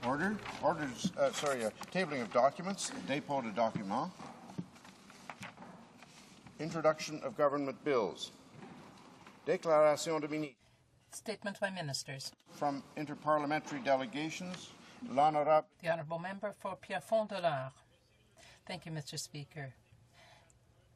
Order. Tabling of documents. Dépôt de documents. Introduction of government bills. Déclaration de ministre. Statement by ministers. From interparliamentary delegations, l'honorable. The honourable member for Pierrefonds-Dollard. Thank you, Mr. Speaker.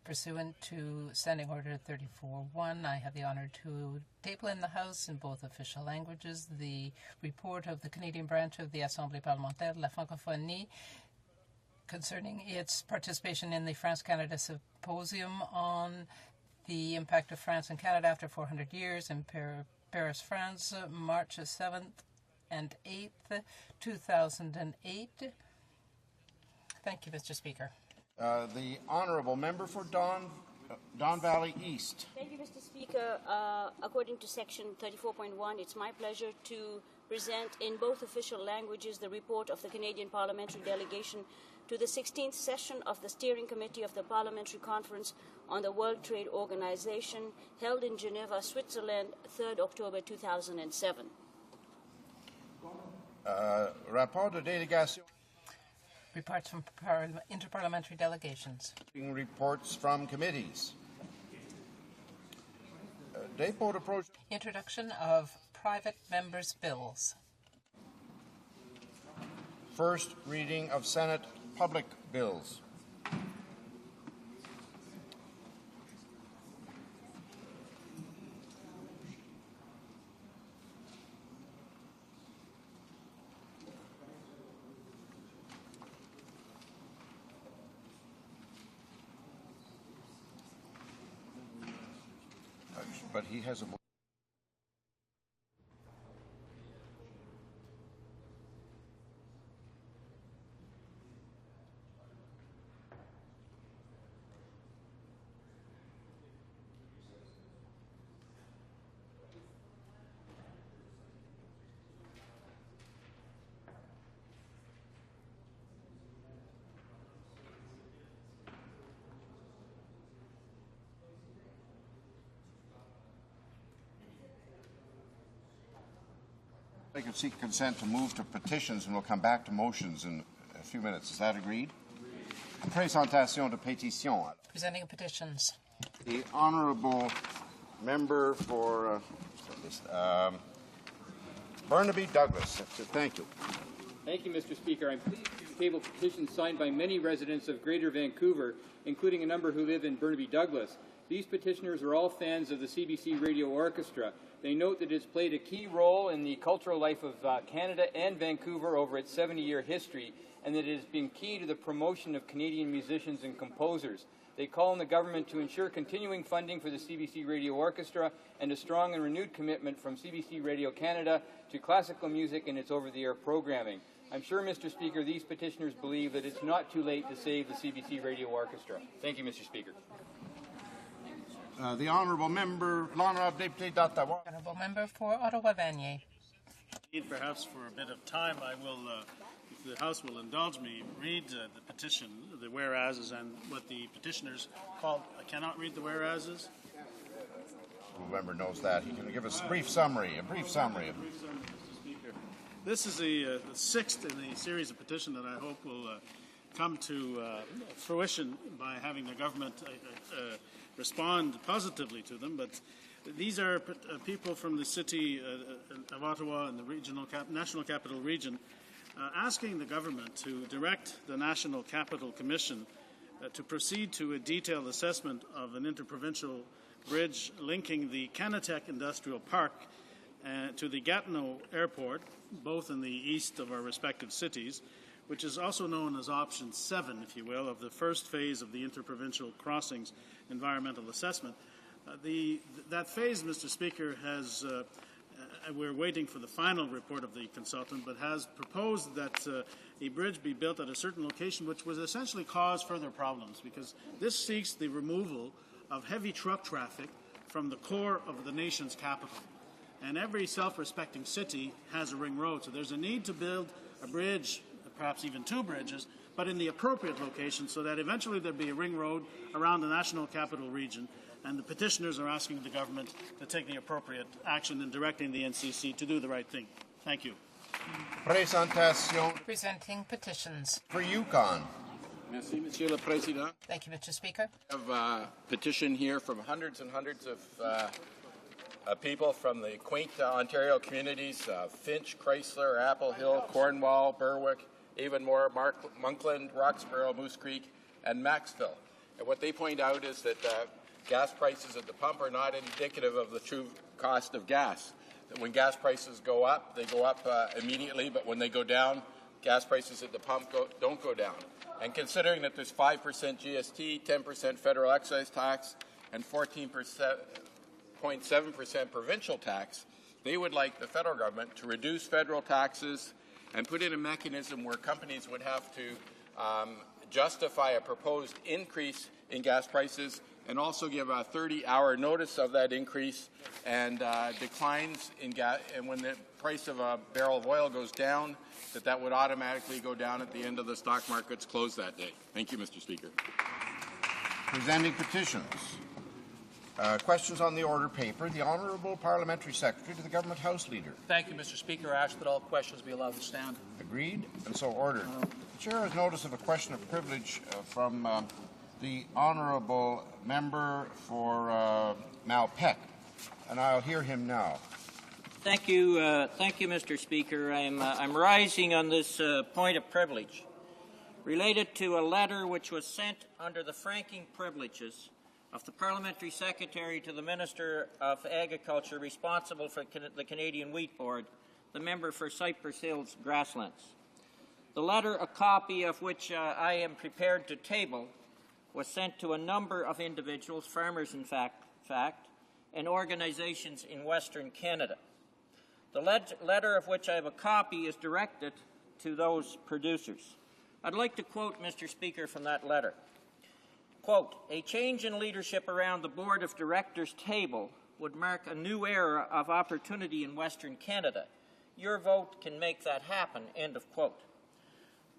Pursuant to Standing Order 34.1, I have the honour to table in the House in both official languages the report of the Canadian branch of the Assemblée parlementaire de la francophonie concerning its participation in the France-Canada Symposium on the impact of France and Canada after 400 years in Paris, France, March 7th and 8th, 2008. Thank you, Mr. Speaker. The honourable member for Don Valley East. Thank you, Mr. Speaker. According to Section 34.1, it's my pleasure to present in both official languages the report of the Canadian Parliamentary Delegation to the 16th session of the Steering Committee of the Parliamentary Conference on the World Trade Organization, held in Geneva, Switzerland, 3rd October 2007. Rapport de délégation. Reports from interparliamentary delegations. Reports from committees. Dépôt de Introduction of private members' bills. First reading of Senate public bills. But he has a I could seek consent to move to petitions, and we'll come back to motions in a few minutes. Is that agreed? Présentation de pétitions. Presenting petitions. The honourable member for Burnaby Douglas. Thank you. Thank you, Mr. Speaker. I'm pleased to table petitions signed by many residents of Greater Vancouver, including a number who live in Burnaby Douglas. These petitioners are all fans of the CBC Radio Orchestra. They note that it's played a key role in the cultural life of Canada and Vancouver over its 70-year history, and that it has been key to the promotion of Canadian musicians and composers. They call on the government to ensure continuing funding for the CBC Radio Orchestra and a strong and renewed commitment from CBC Radio Canada to classical music and its over-the-air programming. I'm sure, Mr. Speaker, these petitioners believe that it's not too late to save the CBC Radio Orchestra. Thank you, Mr. Speaker. The honourable member, l'honourable député d'Ottawa. Honourable member for Ottawa-Vanier. Perhaps for a bit of time, I will, if the House will indulge me, read the petition, the whereases, and what the petitioners called. I cannot read the whereases. The member knows that. He can give us a brief summary. Mr. Speaker. This is the sixth in the series of petitions that I hope will come to fruition by having the government respond positively to them. But these are people from the city of Ottawa and the National Capital Region asking the government to direct the National Capital Commission to proceed to a detailed assessment of an interprovincial bridge linking the Kanatech Industrial Park to the Gatineau Airport, both in the east of our respective cities, which is also known as Option 7, if you will, of the first phase of the Interprovincial Crossings Environmental Assessment. That phase, Mr. Speaker, has, we're waiting for the final report of the consultant, but has proposed that a bridge be built at a certain location, which would essentially cause further problems, because this seeks the removal of heavy truck traffic from the core of the nation's capital. And every self-respecting city has a ring road, so there's a need to build a bridge, perhaps even two bridges, but in the appropriate location so that eventually there'll be a ring road around the National Capital Region, and the petitioners are asking the government to take the appropriate action in directing the NCC to do the right thing. Thank you. Présentation Presenting petitions. for Yukon. Merci, Monsieur le Président. Thank you, Mr. Speaker. I have a petition here from hundreds and hundreds of people from the quaint Ontario communities, Finch, Chrysler, Apple Hill, Cornwall, Berwick, Avonmore, Monkland, Roxborough, Moose Creek, and Maxville. And what they point out is that gas prices at the pump are not indicative of the true cost of gas. That when gas prices go up, they go up immediately, but when they go down, gas prices at the pump don't go down. And considering that there's 5% GST, 10% federal excise tax, and 14.7% provincial tax, they would like the federal government to reduce federal taxes and put in a mechanism where companies would have to justify a proposed increase in gas prices and also give a 30-hour notice of that increase and declines in gas. And when the price of a barrel of oil goes down, that would automatically go down at the end of the stock market's close that day. Thank you, Mr. Speaker. Presenting petitions. Questions on the order paper. The Honourable Parliamentary Secretary to the Government House Leader. Thank you, Mr. Speaker. I ask that all questions be allowed to stand. Agreed, and so ordered. The Chair has notice of a question of privilege from the Honourable Member for Malpeque, and I'll hear him now. Thank you, Mr. Speaker. I'm rising on this point of privilege related to a letter which was sent under the franking privileges of the Parliamentary Secretary to the Minister of Agriculture responsible for the Canadian Wheat Board, the member for Cypress Hills Grasslands. The letter, a copy of which I am prepared to table, was sent to a number of individuals, farmers in fact, and organizations in Western Canada. The letter of which I have a copy is directed to those producers. I'd like to quote, Mr. Speaker, from that letter. Quote, "A change in leadership around the Board of Directors table would mark a new era of opportunity in Western Canada. Your vote can make that happen," end of quote.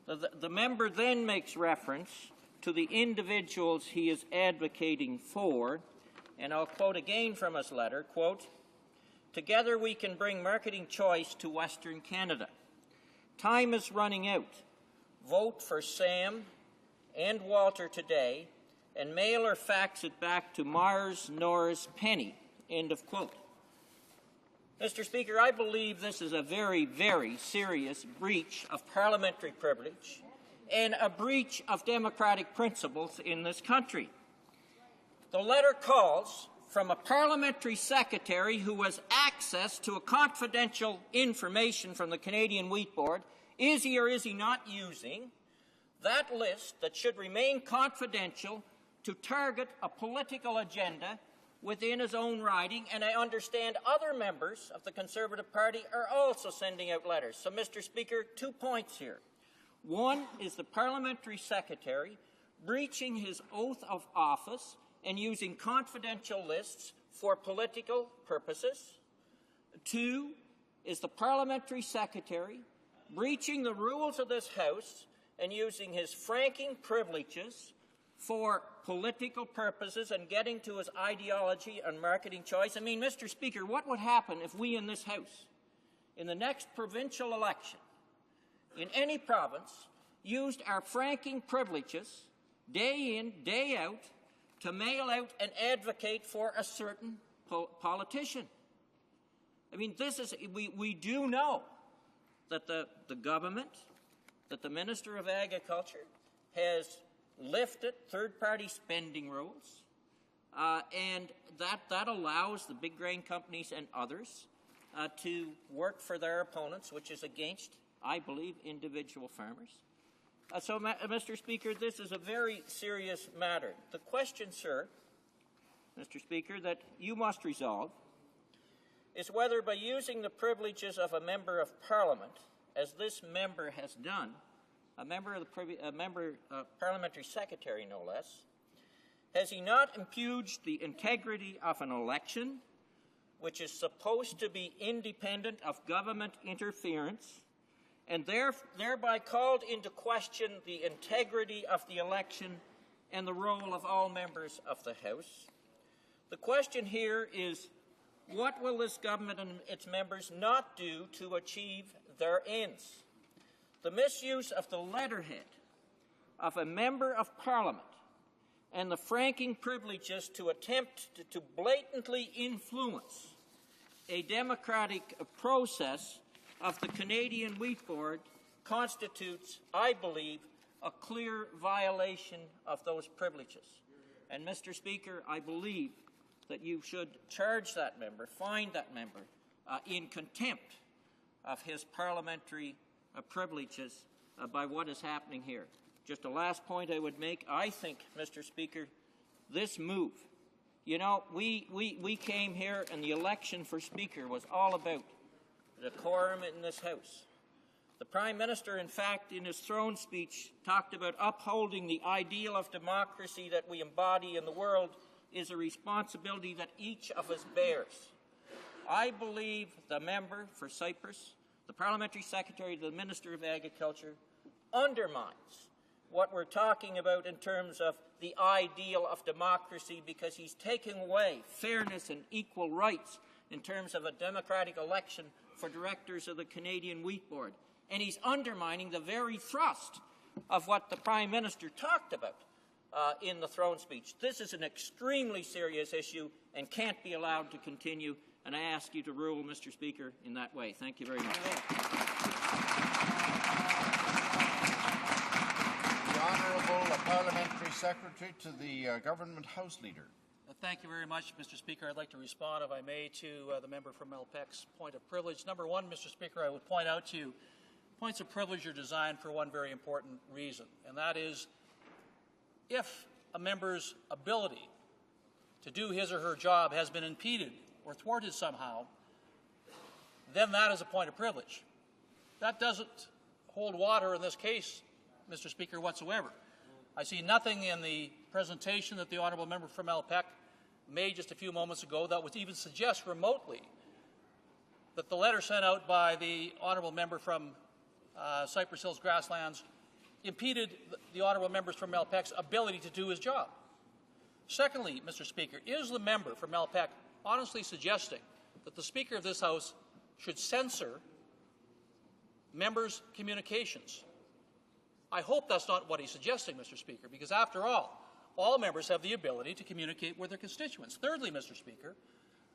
The member then makes reference to the individuals he is advocating for, and I'll quote again from his letter, quote, "Together we can bring marketing choice to Western Canada. Time is running out. Vote for Sam and Walter today and mail or fax it back to Mars, Norris, Penny," end of quote. Mr. Speaker, I believe this is a very, very serious breach of parliamentary privilege and a breach of democratic principles in this country. The letter calls from a parliamentary secretary who has access to a confidential information from the Canadian Wheat Board. Is he or is he not using that list that should remain confidential to target a political agenda within his own riding? And I understand other members of the Conservative Party are also sending out letters. So, Mr. Speaker, 2 points here. One is the parliamentary secretary breaching his oath of office and using confidential lists for political purposes. Two is the parliamentary secretary breaching the rules of this House and using his franking privileges for political purposes and getting to his ideology and marketing choice. I mean, Mr. Speaker, what would happen if we in this House, in the next provincial election, in any province, used our franking privileges day in, day out to mail out and advocate for a certain politician? I mean, we do know that the government, that the Minister of Agriculture has lifted third-party spending rules, and that allows the big grain companies and others to work for their opponents, which is against, I believe, individual farmers. So, Mr. Speaker, this is a very serious matter. The question, sir, Mr. Speaker, that you must resolve is whether by using the privileges of a member of Parliament, as this member has done, a parliamentary secretary no less, has he not impugned the integrity of an election, which is supposed to be independent of government interference, and thereby called into question the integrity of the election and the role of all members of the House? The question here is, what will this government and its members not do to achieve there ends. The misuse of the letterhead of a member of Parliament and the franking privileges to attempt to blatantly influence a democratic process of the Canadian Wheat Board constitutes, I believe, a clear violation of those privileges. And, Mr. Speaker, I believe that you should charge that member, fine that member, in contempt of his parliamentary privileges by what is happening here. Just a last point I would make. I think, Mr. Speaker, this move, you know, we came here and the election for Speaker was all about the decorum in this House. The Prime Minister, in fact, in his throne speech, talked about upholding the ideal of democracy that we embody in the world is a responsibility that each of us bears. I believe the member for Cyprus, the Parliamentary Secretary, the Minister of Agriculture, undermines what we're talking about in terms of the ideal of democracy because he's taking away fairness and equal rights in terms of a democratic election for directors of the Canadian Wheat Board. And he's undermining the very thrust of what the Prime Minister talked about in the throne speech. This is an extremely serious issue and can't be allowed to continue, and I ask you to rule, Mr. Speaker, in that way. Thank you very much. The Honourable Parliamentary Secretary to the Government House Leader. Thank you very much, Mr. Speaker. I'd like to respond, if I may, to the member from Malpeque's point of privilege. Number one, Mr. Speaker, I would point out to you, points of privilege are designed for one very important reason, and that is if a member's ability to do his or her job has been impeded or thwarted somehow, then that is a point of privilege. That doesn't hold water in this case, Mr. Speaker, whatsoever. I see nothing in the presentation that the honourable member from Malpeque made just a few moments ago that would even suggest remotely that the letter sent out by the honourable member from Cypress Hills Grasslands impeded the honourable members from Malpeque's ability to do his job. Secondly, Mr. Speaker, is the member from Malpeque honestly suggesting that the Speaker of this House should censor members' communications? I hope that's not what he's suggesting, Mr. Speaker, because after all members have the ability to communicate with their constituents. Thirdly, Mr. Speaker,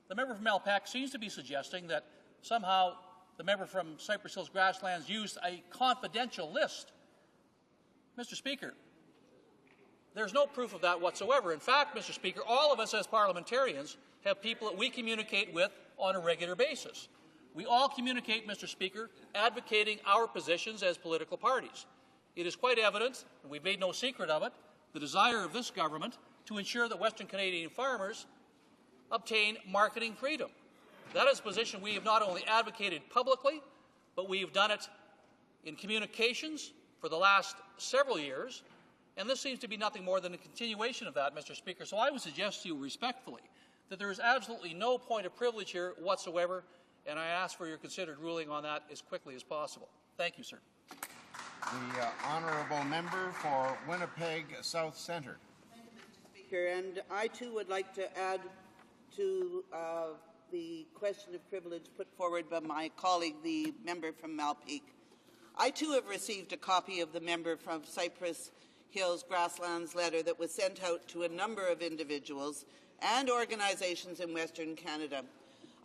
the member from Malpeque seems to be suggesting that somehow the member from Cypress Hills Grasslands used a confidential list. Mr. Speaker, there's no proof of that whatsoever. In fact, Mr. Speaker, all of us as parliamentarians have people that we communicate with on a regular basis. We all communicate, Mr. Speaker, advocating our positions as political parties. It is quite evident, and we've made no secret of it, the desire of this government to ensure that Western Canadian farmers obtain marketing freedom. That is a position we have not only advocated publicly, but we have done it in communications for the last several years, and this seems to be nothing more than a continuation of that, Mr. Speaker. So I would suggest to you respectfully that there is absolutely no point of privilege here whatsoever, and I ask for your considered ruling on that as quickly as possible. Thank you, sir. The Honourable Member for Winnipeg South Centre. Thank you, Mr. Speaker. And I too would like to add to the question of privilege put forward by my colleague, the member from Malpeque. I too have received a copy of the member from Cypress Hills Grasslands letter that was sent out to a number of individuals and organizations in Western Canada.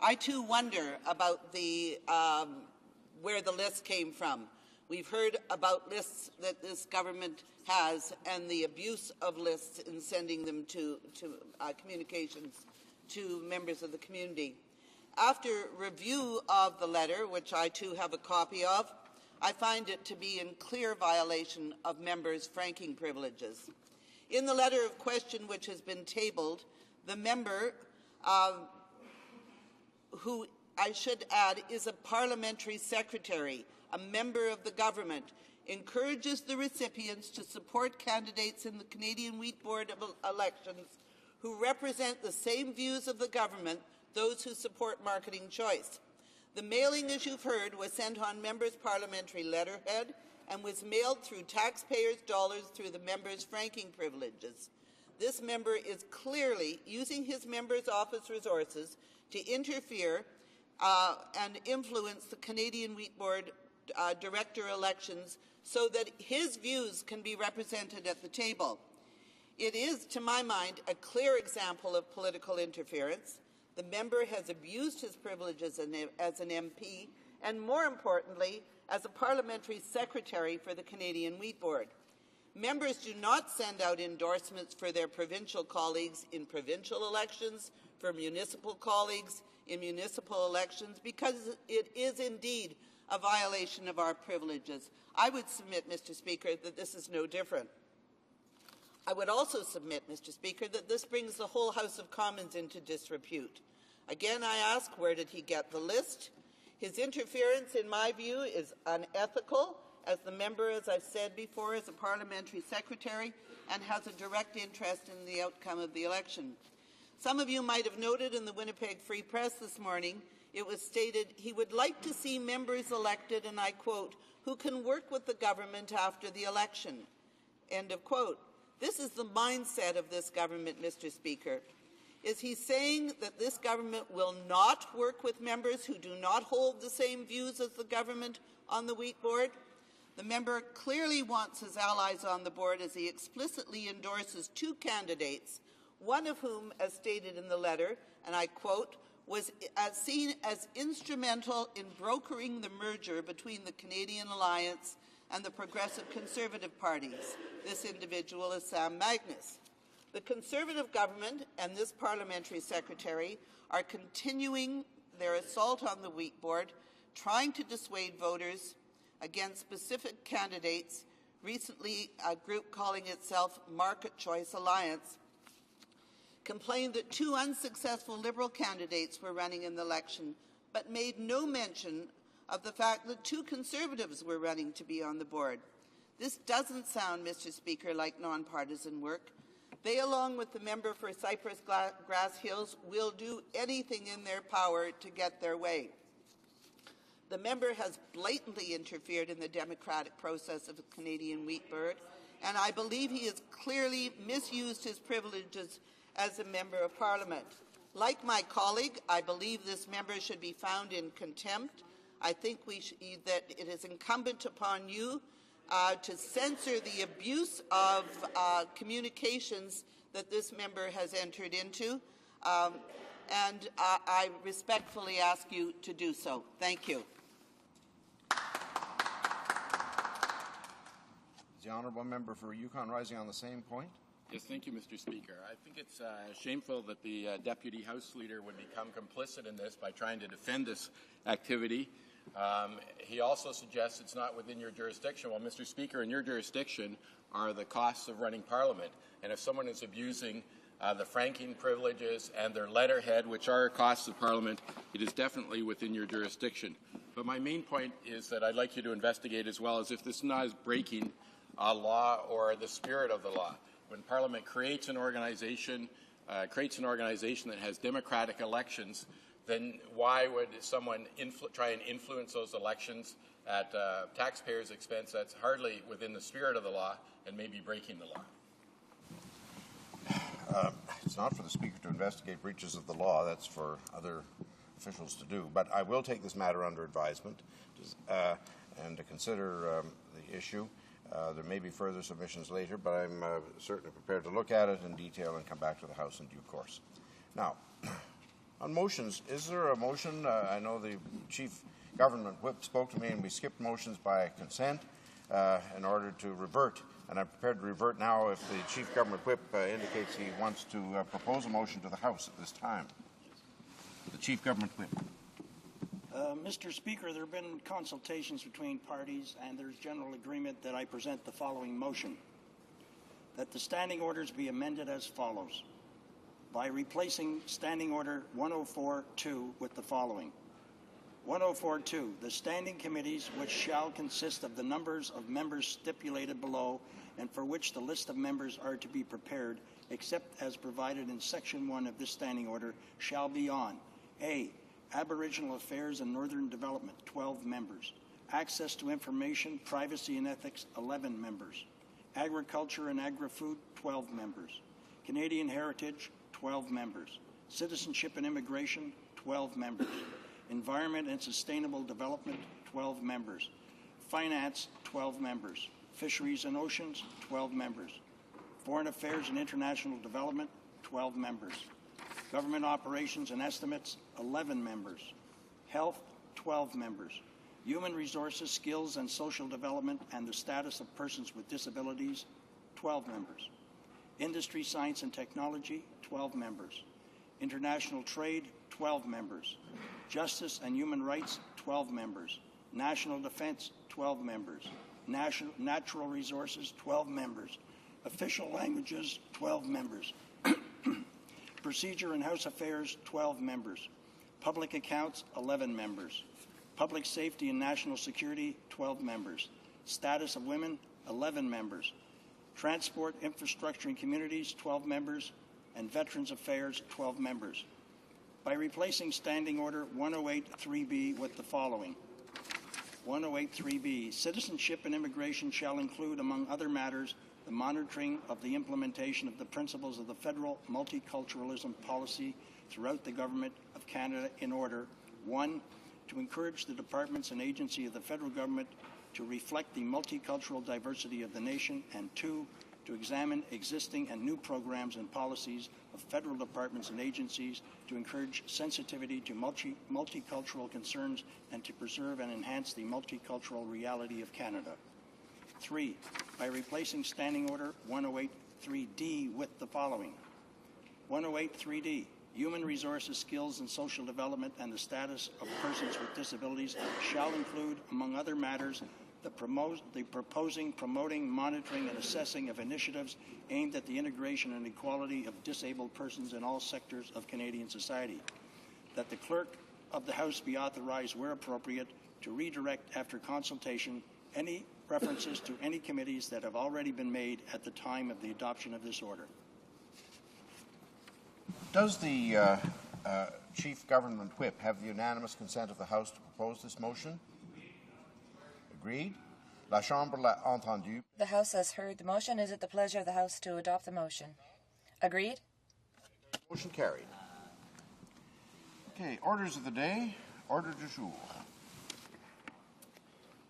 I too wonder about the where the list came from. We've heard about lists that this government has and the abuse of lists in sending them to communications to members of the community. After review of the letter, which I too have a copy of, I find it to be in clear violation of members' franking privileges. In the letter of question which has been tabled, the member, who I should add is a parliamentary secretary, a member of the government, encourages the recipients to support candidates in the Canadian Wheat Board elections who represent the same views of the government, those who support marketing choice. The mailing, as you've heard, was sent on members' parliamentary letterhead and was mailed through taxpayers' dollars through the members' franking privileges. This member is clearly using his member's office resources to interfere and influence the Canadian Wheat Board director elections so that his views can be represented at the table. It is, to my mind, a clear example of political interference. The member has abused his privileges as an MP and, more importantly, as a parliamentary secretary for the Canadian Wheat Board. Members do not send out endorsements for their provincial colleagues in provincial elections, for municipal colleagues in municipal elections, because it is indeed a violation of our privileges. I would submit, Mr. Speaker, that this is no different. I would also submit, Mr. Speaker, that this brings the whole House of Commons into disrepute. Again, I ask, where did he get the list? His interference, in my view, is unethical, as the member, as I've said before, is a parliamentary secretary and has a direct interest in the outcome of the election. Some of you might have noted in the Winnipeg Free Press this morning, it was stated he would like to see members elected, and I quote, who can work with the government after the election, end of quote. This is the mindset of this government, Mr. Speaker. Is he saying that this government will not work with members who do not hold the same views as the government on the Wheat Board? The member clearly wants his allies on the board as he explicitly endorses two candidates, one of whom, as stated in the letter, and I quote, was seen as instrumental in brokering the merger between the Canadian Alliance and the Progressive Conservative parties. This individual is Sam Magnus. The Conservative government and this parliamentary secretary are continuing their assault on the Wheat Board, trying to dissuade voters against specific candidates. Recently, a group calling itself Market Choice Alliance complained that two unsuccessful Liberal candidates were running in the election, but made no mention of the fact that two Conservatives were running to be on the board. This doesn't sound, Mr. Speaker, like nonpartisan work. They, along with the member for Cypress Grass Hills, will do anything in their power to get their way. The member has blatantly interfered in the democratic process of the Canadian Wheat Board, and I believe he has clearly misused his privileges as a Member of Parliament. Like my colleague, I believe this member should be found in contempt. I think that it is incumbent upon you to censor the abuse of communications that this member has entered into, and I respectfully ask you to do so. Thank you. Is the honourable member for Yukon Rising on the same point? Yes, thank you, Mr. Speaker. I think it's shameful that the Deputy House Leader would become complicit in this by trying to defend this activity. He also suggests it's not within your jurisdiction. Well, Mr. Speaker, in your jurisdiction are the costs of running Parliament. And if someone is abusing the franking privileges and their letterhead, which are costs of Parliament, it is definitely within your jurisdiction. But my main point is that I'd like you to investigate as well as if this is not breaking a law or the spirit of the law. When Parliament creates an organization that has democratic elections, then why would someone try and influence those elections at taxpayers' expense? That's hardly within the spirit of the law and maybe breaking the law. It's not for the Speaker to investigate breaches of the law. That's for other officials to do. But I will take this matter under advisement and to consider the issue. There may be further submissions later, but I'm certainly prepared to look at it in detail and come back to the House in due course. Now, on motions, is there a motion? I know the Chief Government Whip spoke to me and we skipped motions by consent in order to revert. And I'm prepared to revert now if the Chief Government Whip indicates he wants to propose a motion to the House at this time. The Chief Government Whip. Mr. Speaker, there have been consultations between parties and there's general agreement that I present the following motion. That the standing orders be amended as follows. By replacing Standing Order 104.2 with the following. 104.2, the standing committees which shall consist of the numbers of members stipulated below and for which the list of members are to be prepared, except as provided in Section 1 of this standing order, shall be on A. Aboriginal Affairs and Northern Development, 12 members. Access to Information, Privacy and Ethics, 11 members. Agriculture and Agri-Food, 12 members. Canadian Heritage, 12 members. Citizenship and Immigration, 12 members. Environment and Sustainable Development, 12 members. Finance, 12 members. Fisheries and Oceans, 12 members. Foreign Affairs and International Development, 12 members. Government Operations and Estimates, 11 members. Health, 12 members. Human Resources, Skills and Social Development and the Status of Persons with Disabilities, 12 members. Industry, Science and Technology, 12 members. International Trade, 12 members. Justice and Human Rights, 12 members. National Defense, 12 members. Natural Resources, 12 members. Official Languages, 12 members. Procedure and House Affairs, 12 members. Public Accounts, 11 members. Public Safety and National Security, 12 members. Status of Women, 11 members. Transport, Infrastructure and Communities, 12 members. And Veterans Affairs, 12 members. By replacing Standing Order 108.3b with the following. 108.3b, citizenship and immigration shall include, among other matters, the monitoring of the implementation of the principles of the federal multiculturalism policy throughout the Government of Canada in order, 1, to encourage the departments and agencies of the federal government to reflect the multicultural diversity of the nation, and 2, to examine existing and new programs and policies of federal departments and agencies to encourage sensitivity to multicultural concerns and to preserve and enhance the multicultural reality of Canada. 3, by replacing Standing Order 108.3d with the following. 108.3d, Human Resources, Skills and Social Development and the Status of Persons with Disabilities shall include, among other matters, the proposing, promoting, monitoring, and assessing of initiatives aimed at the integration and equality of disabled persons in all sectors of Canadian society. That the Clerk of the House be authorized, where appropriate, to redirect after consultation any references to any committees that have already been made at the time of the adoption of this order. Does the Chief Government Whip have the unanimous consent of the House to propose this motion? Agreed. La Chambre l'a entendu. The House has heard the motion. Is it the pleasure of the House to adopt the motion? Agreed? Motion carried. Okay, orders of the day. Order du jour.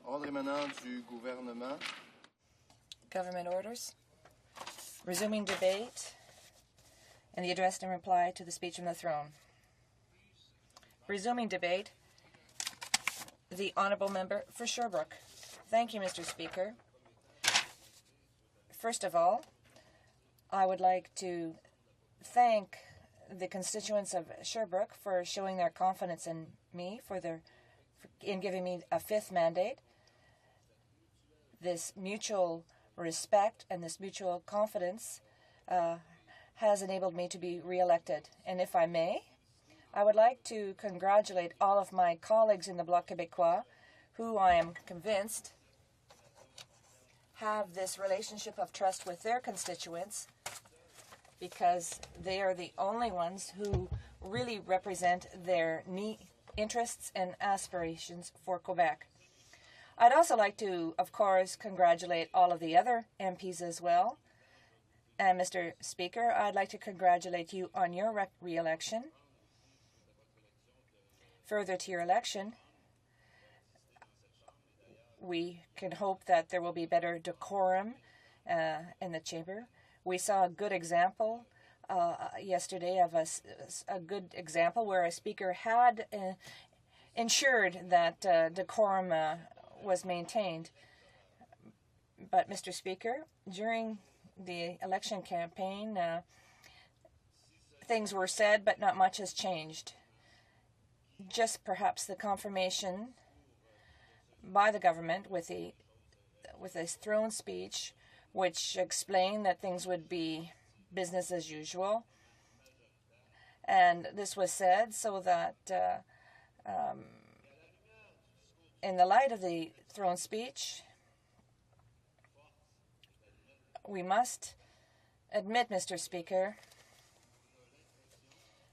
Ordre émanant du gouvernement. Government orders. Resuming debate and the address in reply to the speech from the throne. Resuming debate. The Honourable Member for Sherbrooke. Thank you, Mr. Speaker. First of all, I would like to thank the constituents of Sherbrooke for showing their confidence in me, in giving me a 5th mandate. This mutual respect and this mutual confidence has enabled me to be re-elected. And if I may, I would like to congratulate all of my colleagues in the Bloc Québécois who I am convinced have this relationship of trust with their constituents, because they are the only ones who really represent their interests and aspirations for Quebec. I'd also like to, of course, congratulate all of the other MPs as well. And Mr. Speaker, I'd like to congratulate you on your re-election. Further to your election, we can hope that there will be better decorum in the chamber. We saw a good example yesterday of a good example where a speaker had ensured that decorum was maintained. But, Mr. Speaker, during the election campaign, things were said, but not much has changed. Just perhaps the confirmation by the government with a throne speech, which explained that things would be business as usual. And this was said so that in the light of the throne speech, we must admit, Mr. Speaker,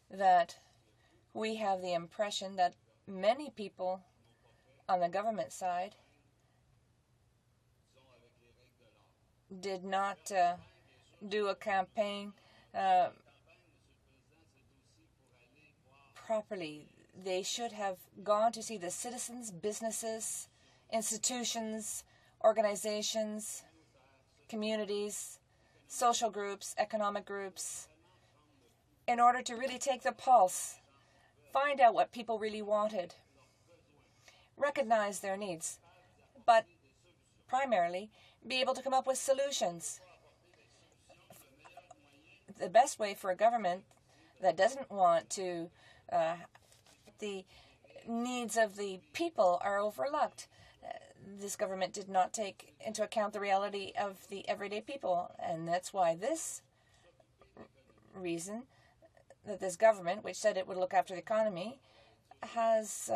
that we have the impression that many people on the government side did not do a campaign properly. They should have gone to see the citizens, businesses institutions, organizations, communities, social groups, economic groups, in order to really take the pulse, find out what people really wanted, recognize their needs, but primarily be able to come up with solutions. The best way for a government that doesn't want to, the needs of the people are overlooked. This government did not take into account the reality of the everyday people, and that's why this reason that this government, which said it would look after the economy, has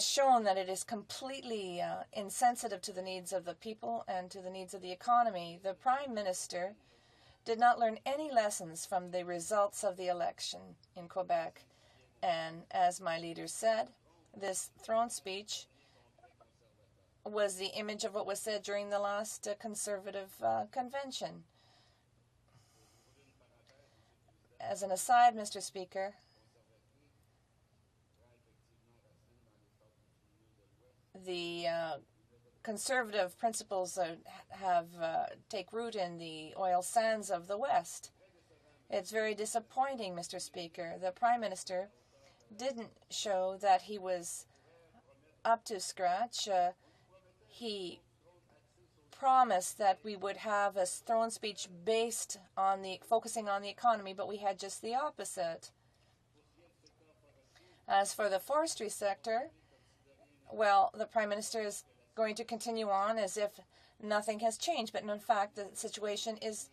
shown that it is completely insensitive to the needs of the people and to the needs of the economy. The Prime Minister did not learn any lessons from the results of the election in Quebec. And as my leader said, this throne speech was the image of what was said during the last Conservative convention. As an aside, Mr. Speaker, the Conservative principles have take root in the oil sands of the West. It's very disappointing, Mr. Speaker. The Prime Minister didn't show that he was up to scratch. He promised that we would have a throne speech based on focusing on the economy, but we had just the opposite. As for the forestry sector, well, the Prime Minister is going to continue on as if nothing has changed, but in fact the situation is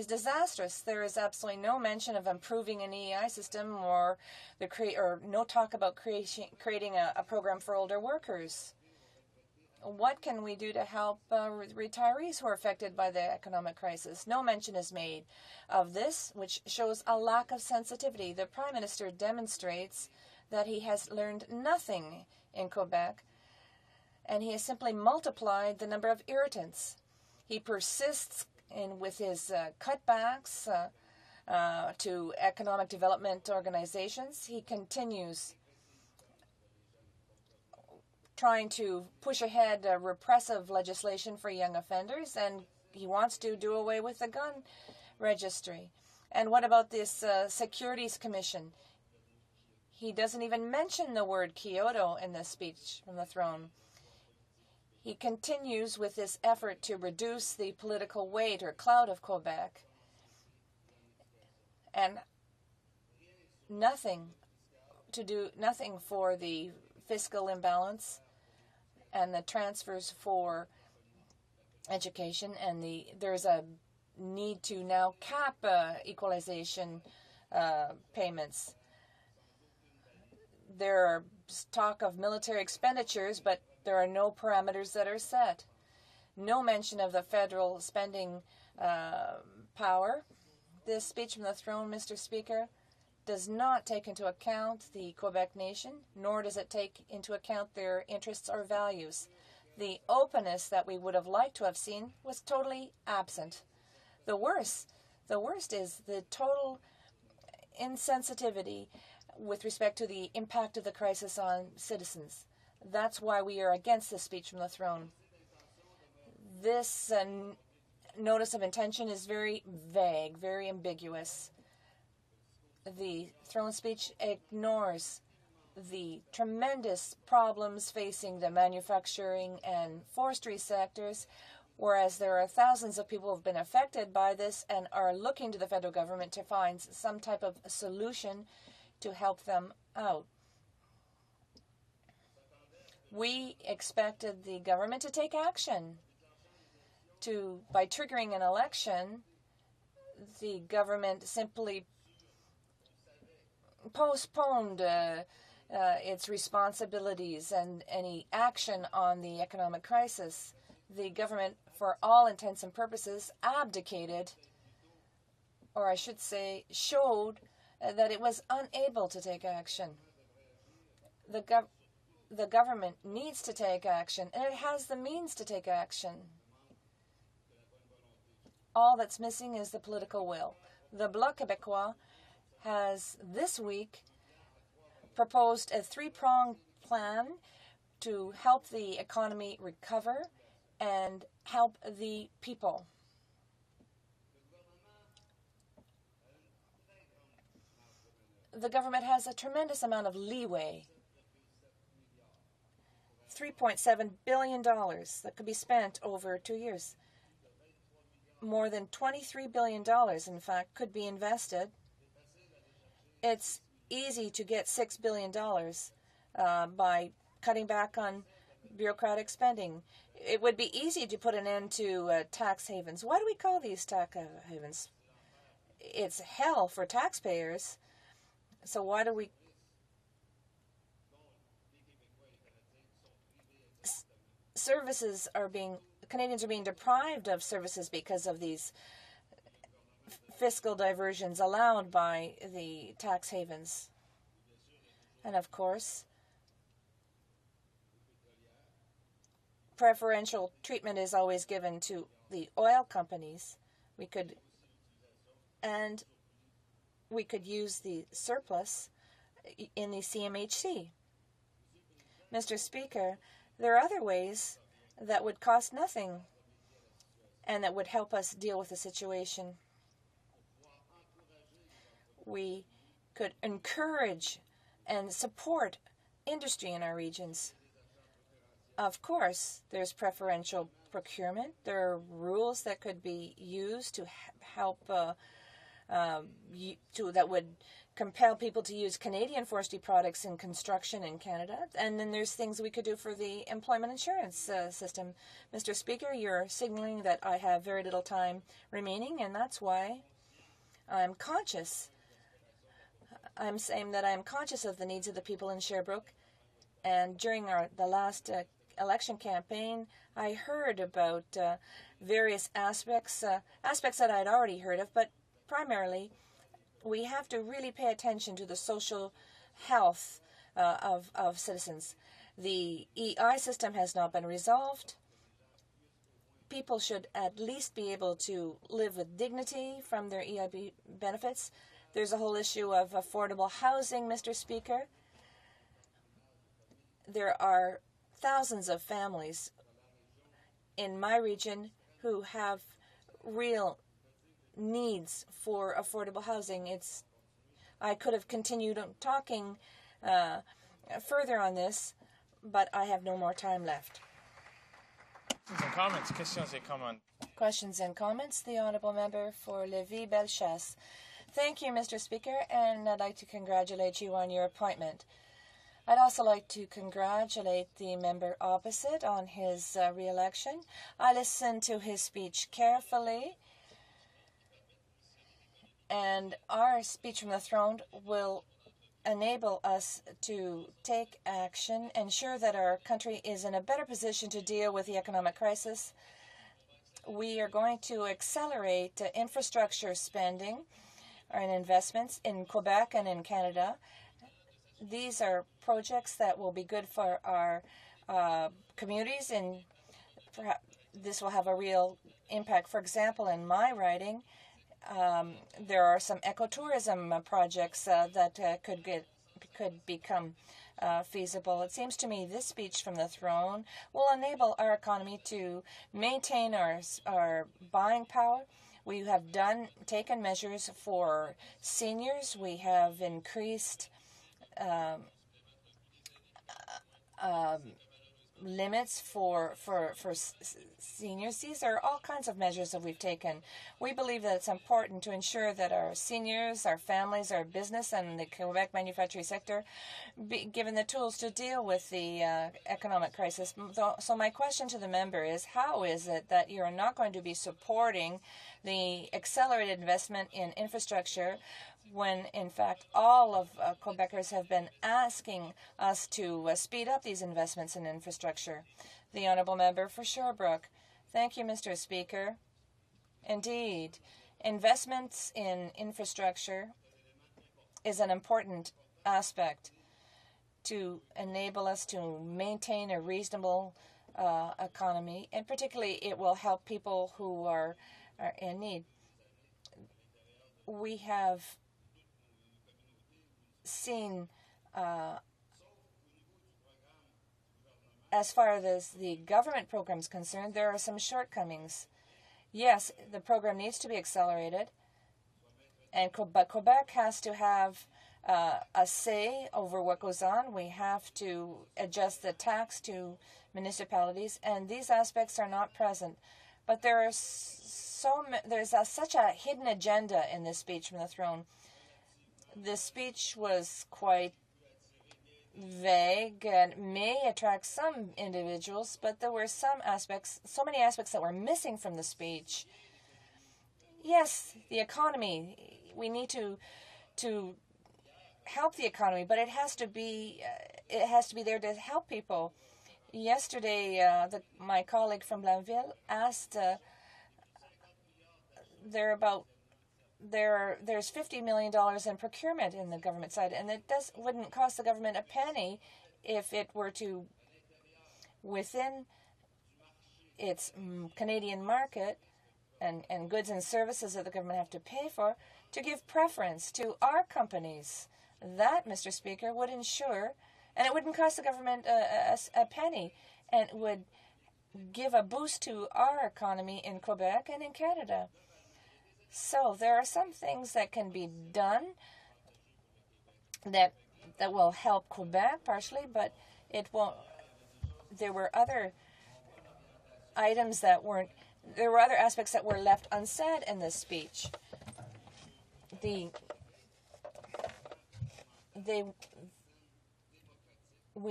disastrous. There is absolutely no mention of improving an EI system or no talk about creating a program for older workers. What can we do to help retirees who are affected by the economic crisis? No mention is made of this, which shows a lack of sensitivity. The Prime Minister demonstrates that he has learned nothing in Quebec, and he has simply multiplied the number of irritants. He persists with his cutbacks to economic development organizations. He continues trying to push ahead repressive legislation for young offenders, and he wants to do away with the gun registry. And what about this Securities Commission? He doesn't even mention the word Kyoto in this speech from the throne. He continues with this effort to reduce the political weight or clout of Quebec. And nothing for the fiscal imbalance and the transfers for education, and there's a need to now cap equalization payments. There are talk of military expenditures, but there are no parameters that are set. No mention of the federal spending power. This speech from the throne, Mr. Speaker, does not take into account the Quebec nation, nor does it take into account their interests or values. The openness that we would have liked to have seen was totally absent. The worst is the total insensitivity with respect to the impact of the crisis on citizens. That's why we are against this speech from the throne. This notice of intention is very vague, very ambiguous. The throne speech ignores the tremendous problems facing the manufacturing and forestry sectors, whereas there are thousands of people who have been affected by this and are looking to the federal government to find some type of solution to help them out. We expected the government to take action. By triggering an election, the government simply postponed its responsibilities and any action on the economic crisis. The government, for all intents and purposes, abdicated, or I should say, showed that it was unable to take action. The government needs to take action, and it has the means to take action. All that's missing is the political will. The Bloc Québécois has this week proposed a three-pronged plan to help the economy recover and help the people. The government has a tremendous amount of leeway. $3.7 billion that could be spent over 2 years. More than $23 billion, in fact, could be invested. It's easy to get $6 billion by cutting back on bureaucratic spending. It would be easy to put an end to tax havens. Why do we call these tax havens? It's hell for taxpayers. So why do we... Services are being... Canadians are being deprived of services because of these fiscal diversions allowed by the tax havens. And of course, preferential treatment is always given to the oil companies. We could use the surplus in the CMHC. Mr. Speaker, there are other ways that would cost nothing and that would help us deal with the situation. We could encourage and support industry in our regions. Of course, there's preferential procurement. There are rules that could be used to help that would compel people to use Canadian forestry products in construction in Canada. And then there's things we could do for the employment insurance system. Mr. Speaker, you're signaling that I have very little time remaining, and that's why I'm conscious. I'm saying that I'm conscious of the needs of the people in Sherbrooke. And during the last election campaign, I heard about various aspects that I'd already heard of, but primarily, we have to really pay attention to the social health of citizens. The EI system has not been resolved. People should at least be able to live with dignity from their EI benefits. There's a whole issue of affordable housing, Mr. Speaker. There are thousands of families in my region who have real needs for affordable housing. I could have continued talking further on this, but I have no more time left. Questions and comments. The Honourable Member for Lévis-Bellechasse. Thank you, Mr. Speaker, and I'd like to congratulate you on your appointment. I'd also like to congratulate the member opposite on his re-election. I listened to his speech carefully, and our speech from the throne will enable us to take action, ensure that our country is in a better position to deal with the economic crisis. We are going to accelerate infrastructure spending and investments in Quebec and in Canada. These are projects that will be good for our communities, and perhaps this will have a real impact. For example, in my riding, there are some ecotourism projects that could become feasible. It seems to me this speech from the throne will enable our economy to maintain our buying power. We have taken measures for seniors. We have increased limits for seniors. These are all kinds of measures that we've taken. We believe that it's important to ensure that our seniors, our families, our business, and the Quebec manufacturing sector be given the tools to deal with the economic crisis. So my question to the member is, how is it that you're not going to be supporting the accelerated investment in infrastructure when, in fact, all of Quebecers have been asking us to speed up these investments in infrastructure? The Honourable Member for Sherbrooke. Thank you, Mr. Speaker. Indeed, investments in infrastructure is an important aspect to enable us to maintain a reasonable economy, and particularly it will help people who are in need. We have seen as far as the government program is concerned, there are some shortcomings. Yes, the program needs to be accelerated, but Quebec has to have a say over what goes on. We have to adjust the tax to municipalities, and these aspects are not present. But there's such a hidden agenda in this speech from the throne. The speech was quite vague and may attract some individuals, but there were so many aspects that were missing from the speech. Yes, the economy, we need to help the economy, but it has to be there to help people. Yesterday, my colleague from Blainville asked, there's $50 million in procurement in the government side, and it wouldn't cost the government a penny if it were to, within its Canadian market and goods and services that the government have to pay for, to give preference to our companies. That, Mr. Speaker, would ensure, and it wouldn't cost the government a penny, and it would give a boost to our economy in Quebec and in Canada. So there are some things that can be done that will help Quebec partially, but it won't. There were other items there were other aspects that were left unsaid in this speech. We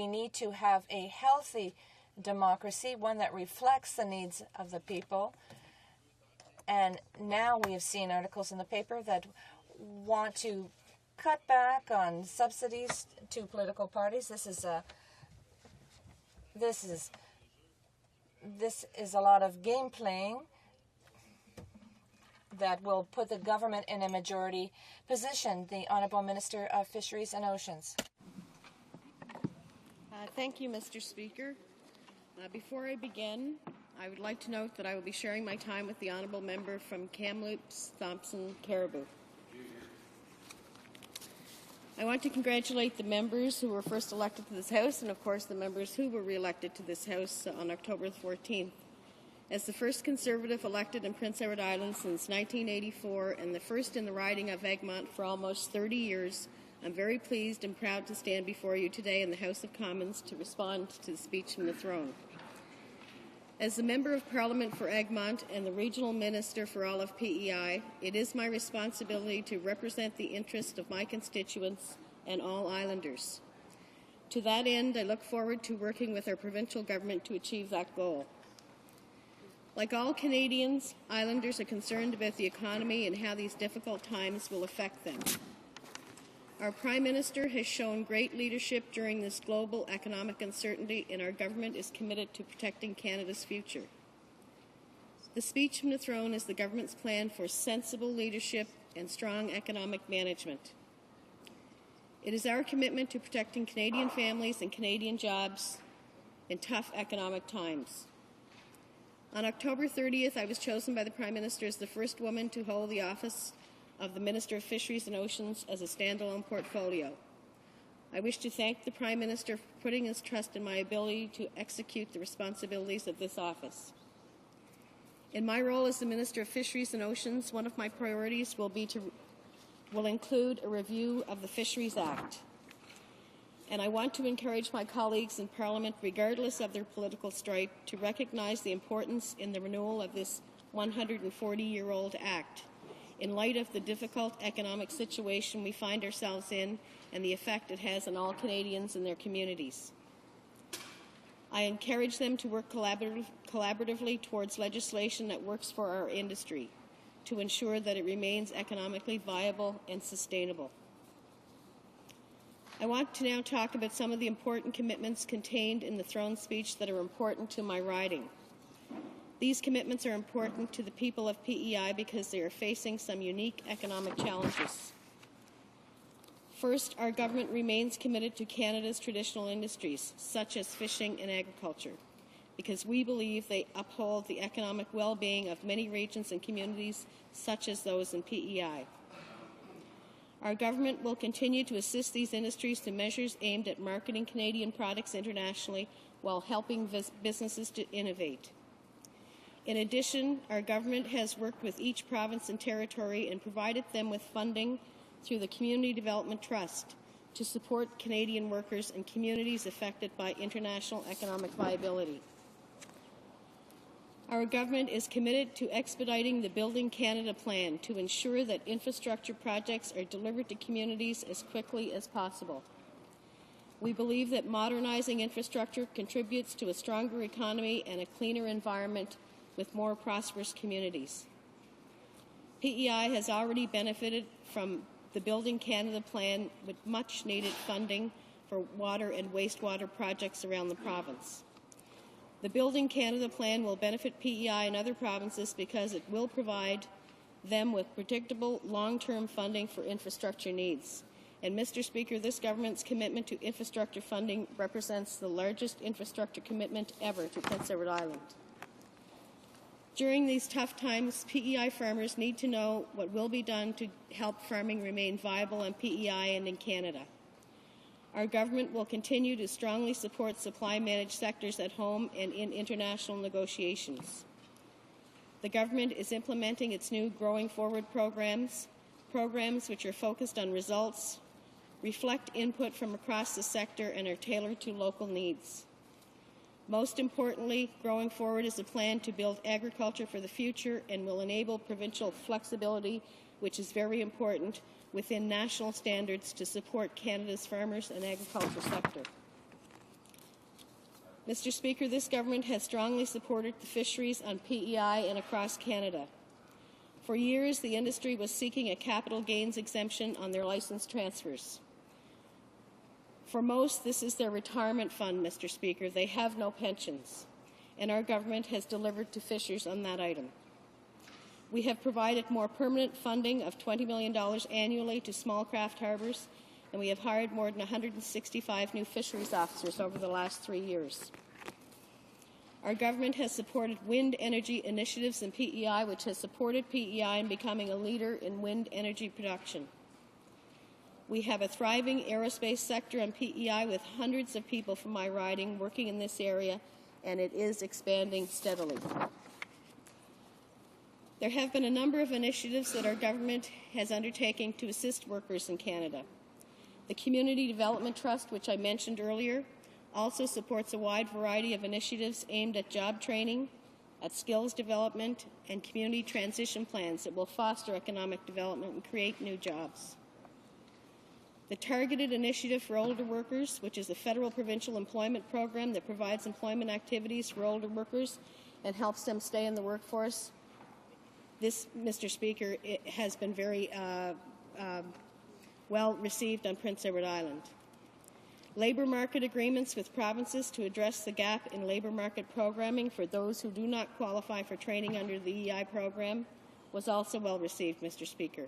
need to have a healthy democracy, one that reflects the needs of the people. And now we have seen articles in the paper that want to cut back on subsidies to political parties. This is a lot of game playing that will put the government in a majority position. The Honourable Minister of Fisheries and Oceans. Thank you, Mr. Speaker. Before I begin, I would like to note that I will be sharing my time with the Honourable Member from Kamloops, Thompson, Caribou. I want to congratulate the members who were first elected to this House and, of course, the members who were re-elected to this House on October 14th. As the first Conservative elected in Prince Edward Island since 1984 and the first in the riding of Egmont for almost 30 years, I'm very pleased and proud to stand before you today in the House of Commons to respond to the speech from the throne. As the Member of Parliament for Egmont and the Regional Minister for all of PEI, it is my responsibility to represent the interests of my constituents and all islanders. To that end, I look forward to working with our provincial government to achieve that goal. Like all Canadians, islanders are concerned about the economy and how these difficult times will affect them. Our Prime Minister has shown great leadership during this global economic uncertainty, and our government is committed to protecting Canada's future. The speech from the throne is the government's plan for sensible leadership and strong economic management. It is our commitment to protecting Canadian families and Canadian jobs in tough economic times. On October 30th, I was chosen by the Prime Minister as the first woman to hold the office of the Minister of Fisheries and Oceans as a standalone portfolio. I wish to thank the Prime Minister for putting his trust in my ability to execute the responsibilities of this office. In my role as the Minister of Fisheries and Oceans, one of my priorities will include a review of the Fisheries Act. And I want to encourage my colleagues in Parliament, regardless of their political stripe, to recognize the importance in the renewal of this 140-year-old Act, in light of the difficult economic situation we find ourselves in and the effect it has on all Canadians and their communities. I encourage them to work collaboratively towards legislation that works for our industry, to ensure that it remains economically viable and sustainable. I want to now talk about some of the important commitments contained in the throne speech that are important to my riding. These commitments are important to the people of PEI because they are facing some unique economic challenges. First, our government remains committed to Canada's traditional industries, such as fishing and agriculture, because we believe they uphold the economic well-being of many regions and communities, such as those in PEI. Our government will continue to assist these industries through measures aimed at marketing Canadian products internationally while helping businesses to innovate. In addition, our government has worked with each province and territory and provided them with funding through the Community Development Trust to support Canadian workers and communities affected by international economic viability. Our government is committed to expediting the Building Canada plan to ensure that infrastructure projects are delivered to communities as quickly as possible. We believe that modernizing infrastructure contributes to a stronger economy and a cleaner environment with more prosperous communities. PEI has already benefited from the Building Canada plan with much-needed funding for water and wastewater projects around the province. The Building Canada plan will benefit PEI and other provinces because it will provide them with predictable long-term funding for infrastructure needs. And Mr. Speaker, this government's commitment to infrastructure funding represents the largest infrastructure commitment ever to Prince Edward Island. During these tough times, PEI farmers need to know what will be done to help farming remain viable in PEI and in Canada. Our government will continue to strongly support supply-managed sectors at home and in international negotiations. The government is implementing its new Growing Forward programs which are focused on results, reflect input from across the sector, and are tailored to local needs. Most importantly, Growing Forward is a plan to build agriculture for the future and will enable provincial flexibility, which is very important, within national standards to support Canada's farmers and agriculture sector. Mr. Speaker, this government has strongly supported the fisheries on PEI and across Canada. For years, the industry was seeking a capital gains exemption on their license transfers. For most, this is their retirement fund, Mr. Speaker. They have no pensions, and our government has delivered to fishers on that item. We have provided more permanent funding of $20 million annually to small craft harbours, and we have hired more than 165 new fisheries officers over the last 3 years. Our government has supported wind energy initiatives in PEI, which has supported PEI in becoming a leader in wind energy production. We have a thriving aerospace sector in PEI with hundreds of people from my riding working in this area, and it is expanding steadily. There have been a number of initiatives that our government has undertaken to assist workers in Canada. The Community Development Trust, which I mentioned earlier, also supports a wide variety of initiatives aimed at job training, at skills development, and community transition plans that will foster economic development and create new jobs. The Targeted Initiative for Older Workers, which is a federal provincial employment program that provides employment activities for older workers and helps them stay in the workforce. This, Mr. Speaker, it has been very well received on Prince Edward Island. Labour market agreements with provinces to address the gap in labour market programming for those who do not qualify for training under the EI program was also well received, Mr. Speaker.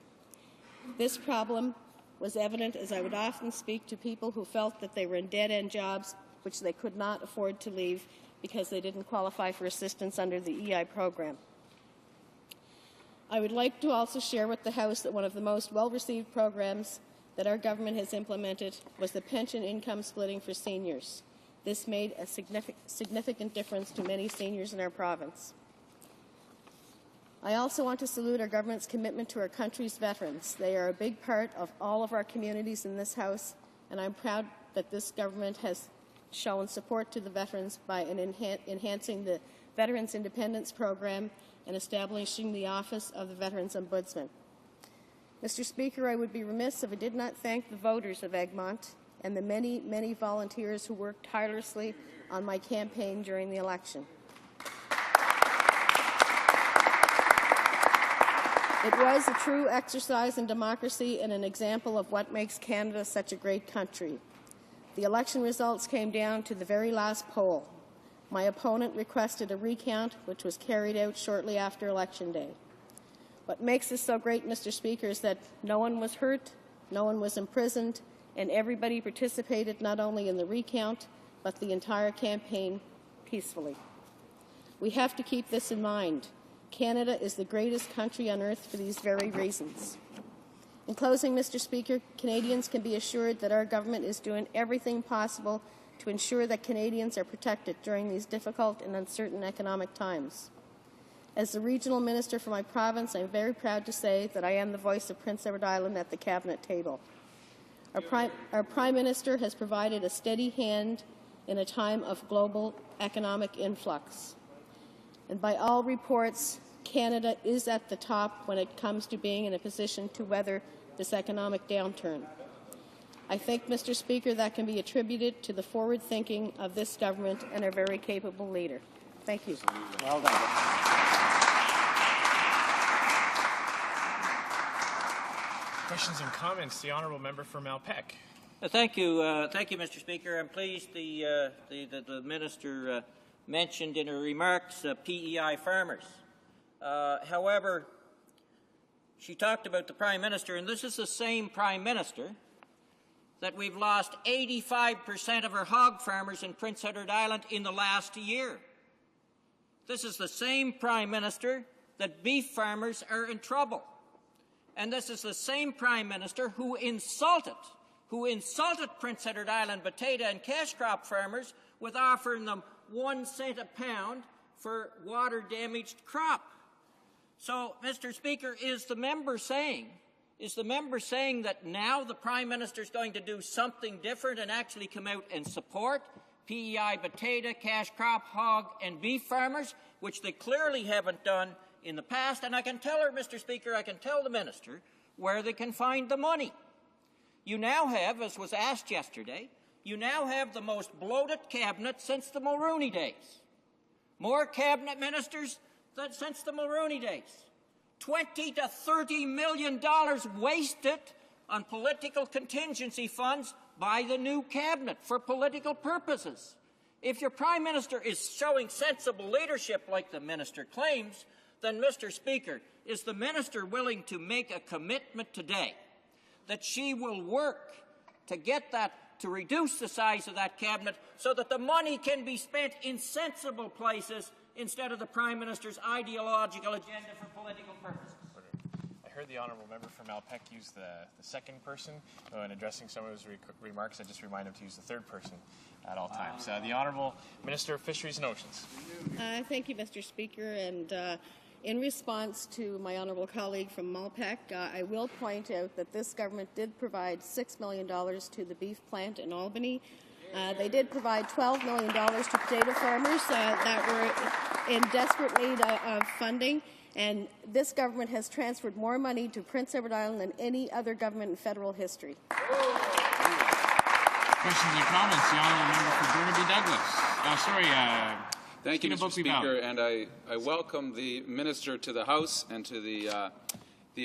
This problem was evident as I would often speak to people who felt that they were in dead-end jobs which they could not afford to leave because they didn't qualify for assistance under the EI program. I would like to also share with the House that one of the most well-received programs that our government has implemented was the pension income splitting for seniors. This made a significant difference to many seniors in our province. I also want to salute our government's commitment to our country's veterans. They are a big part of all of our communities in this House, and I'm proud that this government has shown support to the veterans by enhancing the Veterans Independence Program and establishing the Office of the Veterans Ombudsman. Mr. Speaker, I would be remiss if I did not thank the voters of Egmont and the many, many volunteers who worked tirelessly on my campaign during the election. It was a true exercise in democracy and an example of what makes Canada such a great country. The election results came down to the very last poll. My opponent requested a recount, which was carried out shortly after Election Day. What makes this so great, Mr. Speaker, is that no one was hurt, no one was imprisoned, and everybody participated not only in the recount, but the entire campaign peacefully. We have to keep this in mind. Canada is the greatest country on earth for these very reasons. In closing, Mr. Speaker, Canadians can be assured that our government is doing everything possible to ensure that Canadians are protected during these difficult and uncertain economic times. As the regional minister for my province, I am very proud to say that I am the voice of Prince Edward Island at the cabinet table. Our Prime Minister has provided a steady hand in a time of global economic influx. And by all reports, Canada is at the top when it comes to being in a position to weather this economic downturn. I think, Mr. Speaker, that can be attributed to the forward thinking of this government and our very capable leader. Thank you. Well done. Questions and comments. The honourable member for Malpeque. Thank you, Mr. Speaker. I'm pleased the minister mentioned in her remarks PEI farmers. However, she talked about the Prime Minister, and this is the same Prime Minister that we've lost 85% of our hog farmers in Prince Edward Island in the last year. This is the same Prime Minister that beef farmers are in trouble. And this is the same Prime Minister who insulted Prince Edward Island potato and cash crop farmers with offering them 1 cent a pound for water-damaged crop. So, Mr. Speaker, is the member saying that now the Prime Minister is going to do something different and actually come out and support PEI potato, cash crop, hog and beef farmers, which they clearly haven't done in the past? And I can tell her, Mr. Speaker, I can tell the minister where they can find the money. You now have, as was asked yesterday, you now have the most bloated cabinet since the Mulroney days. More cabinet ministers than since the Mulroney days. $20 to $30 million wasted on political contingency funds by the new cabinet for political purposes. If your Prime Minister is showing sensible leadership like the minister claims, then, Mr. Speaker, is the minister willing to make a commitment today that she will work to get that, to reduce the size of that cabinet so that the money can be spent in sensible places instead of the Prime Minister's ideological agenda for political purposes? I heard the honourable member from Malpeque use the second person in addressing some of his remarks. I just remind him to use the third person at all times. The Honourable Minister of Fisheries and Oceans. Thank you, Mr. Speaker. And in response to my honourable colleague from Malpeque, I will point out that this government did provide $6 million to the beef plant in Albany. They did provide $12 million to potato farmers that were in desperate need of funding. And this government has transferred more money to Prince Edward Island than any other government in federal history. Questions and comments. The honourable member for Burnaby Douglas. Thank you, Mr. Speaker, and I welcome the Minister to the House and to the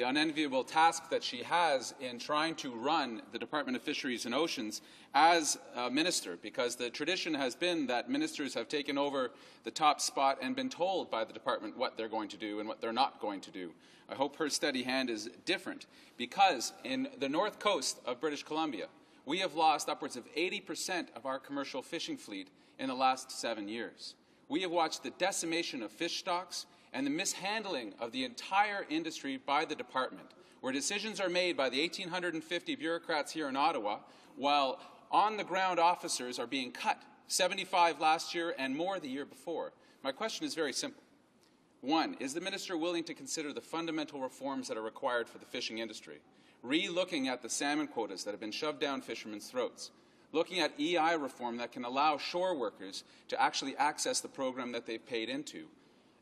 unenviable task that she has in trying to run the Department of Fisheries and Oceans as a minister, because the tradition has been that ministers have taken over the top spot and been told by the department what they're going to do and what they're not going to do. I hope her steady hand is different, because in the north coast of British Columbia, we have lost upwards of 80% of our commercial fishing fleet in the last 7 years. We have watched the decimation of fish stocks and the mishandling of the entire industry by the department, where decisions are made by the 1,850 bureaucrats here in Ottawa, while on-the-ground officers are being cut, 75 last year and more the year before. My question is very simple. One, is the minister willing to consider the fundamental reforms that are required for the fishing industry? Re-looking at the salmon quotas that have been shoved down fishermen's throats, looking at EI reform that can allow shore workers to actually access the program that they've paid into.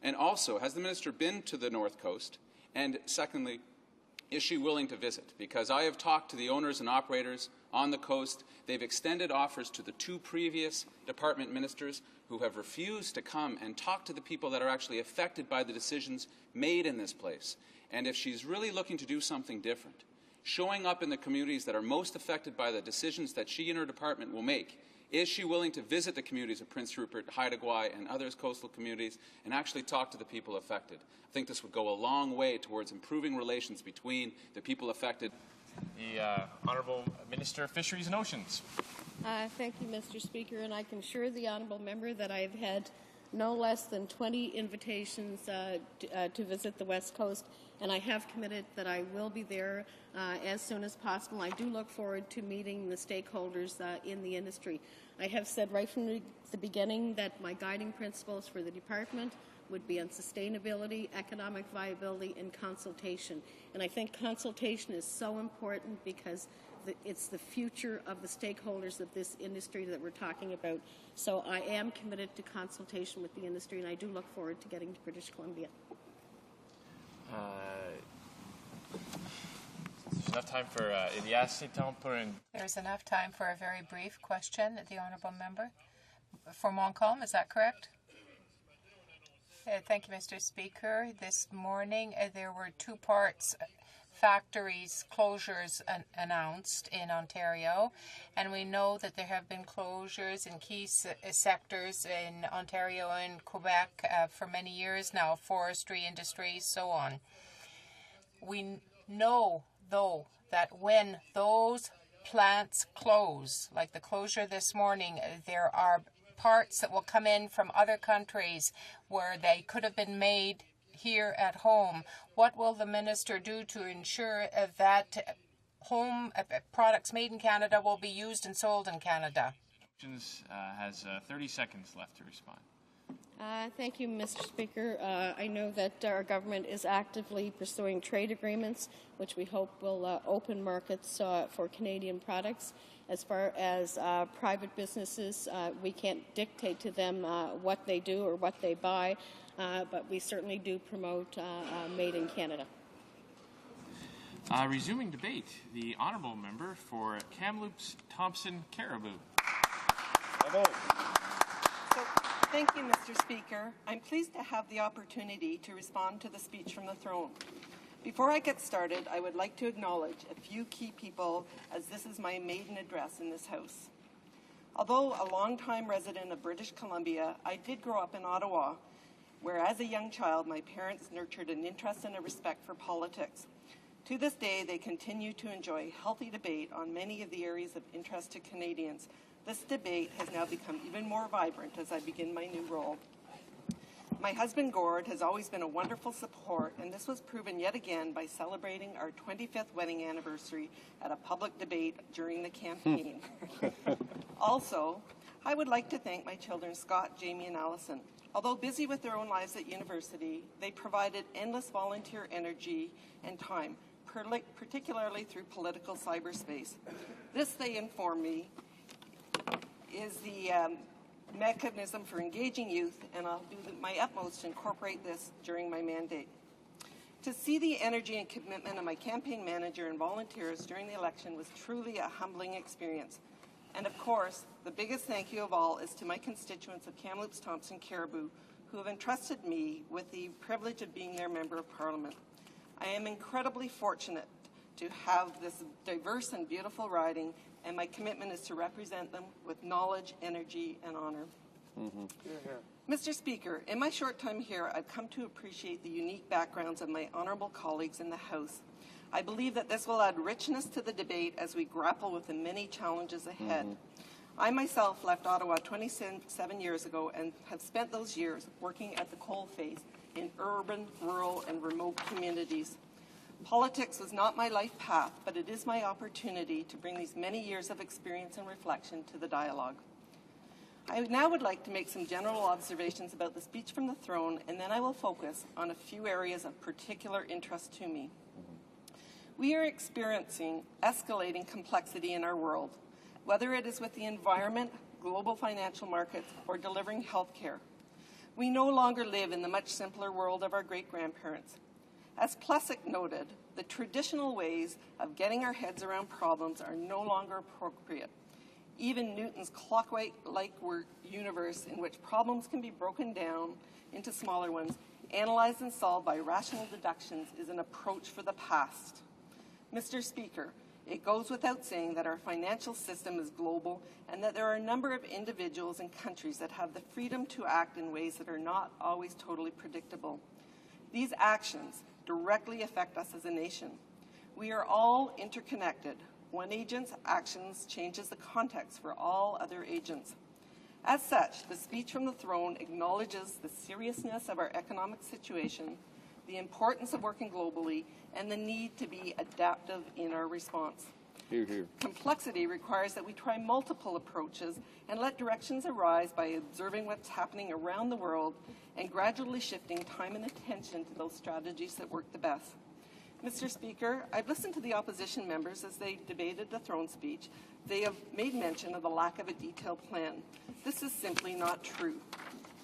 And also, has the minister been to the North Coast? And secondly, is she willing to visit? Because I have talked to the owners and operators on the coast. They've extended offers to the 2 previous department ministers who have refused to come and talk to the people that are actually affected by the decisions made in this place. And if she's really looking to do something different, showing up in the communities that are most affected by the decisions that she and her department will make, is she willing to visit the communities of Prince Rupert, Haida Gwaii, and other coastal communities and actually talk to the people affected? I think this would go a long way towards improving relations between the people affected. The Honourable Minister of Fisheries and Oceans. Thank you, Mr. Speaker, and I can assure the honourable member that I've had no less than 20 invitations to visit the West Coast, and I have committed that I will be there as soon as possible. I do look forward to meeting the stakeholders in the industry. I have said right from the beginning that my guiding principles for the department would be on sustainability, economic viability, and consultation. And I think consultation is so important because it's the future of the stakeholders of this industry that we're talking about. So I am committed to consultation with the industry, and I do look forward to getting to British Columbia. There's enough time for There's enough time for a very brief question, the honourable member. For Montcalm, is that correct? Thank you, Mr. Speaker. This morning there were two parts factories closures announced in Ontario, and we know that there have been closures in key sectors in Ontario and Quebec for many years now, forestry industry, so on. We know, though, that when those plants close, like the closure this morning, there are parts that will come in from other countries where they could have been made here at home. What will the minister do to ensure that home products made in Canada will be used and sold in Canada? Has 30 seconds left to respond. Thank you, Mr. Speaker. I know that our government is actively pursuing trade agreements, which we hope will open markets for Canadian products. As far as private businesses, we can't dictate to them what they do or what they buy, but we certainly do promote Made in Canada. Resuming debate, the honourable member for Kamloops, Thompson, Caribou. Thank you, Mr. Speaker. I'm pleased to have the opportunity to respond to the speech from the throne. Before I get started, I would like to acknowledge a few key people, as this is my maiden address in this House. Although a long-time resident of British Columbia, I did grow up in Ottawa, where as a young child, my parents nurtured an interest and a respect for politics. To this day, they continue to enjoy healthy debate on many of the areas of interest to Canadians. This debate has now become even more vibrant as I begin my new role. My husband, Gord, has always been a wonderful support, and this was proven yet again by celebrating our 25th wedding anniversary at a public debate during the campaign. Also, I would like to thank my children, Scott, Jamie, and Allison. Although busy with their own lives at university, they provided endless volunteer energy and time, particularly through political cyberspace. This, they inform me, is the mechanism for engaging youth, and I'll do my utmost to incorporate this during my mandate. To see the energy and commitment of my campaign manager and volunteers during the election was truly a humbling experience. And of course, the biggest thank you of all is to my constituents of Kamloops, Thompson, Caribou, who have entrusted me with the privilege of being their Member of Parliament. I am incredibly fortunate to have this diverse and beautiful riding, and my commitment is to represent them with knowledge, energy, and honor. Mr. Speaker, in my short time here, I've come to appreciate the unique backgrounds of my honourable colleagues in the House. I believe that this will add richness to the debate as we grapple with the many challenges ahead. I myself left Ottawa 27 years ago and have spent those years working at the coalface in urban, rural, and remote communities. Politics was not my life path, but it is my opportunity to bring these many years of experience and reflection to the dialogue. I now would like to make some general observations about the speech from the throne, and then I will focus on a few areas of particular interest to me. We are experiencing escalating complexity in our world, whether it is with the environment, global financial markets, or delivering health care. We no longer live in the much simpler world of our great-grandparents. As Plessic noted, the traditional ways of getting our heads around problems are no longer appropriate. Even Newton's clockwork-like universe, in which problems can be broken down into smaller ones, analyzed and solved by rational deductions, is an approach for the past. Mr. Speaker, it goes without saying that our financial system is global and that there are a number of individuals and countries that have the freedom to act in ways that are not always totally predictable. These actions directly affect us as a nation. We are all interconnected. One agent's actions changes the context for all other agents. As such, the speech from the throne acknowledges the seriousness of our economic situation, the importance of working globally, and the need to be adaptive in our response. Hear, hear. Complexity requires that we try multiple approaches and let directions arise by observing what's happening around the world and gradually shifting time and attention to those strategies that work the best. Mr. Speaker, I've listened to the opposition members as they debated the throne speech. They have made mention of the lack of a detailed plan. This is simply not true.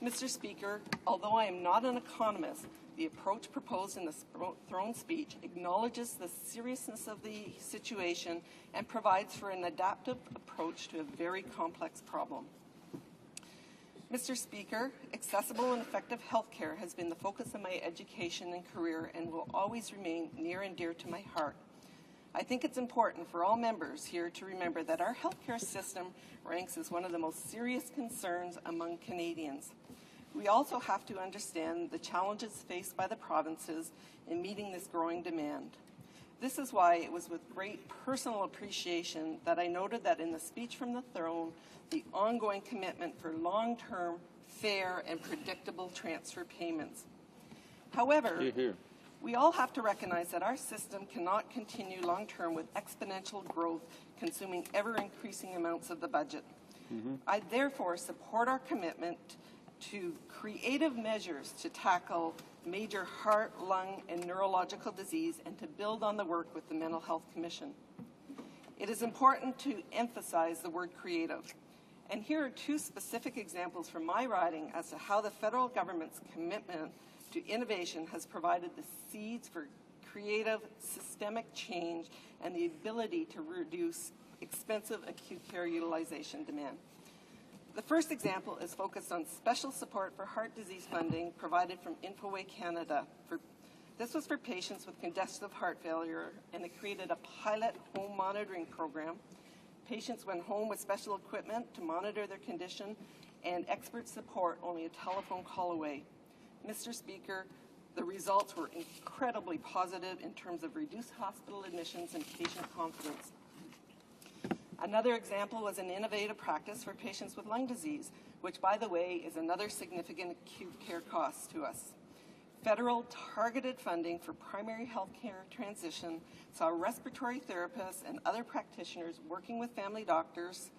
Mr. Speaker, although I am not an economist, the approach proposed in the throne speech acknowledges the seriousness of the situation and provides for an adaptive approach to a very complex problem. Mr. Speaker, accessible and effective health care has been the focus of my education and career and will always remain near and dear to my heart. I think it's important for all members here to remember that our healthcare system ranks as one of the most serious concerns among Canadians. We also have to understand the challenges faced by the provinces in meeting this growing demand. This is why it was with great personal appreciation that I noted that in the speech from the throne, the ongoing commitment for long-term, fair, and predictable transfer payments. However, we all have to recognize that our system cannot continue long-term with exponential growth consuming ever-increasing amounts of the budget. I therefore support our commitment to creative measures to tackle major heart, lung, and neurological disease and to build on the work with the Mental Health Commission. It is important to emphasize the word creative. And here are two specific examples from my riding as to how the federal government's commitment to innovation has provided the seeds for creative, systemic change and the ability to reduce expensive acute care utilization demand. The first example is focused on special support for heart disease funding provided from Infoway Canada. This was for patients with congestive heart failure, and it created a pilot home monitoring program. Patients went home with special equipment to monitor their condition and expert support only a telephone call away. Mr. Speaker, the results were incredibly positive in terms of reduced hospital admissions and patient confidence. Another example was an innovative practice for patients with lung disease, which, by the way, is another significant acute care cost to us. Federal targeted funding for primary health care transition saw respiratory therapists and other practitioners working with family doctors.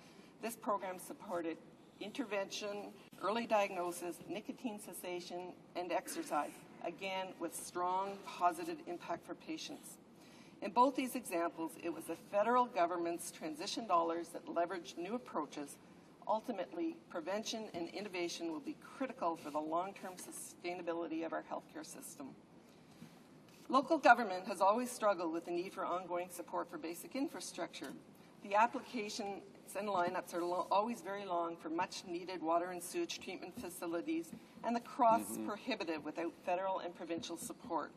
This program supported intervention, early diagnosis, nicotine cessation, and exercise, again with strong positive impact for patients. In both these examples, it was the federal government's transition dollars that leveraged new approaches. Ultimately, prevention and innovation will be critical for the long-term sustainability of our healthcare system. Local government has always struggled with the need for ongoing support for basic infrastructure. The applications and lineups are always very long for much-needed water and sewage treatment facilities, and the costs prohibitive without federal and provincial support.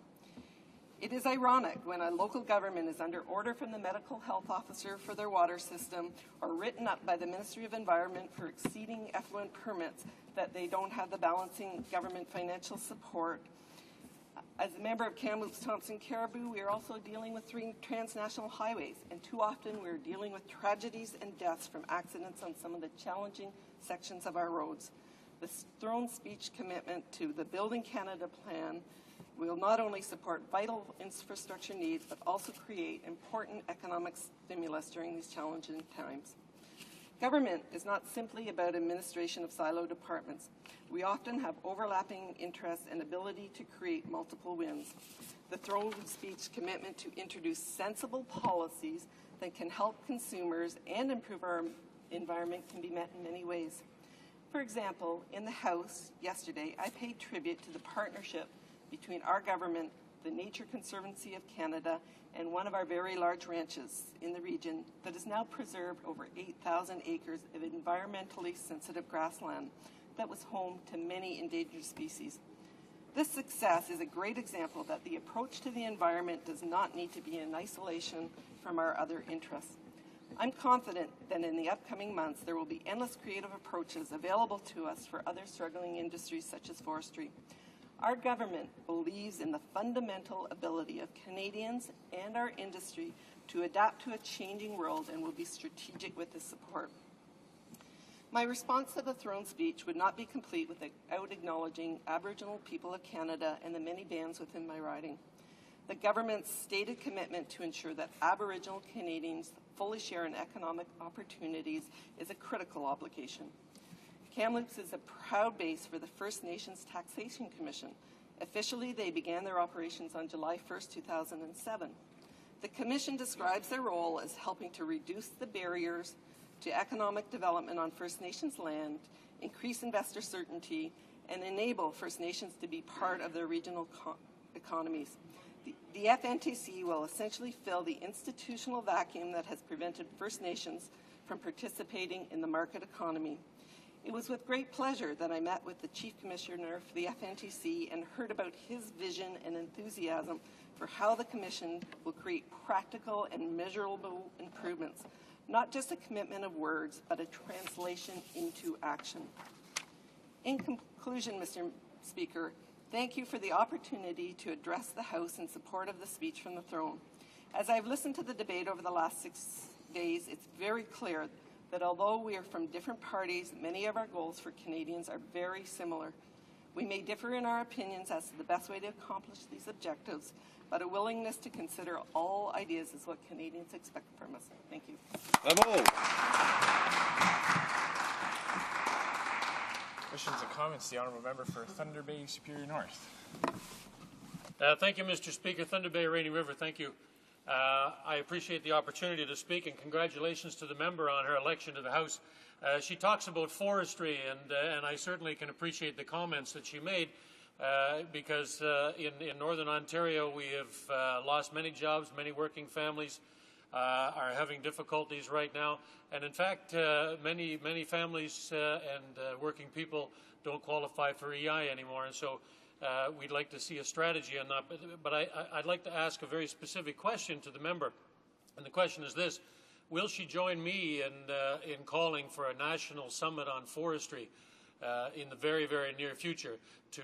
It is ironic when a local government is under order from the medical health officer for their water system or written up by the Ministry of Environment for exceeding effluent permits that they don't have the balancing government financial support. As a member of Kamloops Thompson Caribou, we are also dealing with 3 transnational highways, and too often we're dealing with tragedies and deaths from accidents on some of the challenging sections of our roads. The throne speech commitment to the Building Canada plan will not only support vital infrastructure needs, but also create important economic stimulus during these challenging times. Government is not simply about administration of silo departments. We often have overlapping interests and ability to create multiple wins. The throne speech commitment to introduce sensible policies that can help consumers and improve our environment can be met in many ways. For example, in the House yesterday, I paid tribute to the partnership between our government, the Nature Conservancy of Canada, and one of our very large ranches in the region that has now preserved over 8,000 acres of environmentally sensitive grassland that was home to many endangered species. This success is a great example that the approach to the environment does not need to be in isolation from our other interests. I'm confident that in the upcoming months there will be endless creative approaches available to us for other struggling industries such as forestry. Our government believes in the fundamental ability of Canadians and our industry to adapt to a changing world and will be strategic with this support. My response to the throne speech would not be complete without acknowledging Aboriginal people of Canada and the many bands within my riding. The government's stated commitment to ensure that Aboriginal Canadians fully share in economic opportunities is a critical obligation. Kamloops is a proud base for the First Nations Taxation Commission. Officially, they began their operations on July 1st, 2007. The Commission describes their role as helping to reduce the barriers to economic development on First Nations land, increase investor certainty, and enable First Nations to be part of their regional economies. The FNTC will essentially fill the institutional vacuum that has prevented First Nations from participating in the market economy. It was with great pleasure that I met with the Chief Commissioner for the FNTC and heard about his vision and enthusiasm for how the Commission will create practical and measurable improvements, not just a commitment of words, but a translation into action. In conclusion, Mr. Speaker, thank you for the opportunity to address the House in support of the speech from the throne. As I've listened to the debate over the last 6 days, it's very clear that although we are from different parties, many of our goals for Canadians are very similar. We may differ in our opinions as to the best way to accomplish these objectives, but a willingness to consider all ideas is what Canadians expect from us. Thank you. Bravo. Questions and comments? The Honourable Member for Thunder Bay, Superior North. Thank you, Mr. Speaker. Thunder Bay, Rainy River, thank you. I appreciate the opportunity to speak, and congratulations to the member on her election to the House. She talks about forestry, and I certainly can appreciate the comments that she made, because in Northern Ontario we have lost many jobs, many working families are having difficulties right now, and in fact many families and working people don't qualify for EI anymore, and so we'd like to see a strategy on that. But I'd like to ask a very specific question to the member, and the question is this: will she join me in calling for a national summit on forestry in the very, very near future to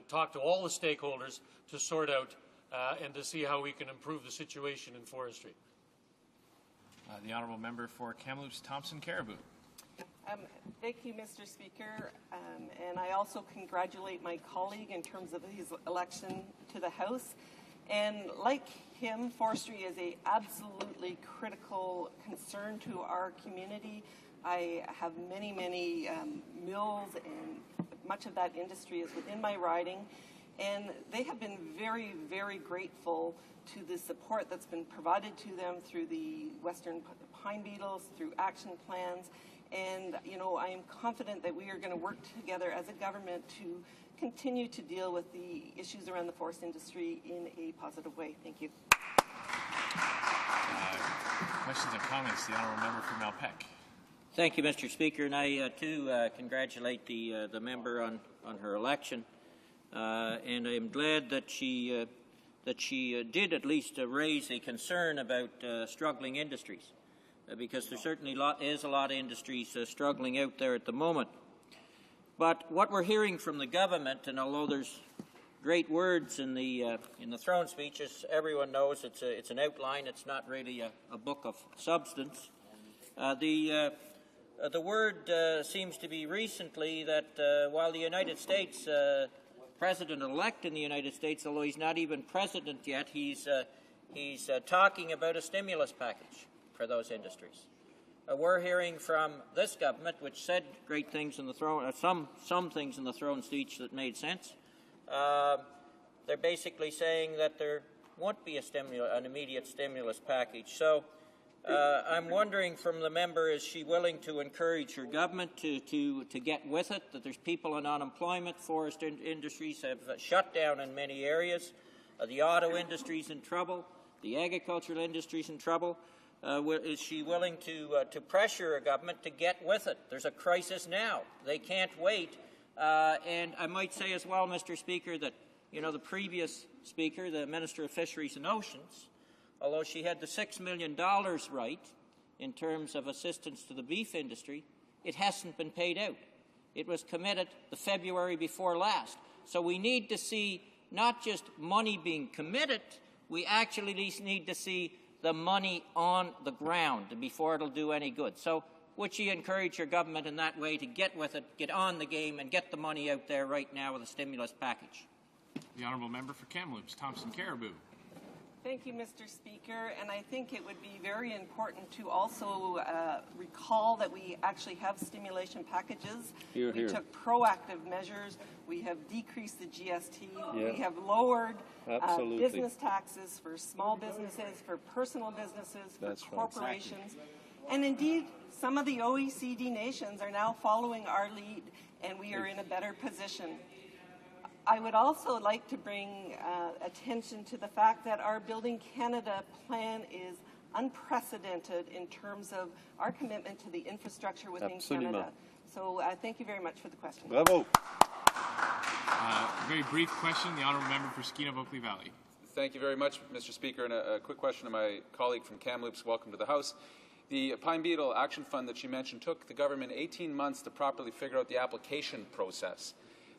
talk to all the stakeholders to sort out and to see how we can improve the situation in forestry? The Honourable Member for Kamloops, Thompson Caribou. Thank you, Mr. Speaker, and I also congratulate my colleague in terms of his election to the House. And like him, forestry is a absolutely critical concern to our community. I have many mills, and much of that industry is within my riding, and they have been very, very grateful to the support that's been provided to them through the Western pine beetles, through action plans. And, you know, I am confident that we are going to work together as a government to continue to deal with the issues around the forest industry in a positive way. Thank you. Questions and comments? The Honourable Member for Malpeque. Thank you, Mr. Speaker, and I too congratulate the member on her election, and I am glad that she did at least raise a concern about struggling industries. Because there certainly is a lot of industries struggling out there at the moment. But what we're hearing from the government, and although there's great words in the throne speech, as everyone knows, it's an outline. It's not really a book of substance. The word seems to be recently that while the United States president-elect in the United States, although he's not even president yet, he's talking about a stimulus package for those industries. We're hearing from this government, which said great things in the throne, some things in the throne speech that made sense. They're basically saying that there won't be an immediate stimulus package. So I'm wondering from the member, is she willing to encourage her government to get with it, that there's people in unemployment, forest industries have shut down in many areas, the auto industry's in trouble, the agricultural industry's in trouble. Is she willing to pressure a government to get with it? There's a crisis now. They can't wait. And I might say as well, Mr. Speaker, that the previous Speaker, the Minister of Fisheries and Oceans, although she had the $6 million right in terms of assistance to the beef industry, it hasn't been paid out. It was committed the February before last. So we need to see not just money being committed, we actually need to see the money on the ground before it'll do any good. So would she encourage your government in that way to get with it, get on the game, and get the money out there right now with a stimulus package? The honourable member for Kamloops, Thompson Caribou. Thank you, Mr. Speaker, and I think it would be very important to also recall that we actually have stimulation packages. Here, we here. took proactive measures. We have decreased the GST. Yeah. We have lowered Absolutely. business taxes for small businesses, for personal businesses, for That's right. corporations. And indeed, some of the OECD nations are now following our lead, and we are in a better position. I would also like to bring attention to the fact that our Building Canada plan is unprecedented in terms of our commitment to the infrastructure within Absolument. Canada. So thank you very much for the question. Bravo. Very brief question, the honourable member for Skeena-Oakley Valley. Thank you very much, Mr. Speaker. And a quick question to my colleague from Kamloops. Welcome to the House. The Pine Beetle Action Fund that she mentioned took the government 18 months to properly figure out the application process.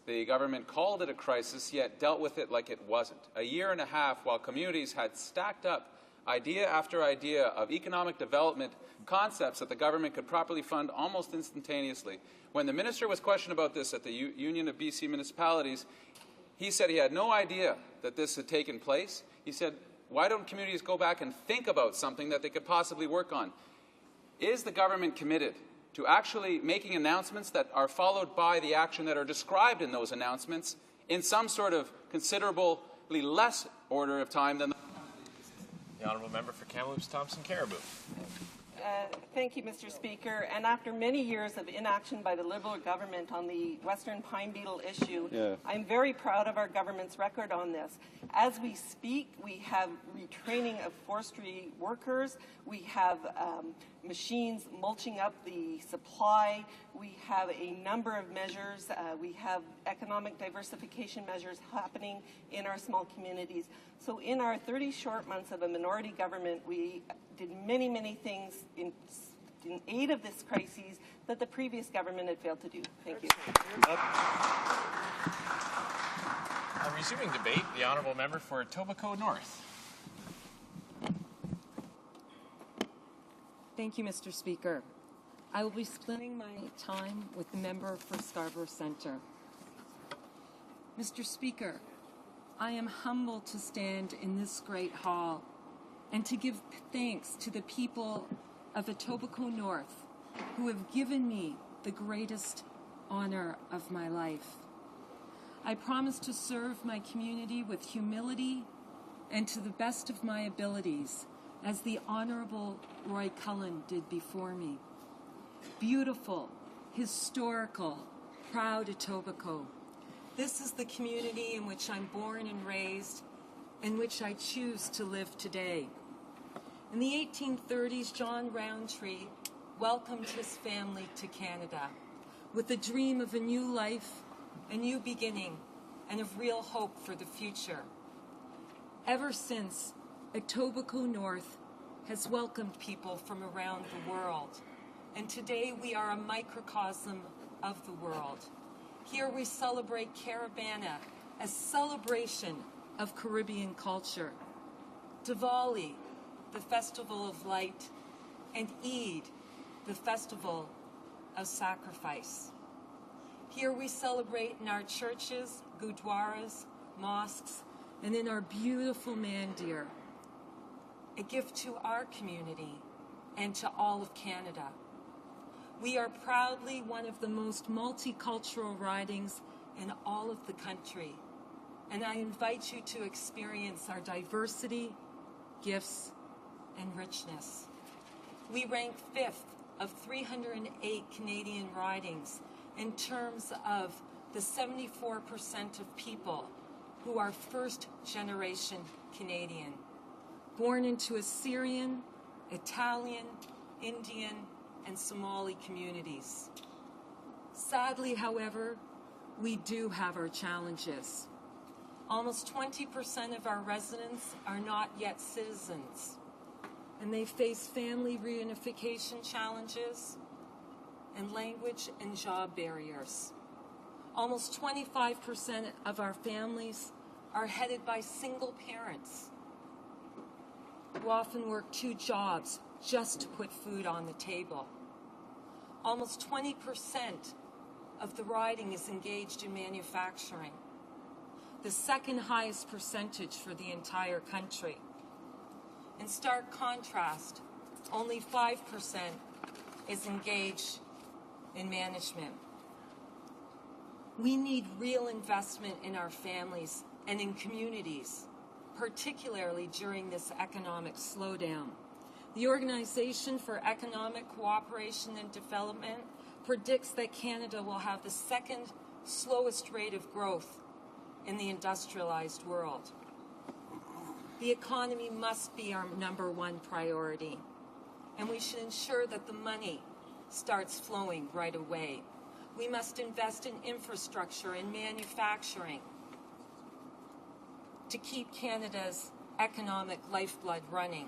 The government called it a crisis, yet dealt with it like it wasn't. A year and a half while communities had stacked up idea after idea of economic development concepts that the government could properly fund almost instantaneously. When the minister was questioned about this at the Union of BC Municipalities, he said he had no idea that this had taken place. He said, why don't communities go back and think about something that they could possibly work on? Is the government committed to actually making announcements that are followed by the action that are described in those announcements in some sort of considerably less order of time than The honourable member for Kamloops, Thompson Caribou. Thank you, Mr. Speaker. And after many years of inaction by the Liberal government on the Western Pine Beetle issue, I'm very proud of our government's record on this. As we speak, we have retraining of forestry workers. We have machines mulching up the supply. We have a number of measures. We have economic diversification measures happening in our small communities. So in our 30 short months of a minority government, we did many, many things in aid of this crisis that the previous government had failed to do. Thank you. Resuming debate, the honourable member for Etobicoke North. Thank you, Mr. Speaker. I will be splitting my time with the member for Scarborough Centre. Mr. Speaker, I am humbled to stand in this great hall and to give thanks to the people of Etobicoke North who have given me the greatest honor of my life. I promise to serve my community with humility and to the best of my abilities, as the Honourable Roy Cullen did before me. Beautiful, historical, proud Etobicoke. This is the community in which I'm born and raised, in which I choose to live today. In the 1830s, John Rowntree welcomed his family to Canada with the dream of a new life, a new beginning, and of real hope for the future. Ever since, Etobicoke North has welcomed people from around the world, and today we are a microcosm of the world. Here we celebrate Caravana, a celebration of Caribbean culture, Diwali, the festival of light, and Eid, the festival of sacrifice. Here we celebrate in our churches, gurdwaras, mosques, and in our beautiful mandir, a gift to our community and to all of Canada. We are proudly one of the most multicultural ridings in all of the country, and I invite you to experience our diversity, gifts, and richness. We rank 5th of 308 Canadian ridings in terms of the 74% of people who are first-generation Canadian, born into Assyrian, Italian, Indian, and Somali communities. Sadly, however, we do have our challenges. Almost 20% of our residents are not yet citizens, and they face family reunification challenges and language and job barriers. Almost 25% of our families are headed by single parents who often work 2 jobs just to put food on the table. Almost 20% of the riding is engaged in manufacturing, the second highest percentage for the entire country. In stark contrast, only 5% is engaged in management. We need real investment in our families and in communities, particularly during this economic slowdown. The Organization for Economic Cooperation and Development predicts that Canada will have the second slowest rate of growth in the industrialized world. The economy must be our number one priority, and we should ensure that the money starts flowing right away. We must invest in infrastructure and manufacturing to keep Canada's economic lifeblood running,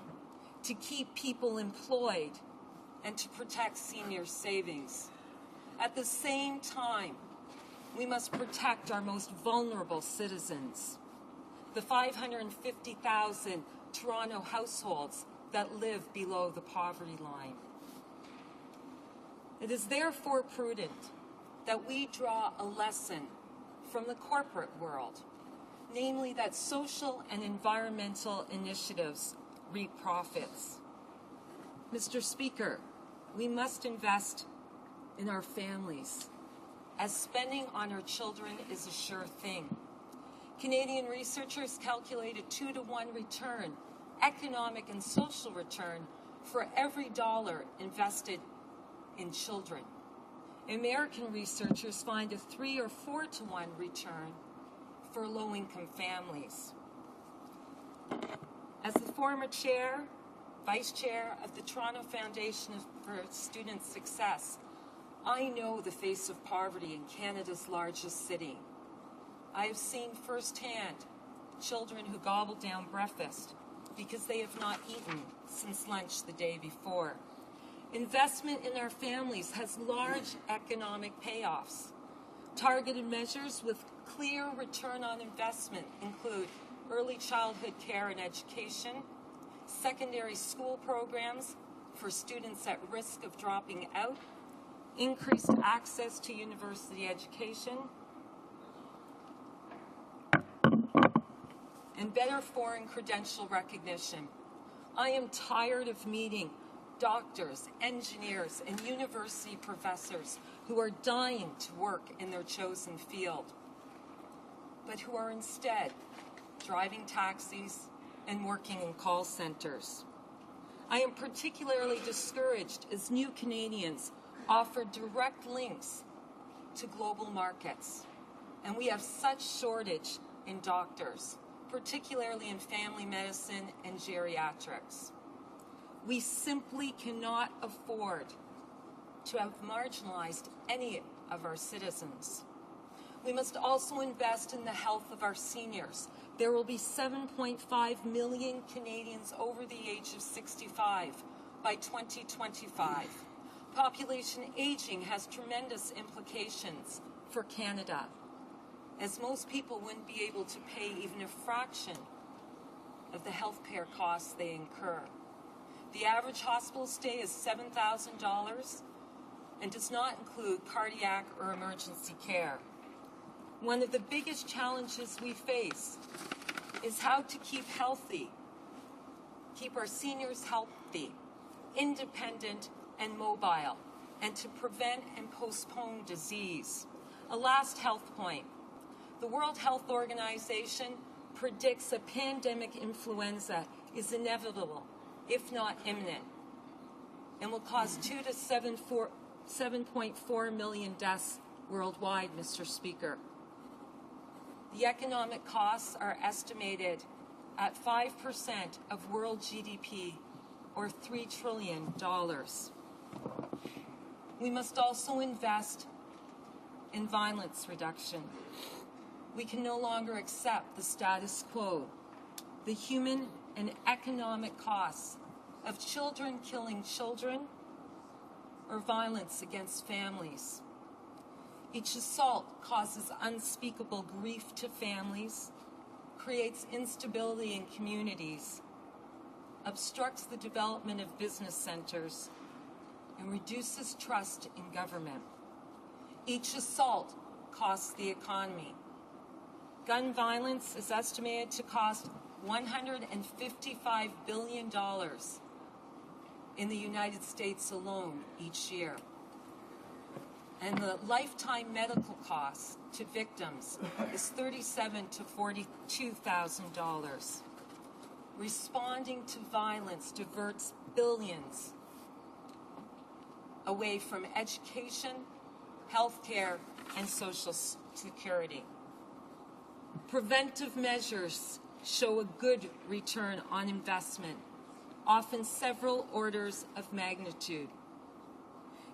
to keep people employed, and to protect senior savings. At the same time, we must protect our most vulnerable citizens, the 550,000 Toronto households that live below the poverty line. It is therefore prudent that we draw a lesson from the corporate world, namely that social and environmental initiatives reap profits. Mr. Speaker, we must invest in our families, as spending on our children is a sure thing. Canadian researchers calculate a 2-to-1 return, economic and social return, for every dollar invested in children. American researchers find a 3 or 4-to-1 return for low-income families. As the former vice chair of the Toronto Foundation for Student Success, I know the face of poverty in Canada's largest city. I have seen firsthand children who gobble down breakfast because they have not eaten since lunch the day before. Investment in our families has large economic payoffs. Targeted measures with clear return on investment include early childhood care and education, secondary school programs for students at risk of dropping out, increased access to university education, and better foreign credential recognition. I am tired of meeting doctors, engineers, and university professors who are dying to work in their chosen field, but who are instead driving taxis and working in call centers. I am particularly discouraged as new Canadians offer direct links to global markets, and we have such shortage in doctors, particularly in family medicine and geriatrics. We simply cannot afford to have marginalized any of our citizens. We must also invest in the health of our seniors. There will be 7.5 million Canadians over the age of 65 by 2025. Population aging has tremendous implications for Canada, as most people wouldn't be able to pay even a fraction of the health care costs they incur. The average hospital stay is $7,000 and does not include cardiac or emergency care. One of the biggest challenges we face is how to keep our seniors healthy, independent, and mobile, and to prevent and postpone disease. A last health point. The World Health Organization predicts a pandemic influenza is inevitable, if not imminent, and will cause 2 to 7.4 million deaths worldwide, Mr. Speaker. The economic costs are estimated at 5% of world GDP, or $3 trillion. We must also invest in violence reduction. We can no longer accept the status quo. The human and economic costs of children killing children or violence against families. Each assault causes unspeakable grief to families, creates instability in communities, obstructs the development of business centers, and reduces trust in government. Each assault costs the economy. Gun violence is estimated to cost $155 billion in the United States alone each year. And the lifetime medical cost to victims is $37,000 to $42,000. Responding to violence diverts billions away from education, health care, and social security. Preventive measures show a good return on investment, often several orders of magnitude.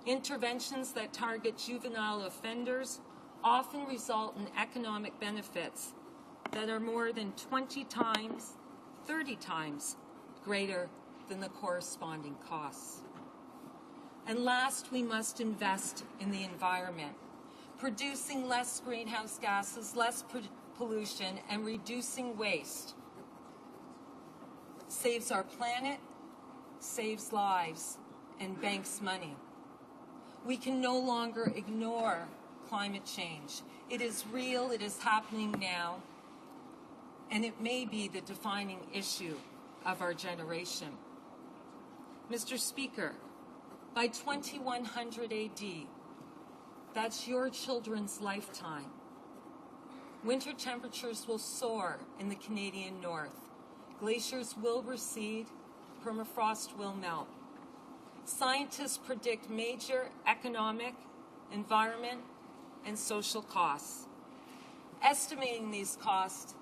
Interventions that target juvenile offenders often result in economic benefits that are more than 20 times, 30 times greater than the corresponding costs. And last, we must invest in the environment, producing less greenhouse gases, less pollution, and reducing waste. Saves our planet, saves lives, and banks money. We can no longer ignore climate change. It is real, it is happening now, and it may be the defining issue of our generation. Mr. Speaker, by 2100 AD, that's your children's lifetime, winter temperatures will soar in the Canadian North. Glaciers will recede, permafrost will melt. Scientists predict major economic, environment, and social costs. Estimating these costs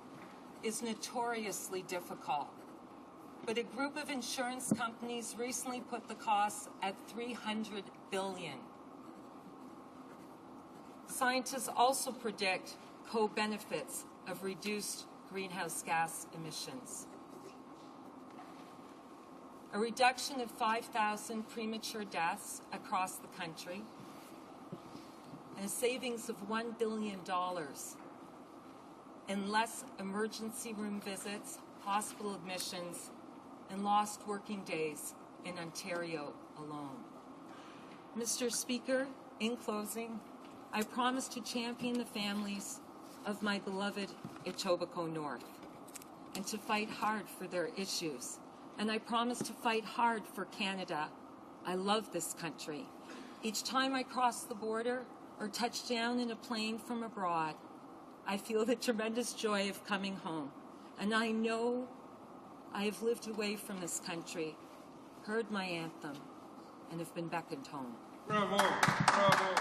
is notoriously difficult, but a group of insurance companies recently put the costs at $300 billion. Scientists also predict co-benefits of reduced greenhouse gas emissions. A reduction of 5,000 premature deaths across the country, and a savings of $1 billion in less emergency room visits, hospital admissions, and lost working days in Ontario alone. Mr. Speaker, in closing, I promise to champion the families of my beloved Etobicoke North and to fight hard for their issues. And I promise to fight hard for Canada. I love this country. Each time I cross the border or touch down in a plane from abroad, I feel the tremendous joy of coming home. And I know I have lived away from this country, heard my anthem, and have been beckoned home. Bravo! Bravo!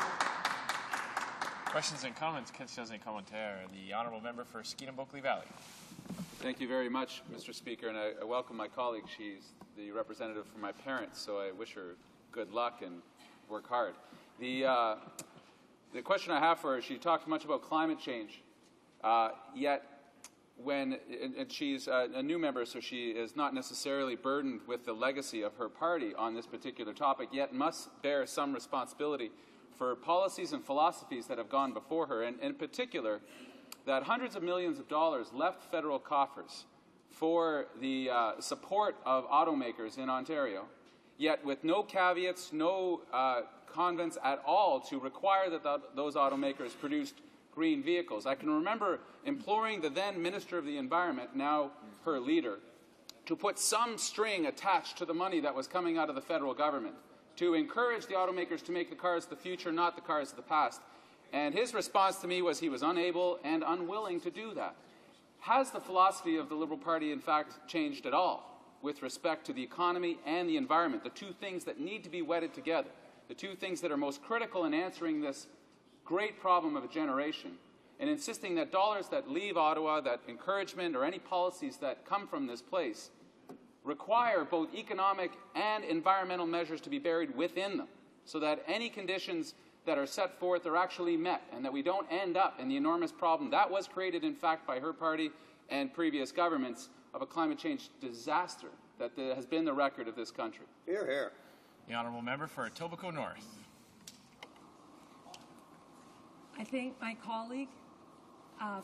Questions and comments, questions and commentaires. The Honourable Member for Skeena-Bulkley Valley. Thank you very much, Mr. Speaker, and I welcome my colleague. She's the representative for my parents, so I wish her good luck and work hard. The question I have for her, she talked much about climate change, yet when, and she's a new member, so she is not necessarily burdened with the legacy of her party on this particular topic, yet must bear some responsibility for policies and philosophies that have gone before her, and in particular, that hundreds of millions of dollars left federal coffers for the support of automakers in Ontario, yet with no caveats, no convents at all to require that those automakers produced green vehicles. I can remember imploring the then Minister of the Environment, now her leader, to put some string attached to the money that was coming out of the federal government, to encourage the automakers to make the cars of the future, not the cars of the past. And his response to me was he was unable and unwilling to do that. Has the philosophy of the Liberal Party, in fact, changed at all with respect to the economy and the environment, the two things that need to be wedded together, the two things that are most critical in answering this great problem of a generation, and insisting that dollars that leave Ottawa, that encouragement or any policies that come from this place, require both economic and environmental measures to be buried within them, so that any conditions that are set forth are actually met, and that we don't end up in the enormous problem that was created, in fact, by her party and previous governments of a climate change disaster that has been the record of this country. Hear, hear. The Honourable Member for Etobicoke North. I thank my colleague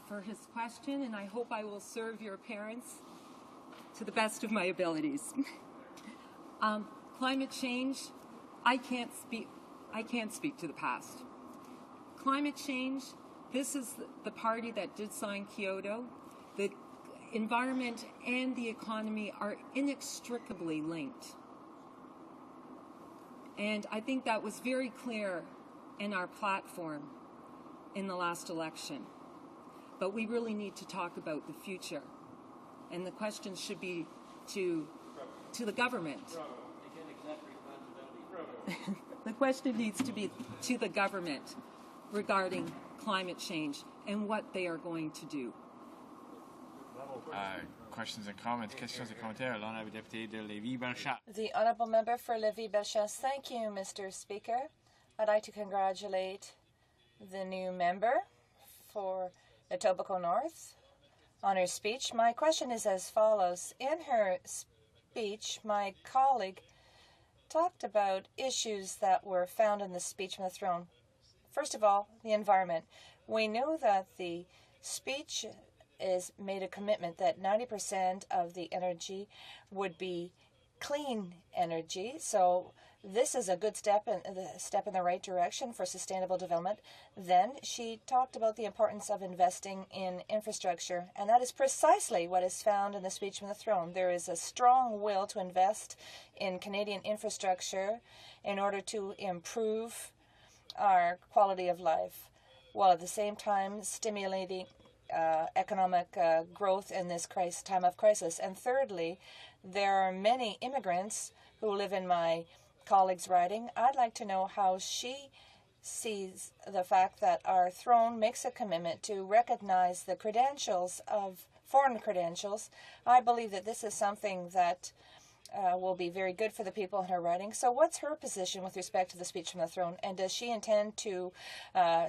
for his question, and I hope I will serve your parents to the best of my abilities. Climate change I can't speak to the past. Climate change, this is the party that did sign Kyoto. The environment and the economy are inextricably linked. And I think that was very clear in our platform in the last election. But we really need to talk about the future. And the question should be to the government. The question needs to be to the government regarding climate change and what they are going to do. Questions and comments. Questions et commentaires. L'honorable député de Lévis-Bellechasse. The Honourable Member for Lévis-Bellechasse. Thank you, Mr. Speaker. I'd like to congratulate the new member for Etobicoke North on her speech. My question is as follows. In her speech, my colleague talked about issues that were found in the speech from the throne. First of all, the environment. We know that the speech is made a commitment that 90% of the energy would be clean energy. So this is a good step in the right direction for sustainable development. Then she talked about the importance of investing in infrastructure, and that is precisely what is found in the speech from the throne. There is a strong will to invest in Canadian infrastructure in order to improve our quality of life, while at the same time stimulating economic growth in this time of crisis. And thirdly, there are many immigrants who live in my colleague's riding. I'd like to know how she sees the fact that our throne makes a commitment to recognize the credentials of foreign credentials. I believe that this is something that will be very good for the people in her riding. So what's her position with respect to the speech from the throne? And does she intend to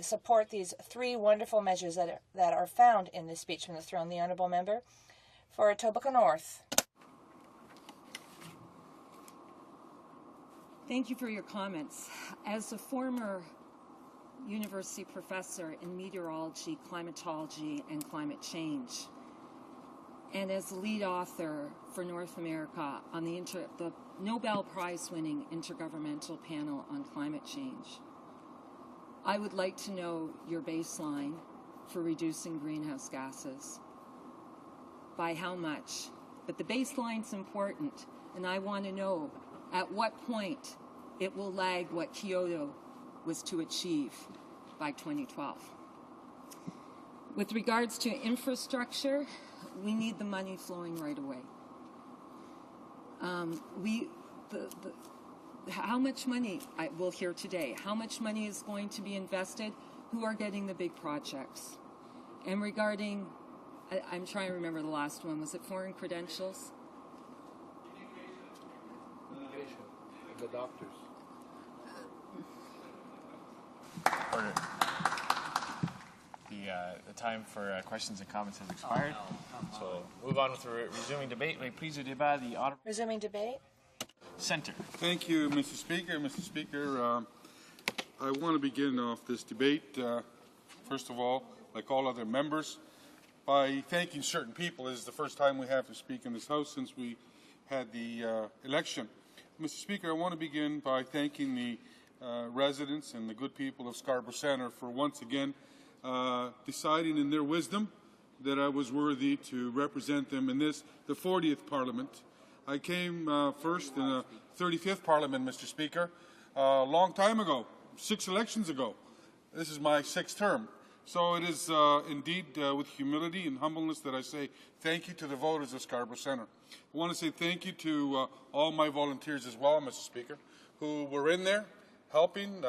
support these three wonderful measures that are found in the speech from the throne? The Honourable Member for Etobicoke North. Thank you for your comments. As a former university professor in meteorology, climatology, and climate change, and as lead author for North America on the Nobel Prize-winning Intergovernmental Panel on Climate Change, I would like to know your baseline for reducing greenhouse gases. By how much? But the baseline's important, and I want to know at what point it will lag what Kyoto was to achieve by 2012. With regards to infrastructure, we need the money flowing right away. How much money, we'll hear today, how much money is going to be invested, who are getting the big projects. And regarding, I'm trying to remember the last one, was it foreign credentials? The doctors. Order. The time for questions and comments has expired. So move on with the resuming debate. May please the débat, the honourable. Resuming debate. Centre. Thank you, Mr. Speaker. Mr. Speaker, I want to begin off this debate, first of all, like all other members, by thanking certain people. This is the first time we have to speak in this House since we had the election. Mr. Speaker, I want to begin by thanking the residents and the good people of Scarborough Centre for once again deciding in their wisdom that I was worthy to represent them in this, the 40th Parliament. I came first in the 35th Parliament, Mr. Speaker, a long time ago, 6 elections ago. This is my 6th term. So it is indeed with humility and humbleness that I say thank you to the voters of Scarborough Centre. I want to say thank you to all my volunteers as well, Mr. Speaker, who were in there helping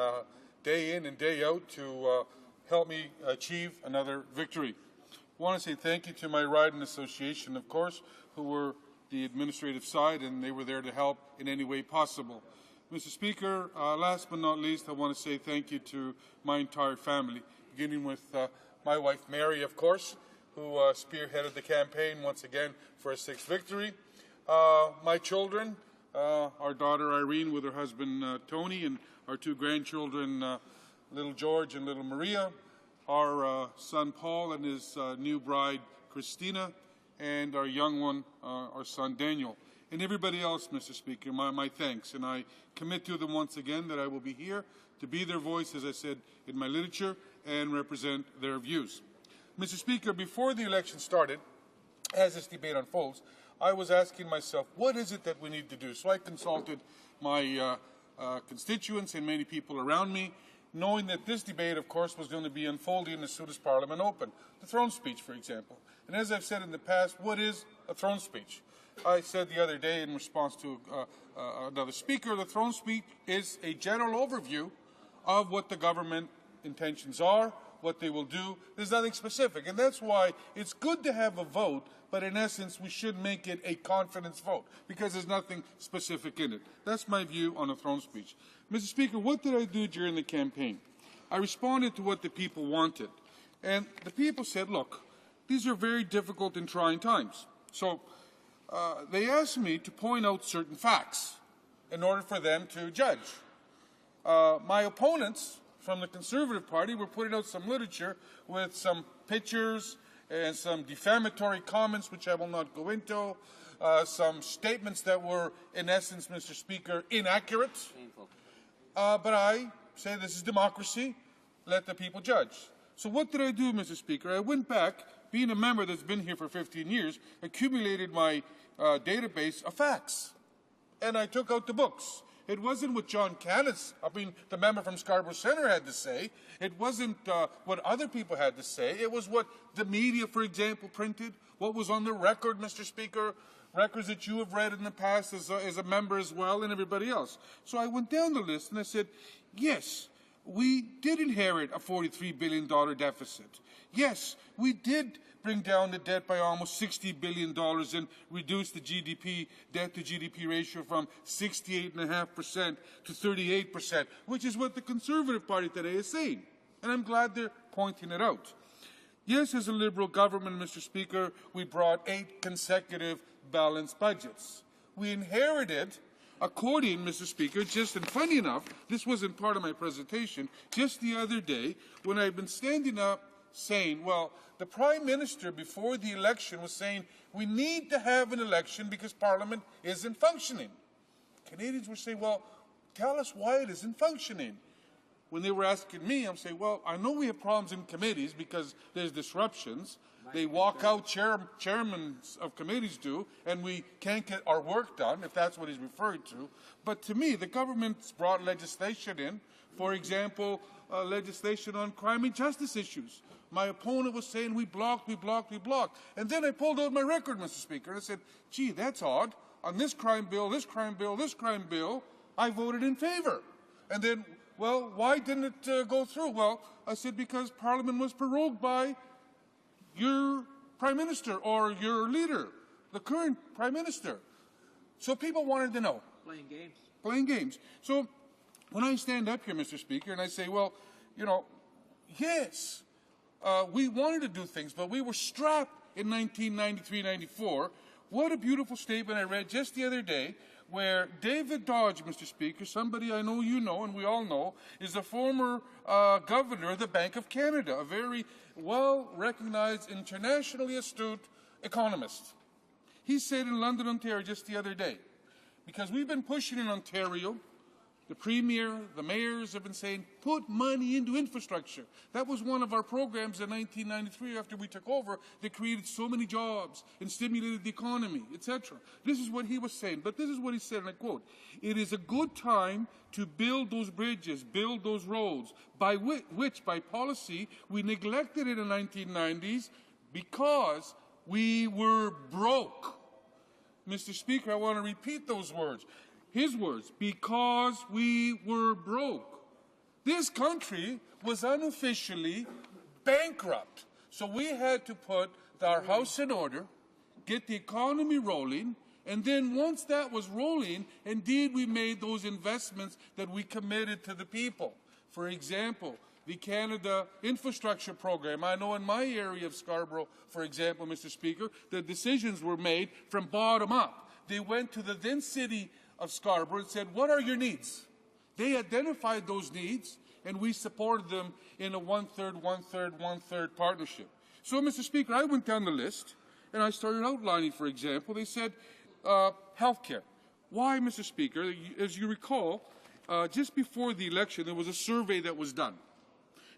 day in and day out to help me achieve another victory. I want to say thank you to my riding association, of course, who were the administrative side, and they were there to help in any way possible. Mr. Speaker, last but not least, I want to say thank you to my entire family, beginning with my wife, Mary, of course, who spearheaded the campaign once again for a 6th victory. My children, our daughter Irene with her husband Tony, and our 2 grandchildren, little George and little Maria, our son Paul and his new bride Christina, and our young one, our son Daniel. and everybody else, Mr. Speaker, my thanks. And I commit to them once again that I will be here to be their voice, as I said in my literature, and represent their views. Mr. Speaker, before the election started, as this debate unfolds, I was asking myself, what is it that we need to do? So I consulted my constituents and many people around me, knowing that this debate, of course, was going to be unfolding as soon as Parliament opened. The throne speech, for example. And as I've said in the past, what is a throne speech? I said the other day in response to another speaker, the throne speech is a general overview of what the government intentions are, what they will do. There's nothing specific. And that's why it's good to have a vote, but in essence, we should make it a confidence vote because there's nothing specific in it. That's my view on a throne speech. Mr. Speaker, what did I do during the campaign? I responded to what the people wanted. And the people said, look, these are very difficult and trying times. So they asked me to point out certain facts in order for them to judge. My opponents from the Conservative Party were putting out some literature with some pictures and some defamatory comments, which I will not go into, some statements that were, in essence, Mr. Speaker, inaccurate. But I say this is democracy. Let the people judge. So what did I do, Mr. Speaker? I went back, being a member that's been here for 15 years, accumulated my database of facts. And I took out the books. It wasn't what John Canis, the member from Scarborough Centre, had to say. It wasn't what other people had to say. It was what the media, for example, printed, what was on the record, Mr. Speaker, records that you have read in the past as a member as well, and everybody else. So I went down the list and I said, yes, we did inherit a $43 billion deficit. Yes, we did bring down the debt by almost $60 billion and reduce the GDP, debt-to-GDP ratio from 68.5% to 38%, which is what the Conservative Party today is saying. And I'm glad they're pointing it out. Yes, as a Liberal government, Mr. Speaker, we brought 8 consecutive balanced budgets. We inherited, according, Mr. Speaker, just and funny enough, this wasn't part of my presentation, just the other day when I've been standing up saying, well, the Prime Minister before the election was saying we need to have an election because Parliament isn't functioning. Canadians were saying, well, tell us why it isn't functioning. When they were asking me, I'm saying, well, I know we have problems in committees because there's disruptions. They walk out, chairmen of committees do, and we can't get our work done, if that's what he's referring to. But to me, the government's brought legislation in, for example, legislation on crime and justice issues. My opponent was saying we blocked. And then I pulled out my record, Mr. Speaker, and I said, gee, that's odd. On this crime bill, I voted in favor. And then, well, why didn't it go through? Well, I said because Parliament was prorogued by your Prime Minister or your leader, the current Prime Minister. So people wanted to know. Playing games. So when I stand up here, Mr. Speaker, and I say, well, you know, yes, we wanted to do things, but we were strapped in 1993-94. What a beautiful statement I read just the other day where David Dodge, Mr. Speaker, somebody I know you know and we all know, is the former governor of the Bank of Canada, a very well-recognized, internationally astute economist. He said in London, Ontario just the other day, because we've been pushing in Ontario, the Premier, the mayors have been saying, put money into infrastructure. That was one of our programs in 1993 after we took over that created so many jobs and stimulated the economy, etc. This is what he was saying, but this is what he said, and I quote, it is a good time to build those bridges, build those roads, by which, by policy, we neglected in the 1990s because we were broke. Mr. Speaker, I want to repeat those words. His words, because we were broke. This country was unofficially bankrupt. So we had to put our house in order, get the economy rolling, and then once that was rolling, indeed we made those investments that we committed to the people. For example, the Canada Infrastructure Program. I know in my area of Scarborough, for example, Mr. Speaker, the decisions were made from bottom up. They went to the then city of Scarborough and said, what are your needs? They identified those needs, and we supported them in a one-third partnership. So, Mr. Speaker, I went down the list, and I started outlining, for example, they said, health care. Why, Mr. Speaker? As you recall, just before the election, there was a survey that was done.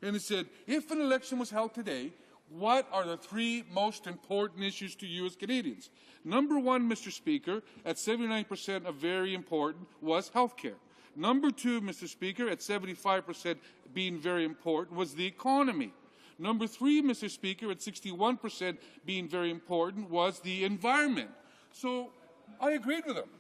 And it said, if an election was held today, what are the 3 most important issues to you as Canadians? Number 1, Mr. Speaker, at 79% of very important, was health care. Number 2, Mr. Speaker, at 75% being very important, was the economy. Number 3, Mr. Speaker, at 61% being very important, was the environment. So I agreed with him.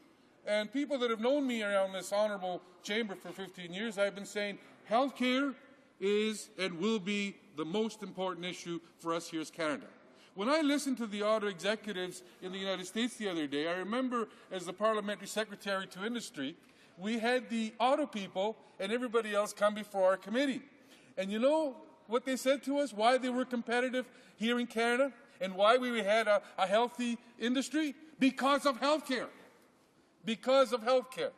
And people that have known me around this honourable chamber for 15 years, I've been saying health care is and will be the most important issue for us here as Canada. When I listened to the auto executives in the United States the other day, I remember as the Parliamentary Secretary to Industry, we had the auto people and everybody else come before our committee. And you know what they said to us, why they were competitive here in Canada and why we had a healthy industry? Because of health care. Because of health care.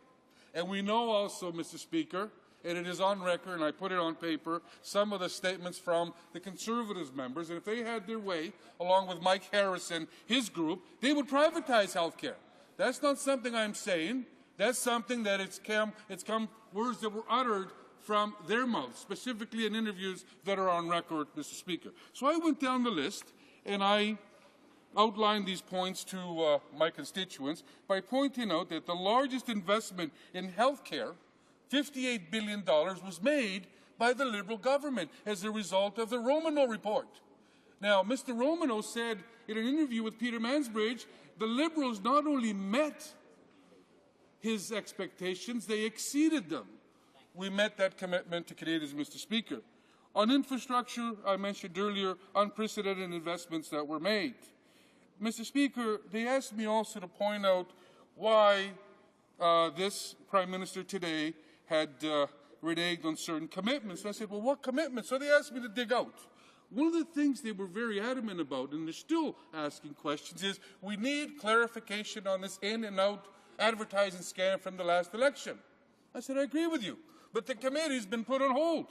And we know also, Mr. Speaker, and it is on record, and I put it on paper, some of the statements from the Conservatives members, and if they had their way, along with Mike Harris and his group, they would privatize health care. That's not something I'm saying. That's something that it's come words that were uttered from their mouths, specifically in interviews that are on record, Mr. Speaker. So I went down the list, and I outlined these points to my constituents by pointing out that the largest investment in health care, $58 billion, was made by the Liberal government as a result of the Romano report. Now, Mr. Romano said in an interview with Peter Mansbridge, the Liberals not only met his expectations, they exceeded them. We met that commitment to Canadians, Mr. Speaker. On infrastructure, I mentioned earlier, unprecedented investments that were made. Mr. Speaker, they asked me also to point out why this Prime Minister today had reneged on certain commitments. So I said, well, what commitments? So they asked me to dig out. One of the things they were very adamant about, and they're still asking questions, is we need clarification on this in and out advertising scam from the last election. I said, I agree with you, but the committee's been put on hold.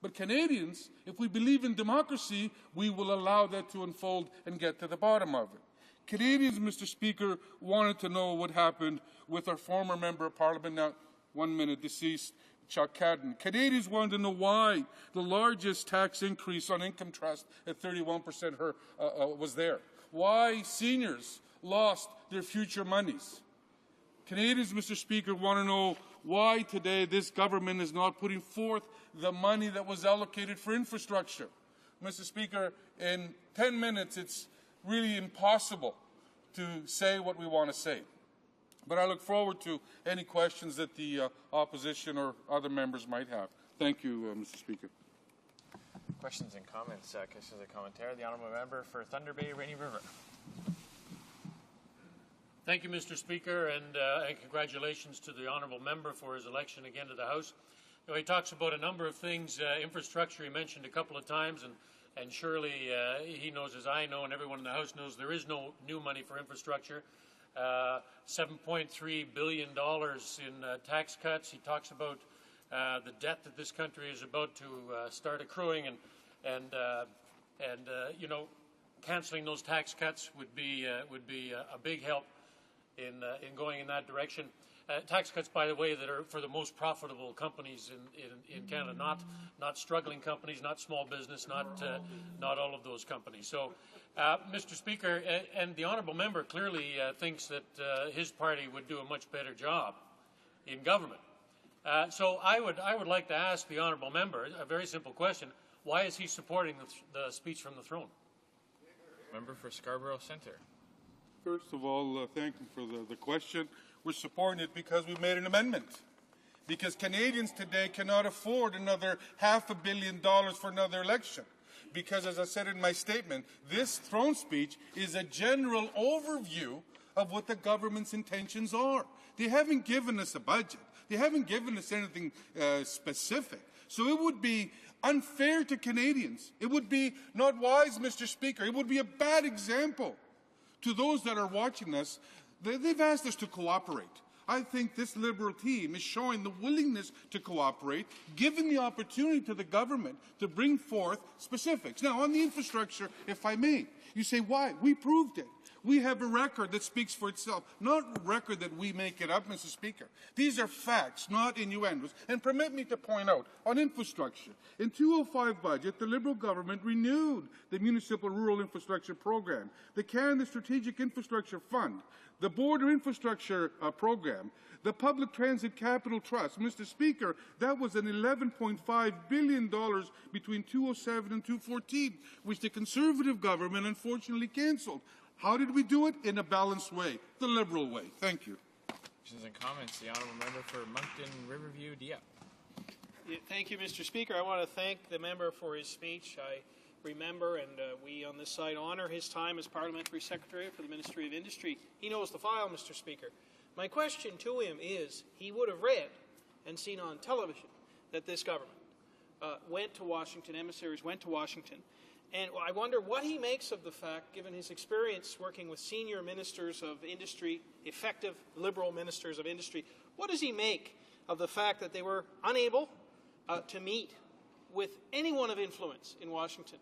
But Canadians, if we believe in democracy, we will allow that to unfold and get to the bottom of it. Canadians, Mr. Speaker, wanted to know what happened with our former Member of Parliament, now 1 minute deceased, Chuck Cadden. Canadians wanted to know why the largest tax increase on income trust at 31% was there. Why seniors lost their future monies. Canadians, Mr. Speaker, want to know why today this government is not putting forth the money that was allocated for infrastructure. Mr. Speaker, in 10 minutes, it's really impossible to say what we want to say. But I look forward to any questions that the opposition or other members might have. Thank you, Mr. Speaker. Questions and comments. Questions and commentary. The Honourable Member for Thunder Bay, Rainy River. Thank you, Mr. Speaker, and congratulations to the Honourable Member for his election again to the House. You know, he talks about a number of things, infrastructure he mentioned a couple of times, and surely he knows, as I know, and everyone in the House knows, there is no new money for infrastructure. $7.3 billion in tax cuts. He talks about the debt that this country is about to start accruing, and you know, cancelling those tax cuts would be a big help in going in that direction. Tax cuts, by the way, that are for the most profitable companies in Canada, not struggling companies, not small business, not all of those companies. So, Mr. Speaker, and the honourable member clearly thinks that his party would do a much better job in government. So I would like to ask the honourable member a very simple question: why is he supporting the speech from the throne? Member for Scarborough Centre. First of all, thank you for the question. We're supporting it because we made an amendment. Because Canadians today cannot afford another $500 million for another election. Because, as I said in my statement, this throne speech is a general overview of what the government's intentions are. They haven't given us a budget. They haven't given us anything specific. So it would be unfair to Canadians. It would be not wise, Mr. Speaker. It would be a bad example to those that are watching us. They've asked us to cooperate. I think this Liberal team is showing the willingness to cooperate, giving the opportunity to the government to bring forth specifics. Now, on the infrastructure, if I may, you say, why? We proved it. We have a record that speaks for itself, not a record that we make it up, Mr. Speaker. These are facts, not innuendos. And permit me to point out, on infrastructure, in 2005 budget, the Liberal government renewed the Municipal Rural Infrastructure Program, the Canada Strategic Infrastructure Fund, the Border Infrastructure Program, the Public Transit Capital Trust. Mr. Speaker, that was an $11.5 billion between 2007 and 2014, which the Conservative government unfortunately cancelled. How did we do it? In a balanced way, the Liberal way. Thank you. Questions and comments. The honourable member for Moncton Riverview, Dieppe. Yeah, thank you, Mr. Speaker. I want to thank the member for his speech. I remember, and we on this side honor his time as Parliamentary Secretary for the Ministry of Industry. He knows the file, Mr. Speaker. My question to him is, he would have read and seen on television that this government went to Washington, emissaries went to Washington, and I wonder what he makes of the fact, given his experience working with senior ministers of industry, effective Liberal ministers of industry, what does he make of the fact that they were unable to meet with anyone of influence in Washington?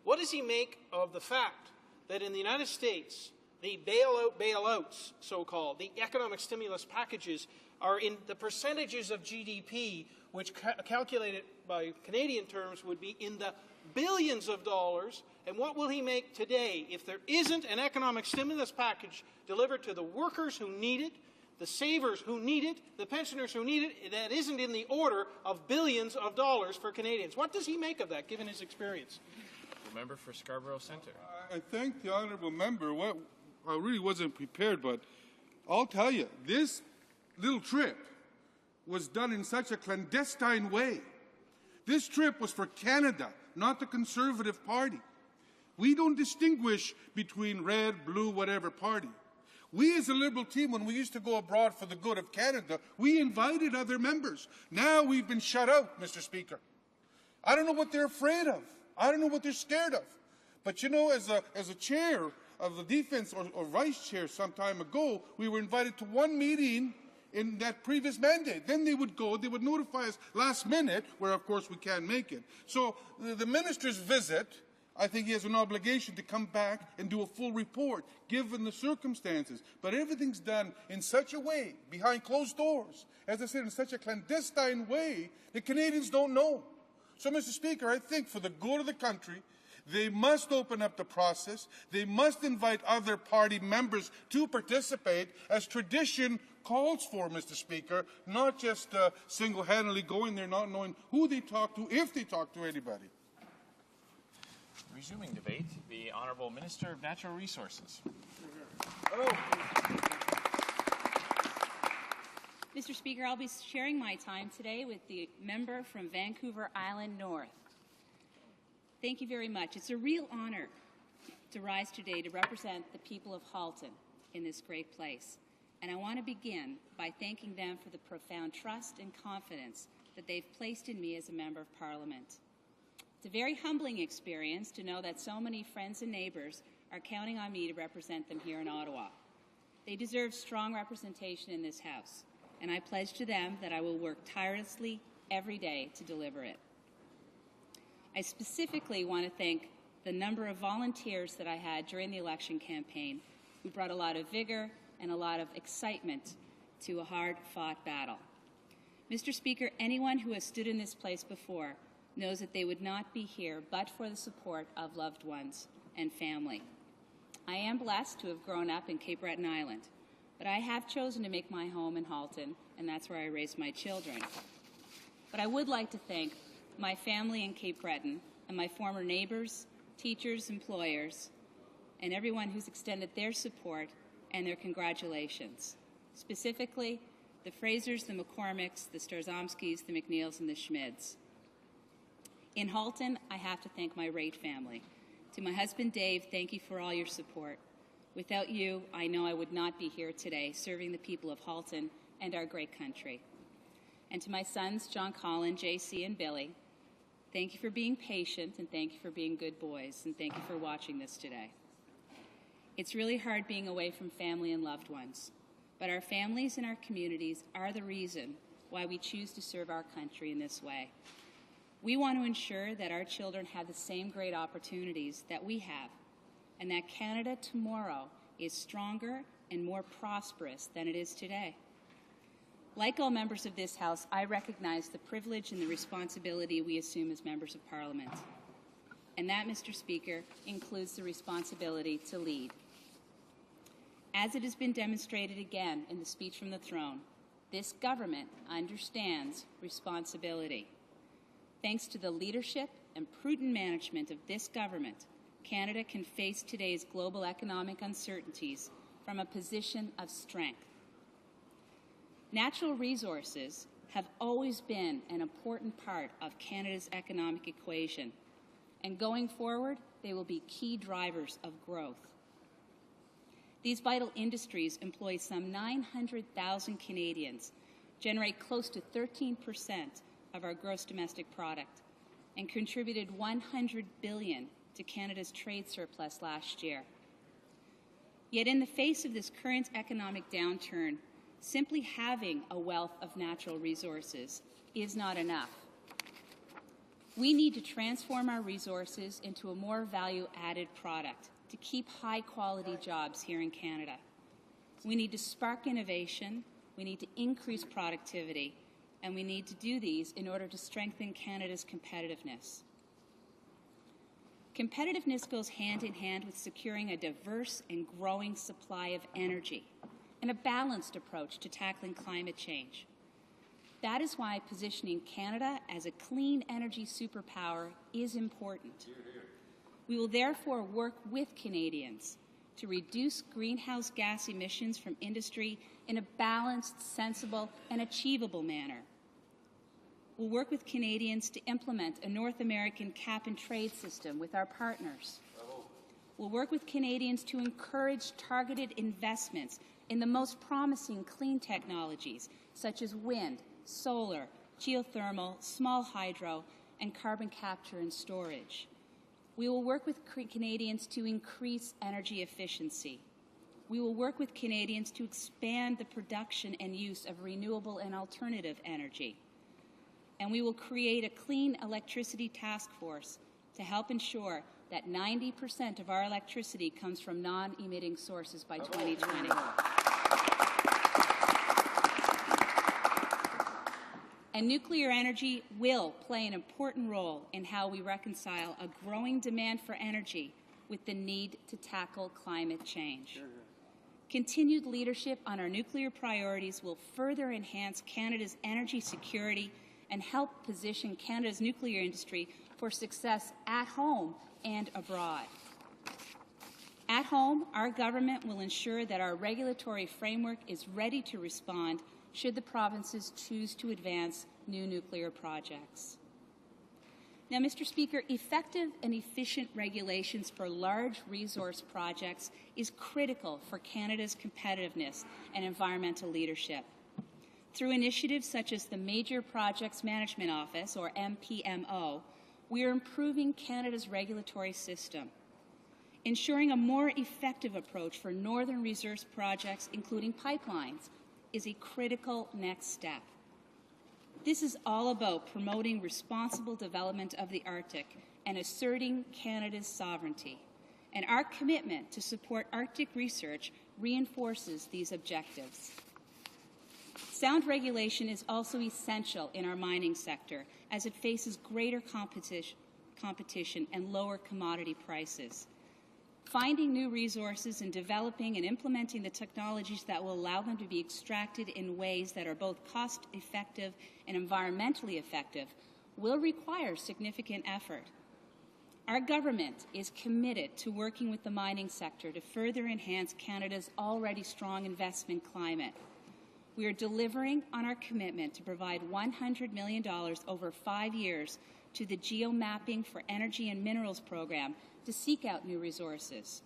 What does he make of the fact that in the United States, the bailouts, so-called, the economic stimulus packages are in the percentages of GDP, which calculated by Canadian terms would be in the billions of dollars? And what will he make today if there isn't an economic stimulus package delivered to the workers who need it, the savers who need it, the pensioners who need it, that isn't in the order of billions of dollars for Canadians? What does he make of that, given his experience? The member for Scarborough Centre. I thank the honourable member. I really wasn't prepared, but I'll tell you, this little trip was done in such a clandestine way. This trip was for Canada, not the Conservative Party. We don't distinguish between red, blue, whatever party. We as a Liberal team, when we used to go abroad for the good of Canada, we invited other members. Now we've been shut out, Mr. Speaker. I don't know what they're afraid of. I don't know what they're scared of. But you know, as a chair of the defense or vice chair some time ago, we were invited to one meeting in that previous mandate. Then they would go, they would notify us last minute, where of course we can't make it. So the minister's visit, I think he has an obligation to come back and do a full report, given the circumstances. But everything's done in such a way, behind closed doors, as I said, in such a clandestine way, that Canadians don't know. So, Mr. Speaker, I think for the good of the country, they must open up the process. They must invite other party members to participate, as tradition calls for, Mr. Speaker, not just single-handedly going there, not knowing who they talk to, if they talk to anybody. Resuming debate, the Honourable Minister of Natural Resources. Mr. Speaker, I'll be sharing my time today with the member from Vancouver Island North. Thank you very much. It's a real honor to rise today to represent the people of Halton in this great place. And I want to begin by thanking them for the profound trust and confidence that they've placed in me as a Member of Parliament. It's a very humbling experience to know that so many friends and neighbours are counting on me to represent them here in Ottawa. They deserve strong representation in this House, and I pledge to them that I will work tirelessly every day to deliver it. I specifically want to thank the number of volunteers that I had during the election campaign who brought a lot of vigour and a lot of excitement to a hard-fought battle. Mr. Speaker, anyone who has stood in this place before knows that they would not be here but for the support of loved ones and family. I am blessed to have grown up in Cape Breton Island, but I have chosen to make my home in Halton, and that's where I raised my children. But I would like to thank my family in Cape Breton and my former neighbours, teachers, employers, and everyone who's extended their support and their congratulations. Specifically, the Frasers, the McCormicks, the Starzomskis, the McNeils, and the Schmids. In Halton, I have to thank my Raitt family. To my husband, Dave, thank you for all your support. Without you, I know I would not be here today serving the people of Halton and our great country. And to my sons, John Collin, JC, and Billy, thank you for being patient, and thank you for being good boys, and thank you for watching this today. It's really hard being away from family and loved ones, but our families and our communities are the reason why we choose to serve our country in this way. We want to ensure that our children have the same great opportunities that we have, and that Canada tomorrow is stronger and more prosperous than it is today. Like all members of this House, I recognize the privilege and the responsibility we assume as members of Parliament. And that, Mr. Speaker, includes the responsibility to lead. As it has been demonstrated again in the speech from the throne, this government understands responsibility. Thanks to the leadership and prudent management of this government, Canada can face today's global economic uncertainties from a position of strength. Natural resources have always been an important part of Canada's economic equation, and going forward, they will be key drivers of growth. These vital industries employ some 900,000 Canadians, generate close to 13% of our gross domestic product, and contributed $100 billion to Canada's trade surplus last year. Yet in the face of this current economic downturn, simply having a wealth of natural resources is not enough. We need to transform our resources into a more value-added product to keep high-quality jobs here in Canada. We need to spark innovation, we need to increase productivity, and we need to do these in order to strengthen Canada's competitiveness. Competitiveness goes hand in hand with securing a diverse and growing supply of energy and a balanced approach to tackling climate change. That is why positioning Canada as a clean energy superpower is important. We will therefore work with Canadians to reduce greenhouse gas emissions from industry in a balanced, sensible, and achievable manner. We'll work with Canadians to implement a North American cap-and-trade system with our partners. We'll work with Canadians to encourage targeted investments in the most promising clean technologies, such as wind, solar, geothermal, small hydro, and carbon capture and storage. We will work with Canadians to increase energy efficiency. We will work with Canadians to expand the production and use of renewable and alternative energy. And we will create a clean electricity task force to help ensure that 90% of our electricity comes from non-emitting sources by 2020. And nuclear energy will play an important role in how we reconcile a growing demand for energy with the need to tackle climate change. Continued leadership on our nuclear priorities will further enhance Canada's energy security and help position Canada's nuclear industry for success at home and abroad. At home, our government will ensure that our regulatory framework is ready to respond should the provinces choose to advance new nuclear projects. Now, Mr. Speaker, effective and efficient regulations for large resource projects is critical for Canada's competitiveness and environmental leadership. Through initiatives such as the Major Projects Management Office, or MPMO, we are improving Canada's regulatory system, ensuring a more effective approach for northern resource projects, including pipelines, is a critical next step. This is all about promoting responsible development of the Arctic and asserting Canada's sovereignty. And our commitment to support Arctic research reinforces these objectives. Sound regulation is also essential in our mining sector as it faces greater competition and lower commodity prices. Finding new resources and developing and implementing the technologies that will allow them to be extracted in ways that are both cost-effective and environmentally effective will require significant effort. Our government is committed to working with the mining sector to further enhance Canada's already strong investment climate. We are delivering on our commitment to provide $100 million over 5 years to the Geomapping for Energy and Minerals program to seek out new resources.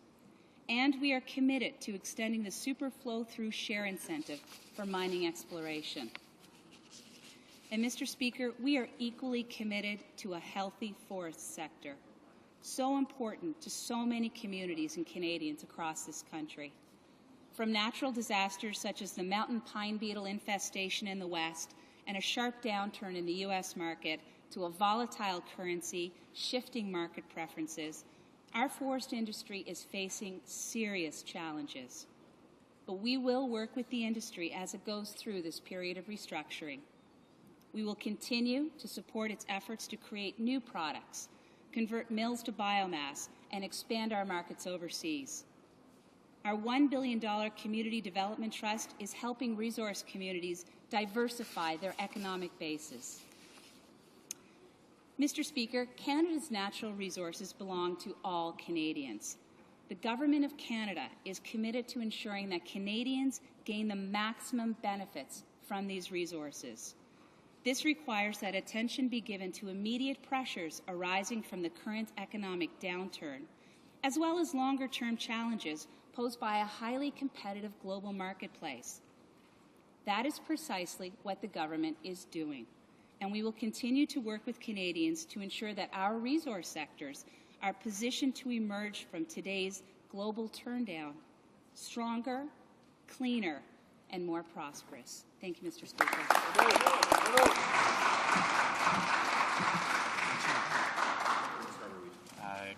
And we are committed to extending the super flow-through share incentive for mining exploration. And Mr. Speaker, we are equally committed to a healthy forest sector, so important to so many communities and Canadians across this country. From natural disasters such as the mountain pine beetle infestation in the West and a sharp downturn in the U.S. market to a volatile currency, shifting market preferences, Our forest industry is facing serious challenges, but we will work with the industry as it goes through this period of restructuring. We will continue to support its efforts to create new products, convert mills to biomass, and expand our markets overseas. Our $1 billion Community Development Trust is helping resource communities diversify their economic bases. Mr. Speaker, Canada's natural resources belong to all Canadians. The Government of Canada is committed to ensuring that Canadians gain the maximum benefits from these resources. This requires that attention be given to immediate pressures arising from the current economic downturn, as well as longer-term challenges posed by a highly competitive global marketplace. That is precisely what the government is doing, and we will continue to work with Canadians to ensure that our resource sectors are positioned to emerge from today's global turndown stronger, cleaner, and more prosperous. Thank you, Mr. Speaker.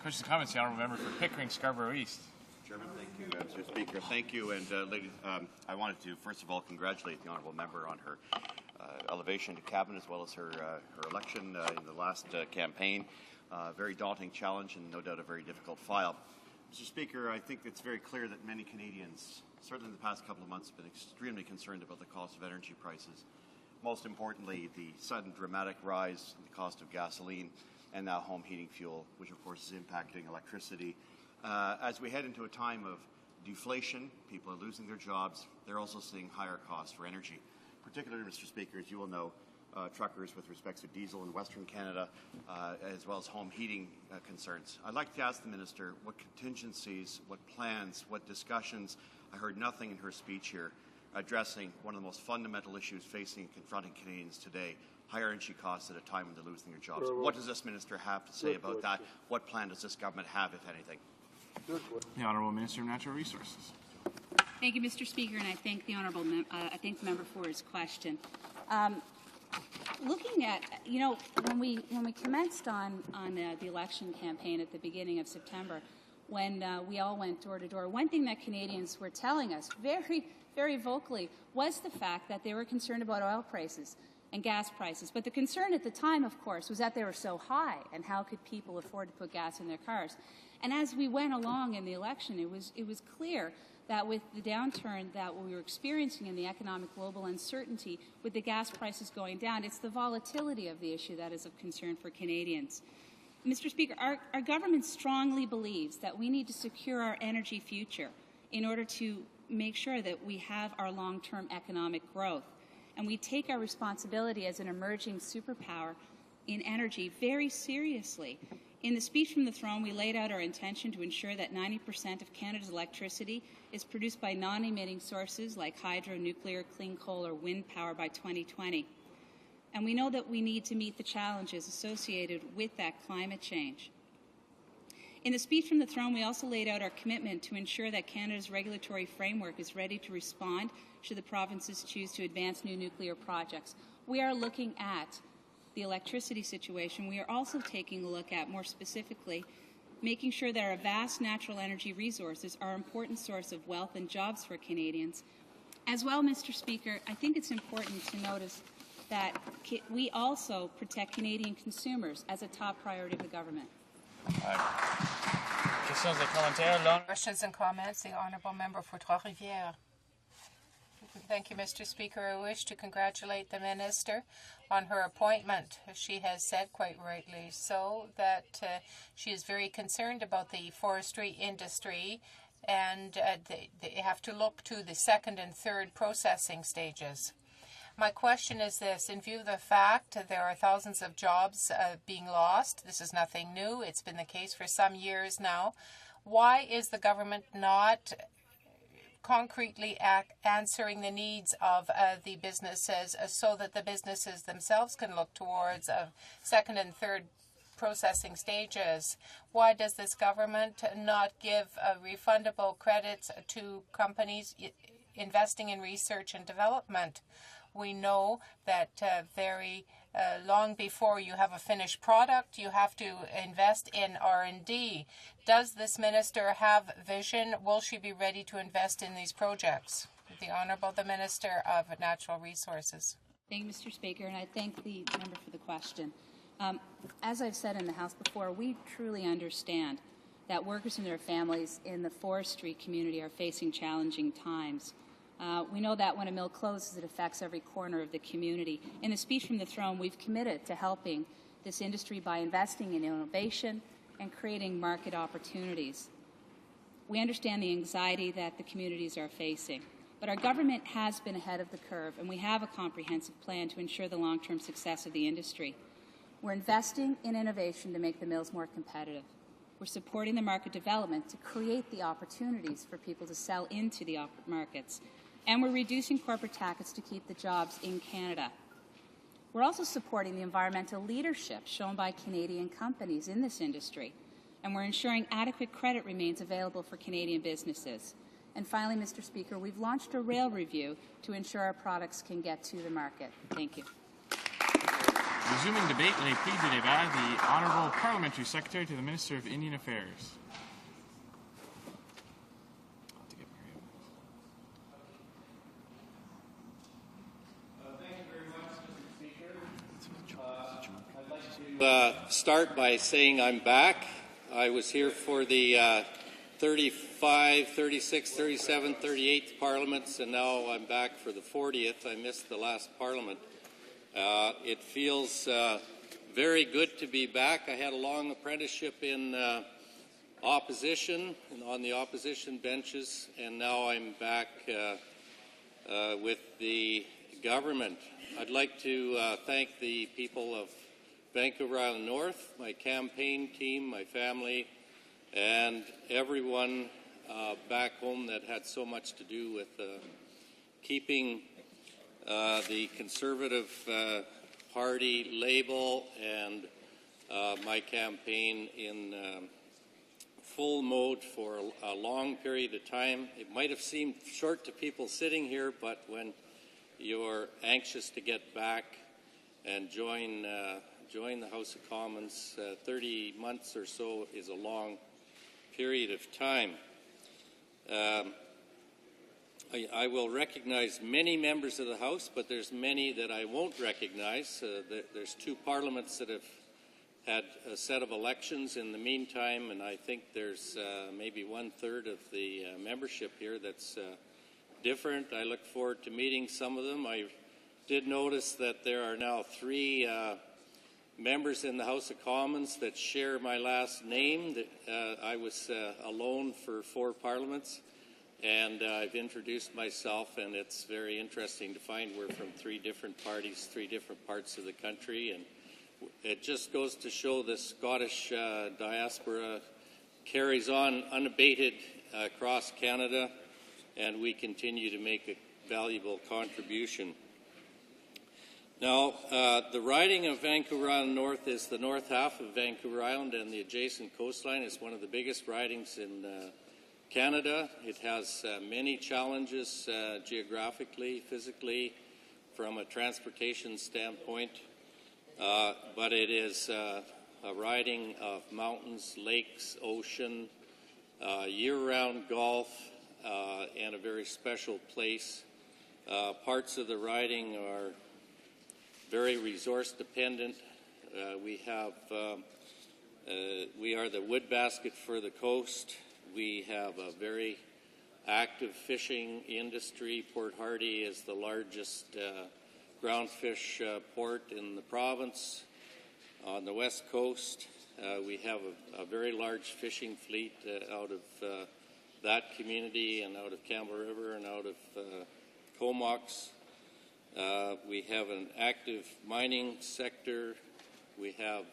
Questions and comments, the Honourable Member for Pickering, Scarborough East. Chairman, thank you, Mr. Speaker. Thank you, and ladies, I wanted to first of all congratulate the Honourable Member on her elevation to Cabinet as well as her election in the last campaign. Very daunting challenge and no doubt a very difficult file. Mr. Speaker, I think it's very clear that many Canadians, certainly in the past couple of months, have been extremely concerned about the cost of energy prices. Most importantly, the sudden dramatic rise in the cost of gasoline and now home heating fuel, which of course is impacting electricity. As we head into a time of deflation, people are losing their jobs, they're also seeing higher costs for energy. Particularly, Mr. Speaker, as you will know, truckers with respect to diesel in Western Canada, as well as home heating concerns. I'd like to ask the Minister what contingencies, what plans, what discussions. I heard nothing in her speech here addressing one of the most fundamental issues facing and confronting Canadians today, higher energy costs at a time when they're losing their jobs. What does this Minister have to say about that? What plan does this government have, if anything? The Honourable Minister of Natural Resources. Thank you, Mr. Speaker, and I thank the the member for his question. Looking at, when we commenced on the election campaign at the beginning of September, when we all went door to door, one thing that Canadians were telling us very, very vocally was the fact that they were concerned about oil prices and gas prices. But the concern at the time, of course, was that they were so high, and how could people afford to put gas in their cars? And as we went along in the election, it was clear that with the downturn that we were experiencing in the economic global uncertainty, with the gas prices going down, it's the volatility of the issue that is of concern for Canadians. Mr. Speaker, our government strongly believes that we need to secure our energy future in order to make sure that we have our long-term economic growth. And we take our responsibility as an emerging superpower in energy very seriously. In the speech from the throne, we laid out our intention to ensure that 90% of Canada's electricity is produced by non-emitting sources like hydro, nuclear, clean coal, or wind power by 2020. And we know that we need to meet the challenges associated with that climate change. In the speech from the throne, we also laid out our commitment to ensure that Canada's regulatory framework is ready to respond should the provinces choose to advance new nuclear projects. We are looking at the electricity situation. We are also taking a look at, more specifically, making sure that our vast natural energy resources are an important source of wealth and jobs for Canadians. As well, Mr. Speaker, I think it's important to notice that we also protect Canadian consumers as a top priority of the government. Questions and comments. The Honourable Member for Trois-Rivières. Thank you, Mr. Speaker. I wish to congratulate the Minister on her appointment. She has said, quite rightly so, that she is very concerned about the forestry industry, and they have to look to the second and third processing stages. My question is this. In view of the fact that there are thousands of jobs being lost, this is nothing new. It's been the case for some years now. Why is the government not concretely answering the needs of the businesses so that the businesses themselves can look towards second and third processing stages? Why does this government not give refundable credits to companies investing in research and development? We know that very long before you have a finished product. You have to invest in R&D. Does this minister have vision? Will she be ready to invest in these projects? The Honourable the Minister of Natural Resources. Thank you, Mr. Speaker, and I thank the member for the question. As I've said in the House before, we truly understand that workers and their families in the forestry community are facing challenging times. We know that when a mill closes, it affects every corner of the community. In the speech from the throne, we've committed to helping this industry by investing in innovation and creating market opportunities. We understand the anxiety that the communities are facing, but our government has been ahead of the curve, and we have a comprehensive plan to ensure the long-term success of the industry. We're investing in innovation to make the mills more competitive. We're supporting the market development to create the opportunities for people to sell into the markets. And we're reducing corporate taxes to keep the jobs in Canada. We're also supporting the environmental leadership shown by Canadian companies in this industry. And we're ensuring adequate credit remains available for Canadian businesses. And finally, Mr. Speaker, we've launched a rail review to ensure our products can get to the market. Thank you. Resuming debate, les prix du débat, the Honourable Parliamentary Secretary to the Minister of Indian Affairs. Start by saying I'm back. I was here for the 35, 36, 37, 38th parliaments, and now I'm back for the 40th. I missed the last parliament. It feels very good to be back. I had a long apprenticeship in opposition, on the opposition benches, and now I'm back with the government. I'd like to thank the people of Vancouver Island North, my campaign team, my family, and everyone back home that had so much to do with keeping the Conservative Party label and my campaign in full mode for a long period of time. It might have seemed short to people sitting here, but when you're anxious to get back and join the House of Commons, 30 months or so is a long period of time. I will recognize many members of the House, but there's many that I won't recognize. There's two parliaments that have had a set of elections in the meantime, and I think there's maybe 1/3 of the membership here that's different. I look forward to meeting some of them. I did notice that there are now 3 members in the House of Commons that share my last name. I was alone for 4 parliaments, and I've introduced myself, and it's very interesting to find we're from 3 different parties, 3 different parts of the country, and it just goes to show the Scottish diaspora carries on unabated across Canada, and we continue to make a valuable contribution. Now, the riding of Vancouver Island North is the north half of Vancouver Island and the adjacent coastline. It's one of the biggest ridings in Canada. It has many challenges geographically, physically, from a transportation standpoint, but it is a riding of mountains, lakes, ocean, year-round golf, and a very special place. Parts of the riding are very resource dependent. We are the wood basket for the coast. We have a very active fishing industry. Port Hardy is the largest groundfish port in the province. On the west coast, we have a very large fishing fleet out of that community and out of Campbell River and out of Comox. We have an active mining sector. We have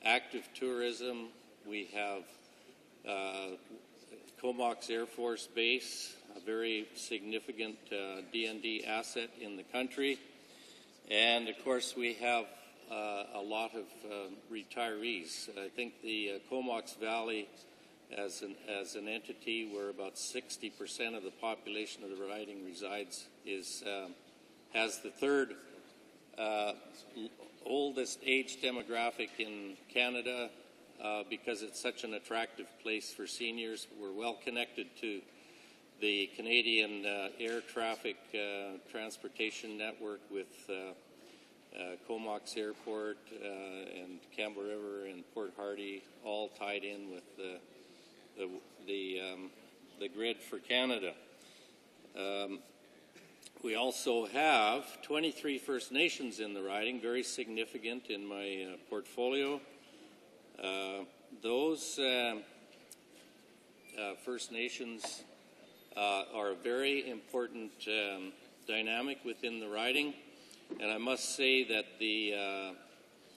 active tourism. We have Comox Air Force Base, a very significant D&D asset in the country. And, of course, we have a lot of retirees. I think the Comox Valley, as an entity where about 60% of the population of the riding resides, has the third oldest age demographic in Canada because it's such an attractive place for seniors. We're well connected to the Canadian air traffic transportation network with Comox Airport and Campbell River and Port Hardy, all tied in with the grid for Canada. We also have 23 First Nations in the riding, very significant in my portfolio. Those First Nations are a very important dynamic within the riding, and I must say that the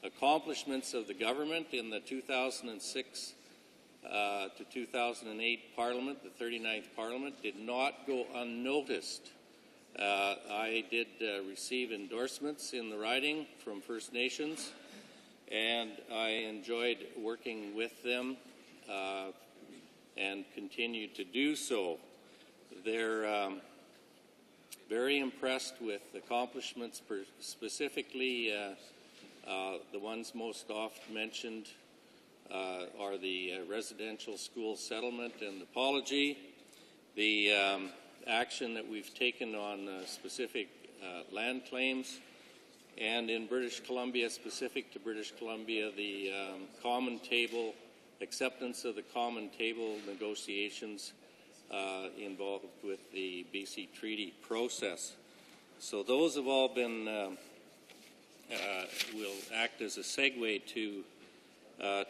accomplishments of the government in the 2006 to 2008 Parliament, the 39th Parliament, did not go unnoticed. I did receive endorsements in the riding from First Nations, and I enjoyed working with them and continue to do so. They're very impressed with accomplishments, specifically the ones most often mentioned are the residential school settlement and apology, the action that we've taken on specific land claims, and in British Columbia, specific to British Columbia, the common table, acceptance of the common table negotiations involved with the BC Treaty process. So those have all been, will act as a segue to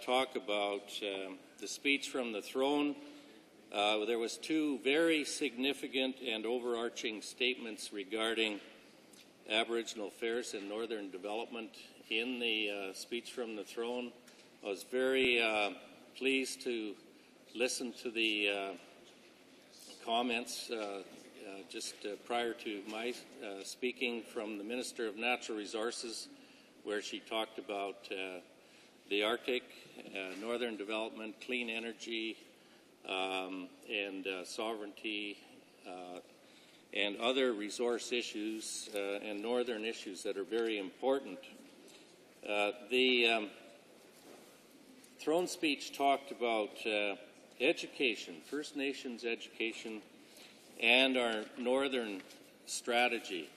talk about the speech from the throne. There was two very significant and overarching statements regarding Aboriginal affairs and Northern development in the speech from the throne. I was very pleased to listen to the comments just prior to my speaking from the Minister of Natural Resources, where she talked about the Arctic, Northern development, clean energy, and sovereignty, and other resource issues and Northern issues that are very important. The throne speech talked about education, First Nations education, and our Northern strategy.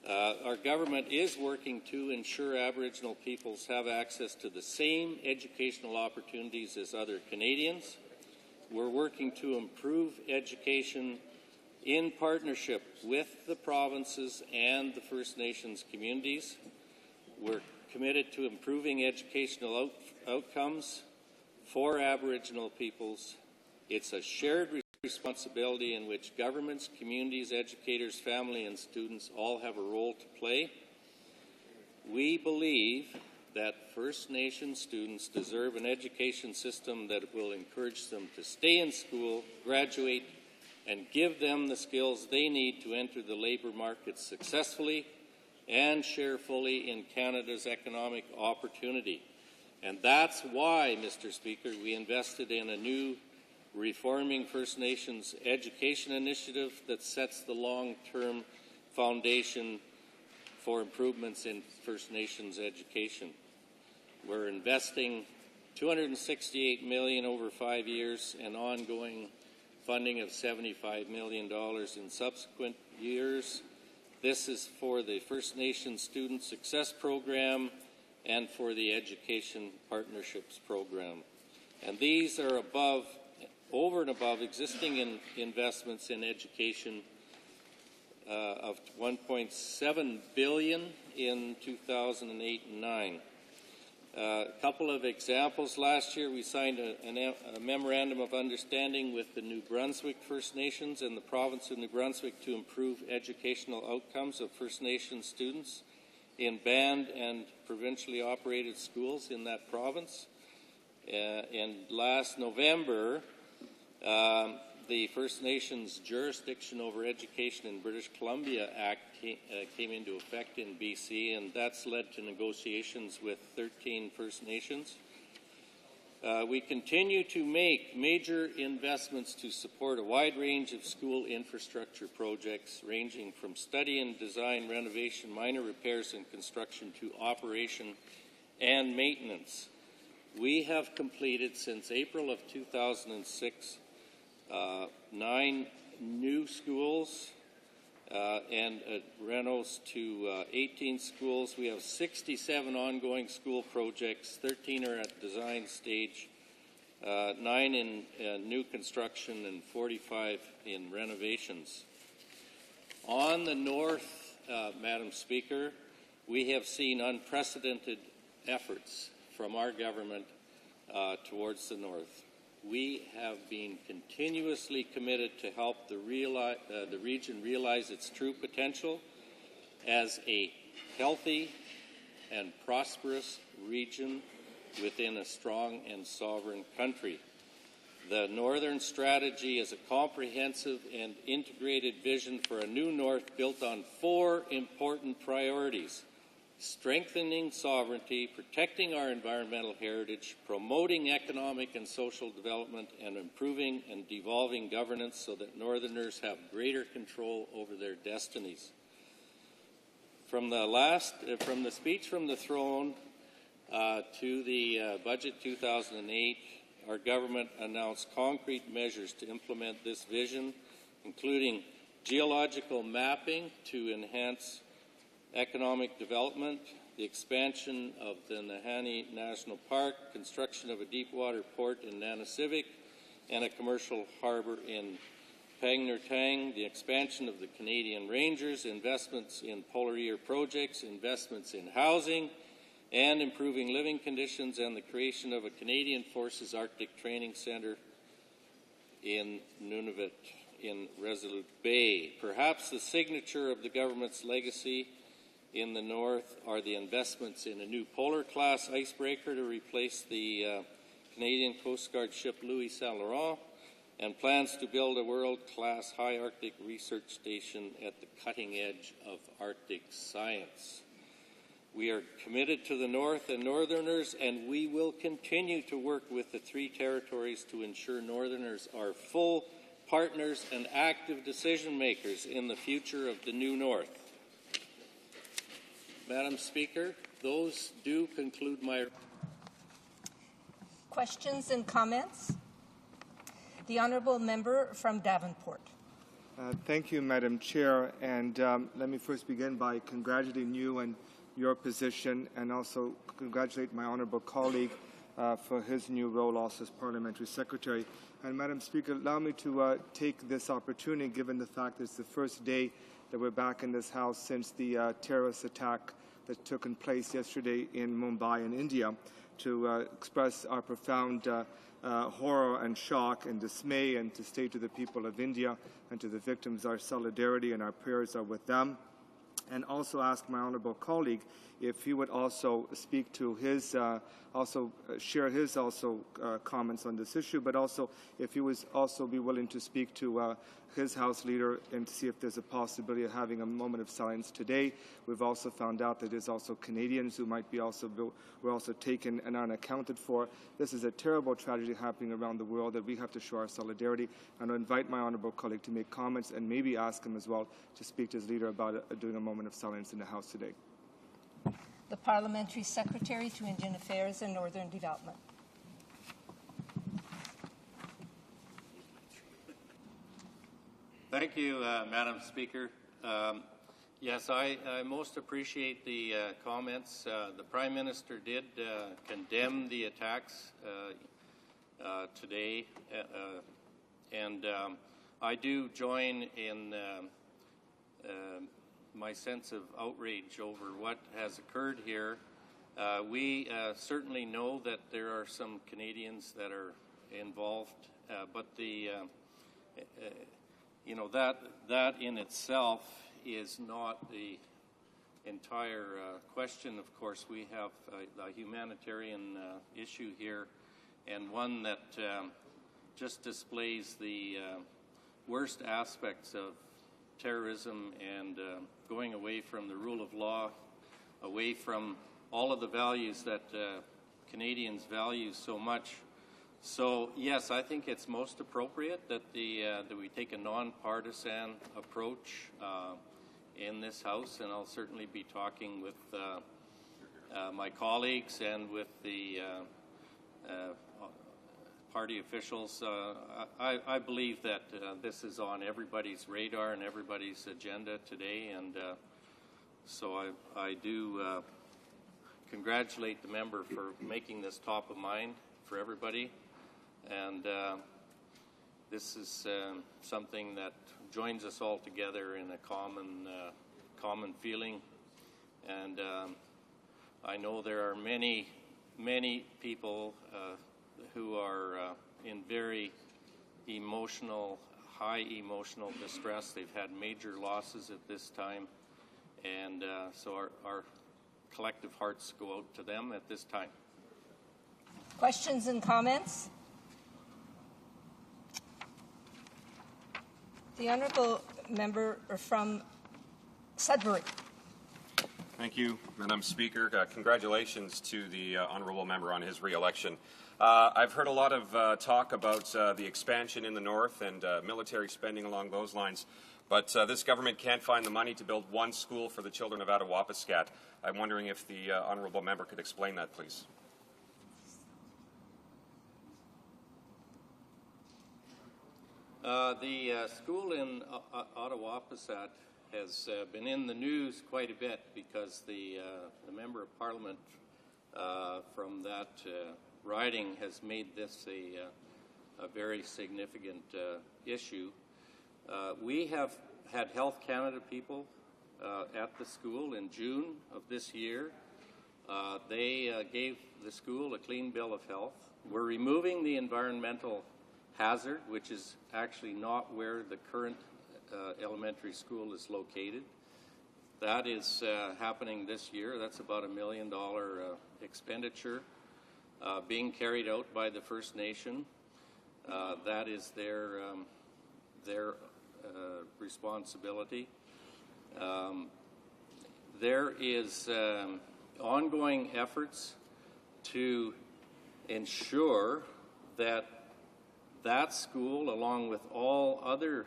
Our government is working to ensure Aboriginal peoples have access to the same educational opportunities as other Canadians. We're working to improve education in partnership with the provinces and the First Nations communities. We're committed to improving educational outcomes for Aboriginal peoples. It's a shared responsibility in which governments, communities, educators, family, and students all have a role to play. We believe that First Nation students deserve an education system that will encourage them to stay in school, graduate, and give them the skills they need to enter the labour market successfully and share fully in Canada's economic opportunity. And that's why, Mr. Speaker, we invested in a new Reforming First Nations Education Initiative that sets the long-term foundation for improvements in First Nations education. We're investing $268 million over 5 years and ongoing funding of $75 million in subsequent years. This is for the First Nations Student Success Program and for the Education Partnerships Program. And these are over and above existing investments in education of $1.7 billion in 2008 and 9. A couple of examples. Last year we signed a memorandum of understanding with the New Brunswick First Nations and the province of New Brunswick to improve educational outcomes of First Nations students in banned and provincially operated schools in that province. And last November, the First Nations Jurisdiction over Education in British Columbia Act came into effect in BC, and that's led to negotiations with 13 First Nations. We continue to make major investments to support a wide range of school infrastructure projects, ranging from study and design, renovation, minor repairs and construction to operation and maintenance. We have completed since April of 2006 9 new schools and renos to 18 schools. We have 67 ongoing school projects, 13 are at design stage, 9 in new construction and 45 in renovations. On the north, Madam Speaker, we have seen unprecedented efforts from our government towards the north. We have been continuously committed to help the region realize its true potential as a healthy and prosperous region within a strong and sovereign country. The Northern Strategy is a comprehensive and integrated vision for a new North built on 4 important priorities: strengthening sovereignty, protecting our environmental heritage, promoting economic and social development, and improving and devolving governance so that Northerners have greater control over their destinies. From the speech from the throne to the budget 2008, our government announced concrete measures to implement this vision, including geological mapping to enhance economic development, the expansion of the Nahanni National Park, construction of a deep-water port in Nanisivik, and a commercial harbour in Pangnertang, the expansion of the Canadian Rangers, investments in polar year projects, investments in housing, and improving living conditions, and the creation of a Canadian Forces Arctic Training Centre in Nunavut in Resolute Bay. Perhaps the signature of the government's legacy in the north are the investments in a new polar-class icebreaker to replace the Canadian Coast Guard ship Louis Saint Laurent, and plans to build a world-class high Arctic research station at the cutting edge of Arctic science. We are committed to the North and Northerners, and we will continue to work with the 3 territories to ensure Northerners are full partners and active decision-makers in the future of the new North. Madam Speaker, those do conclude my... Questions and comments? The Honourable Member from Davenport. Thank you, Madam Chair, and let me first begin by congratulating you and your position, and also congratulate my honourable colleague for his new role also as Parliamentary Secretary. And Madam Speaker, allow me to take this opportunity, given the fact that it's the first day that we're back in this House since the terrorist attack that took place yesterday in Mumbai in India, to express our profound horror and shock and dismay, and to say to the people of India and to the victims our solidarity and our prayers are with them. And also ask my honourable colleague if he would also speak to his, share his comments on this issue, but also if he would also be willing to speak to his House leader and to see if there's a possibility of having a moment of silence today. We've also found out that there's also Canadians who might be were also taken and unaccounted for. This is a terrible tragedy happening around the world that we have to show our solidarity. And I invite my honourable colleague to make comments and maybe ask him as well to speak to his leader about doing a moment of silence in the House today. The Parliamentary Secretary to Indian Affairs and Northern Development. Thank you, Madam Speaker. Yes, I most appreciate the comments. The Prime Minister did condemn the attacks today, and I do join in my sense of outrage over what has occurred here. We certainly know that there are some Canadians that are involved, but the that in itself is not the entire question. Of course, we have a humanitarian issue here, and one that just displays the worst aspects of terrorism and going away from the rule of law, away from all of the values that Canadians value so much. So yes, I think it's most appropriate that that we take a nonpartisan approach in this House, and I'll certainly be talking with my colleagues and with the party officials. I believe that this is on everybody's radar and everybody's agenda today, and so I do congratulate the member for making this top of mind for everybody, and this is something that joins us all together in a common feeling, and I know there are many people who are in very high emotional distress. They've had major losses at this time, and so our collective hearts go out to them at this time. Questions and comments? The honourable member from Sudbury. Thank you, Madam Speaker. Congratulations to the honourable member on his re-election. I've heard a lot of talk about the expansion in the north and military spending along those lines, but this government can't find the money to build one school for the children of Attawapiskat. I'm wondering if the honourable member could explain that, please. The school in Attawapiskat has been in the news quite a bit because the member of parliament from that riding has made this a very significant issue. We have had Health Canada people at the school in June of this year. They gave the school a clean bill of health. We're removing the environmental hazard, which is actually not where the current elementary school is located. That is happening this year. That's about $1 million expenditure being carried out by the First Nation. That is their responsibility. There is ongoing efforts to ensure that that school, along with all other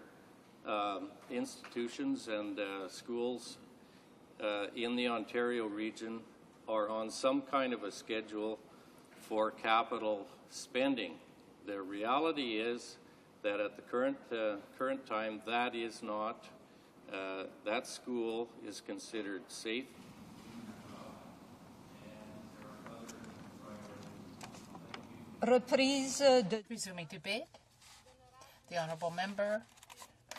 institutions and schools in the Ontario region, are on some kind of a schedule for capital spending. The reality is that at the current time, that is not. That school is considered safe. Resuming debate. The honourable member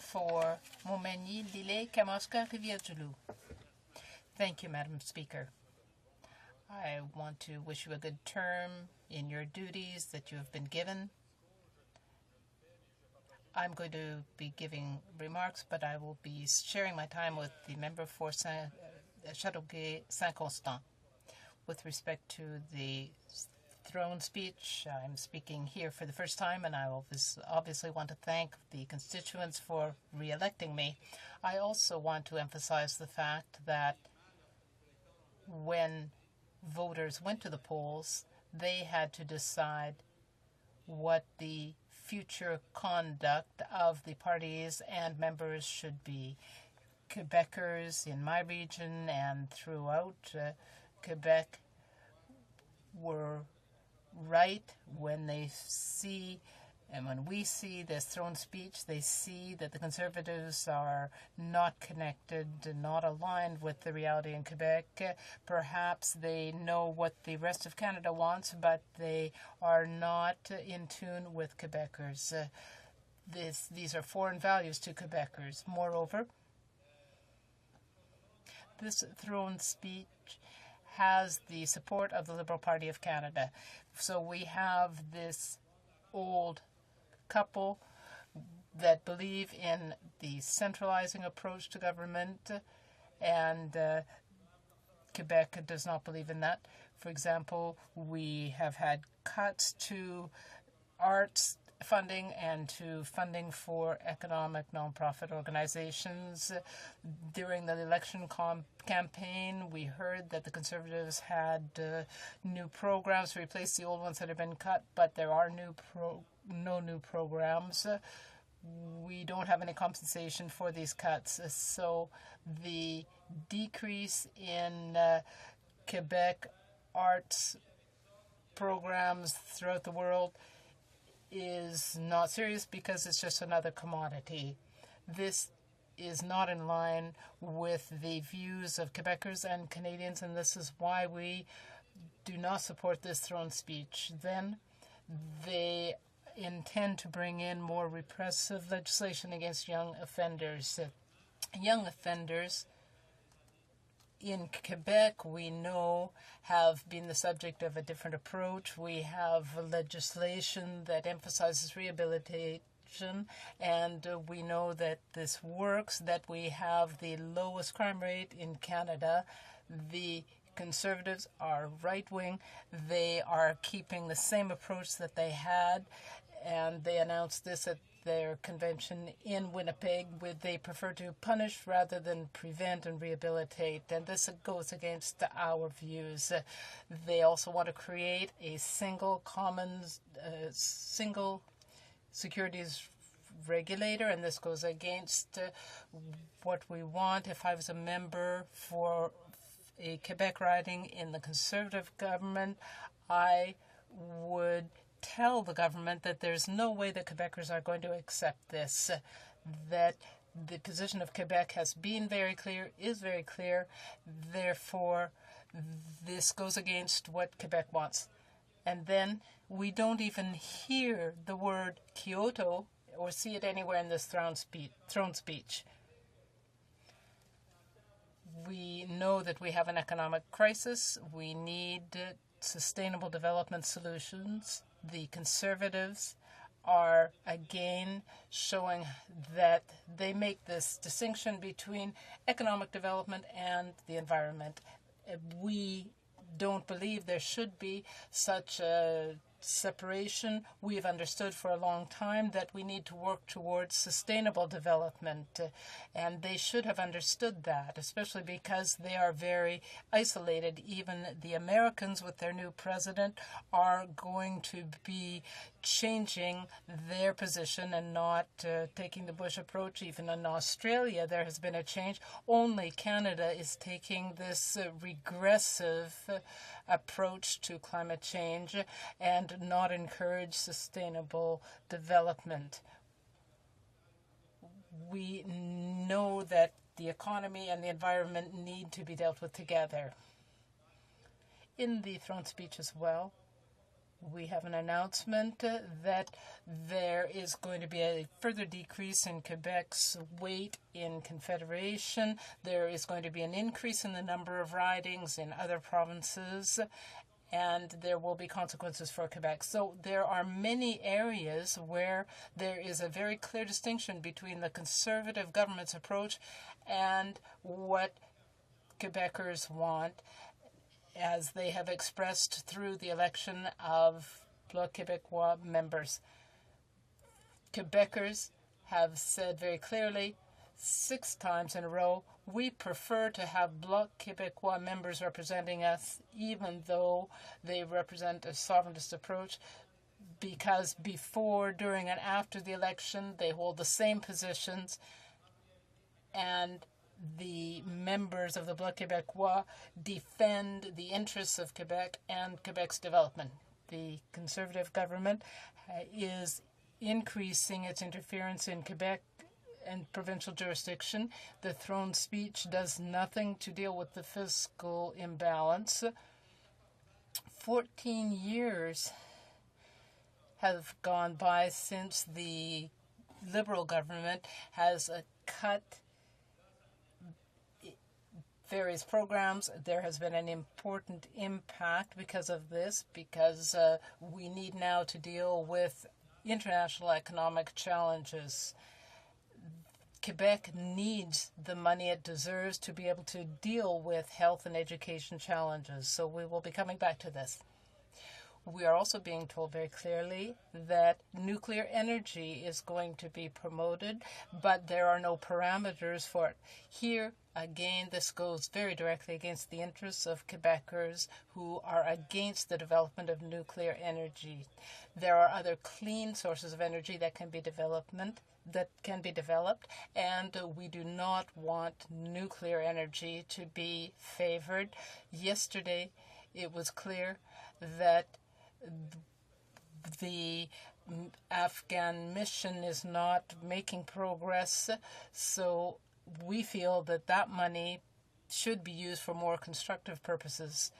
for Montmagny, Lille, Kamoska, Rivière-du-Loup. Thank you, Madam Speaker. I want to wish you a good term in your duties that you have been given. I'm going to be giving remarks, but I will be sharing my time with the member for Châteauguay-Saint-Constant. With respect to the throne speech, I'm speaking here for the first time, and I obviously want to thank the constituents for re-electing me. I also want to emphasize the fact that when voters went to the polls, they had to decide what the future conduct of the parties and members should be. Quebecers in my region and throughout Quebec were right when they see, and when we see this throne speech, they see that the Conservatives are not connected, not aligned with the reality in Quebec. Perhaps they know what the rest of Canada wants, but they are not in tune with Quebecers. These are foreign values to Quebecers. Moreover, this throne speech has the support of the Liberal Party of Canada. So we have this old couple that believe in the centralizing approach to government, and Quebec does not believe in that. For example, we have had cuts to arts funding and to funding for economic nonprofit organizations. During the election campaign, we heard that the Conservatives had new programs to replace the old ones that have been cut, but there are no new programs. We don't have any compensation for these cuts. So the decrease in Quebec arts programs throughout the world is not serious because it's just another commodity. This is not in line with the views of Quebecers and Canadians, and this is why we do not support this throne speech. Then they intend to bring in more repressive legislation against young offenders. Young offenders in Quebec, we know, have been the subject of a different approach. We have legislation that emphasizes rehabilitation, and we know that this works, that we have the lowest crime rate in Canada. The Conservatives are right-wing. They are keeping the same approach that they had, and they announced this at their convention in Winnipeg, where they prefer to punish rather than prevent and rehabilitate, and this goes against our views. They also want to create a single securities regulator, and this goes against what we want. If I was a member for a Quebec riding in the Conservative government, I would tell the government that there's no way that Quebecers are going to accept this, that the position of Quebec has been very clear, is very clear, therefore this goes against what Quebec wants. And then we don't even hear the word Kyoto or see it anywhere in this throne speech. We know that we have an economic crisis. We need sustainable development solutions. The Conservatives are again showing that they make this distinction between economic development and the environment. We don't believe there should be such a separation. We've understood for a long time that we need to work towards sustainable development, and they should have understood that, especially because they are very isolated. Even the Americans with their new president are going to be changing their position and not taking the Bush approach. Even in Australia, there has been a change. Only Canada is taking this regressive approach to climate change and not encourage sustainable development. We know that the economy and the environment need to be dealt with together. In the throne speech as well, we have an announcement that there is going to be a further decrease in Quebec's weight in Confederation. There is going to be an increase in the number of ridings in other provinces, and there will be consequences for Quebec. So there are many areas where there is a very clear distinction between the Conservative government's approach and what Quebecers want, as they have expressed through the election of Bloc Québécois members. Quebecers have said very clearly 6 times in a row, we prefer to have Bloc Québécois members representing us, even though they represent a sovereignist approach, because before, during, and after the election, they hold the same positions, and the members of the Bloc Québécois defend the interests of Quebec and Quebec's development. The Conservative government is increasing its interference in Quebec and provincial jurisdiction. The throne speech does nothing to deal with the fiscal imbalance. 14 years have gone by since the Liberal government has cut various programs. There has been an important impact because of this, because we need now to deal with international economic challenges. Quebec needs the money it deserves to be able to deal with health and education challenges. So we will be coming back to this. We are also being told very clearly that nuclear energy is going to be promoted, but there are no parameters for it. Here, again, this goes very directly against the interests of Quebecers who are against the development of nuclear energy. There are other clean sources of energy that can be developed, and we do not want nuclear energy to be favored. Yesterday, it was clear that the Afghan mission is not making progress, so we feel that that money should be used for more constructive purposes.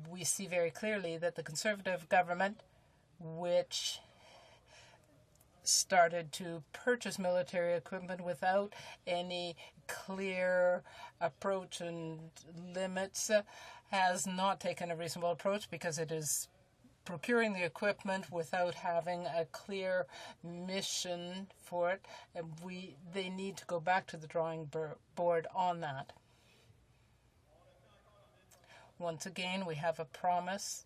We see very clearly that the Conservative government, which started to purchase military equipment without any clear approach and limits, has not taken a reasonable approach because it is procuring the equipment without having a clear mission for it. And they need to go back to the drawing board on that. Once again, we have a promise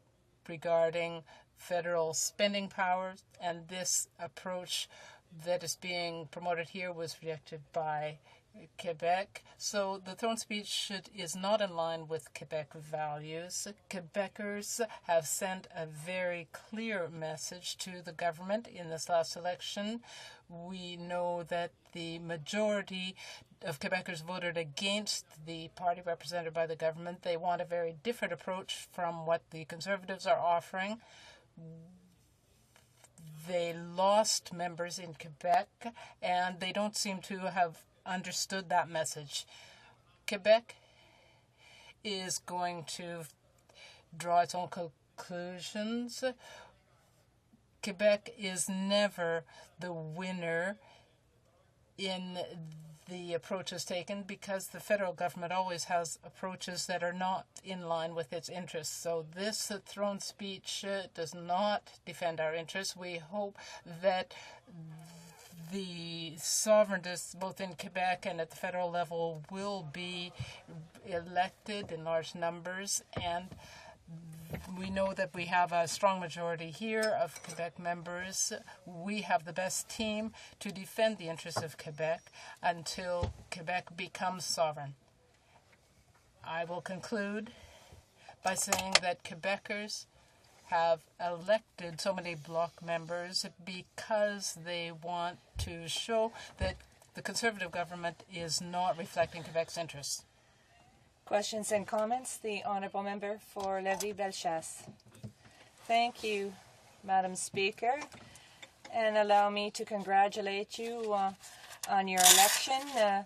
regarding federal spending powers, and this approach that is being promoted here was rejected by Quebec. So the throne speech is not in line with Quebec values. Quebecers have sent a very clear message to the government in this last election. We know that the majority of Quebecers voted against the party represented by the government. They want a very different approach from what the Conservatives are offering. They lost members in Quebec, and they don't seem to have understood that message. Quebec is going to draw its own conclusions. Quebec is never the winner in the approaches taken because the federal government always has approaches that are not in line with its interests. So this throne speech does not defend our interests. We hope that the sovereigntists, both in Quebec and at the federal level, will be elected in large numbers, and we know that we have a strong majority here of Quebec members. We have the best team to defend the interests of Quebec until Quebec becomes sovereign. I will conclude by saying that Quebecers have elected so many bloc members because they want to show that the Conservative government is not reflecting Quebec's interests. Questions and comments? The Honourable Member for Lévis-Bellechasse. Thank you, Madam Speaker, and allow me to congratulate you on your election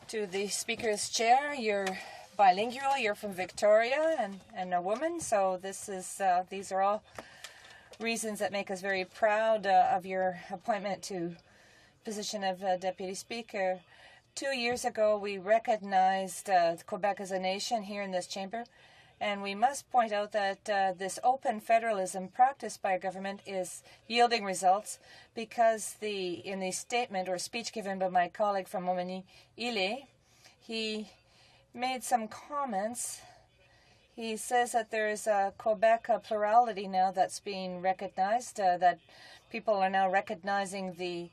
to the Speaker's chair. You're bilingual, you're from Victoria, and a woman, so these are all reasons that make us very proud of your appointment to position of Deputy Speaker. 2 years ago, we recognized Quebec as a nation here in this chamber, and we must point out that this open federalism practiced by our government is yielding results because in the statement or speech given by my colleague from Montmagny-Ile, he made some comments. He says that there is a Quebec plurality now that's being recognized, that people are now recognizing the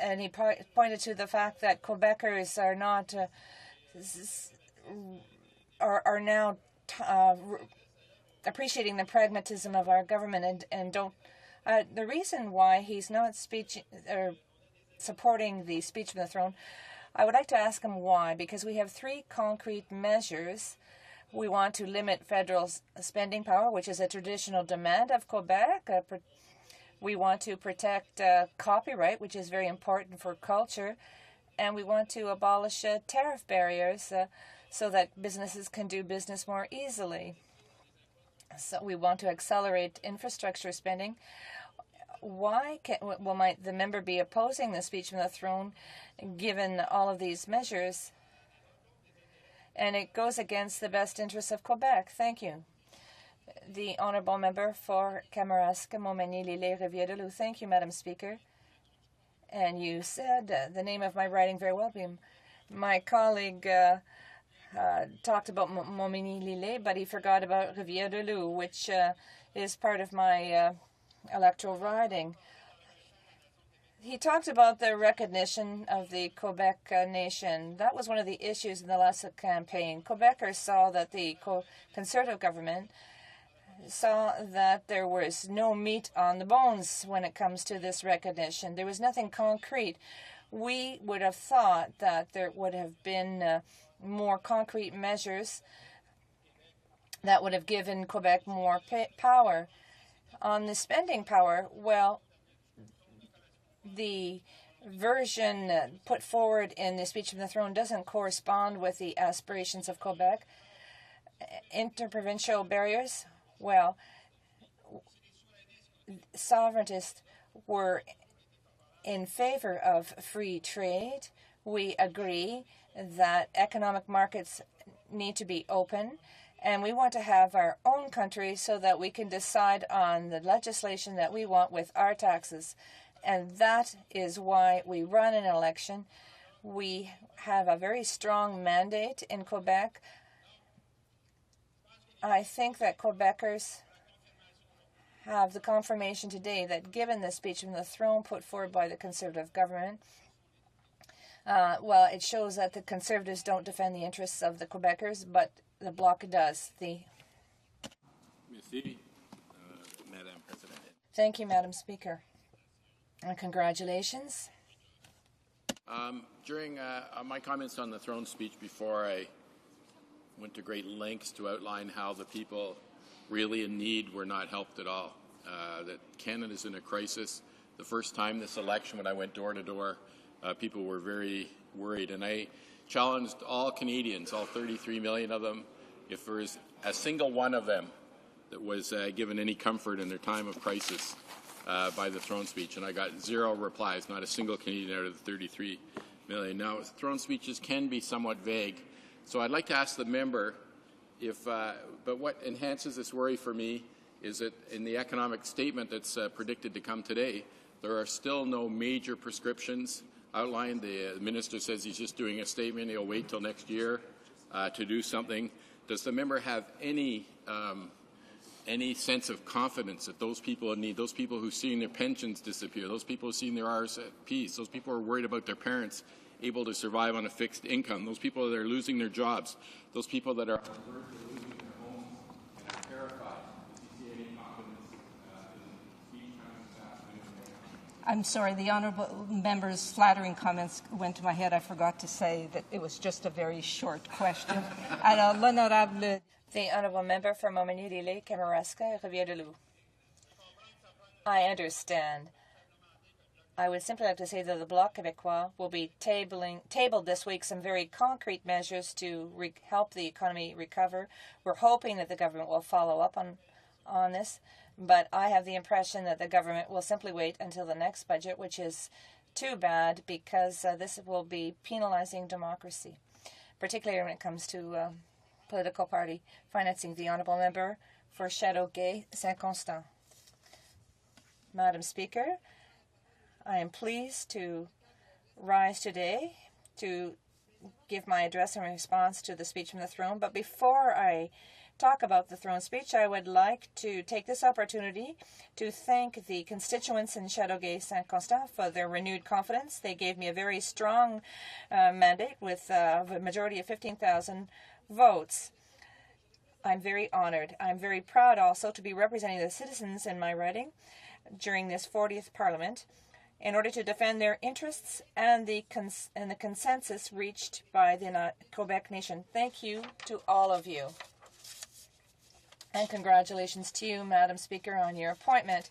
and he pointed to the fact that Quebecers are not are now appreciating the pragmatism of our government and don't. The reason why he's not supporting the speech from the throne, I would like to ask him why. Because we have 3 concrete measures. We want to limit federal spending power, which is a traditional demand of Quebec. We want to protect copyright, which is very important for culture, and we want to abolish tariff barriers so that businesses can do business more easily. So we want to accelerate infrastructure spending. Why might the member be opposing the speech from the throne, given all of these measures? And it goes against the best interests of Quebec. Thank you. The Honourable Member for Kamouraska, Montmagny-Lilley-Rivière-du-Loup. Thank you, Madam Speaker. And you said the name of my writing very well. My colleague talked about Montmagny-Lillet, but he forgot about Rivière-du-Loup, which is part of my electoral riding. He talked about the recognition of the Quebec nation. That was one of the issues in the last campaign. Quebecers saw that the Conservative government saw that there was no meat on the bones when it comes to this recognition. There was nothing concrete. We would have thought that there would have been more concrete measures that would have given Quebec more power. On the spending power, well, the version put forward in the speech from the throne doesn't correspond with the aspirations of Quebec. Interprovincial barriers, well, sovereigntists were in favor of free trade. We agree that economic markets need to be open, and we want to have our own country so that we can decide on the legislation that we want with our taxes. And that is why we run an election. We have a very strong mandate in Quebec. I think that Quebecers have the confirmation today that given the speech from the throne put forward by the Conservative government, well, it shows that the Conservatives don't defend the interests of the Quebecers, but the Bloc does. Merci, Madame President. Thank you, Madam Speaker. And congratulations. During my comments on the throne speech before, I went to great lengths to outline how the people really in need were not helped at all, that Canada's in a crisis. The first time this election, when I went door to door, people were very worried, and I challenged all Canadians, all 33 million of them, if there was a single one of them that was given any comfort in their time of crisis by the throne speech, and I got 0 replies, not a single Canadian out of the 33 million. Now, throne speeches can be somewhat vague, so I'd like to ask the member if, but what enhances this worry for me is that in the economic statement that's predicted to come today, there are still no major prescriptions outlined. The minister says he's just doing a statement. He'll wait till next year to do something. Does the member have any sense of confidence that those people in need, those people who've seen their pensions disappear, those people who've seen their RSPs, those people who are worried about their parents able to survive on a fixed income, those people that are losing their jobs, those people that are losing their homes and are terrified, do you see any confidence in speech coming this afternoon? I'm sorry, the honourable member's flattering comments went to my head. I forgot to say that it was just a very short question. Alors, l'honorable... The honourable member for Montmagny-Lillet, Kamouraska, Rivière-du-Loup. I understand. I would simply like to say that the Bloc Québécois will be tabled this week some very concrete measures to help the economy recover. We're hoping that the government will follow up on this, but I have the impression that the government will simply wait until the next budget, which is too bad because this will be penalizing democracy, particularly when it comes to political party financing. The honourable member for Châteauguay, Saint-Constant. Madam Speaker, I am pleased to rise today to give my address in response to the speech from the throne. But before I talk about the throne speech, I would like to take this opportunity to thank the constituents in Châteauguay Saint-Constant for their renewed confidence. They gave me a very strong mandate with a majority of 15,000 votes. I'm very honored. I'm very proud also to be representing the citizens in my riding during this 40th Parliament in order to defend their interests and the consensus reached by the Quebec nation. Thank you to all of you. And congratulations to you, Madam Speaker, on your appointment.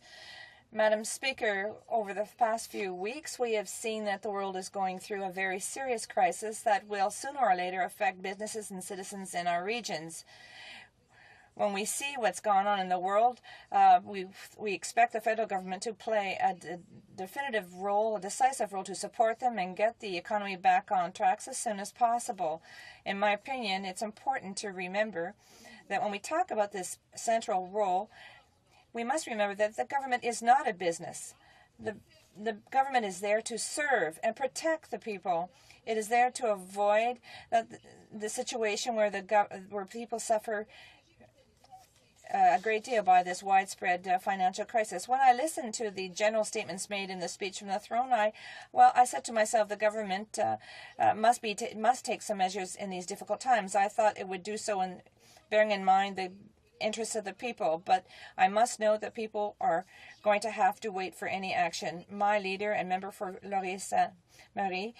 Madam Speaker, over the past few weeks, we have seen that the world is going through a very serious crisis that will sooner or later affect businesses and citizens in our regions. When we see what's gone on in the world, we expect the federal government to play a definitive role, a decisive role to support them and get the economy back on track as soon as possible. In my opinion, it's important to remember that when we talk about this central role, we must remember that the government is not a business. The government is there to serve and protect the people. It is there to avoid the situation where where people suffer a great deal by this widespread financial crisis. When I listened to the general statements made in the speech from the throne, I said to myself, the government must take some measures in these difficult times. I thought it would do so in bearing in mind the interests of the people, but I must note that people are going to have to wait for any action. My leader and member for Laurier-Sainte-Marie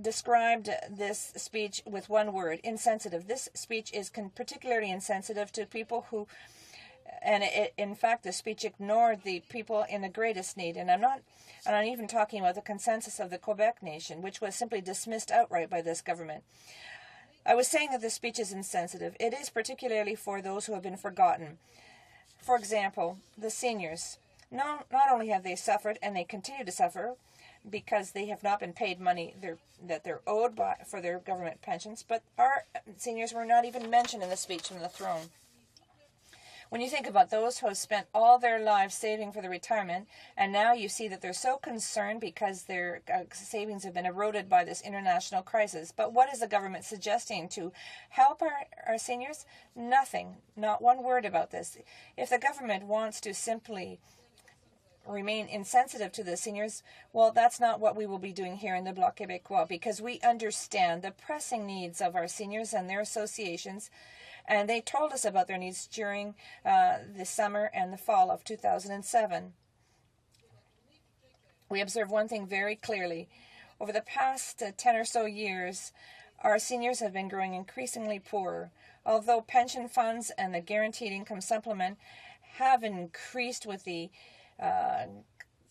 described this speech with one word: insensitive. This speech is particularly insensitive to people who, in fact, the speech ignored the people in the greatest need. And I'm not even talking about the consensus of the Quebec nation, which was simply dismissed outright by this government. I was saying that this speech is insensitive. It is particularly for those who have been forgotten. For example, the seniors. Not only have they suffered, and they continue to suffer, because they have not been paid money that they're owed for their government pensions, but our seniors were not even mentioned in the speech from the throne. When you think about those who have spent all their lives saving for their retirement, and now you see that they're so concerned because their savings have been eroded by this international crisis. But what is the government suggesting to help our seniors? Nothing. Not one word about this. If the government wants to simply remain insensitive to the seniors, well, that's not what we will be doing here in the Bloc Québécois, because we understand the pressing needs of our seniors and their associations, and they told us about their needs during the summer and the fall of 2007. We observe one thing very clearly. Over the past 10 or so years, our seniors have been growing increasingly poorer. Although pension funds and the guaranteed income supplement have increased with the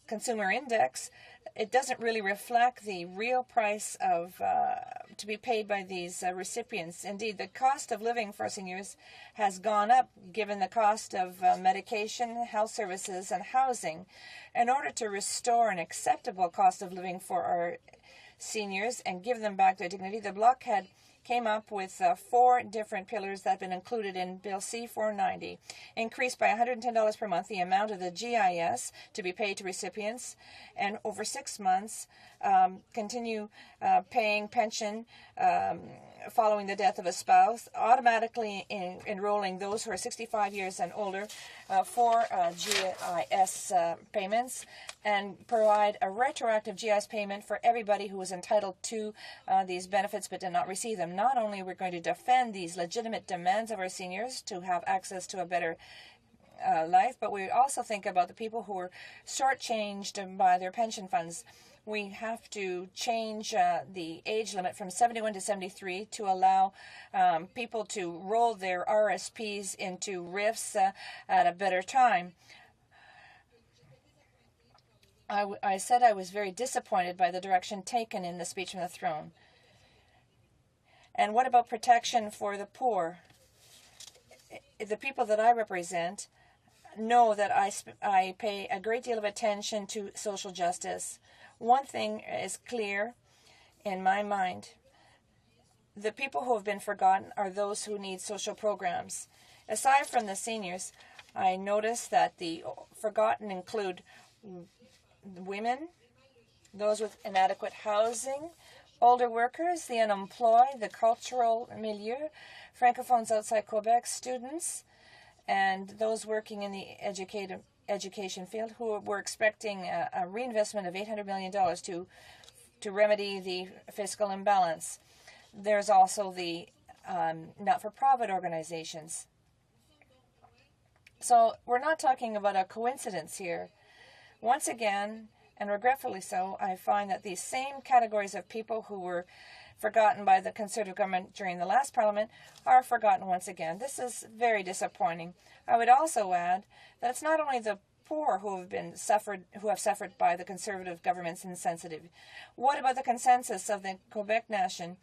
consumer index, it doesn't really reflect the real price of to be paid by these recipients. Indeed, the cost of living for seniors has gone up given the cost of medication, health services, and housing. In order to restore an acceptable cost of living for our seniors and give them back their dignity, the Bloc came up with 4 different pillars that have been included in Bill C-490. Increased by $110 per month the amount of the GIS to be paid to recipients, and over 6 months continue paying pension following the death of a spouse, automatically enrolling those who are 65 years and older for GIS payments, and provide a retroactive GIS payment for everybody who was entitled to these benefits but did not receive them. Not only are we going to defend these legitimate demands of our seniors to have access to a better life, but we also think about the people who are shortchanged by their pension funds. We have to change the age limit from 71 to 73 to allow people to roll their RSPs into RIFs at a better time. I said I was very disappointed by the direction taken in the speech from the throne. And what about protection for the poor? The people that I represent know that I pay a great deal of attention to social justice. One thing is clear in my mind. The people who have been forgotten are those who need social programs. Aside from the seniors, I notice that the forgotten include women, those with inadequate housing, older workers, the unemployed, the cultural milieu, francophones outside Quebec, students, and those working in the education field who were expecting a reinvestment of $800 million to remedy the fiscal imbalance. There's also the not-for-profit organizations. So we're not talking about a coincidence here. Once again, and regretfully so, I find that these same categories of people who were forgotten by the Conservative government during the last Parliament are forgotten once again. This is very disappointing. I would also add that it's not only the poor who have suffered by the Conservative government's insensitivity. What about the consensus of the Quebec nation?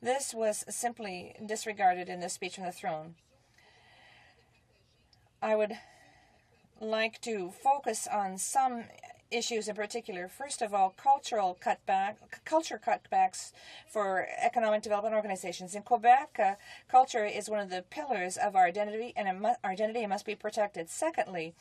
This was simply disregarded in the speech from the throne. I would like to focus on some issues in particular. First of all, culture cutbacks for economic development organizations. In Quebec, culture is one of the pillars of our identity, and our identity must be protected. Secondly,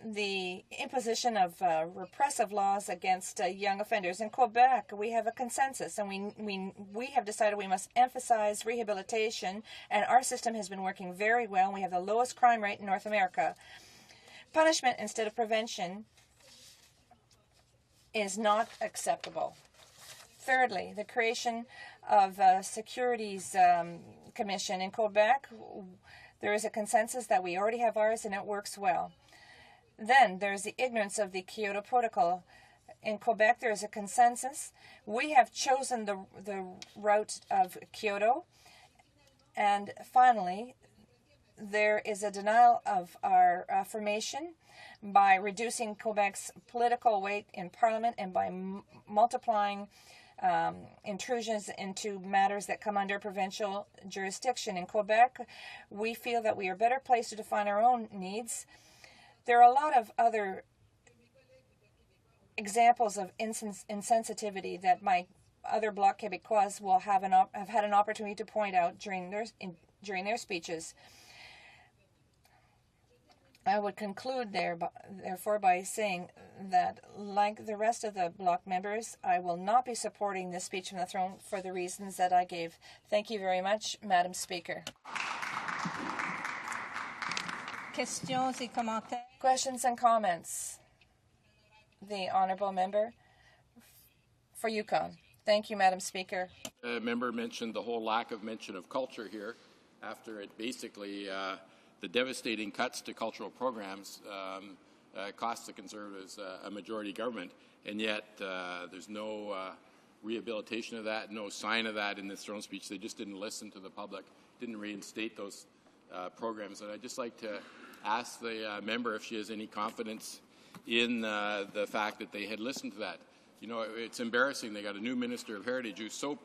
the imposition of repressive laws against young offenders. In Quebec, we have a consensus, and we have decided we must emphasize rehabilitation, and our system has been working very well. We have the lowest crime rate in North America. Punishment instead of prevention is not acceptable. Thirdly, the creation of a Securities Commission in Quebec. There is a consensus that we already have ours and it works well. Then there's the ignorance of the Kyoto Protocol. In Quebec, there is a consensus. We have chosen the route of Kyoto. And finally, there is a denial of our affirmation by reducing Quebec's political weight in Parliament and by multiplying intrusions into matters that come under provincial jurisdiction. In Quebec, we feel that we are better placed to define our own needs. There are a lot of other examples of insensitivity that my other Bloc Québécois will have had an opportunity to point out during their speeches. I would conclude therefore by saying that, like the rest of the Bloc members, I will not be supporting this speech from the throne for the reasons that I gave. Thank you very much, Madam Speaker. Questions and comments. The Honourable Member for Yukon. Thank you, Madam Speaker. The member mentioned the whole lack of mention of culture here after it basically the devastating cuts to cultural programs cost the Conservatives a majority government, and yet there's no rehabilitation of that, no sign of that in this throne speech. They just didn't listen to the public, didn't reinstate those programs. And I'd just like to ask the member if she has any confidence in the fact that they had listened to that. You know, it's embarrassing. They got a new Minister of Heritage who's so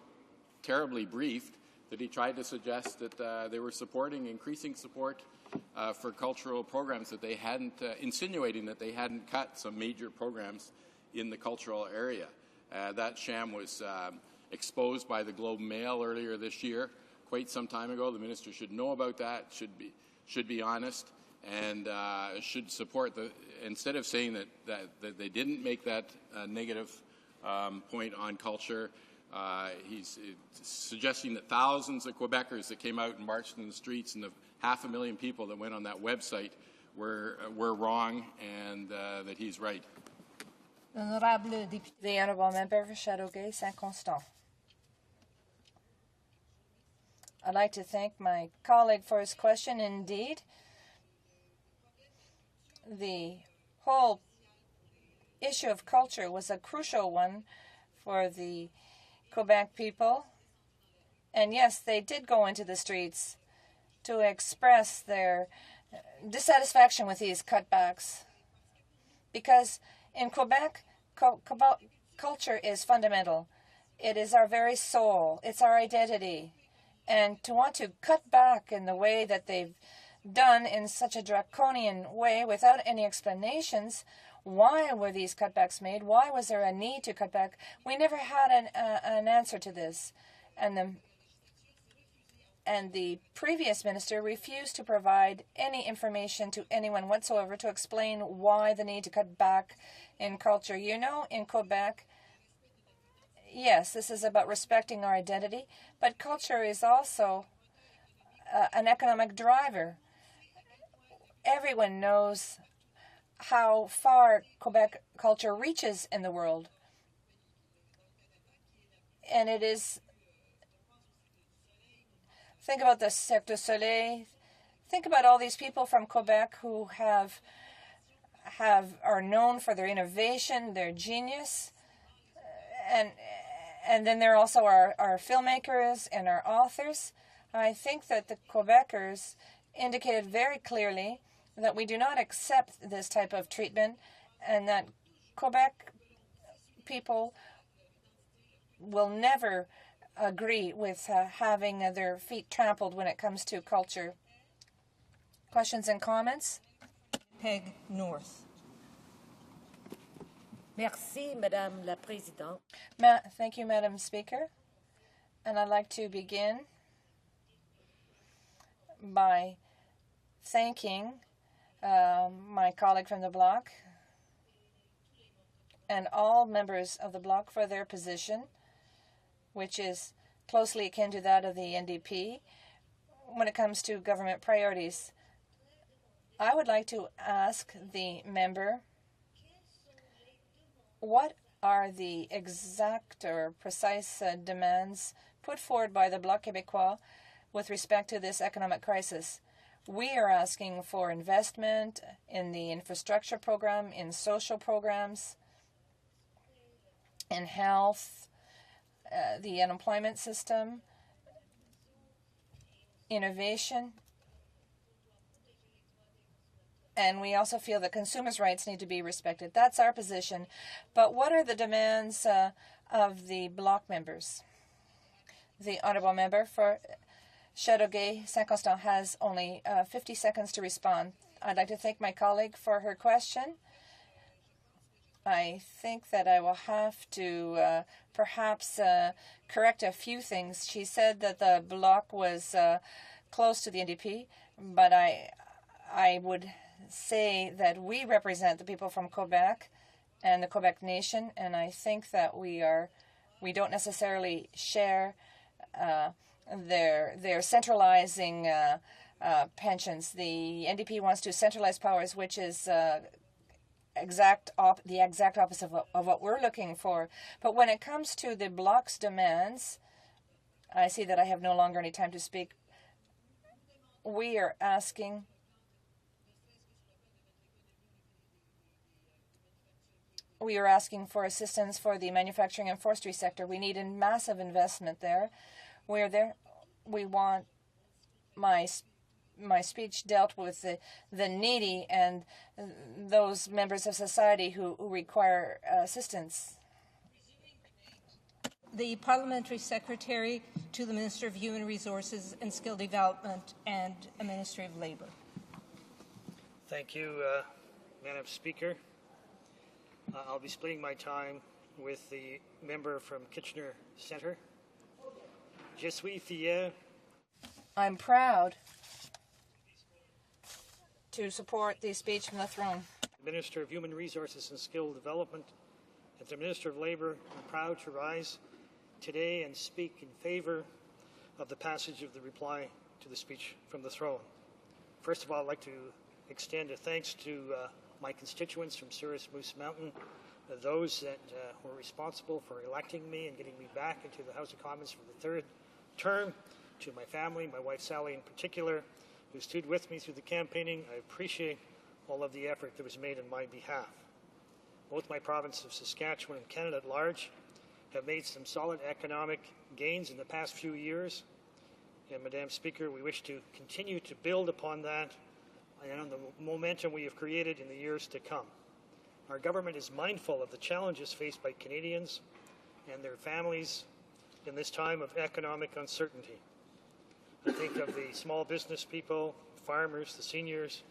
terribly briefed that he tried to suggest that they were supporting increasing support for cultural programs, that they hadn't, insinuating that they hadn't cut some major programs in the cultural area. That sham was exposed by the Globe and Mail earlier this year, quite some time ago. The minister should know about that, should be honest, and should support instead of saying that they didn't make that negative point on culture. He's suggesting that thousands of Quebecers that came out and marched in the streets and the 500,000 people that went on that website were wrong, and that he's right. The Honourable Member for Châteauguay Saint-Constant. I'd like to thank my colleague for his question. Indeed, the whole issue of culture was a crucial one for the Quebec people. And yes, they did go into the streets to express their dissatisfaction with these cutbacks. Because in Quebec, culture is fundamental. It is our very soul. It's our identity. And to want to cut back in the way that they've done in such a draconian way without any explanations, why were these cutbacks made? Why was there a need to cut back? We never had an answer to this. And the previous minister refused to provide any information to anyone whatsoever to explain why the need to cut back in culture. You know, in Quebec, yes, this is about respecting our identity, but culture is also an economic driver. Everyone knows how far Quebec culture reaches in the world. And it is, think about the Cirque du Soleil, think about all these people from Quebec who are known for their innovation, their genius, and then there are also our filmmakers and our authors. I think that the Quebecers indicated very clearly that we do not accept this type of treatment, and that Quebec people will never agree with having their feet trampled when it comes to culture. Questions and comments? Peg North. Merci, Madame la Présidente. Thank you, Madam Speaker. And I'd like to begin by thanking my colleague from the bloc, and all members of the bloc for their position, which is closely akin to that of the NDP when it comes to government priorities. I would like to ask the member, what are the exact or precise demands put forward by the Bloc Québécois with respect to this economic crisis? We are asking for investment in the infrastructure program, in social programs, in health, the unemployment system, innovation, and we also feel that consumers' rights need to be respected. That's our position. But what are the demands of the bloc members? The honourable member for Châteauguay-Saint-Constant has only 50 seconds to respond. I'd like to thank my colleague for her question. I think that I will have to perhaps correct a few things. She said that the bloc was close to the NDP, but I would say that we represent the people from Quebec and the Quebec nation, and I think that we don't necessarily share their centralizing pensions. The NDP wants to centralize powers, which is the exact opposite of what we're looking for. But when it comes to the bloc's demands, I see that I have no longer any time to speak. We are asking for assistance for the manufacturing and forestry sector. We need a massive investment there. We want my speech dealt with the needy and those members of society who require assistance. The Parliamentary Secretary to the Minister of Human Resources and Skill Development and Ministry of Labour. Thank you, Madam Speaker. I'll be splitting my time with the member from Kitchener Centre. Je suis fier. I'm proud to support the speech from the throne. Minister of Human Resources and Skill Development. As the Minister of Labour, I'm proud to rise today and speak in favour of the passage of the reply to the speech from the throne. First of all, I'd like to extend a thanks to my constituents from Souris Moose Mountain, those that were responsible for electing me and getting me back into the House of Commons for the third term, to my family, my wife Sally in particular, who stood with me through the campaigning. I appreciate all of the effort that was made on my behalf. Both my province of Saskatchewan and Canada at large have made some solid economic gains in the past few years. And Madam Speaker, we wish to continue to build upon that and on the momentum we have created in the years to come. Our government is mindful of the challenges faced by Canadians and their families in this time of economic uncertainty. I think of the small business people, farmers, the seniors,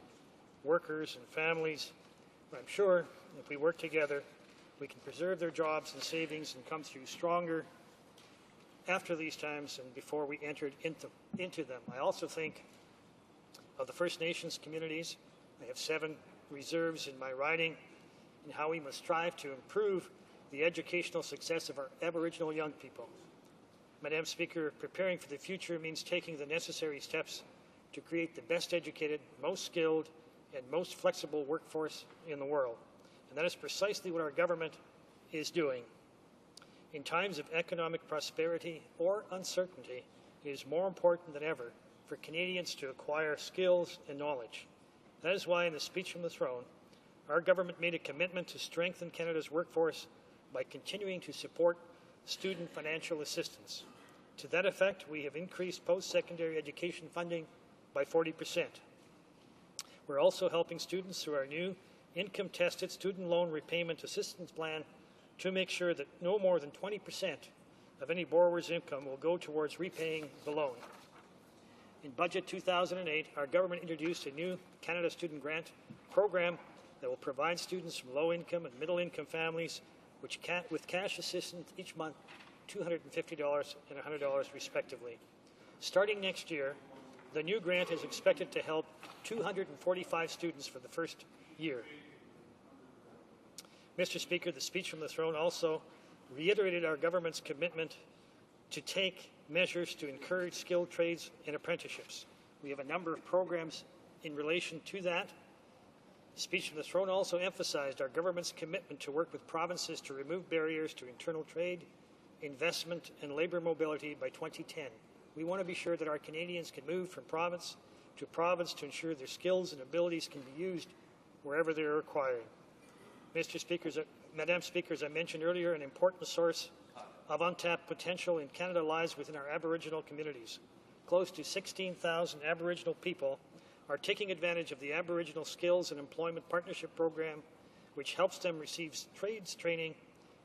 workers and families. I'm sure if we work together, we can preserve their jobs and savings and come through stronger after these times and before we entered into them. I also think of the First Nations communities. I have 7 reserves in my riding, and how we must strive to improve the educational success of our Aboriginal young people. Madam Speaker, preparing for the future means taking the necessary steps to create the best educated, most skilled, and most flexible workforce in the world. And that is precisely what our government is doing. In times of economic prosperity or uncertainty, it is more important than ever for Canadians to acquire skills and knowledge. That is why in the speech from the throne, our government made a commitment to strengthen Canada's workforce by continuing to support student financial assistance. To that effect, we have increased post-secondary education funding by 40%. We're also helping students through our new income-tested student loan repayment assistance plan to make sure that no more than 20% of any borrower's income will go towards repaying the loan. In Budget 2008, our government introduced a new Canada Student Grant program that will provide students from low-income and middle-income families with cash assistance each month, $250 and $100 respectively. Starting next year, the new grant is expected to help 245 students for the first year. Mr. Speaker, the speech from the throne also reiterated our government's commitment to take measures to encourage skilled trades and apprenticeships. We have a number of programs in relation to that. The speech from the throne also emphasized our government's commitment to work with provinces to remove barriers to internal trade, investment, and labour mobility by 2010. We want to be sure that our Canadians can move from province to ensure their skills and abilities can be used wherever they are required. Madam Speaker, as I mentioned earlier, an important source of untapped potential in Canada lies within our Aboriginal communities. Close to 16,000 Aboriginal people are taking advantage of the Aboriginal Skills and Employment Partnership Program, which helps them receive trades training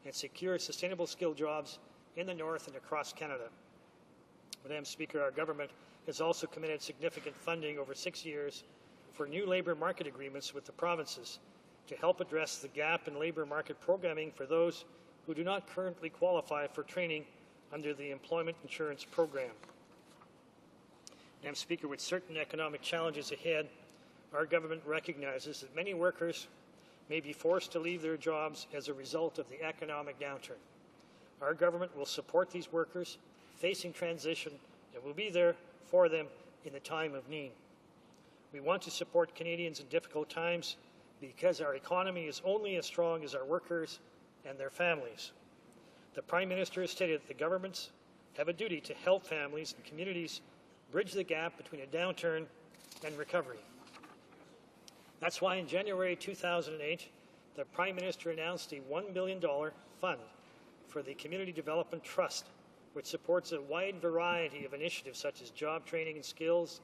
and secure sustainable skill jobs in the North and across Canada. Madam Speaker, our government has also committed significant funding over 6 years for new labour market agreements with the provinces to help address the gap in labour market programming for those who do not currently qualify for training under the Employment Insurance Program. Madam Speaker, with certain economic challenges ahead, our government recognizes that many workers may be forced to leave their jobs as a result of the economic downturn. Our government will support these workers facing transition and will be there for them in the time of need. We want to support Canadians in difficult times because our economy is only as strong as our workers and their families. The Prime Minister has stated that the governments have a duty to help families and communities bridge the gap between a downturn and recovery. That's why in January 2008, the Prime Minister announced a $1 billion fund for the Community Development Trust, which supports a wide variety of initiatives such as job training and skills,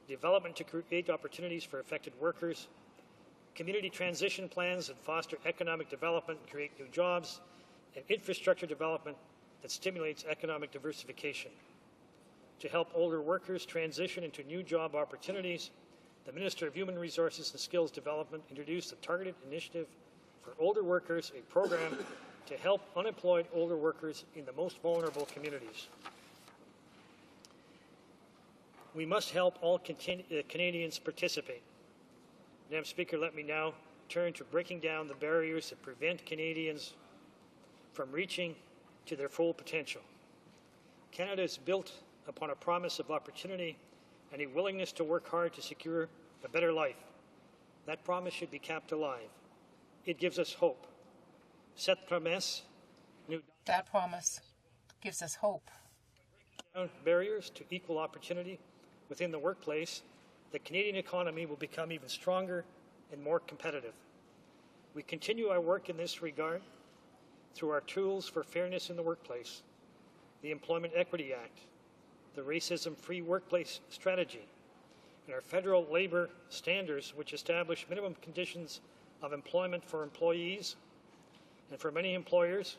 development to create opportunities for affected workers, community transition plans that foster economic development and create new jobs, and infrastructure development that stimulates economic diversification. To help older workers transition into new job opportunities, the Minister of Human Resources and Skills Development introduced a targeted initiative for older workers, a program to help unemployed older workers in the most vulnerable communities. We must help all Canadians participate. Madam Speaker, let me now turn to breaking down the barriers that prevent Canadians from reaching to their full potential. Canada is built upon a promise of opportunity and a willingness to work hard to secure a better life. That promise should be kept alive. It gives us hope. Cette promesse That promise gives us hope. Down barriers to equal opportunity within the workplace, the Canadian economy will become even stronger and more competitive. We continue our work in this regard through our tools for fairness in the workplace, the Employment Equity Act, the Racism-Free Workplace Strategy, and our federal labour standards, which establish minimum conditions of employment for employees and for many employers,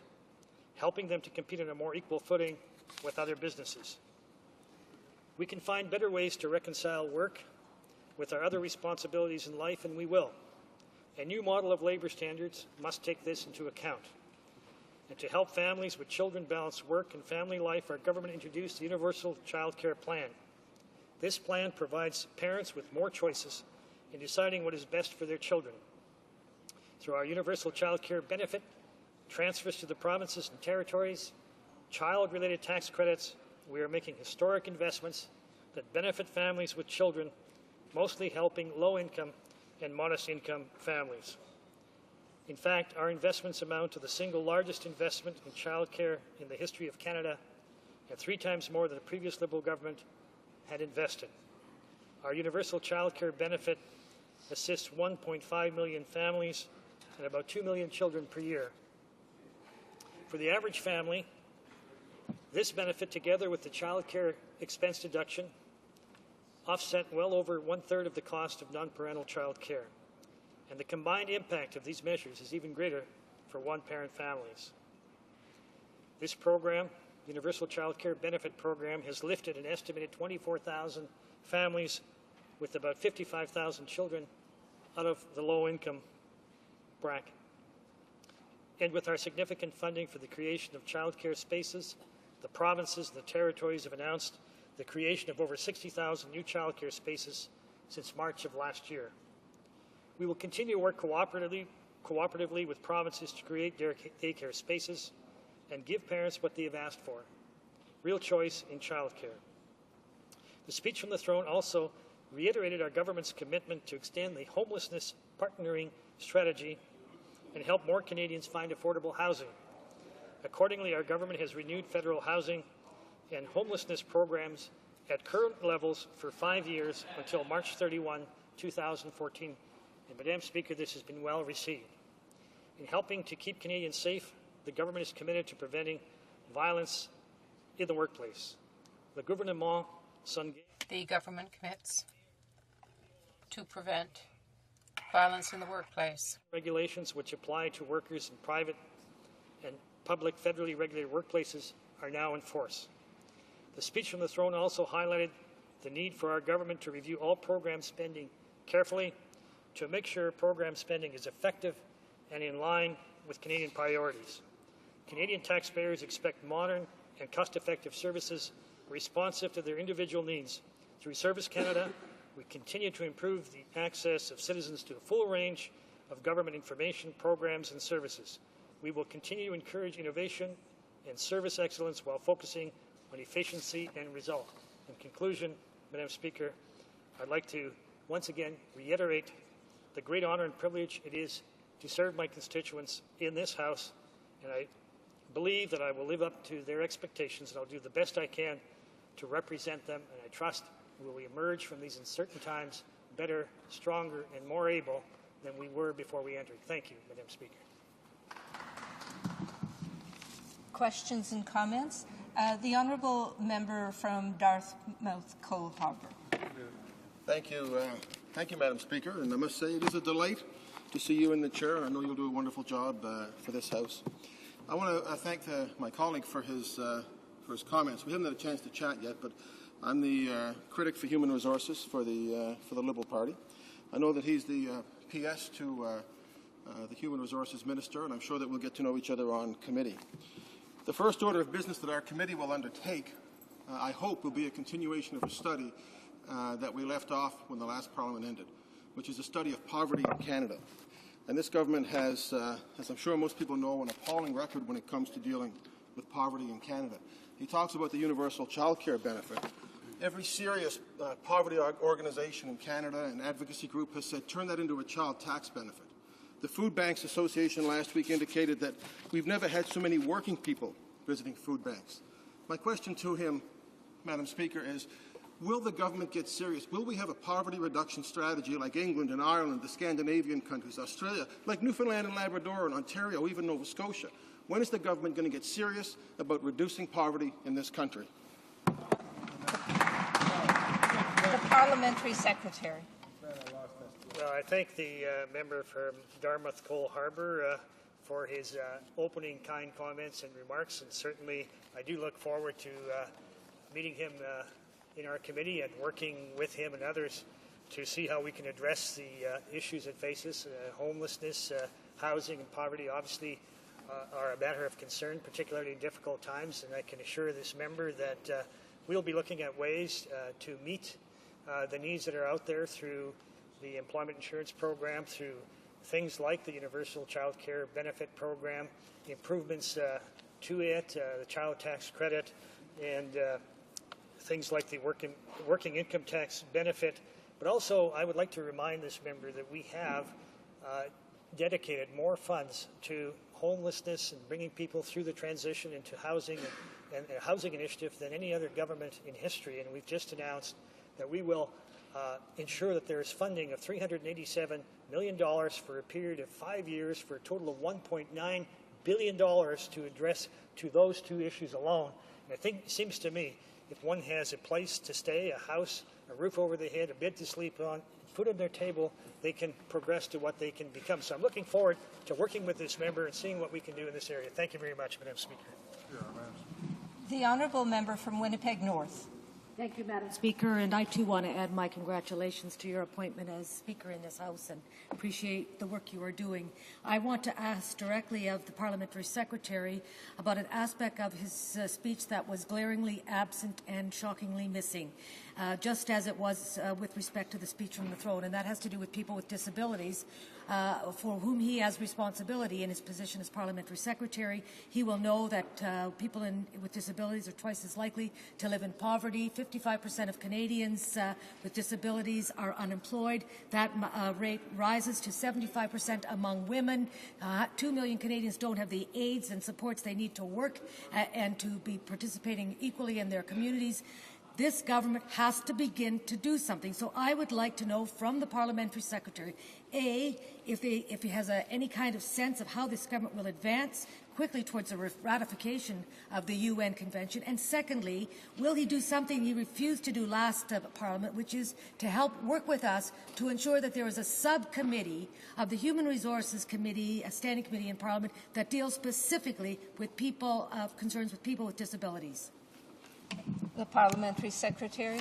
helping them to compete on a more equal footing with other businesses. We can find better ways to reconcile work with our other responsibilities in life, and we will. A new model of labour standards must take this into account. And to help families with children balance work and family life, our government introduced the Universal Child Care Plan. This plan provides parents with more choices in deciding what is best for their children. Through our Universal Child Care benefit, transfers to the provinces and territories, child-related tax credits, we are making historic investments that benefit families with children, mostly helping low-income and modest-income families. In fact, our investments amount to the single largest investment in childcare in the history of Canada, and 3 times more than the previous Liberal government had invested. Our universal childcare benefit assists 1.5 million families and about 2 million children per year. For the average family, this benefit, together with the childcare expense deduction, offset well over 1/3 of the cost of non-parental child care. And the combined impact of these measures is even greater for one-parent families. This program, Universal Child Care Benefit Program, has lifted an estimated 24,000 families with about 55,000 children out of the low-income bracket. And with our significant funding for the creation of child care spaces, the provinces and the territories have announced the creation of over 60,000 new child care spaces since March of last year. We will continue to work cooperatively with provinces to create daycare spaces and give parents what they have asked for, real choice in childcare. The speech from the throne also reiterated our government's commitment to extend the homelessness partnering strategy and help more Canadians find affordable housing. Accordingly, our government has renewed federal housing and homelessness programs at current levels for 5 years until March 31, 2014. And Madam Speaker, this has been well received. In helping to keep Canadians safe, the government is committed to preventing violence in the workplace. The gouvernement commits to prevent violence in the workplace. Regulations which apply to workers in private and public federally regulated workplaces are now in force. The speech from the throne also highlighted the need for our government to review all program spending carefully to make sure program spending is effective and in line with Canadian priorities. Canadian taxpayers expect modern and cost-effective services responsive to their individual needs. Through Service Canada, we continue to improve the access of citizens to a full range of government information, programs, and services. We will continue to encourage innovation and service excellence while focusing on efficiency and result. In conclusion, Madam Speaker, I'd like to once again reiterate the great honour and privilege it is to serve my constituents in this House, and I believe that I will live up to their expectations, and I'll do the best I can to represent them, and I trust we will emerge from these uncertain times better, stronger, and more able than we were before we entered. Thank you, Madam Speaker. Questions and comments? The Honourable Member from Dartmouth Cole Harbour. Thank you, Madam Speaker, and I must say it is a delight to see you in the chair. I know you'll do a wonderful job for this House. I want to thank my colleague for his comments. We haven't had a chance to chat yet, but I'm the critic for human resources for the Liberal Party. I know that he's the PS to the Human Resources Minister, and I'm sure that we'll get to know each other on committee. The first order of business that our committee will undertake, I hope, will be a continuation of a study that we left off when the last Parliament ended, which is a study of poverty in Canada. And this government has, as I'm sure most people know, an appalling record when it comes to dealing with poverty in Canada. He talks about the universal childcare benefit. Every serious poverty organization in Canada and advocacy group has said, turn that into a child tax benefit. The Food Banks Association last week indicated that we've never had so many working people visiting food banks. My question to him, Madam Speaker, is will the government get serious? Will we have a poverty reduction strategy like England and Ireland, the Scandinavian countries, Australia, like Newfoundland and Labrador and Ontario, even Nova Scotia? When is the government going to get serious about reducing poverty in this country? The Parliamentary Secretary. Well, I thank the member from Dartmouth Cole Harbour for his opening kind comments and remarks, and certainly I do look forward to meeting him in our committee and working with him and others to see how we can address the issues it faces. Homelessness, housing, and poverty obviously are a matter of concern, particularly in difficult times, and I can assure this member that we'll be looking at ways to meet the needs that are out there through the employment insurance program, through things like the universal child care benefit program, improvements to it, the child tax credit, and things like the working income tax benefit. But also, I would like to remind this member that we have dedicated more funds to homelessness and bringing people through the transition into housing and a housing initiative than any other government in history. And we've just announced that we will ensure that there is funding of $387 million for a period of 5 years for a total of $1.9 billion to address to those two issues alone. And I think it seems to me if one has a place to stay, a house, a roof over their head, a bed to sleep on, food on their table, they can progress to what they can become. So I'm looking forward to working with this member and seeing what we can do in this area. Thank you very much, Madam Speaker. The Honourable Member from Winnipeg North. Thank you, Madam Speaker, and I too want to add my congratulations to your appointment as Speaker in this House and appreciate the work you are doing. I want to ask directly of the Parliamentary Secretary about an aspect of his speech that was glaringly absent and shockingly missing. just as it was with respect to the speech from the throne, and that has to do with people with disabilities, for whom he has responsibility in his position as Parliamentary Secretary. He will know that people with disabilities are twice as likely to live in poverty. 55% of Canadians with disabilities are unemployed. That rate rises to 75% among women. 2 million Canadians don't have the aids and supports they need to work and to be participating equally in their communities. This government has to begin to do something. So I would like to know from the Parliamentary Secretary, A, if he has any kind of sense of how this government will advance quickly towards the ratification of the UN Convention, and secondly, will he do something he refused to do last Parliament, which is to help work with us to ensure that there is a subcommittee of the Human Resources Committee, a standing committee in Parliament, that deals specifically with people, concerns with people with disabilities. The Parliamentary Secretary.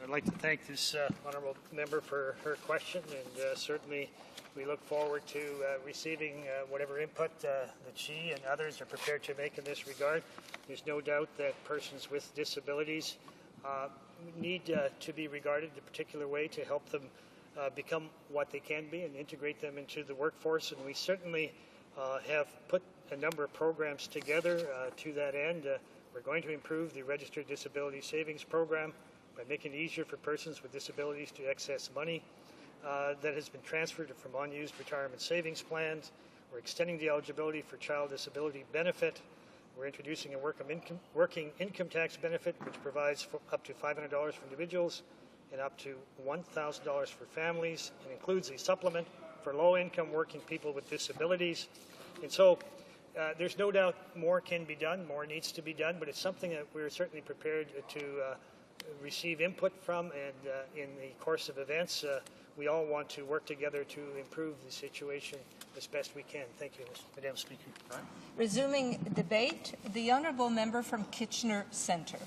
I'd like to thank this honourable member for her question, and certainly we look forward to receiving whatever input that she and others are prepared to make in this regard. There's no doubt that persons with disabilities need to be regarded in a particular way to help them become what they can be and integrate them into the workforce, and we certainly have put a number of programs together to that end. We're going to improve the Registered Disability Savings Program by making it easier for persons with disabilities to access money that has been transferred from unused retirement savings plans. We're extending the eligibility for child disability benefit. We're introducing a working income tax benefit, which provides up to $500 for individuals and up to $1,000 for families, and includes a supplement for low-income working people with disabilities. And so there's no doubt more can be done, more needs to be done, but it's something that we're certainly prepared to receive input from, and in the course of events, we all want to work together to improve the situation as best we can. Thank you, Madam Speaker. Resuming debate, the honourable member from Kitchener Centre.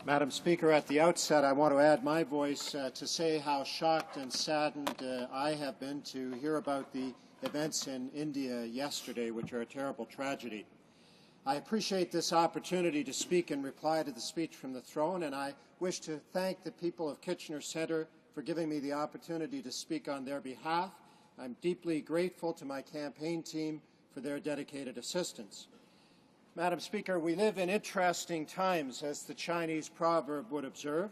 Madam Speaker, at the outset, I want to add my voice to say how shocked and saddened I have been to hear about the events in India yesterday, which are a terrible tragedy. I appreciate this opportunity to speak in reply to the speech from the throne, and I wish to thank the people of Kitchener Centre for giving me the opportunity to speak on their behalf. I'm deeply grateful to my campaign team for their dedicated assistance. Madam Speaker, we live in interesting times, as the Chinese proverb would observe.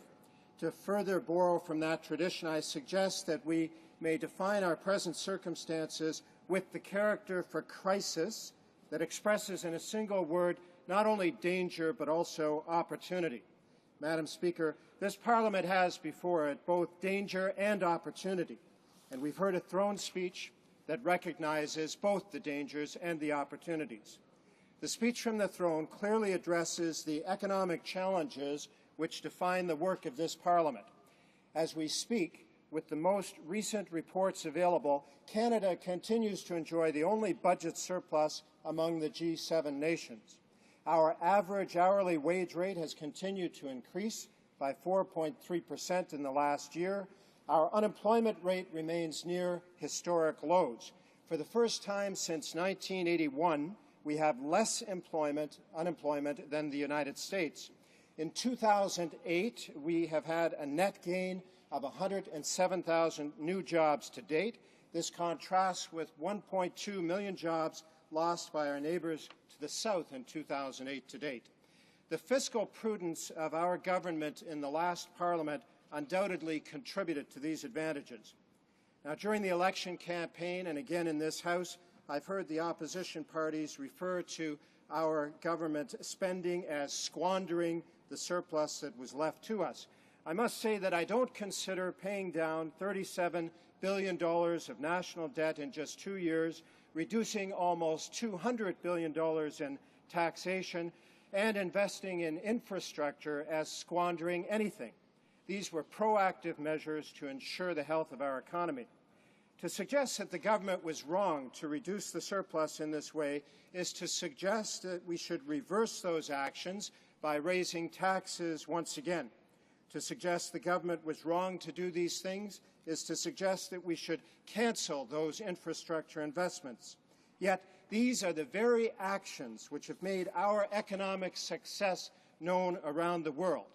To further borrow from that tradition, I suggest that we may define our present circumstances with the character for crisis that expresses in a single word not only danger but also opportunity. Madam Speaker, this Parliament has before it both danger and opportunity, and we've heard a throne speech that recognizes both the dangers and the opportunities. The speech from the throne clearly addresses the economic challenges which define the work of this Parliament. As we speak, with the most recent reports available, Canada continues to enjoy the only budget surplus among the G7 nations. Our average hourly wage rate has continued to increase by 4.3% in the last year. Our unemployment rate remains near historic lows. For the first time since 1981, we have less unemployment than the United States. In 2008, we have had a net gain of 107,000 new jobs to date. This contrasts with 1.2 million jobs lost by our neighbours to the south in 2008 to date. The fiscal prudence of our government in the last Parliament undoubtedly contributed to these advantages. Now, during the election campaign and again in this House, I've heard the opposition parties refer to our government spending as squandering the surplus that was left to us. I must say that I don't consider paying down $37 billion of national debt in just 2 years, reducing almost $200 billion in taxation, and investing in infrastructure as squandering anything. These were proactive measures to ensure the health of our economy. To suggest that the government was wrong to reduce the surplus in this way is to suggest that we should reverse those actions by raising taxes once again. To suggest the government was wrong to do these things is to suggest that we should cancel those infrastructure investments. Yet these are the very actions which have made our economic success known around the world.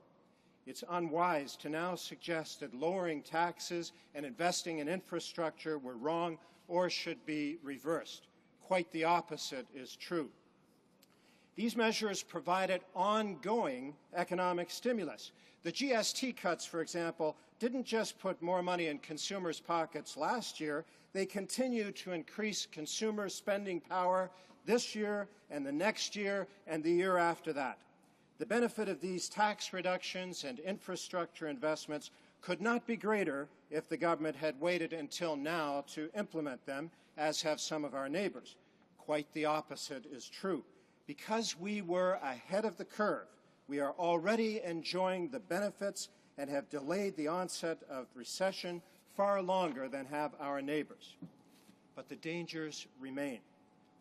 It's unwise to now suggest that lowering taxes and investing in infrastructure were wrong or should be reversed. Quite the opposite is true. These measures provided ongoing economic stimulus. The GST cuts, for example, didn't just put more money in consumers' pockets last year, they continue to increase consumer spending power this year and the next year and the year after that. The benefit of these tax reductions and infrastructure investments could not be greater if the government had waited until now to implement them, as have some of our neighbors. Quite the opposite is true. Because we were ahead of the curve, we are already enjoying the benefits and have delayed the onset of recession far longer than have our neighbors. But the dangers remain.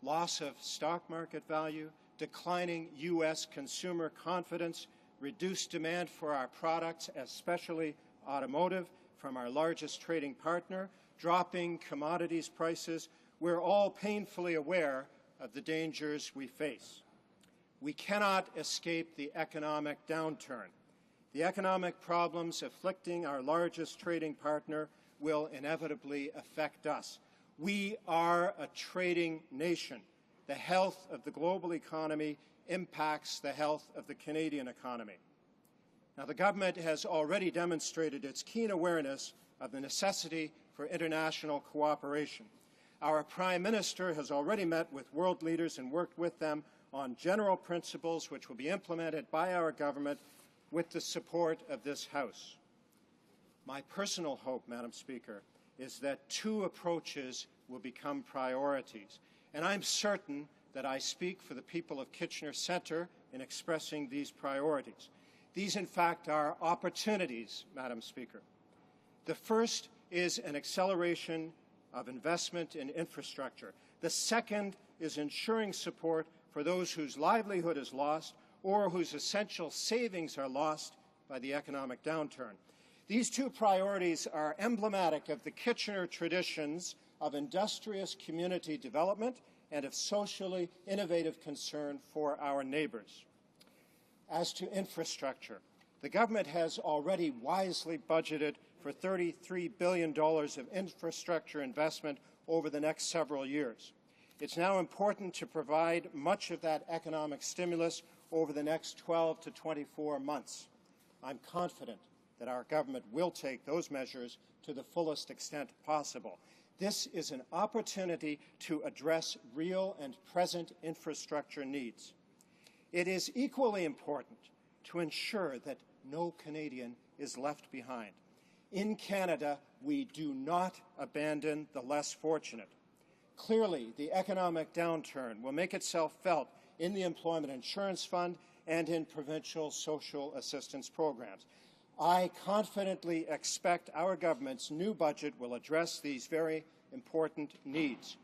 Loss of stock market value, declining U.S. consumer confidence, reduced demand for our products, especially automotive, from our largest trading partner, dropping commodities prices. We're all painfully aware of the dangers we face. We cannot escape the economic downturn. The economic problems afflicting our largest trading partner will inevitably affect us. We are a trading nation. The health of the global economy impacts the health of the Canadian economy. Now, the government has already demonstrated its keen awareness of the necessity for international cooperation. Our Prime Minister has already met with world leaders and worked with them on general principles which will be implemented by our government with the support of this House. My personal hope, Madam Speaker, is that two approaches will become priorities, and I'm certain that I speak for the people of Kitchener Centre in expressing these priorities. These, in fact, are opportunities, Madam Speaker. The first is an acceleration of investment in infrastructure. The second is ensuring support for those whose livelihood is lost or whose essential savings are lost by the economic downturn. These two priorities are emblematic of the Kitchener traditions of industrious community development and of socially innovative concern for our neighbors. As to infrastructure, the government has already wisely budgeted for $33 billion of infrastructure investment over the next several years. It's now important to provide much of that economic stimulus over the next 12 to 24 months. I'm confident that our government will take those measures to the fullest extent possible. This is an opportunity to address real and present infrastructure needs. It is equally important to ensure that no Canadian is left behind. In Canada, we do not abandon the less fortunate. Clearly, the economic downturn will make itself felt in the Employment Insurance Fund and in provincial social assistance programs. I confidently expect our government's new budget will address these very important needs.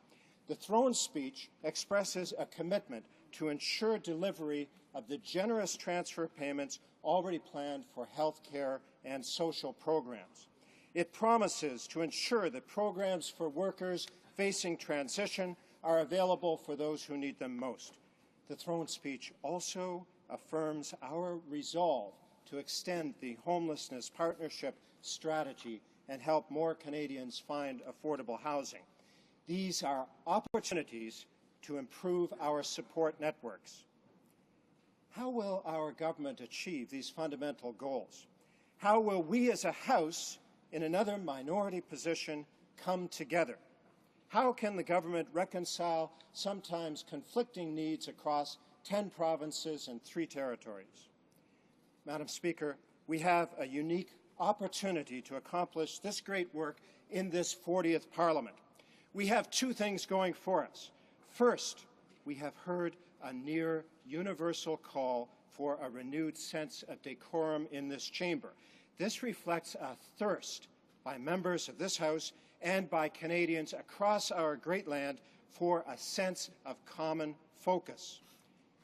The throne speech expresses a commitment to ensure delivery of the generous transfer payments already planned for health care and social programs. It promises to ensure that programs for workers facing transition are available for those who need them most. The throne speech also affirms our resolve to extend the Homelessness Partnership strategy and help more Canadians find affordable housing. These are opportunities to improve our support networks. How will our government achieve these fundamental goals? How will we as a House, in another minority position, come together? How can the government reconcile sometimes conflicting needs across 10 provinces and 3 territories? Madam Speaker, we have a unique opportunity to accomplish this great work in this 40th Parliament. We have 2 things going for us. First, we have heard a near universal call for a renewed sense of decorum in this chamber. This reflects a thirst by members of this House and by Canadians across our great land for a sense of common focus.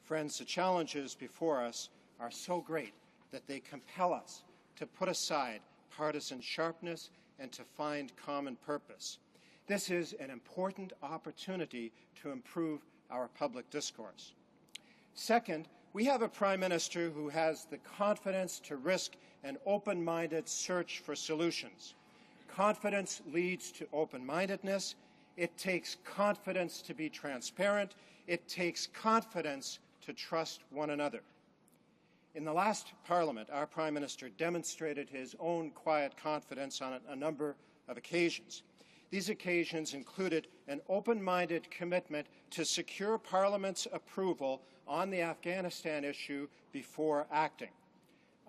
Friends, the challenges before us are so great that they compel us to put aside partisan sharpness and to find common purpose. This is an important opportunity to improve our public discourse. Second, We have a Prime Minister who has the confidence to risk an open-minded search for solutions. Confidence leads to open-mindedness. It takes confidence to be transparent. It takes confidence to trust one another. In the last Parliament, our Prime Minister demonstrated his own quiet confidence on a number of occasions. These occasions included an open-minded commitment to secure Parliament's approval on the Afghanistan issue before acting.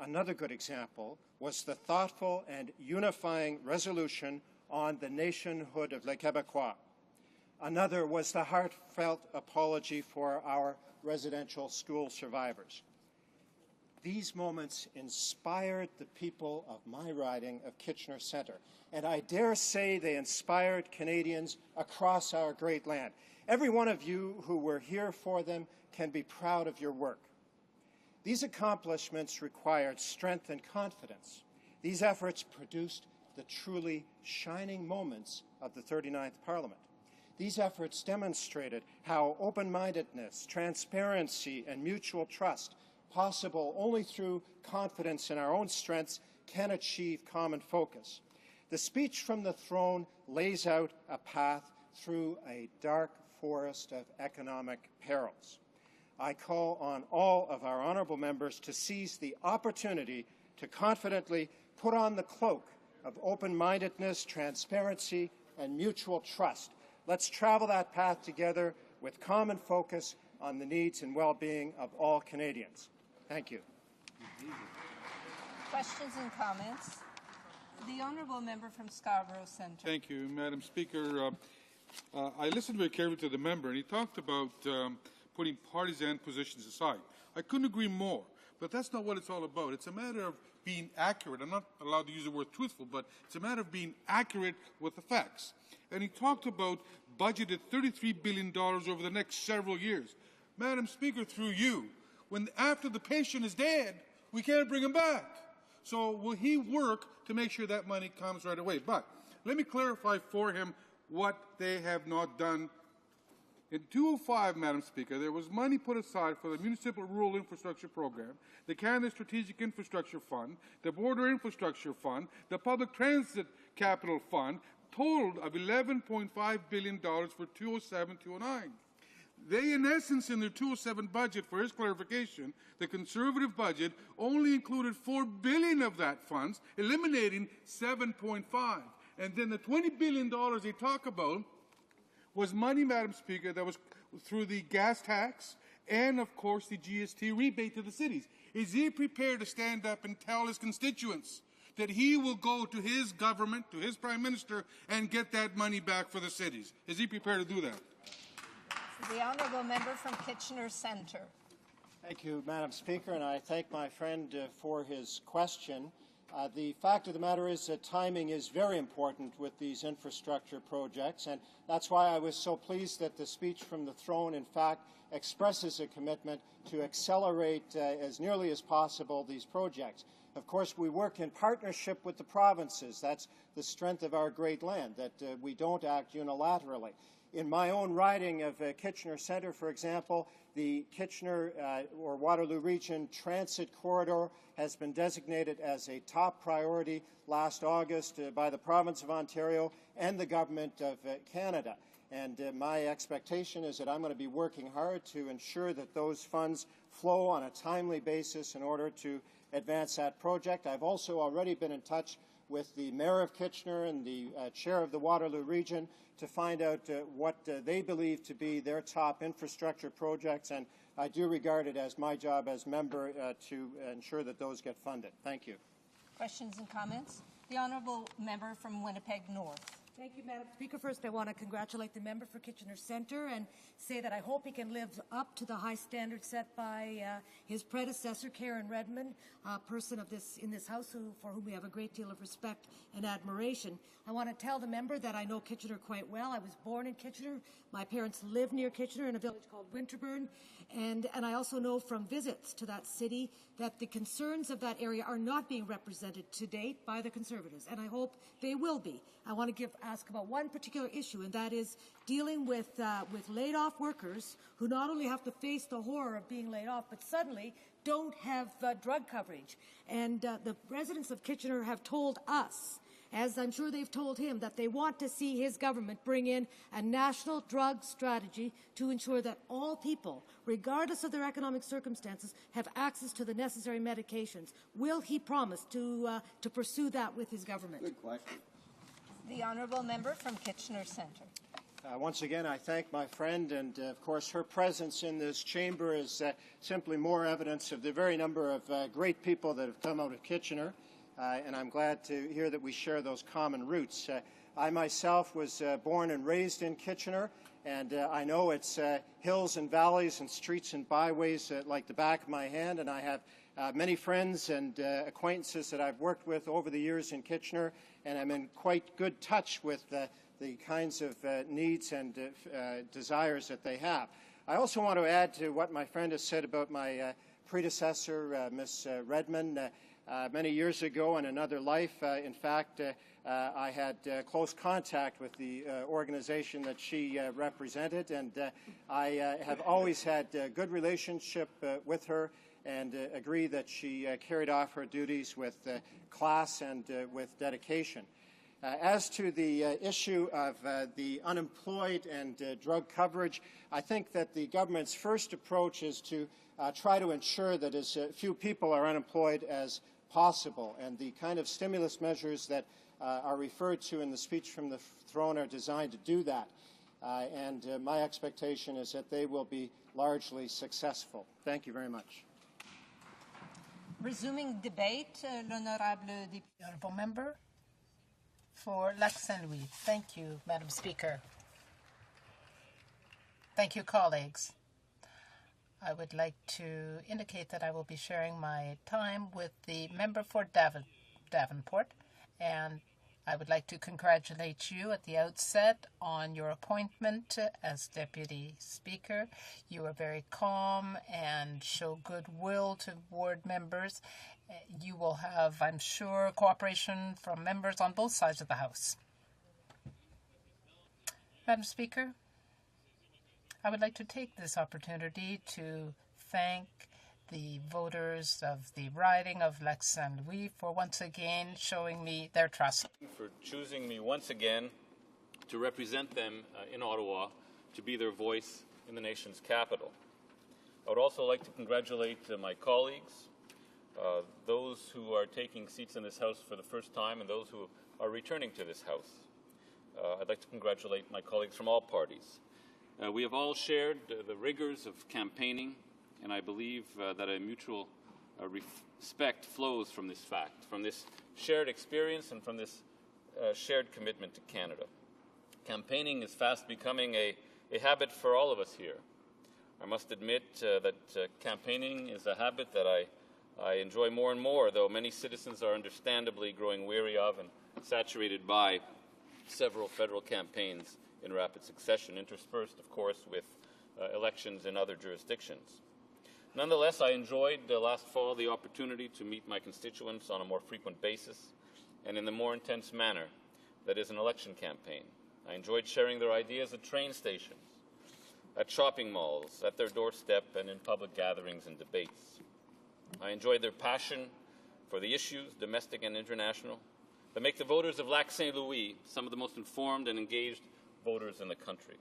Another good example was the thoughtful and unifying resolution on the nationhood of Les Québécois. Another was the heartfelt apology for our residential school survivors. These moments inspired the people of my riding of Kitchener Centre, and I dare say they inspired Canadians across our great land. Every one of you who were here for them can be proud of your work. These accomplishments required strength and confidence. These efforts produced the truly shining moments of the 39th Parliament. These efforts demonstrated how open-mindedness, transparency, and mutual trust, possible only through confidence in our own strengths, can achieve common focus. The speech from the throne lays out a path through a dark forest of economic perils. I call on all of our honourable members to seize the opportunity to confidently put on the cloak of open-mindedness, transparency, and mutual trust. Let's travel that path together with common focus on the needs and well-being of all Canadians. Thank you. Questions and comments? The Honourable Member from Scarborough Centre. Thank you, Madam Speaker. I listened very carefully to the member, and he talked about putting partisan positions aside. I couldn't agree more, but that's not what it's all about. It's a matter of being accurate. I'm not allowed to use the word truthful, but it's a matter of being accurate with the facts. And he talked about budgeted $33 billion over the next several years. Madam Speaker, through you, when after the patient is dead, we can't bring him back. So will he work to make sure that money comes right away? But let me clarify for him what they have not done. In 2005, Madam Speaker, there was money put aside for the Municipal Rural Infrastructure Program, the Canada Strategic Infrastructure Fund, the Border Infrastructure Fund, the Public Transit Capital Fund, totaled of $11.5 billion for 2007-2009. They, in essence, in their 2007 budget, for his clarification, the Conservative budget only included $4 billion of that funds, eliminating $7.5. And then the $20 billion they talk about was money, Madam Speaker, that was through the gas tax and, of course, the GST rebate to the cities. Is he prepared to stand up and tell his constituents that he will go to his government, to his Prime Minister, and get that money back for the cities? Is he prepared to do that? The Honourable Member from Kitchener Centre. Thank you, Madam Speaker, and I thank my friend for his question. The fact of the matter is that timing is very important with these infrastructure projects, and that's why I was so pleased that the speech from the throne, in fact, expresses a commitment to accelerate as nearly as possible these projects. Of course, we work in partnership with the provinces. That's the strength of our great land, that we don't act unilaterally. In my own riding of Kitchener Centre, for example, the Kitchener or Waterloo Region Transit Corridor has been designated as a top priority last August by the Province of Ontario and the Government of Canada. And my expectation is that I'm going to be working hard to ensure that those funds flow on a timely basis in order to advance that project. I've also already been in touch with the Mayor of Kitchener and the Chair of the Waterloo Region to find out what they believe to be their top infrastructure projects, and I do regard it as my job as member to ensure that those get funded. Thank you. Questions and comments? The Honourable Member from Winnipeg North. Thank you, Madam Speaker. First, I want to congratulate the member for Kitchener Centre and say that I hope he can live up to the high standards set by his predecessor, Karen Redmond, a person of in this House for whom we have a great deal of respect and admiration. I want to tell the member that I know Kitchener quite well. I was born in Kitchener. My parents live near Kitchener in a village called Winterburn. And I also know from visits to that city that the concerns of that area are not being represented to date by the Conservatives, and I hope they will be. I want to give ask about one particular issue, and that is dealing with laid-off workers who not only have to face the horror of being laid off, but suddenly don't have drug coverage. And the residents of Kitchener have told us, as I'm sure they've told him, that they want to see his government bring in a national drug strategy to ensure that all people, regardless of their economic circumstances, have access to the necessary medications. Will he promise to pursue that with his government? Good question. The honourable member from Kitchener Centre. Once again, I thank my friend, and of course her presence in this chamber is simply more evidence of the very number of great people that have come out of Kitchener. And I'm glad to hear that we share those common roots. I myself was born and raised in Kitchener, and I know its hills and valleys and streets and byways like the back of my hand, and I have many friends and acquaintances that I've worked with over the years in Kitchener, and I'm in quite good touch with the kinds of needs and desires that they have. I also want to add to what my friend has said about my predecessor, Ms. Redmond. Many years ago in another life, in fact, I had close contact with the organization that she represented, and I have always had a good relationship with her and agree that she carried off her duties with class and with dedication. As to the issue of the unemployed and drug coverage, I think that the government's first approach is to try to ensure that as few people are unemployed as possible, and the kind of stimulus measures that are referred to in the speech from the throne are designed to do that. And my expectation is that they will be largely successful. Thank you very much. Resuming debate, l'honorable député. Honourable member for Lac Saint-Louis. Thank you, Madam Speaker. Thank you, colleagues. I would like to indicate that I will be sharing my time with the member for Davenport, and I would like to congratulate you at the outset on your appointment as Deputy Speaker. You are very calm and show goodwill toward members. You will have, I'm sure, cooperation from members on both sides of the House. Madam Speaker, I would like to take this opportunity to thank the voters of the riding of Lac Saint-Louis for once again showing me their trust. For choosing me once again to represent them in Ottawa, to be their voice in the nation's capital. I would also like to congratulate my colleagues, those who are taking seats in this House for the first time and those who are returning to this House. I'd like to congratulate my colleagues from all parties. We have all shared the rigors of campaigning, and I believe that a mutual respect flows from this fact, from this shared experience and from this shared commitment to Canada. Campaigning is fast becoming a habit for all of us here. I must admit that campaigning is a habit that I enjoy more and more, though many citizens are understandably growing weary of and saturated by several federal campaigns in rapid succession, interspersed, of course, with elections in other jurisdictions. Nonetheless, I enjoyed last fall the opportunity to meet my constituents on a more frequent basis and in the more intense manner that is an election campaign. I enjoyed sharing their ideas at train stations, at shopping malls, at their doorstep, and in public gatherings and debates. I enjoyed their passion for the issues, domestic and international, that make the voters of Lac Saint-Louis some of the most informed and engaged voters in the country.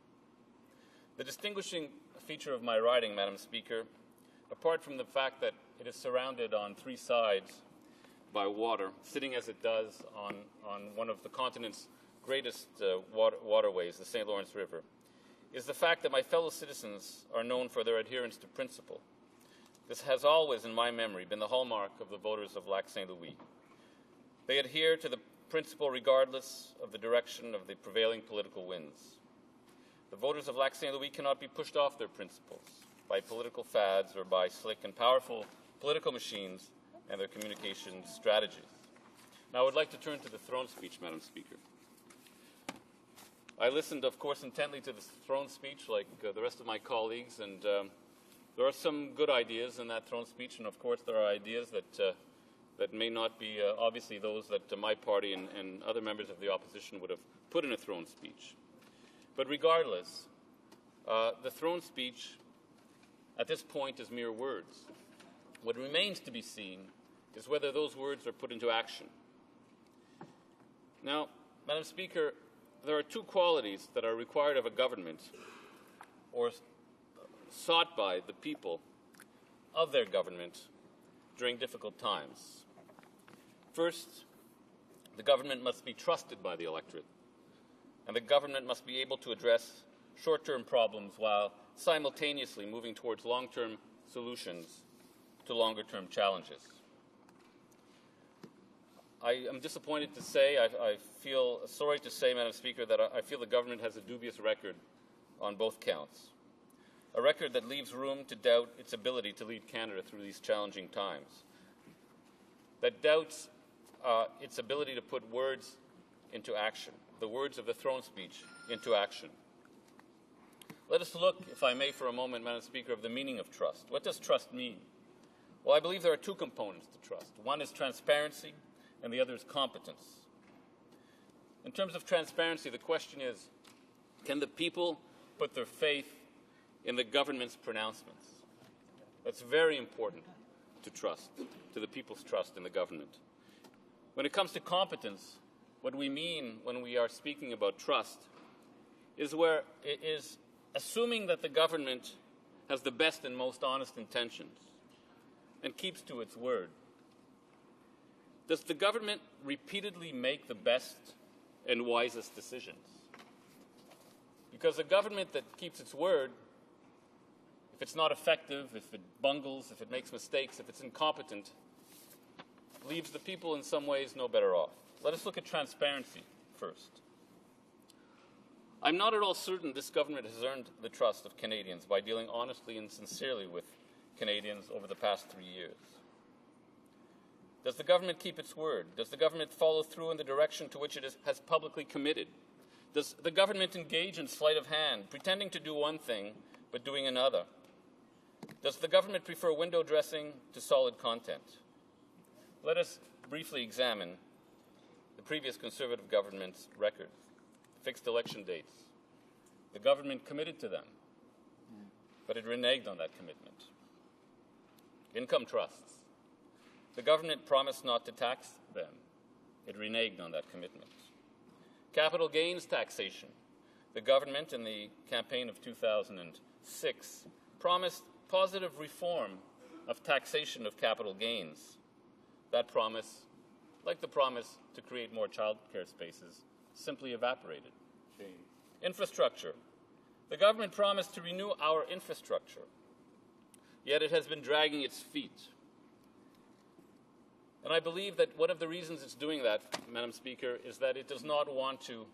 The distinguishing feature of my riding, Madam Speaker, apart from the fact that it is surrounded on three sides by water, sitting as it does on one of the continent's greatest waterways, the St. Lawrence River, is the fact that my fellow citizens are known for their adherence to principle. This has always, in my memory, been the hallmark of the voters of Lac Saint-Louis. They adhere to the principle regardless of the direction of the prevailing political winds. The voters of Lac Saint-Louis cannot be pushed off their principles by political fads or by slick and powerful political machines and their communication strategies. Now, I would like to turn to the throne speech, Madam Speaker. I listened, of course, intently to the throne speech like the rest of my colleagues, and there are some good ideas in that throne speech, and of course there are ideas that may not be obviously those that my party and other members of the opposition would have put in a throne speech. But regardless, the throne speech at this point is mere words. What remains to be seen is whether those words are put into action. Now, Madam Speaker, there are two qualities that are required of a government or sought by the people of their government during difficult times. First, the government must be trusted by the electorate, and the government must be able to address short-term problems while simultaneously moving towards long-term solutions to longer-term challenges. I am disappointed to say, I feel sorry to say, Madam Speaker, that I feel the government has a dubious record on both counts. A record that leaves room to doubt its ability to lead Canada through these challenging times. That doubts its ability to put words into action, the words of the throne speech into action. Let us look, if I may, for a moment, Madam Speaker, of the meaning of trust. What does trust mean? Well, I believe there are two components to trust. One is transparency, and the other is competence. In terms of transparency, the question is, can the people put their faith in the government's pronouncements? That's very important to trust, to the people's trust in the government. When it comes to competence, what we mean when we are speaking about trust is where it is assuming that the government has the best and most honest intentions and keeps to its word. Does the government repeatedly make the best and wisest decisions? Because a government that keeps its word, if it's not effective, if it bungles, if it makes mistakes, if it's incompetent, leaves the people in some ways no better off. Let us look at transparency first. I'm not at all certain this government has earned the trust of Canadians by dealing honestly and sincerely with Canadians over the past 3 years. Does the government keep its word? Does the government follow through in the direction to which it has publicly committed? Does the government engage in sleight of hand, pretending to do one thing but doing another? Does the government prefer window dressing to solid content? Let us briefly examine the previous Conservative government's record. Fixed election dates. The government committed to them, but it reneged on that commitment. Income trusts. The government promised not to tax them. It reneged on that commitment. Capital gains taxation. The government in the campaign of 2006 promised positive reform of taxation of capital gains. That promise, like the promise to create more child care spaces, simply evaporated. Infrastructure. The government promised to renew our infrastructure, yet it has been dragging its feet. And I believe that one of the reasons it's doing that, Madam Speaker, is that it does not want to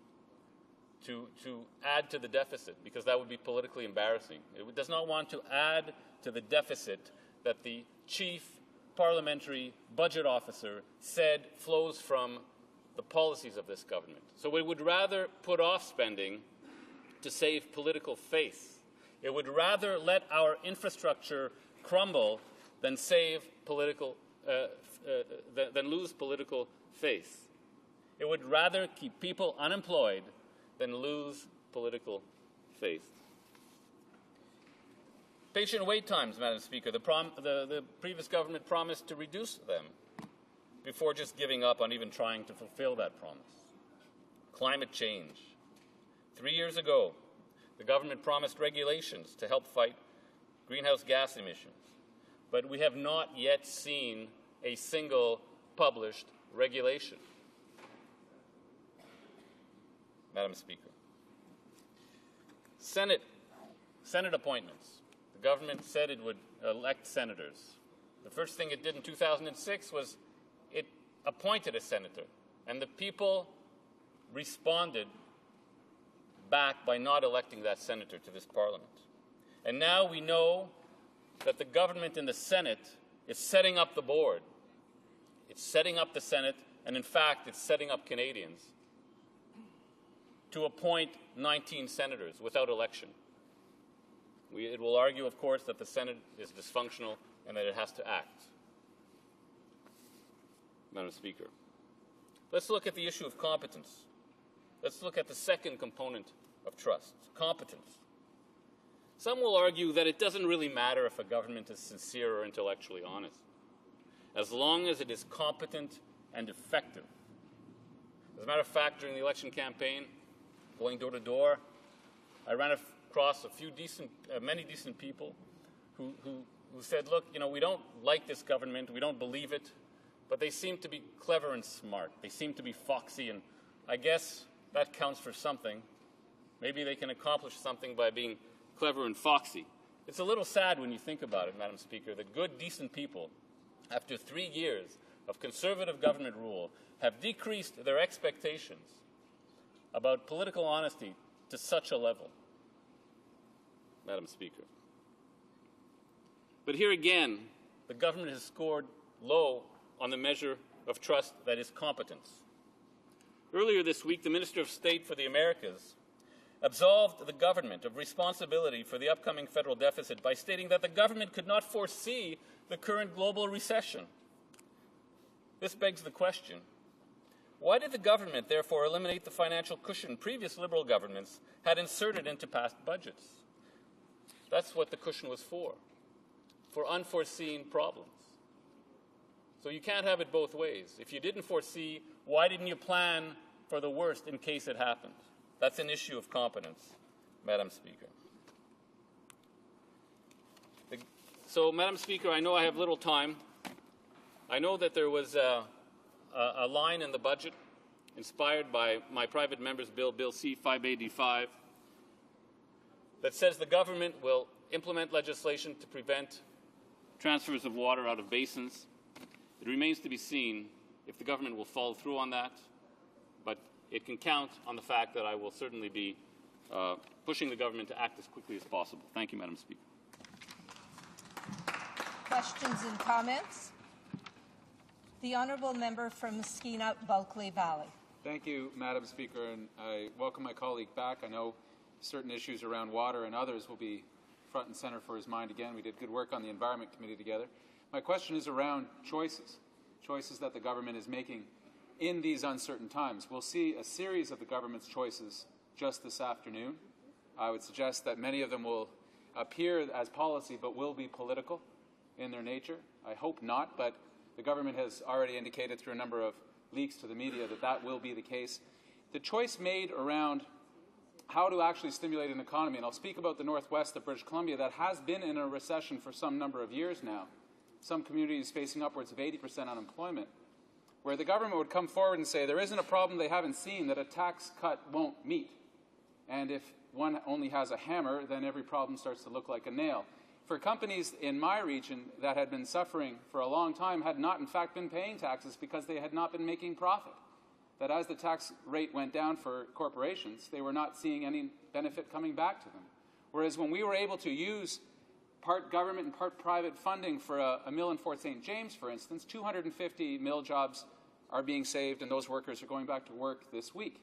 add to the deficit, because that would be politically embarrassing. It does not want to add to the deficit that the chief parliamentary budget officer said flows from the policies of this government. So it would rather put off spending to save political face. It would rather let our infrastructure crumble than save political, than lose political faith. It would rather keep people unemployed than lose political faith. Patient wait times, Madam Speaker. The previous government promised to reduce them before just giving up on even trying to fulfill that promise. Climate change. 3 years ago, the government promised regulations to help fight greenhouse gas emissions, but we have not yet seen a single published regulation. Madam Speaker. Senate appointments. The government said it would elect senators. The first thing it did in 2006 was it appointed a senator, and the people responded back by not electing that senator to this parliament. And now we know that the government in the Senate is setting up the board. It's setting up the Senate, and in fact, it's setting up Canadians to appoint 19 senators without election. It will argue, of course, that the Senate is dysfunctional and that it has to act. Madam Speaker, let's look at the issue of competence. let's look at the second component of trust, competence. Some will argue that it doesn't really matter if a government is sincere or intellectually honest, as long as it is competent and effective. As a matter of fact, during the election campaign, going door to door, I ran across many decent people who said, look, we don't like this government, we don't believe it, but they seem to be clever and smart. They seem to be foxy, and I guess that counts for something. Maybe they can accomplish something by being clever and foxy. It's a little sad when you think about it, Madam Speaker, that good, decent people, after 3 years of conservative government rule, have decreased their expectations about political honesty to such a level, Madam Speaker. But here again, the government has scored low on the measure of trust that is competence. Earlier this week, the Minister of State for the Americas absolved the government of responsibility for the upcoming federal deficit by stating that the government could not foresee the current global recession. This begs the question, why did the government therefore eliminate the financial cushion previous Liberal governments had inserted into past budgets? That's what the cushion was for unforeseen problems. So you can't have it both ways. If you didn't foresee, why didn't you plan for the worst in case it happened? That's an issue of competence, Madam Speaker. So, Madam Speaker, I know I have little time. I know that there was a line in the budget inspired by my private member's bill, Bill C-585, that says the government will implement legislation to prevent transfers of water out of basins. It remains to be seen if the government will follow through on that, but it can count on the fact that I will certainly be pushing the government to act as quickly as possible. Thank you, Madam Speaker. Questions and comments? The Honourable Member from Skeena-Bulkley Valley. Thank you, Madam Speaker, and I welcome my colleague back. I know certain issues around water and others will be front and center for his mind again. We did good work on the Environment Committee together. My question is around choices that the government is making in these uncertain times. We'll see a series of the government's choices just this afternoon. I would suggest that many of them will appear as policy but will be political in their nature. I hope not, but the government has already indicated through a number of leaks to the media that that will be the case. The choice made around how to actually stimulate an economy, and I'll speak about the northwest of British Columbia that has been in a recession for some number of years now, some communities facing upwards of 80% unemployment, where the government would come forward and say there isn't a problem they haven't seen that a tax cut won't meet. And if one only has a hammer, then every problem starts to look like a nail. For companies in my region that had been suffering for a long time had not in fact been paying taxes because they had not been making profit. That as the tax rate went down for corporations, they were not seeing any benefit coming back to them. Whereas when we were able to use part government and part private funding for a mill in Fort St. James, for instance, 250 mill jobs are being saved and those workers are going back to work this week.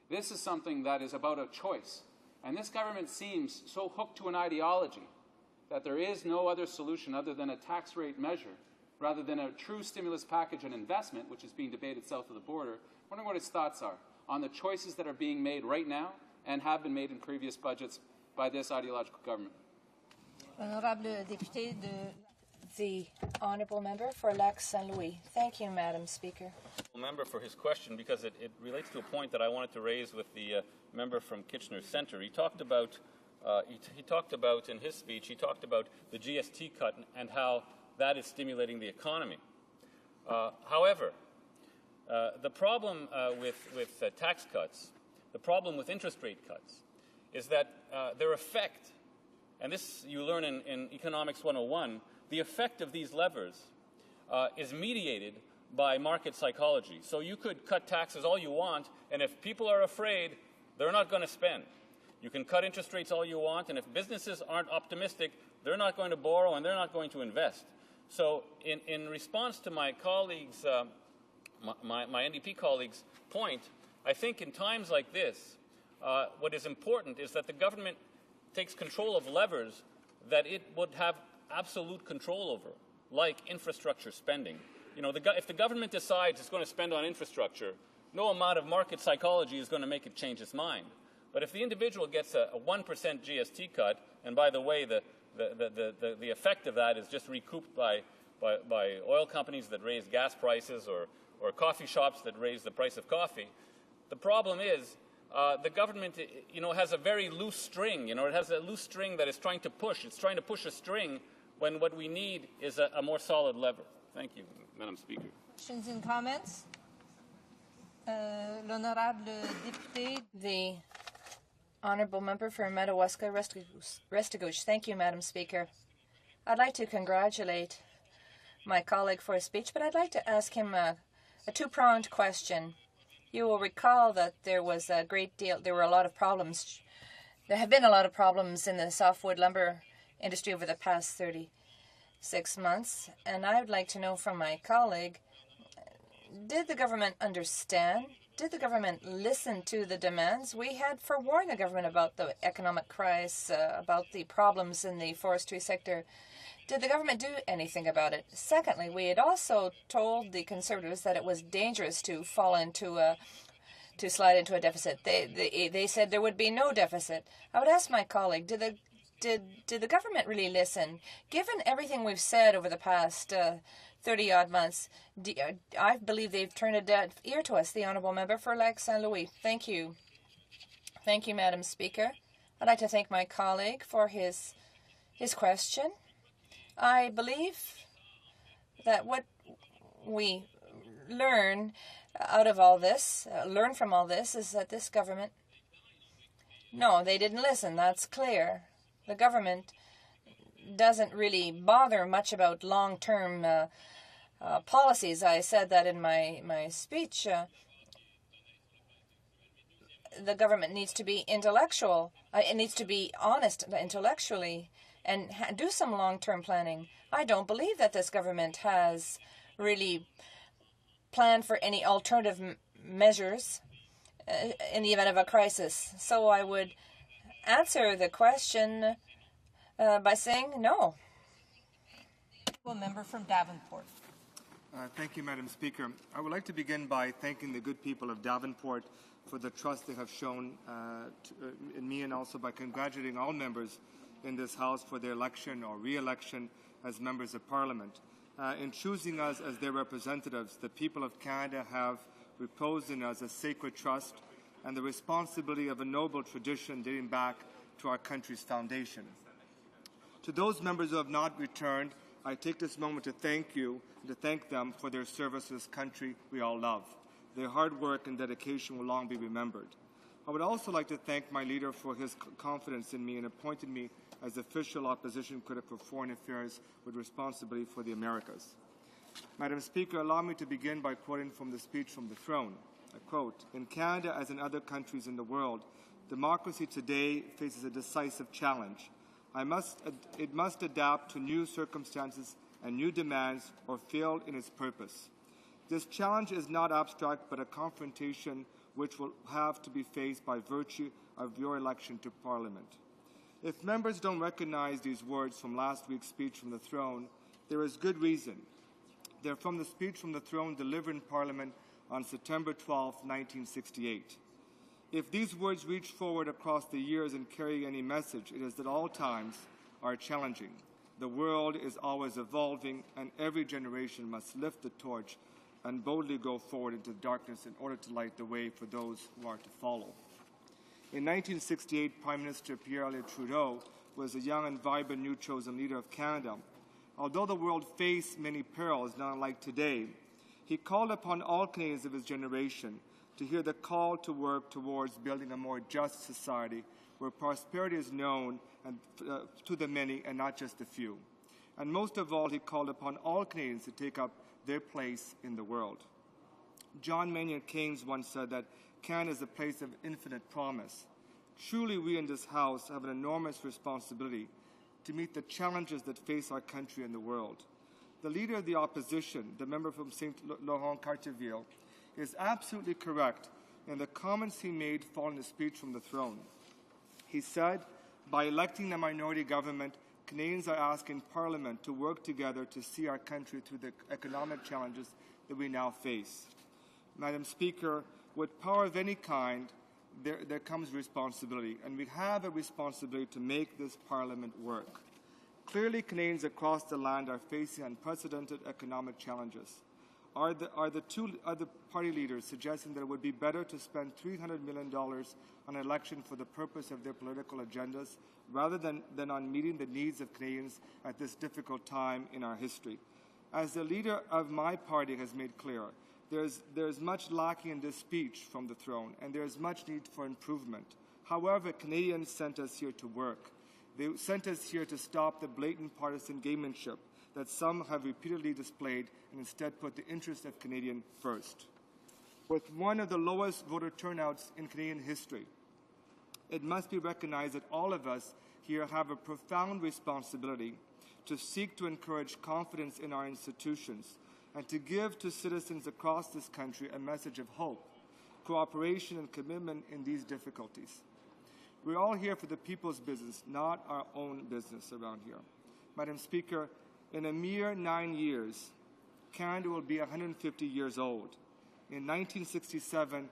This is something that is about a choice. And this government seems so hooked to an ideology that there is no other solution other than a tax rate measure, rather than a true stimulus package and investment, which is being debated south of the border. I'm wondering what his thoughts are on the choices that are being made right now and have been made in previous budgets by this ideological government. Honorable député de... The Honourable Member for Lac Saint Louis. Thank you, Madam Speaker. Member for his question because it relates to a point that I wanted to raise with the member from Kitchener Centre. He talked about in his speech, he talked about the GST cut and how that is stimulating the economy. However, the problem with tax cuts, the problem with interest rate cuts, is that their effect, and this you learn in Economics 101, the effect of these levers is mediated by market psychology. So you could cut taxes all you want, and if people are afraid, they're not going to spend. You can cut interest rates all you want, and if businesses aren't optimistic, they're not going to borrow and they're not going to invest. So in response to my colleagues, my NDP colleagues' point, I think in times like this, what is important is that the government takes control of levers that it would have absolute control over, like infrastructure spending. You know, if the government decides it's going to spend on infrastructure, no amount of market psychology is going to make it change its mind. But if the individual gets a 1% GST cut, and by the way, the effect of that is just recouped by oil companies that raise gas prices or coffee shops that raise the price of coffee, the problem is the government, has a very loose string. It has a loose string that it's trying to push. It's trying to push a string when what we need is a more solid lever. Thank you, Madam Speaker. Questions and comments? L'honorable député. The honourable member for Madawaska Restigouche. Thank you, Madam Speaker. I'd like to congratulate my colleague for his speech, but I'd like to ask him a two-pronged question. You will recall that there were a lot of problems. There have been a lot of problems in the softwood lumber industry over the past 36 months, and I would like to know from my colleague, did the government understand? Did the government listen to the demands? We had forewarned the government about the economic crisis, about the problems in the forestry sector. Did the government do anything about it? Secondly, we had also told the Conservatives that it was dangerous to fall into to slide into a deficit. They said there would be no deficit. I would ask my colleague, did the government really listen? Given everything we've said over the past 30-odd months, I believe they've turned a deaf ear to us. The honourable member for Lac Saint Louis. Thank you. Thank you, Madam Speaker. I'd like to thank my colleague for his question. I believe that what we learn out of all this, learn from all this, is that this government, no, they didn't listen. That's clear. The government doesn't really bother much about long-term policies. I said that in my speech. The government needs to be intellectual. It needs to be honest intellectually and do some long-term planning. I don't believe that this government has really planned for any alternative measures in the event of a crisis. So I would answer the question by saying no. A member from Davenport. Thank you, Madam Speaker. I would like to begin by thanking the good people of Davenport for the trust they have shown in me, and also by congratulating all members in this House for their election or re-election as members of Parliament. In choosing us as their representatives, the people of Canada have reposed in us a sacred trust and the responsibility of a noble tradition dating back to our country's foundation. To those members who have not returned, I take this moment to thank you and to thank them for their service to this country we all love. Their hard work and dedication will long be remembered. I would also like to thank my leader for his confidence in me and appointed me as official opposition critic for foreign affairs with responsibility for the Americas. Madam Speaker, allow me to begin by quoting from the speech from the throne. I quote, "In Canada, as in other countries in the world, democracy today faces a decisive challenge. It must adapt to new circumstances and new demands or fail in its purpose. This challenge is not abstract, but a confrontation which will have to be faced by virtue of your election to Parliament." If members don't recognize these words from last week's speech from the throne, there is good reason. They're from the speech from the throne delivered in Parliament on September 12, 1968. If these words reach forward across the years and carry any message, it is that all times are challenging. The world is always evolving, and every generation must lift the torch and boldly go forward into darkness in order to light the way for those who are to follow. In 1968, Prime Minister Pierre-Éliott Trudeau was a young and vibrant new chosen leader of Canada. Although the world faced many perils, not unlike today, he called upon all Canadians of his generation to hear the call to work towards building a more just society where prosperity is known and, to the many and not just the few. And most of all, he called upon all Canadians to take up their place in the world. John Maynard Keynes once said that Canada is a place of infinite promise. Truly, we in this House have an enormous responsibility to meet the challenges that face our country and the world. The Leader of the Opposition, the member from St. Laurent-Cartierville, is absolutely correct in the comments he made following the speech from the throne. He said, by electing a minority government, Canadians are asking Parliament to work together to see our country through the economic challenges that we now face. Madam Speaker, With power of any kind, there comes responsibility, and we have a responsibility to make this Parliament work. Clearly, Canadians across the land are facing unprecedented economic challenges. Are the two other party leaders suggesting that it would be better to spend $300 million on an election for the purpose of their political agendas rather than on meeting the needs of Canadians at this difficult time in our history? As the leader of my party has made clear, there's much lacking in this speech from the throne, and there's much need for improvement. However, Canadians sent us here to work. They sent us here to stop the blatant partisan gamemanship that some have repeatedly displayed and instead put the interest of Canadians first. With one of the lowest voter turnouts in Canadian history, it must be recognized that all of us here have a profound responsibility to seek to encourage confidence in our institutions and to give to citizens across this country a message of hope, cooperation, and commitment in these difficulties. We're all here for the people's business, not our own business around here. Madam Speaker, in a mere 9 years, Canada will be 150 years old. In 1967,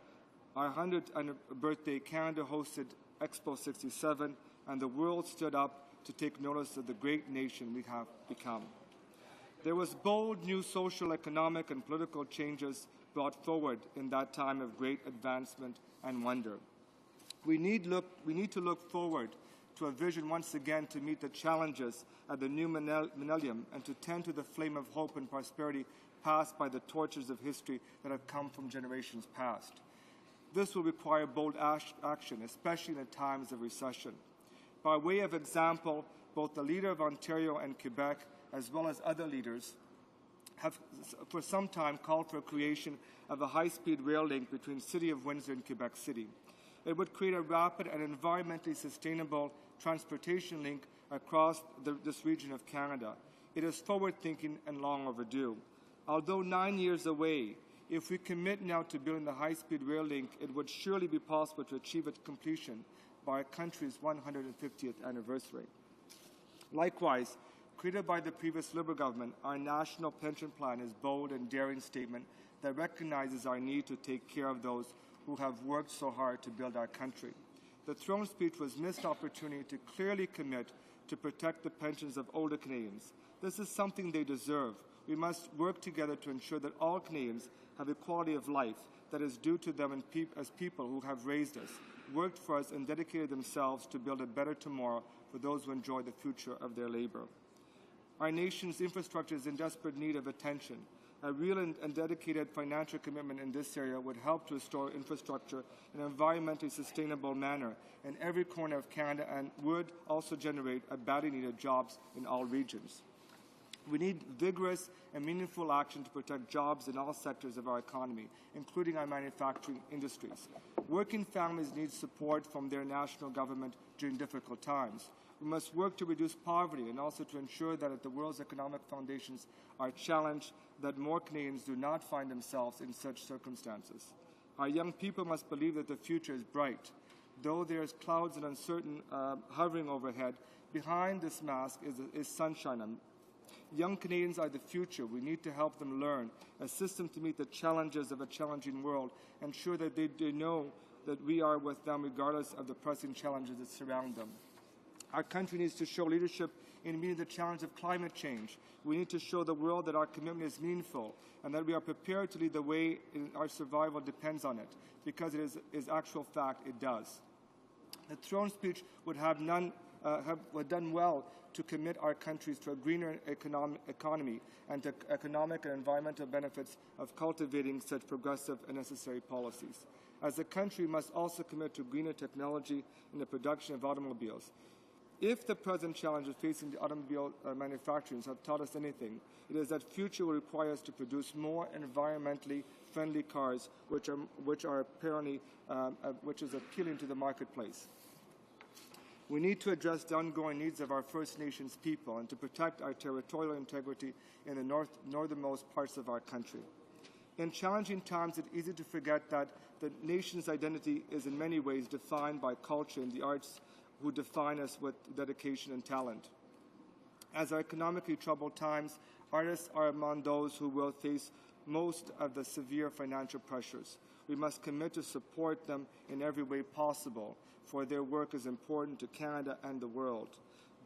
our 100th birthday, Canada hosted Expo 67, and the world stood up to take notice of the great nation we have become. There was bold new social, economic, and political changes brought forward in that time of great advancement and wonder. We need to look forward to a vision once again to meet the challenges of the new millennium and to tend to the flame of hope and prosperity passed by the torches of history that have come from generations past. This will require bold action, especially in the times of recession. By way of example, both the leader of Ontario and Quebec, as well as other leaders, have for some time called for creation of a high-speed rail link between the City of Windsor and Quebec City. It would create a rapid and environmentally sustainable transportation link across this region of Canada. It is forward-thinking and long overdue. Although 9 years away, if we commit now to building the high-speed rail link, it would surely be possible to achieve its completion by our country's 150th anniversary. Likewise, created by the previous Liberal government, our national pension plan is a bold and daring statement that recognizes our need to take care of those who have worked so hard to build our country. The throne speech was a missed opportunity to clearly commit to protect the pensions of older Canadians. This is something they deserve. We must work together to ensure that all Canadians have a quality of life that is due to them as people who have raised us, worked for us, and dedicated themselves to build a better tomorrow for those who enjoy the future of their labor. Our nation's infrastructure is in desperate need of attention. A real and dedicated financial commitment in this area would help to restore infrastructure in an environmentally sustainable manner in every corner of Canada and would also generate a badly needed jobs in all regions. We need vigorous and meaningful action to protect jobs in all sectors of our economy, including our manufacturing industries. Working families need support from their national government during difficult times. We must work to reduce poverty and also to ensure that the world's economic foundations are challenged, that more Canadians do not find themselves in such circumstances. Our young people must believe that the future is bright. Though there's clouds and uncertainty hovering overhead, behind this mask is sunshine. Young Canadians are the future. We need to help them learn, assist them to meet the challenges of a challenging world, ensure that they know that we are with them regardless of the pressing challenges that surround them. Our country needs to show leadership in meeting the challenge of climate change. We need to show the world that our commitment is meaningful and that we are prepared to lead the way in our survival depends on it, because it is actual fact it does. The throne speech would have done well to commit our countries to a greener economy and to economic and environmental benefits of cultivating such progressive and necessary policies. As a country, we must also commit to greener technology in the production of automobiles. If the present challenges facing the automobile manufacturers have taught us anything, it is that future will require us to produce more environmentally friendly cars, which is appealing to the marketplace. We need to address the ongoing needs of our First Nations people and to protect our territorial integrity in the northernmost parts of our country. In challenging times, it's easy to forget that the nation's identity is in many ways defined by culture and the arts, who define us with dedication and talent. As our economically troubled times, artists are among those who will face most of the severe financial pressures. We must commit to support them in every way possible, for their work is important to Canada and the world.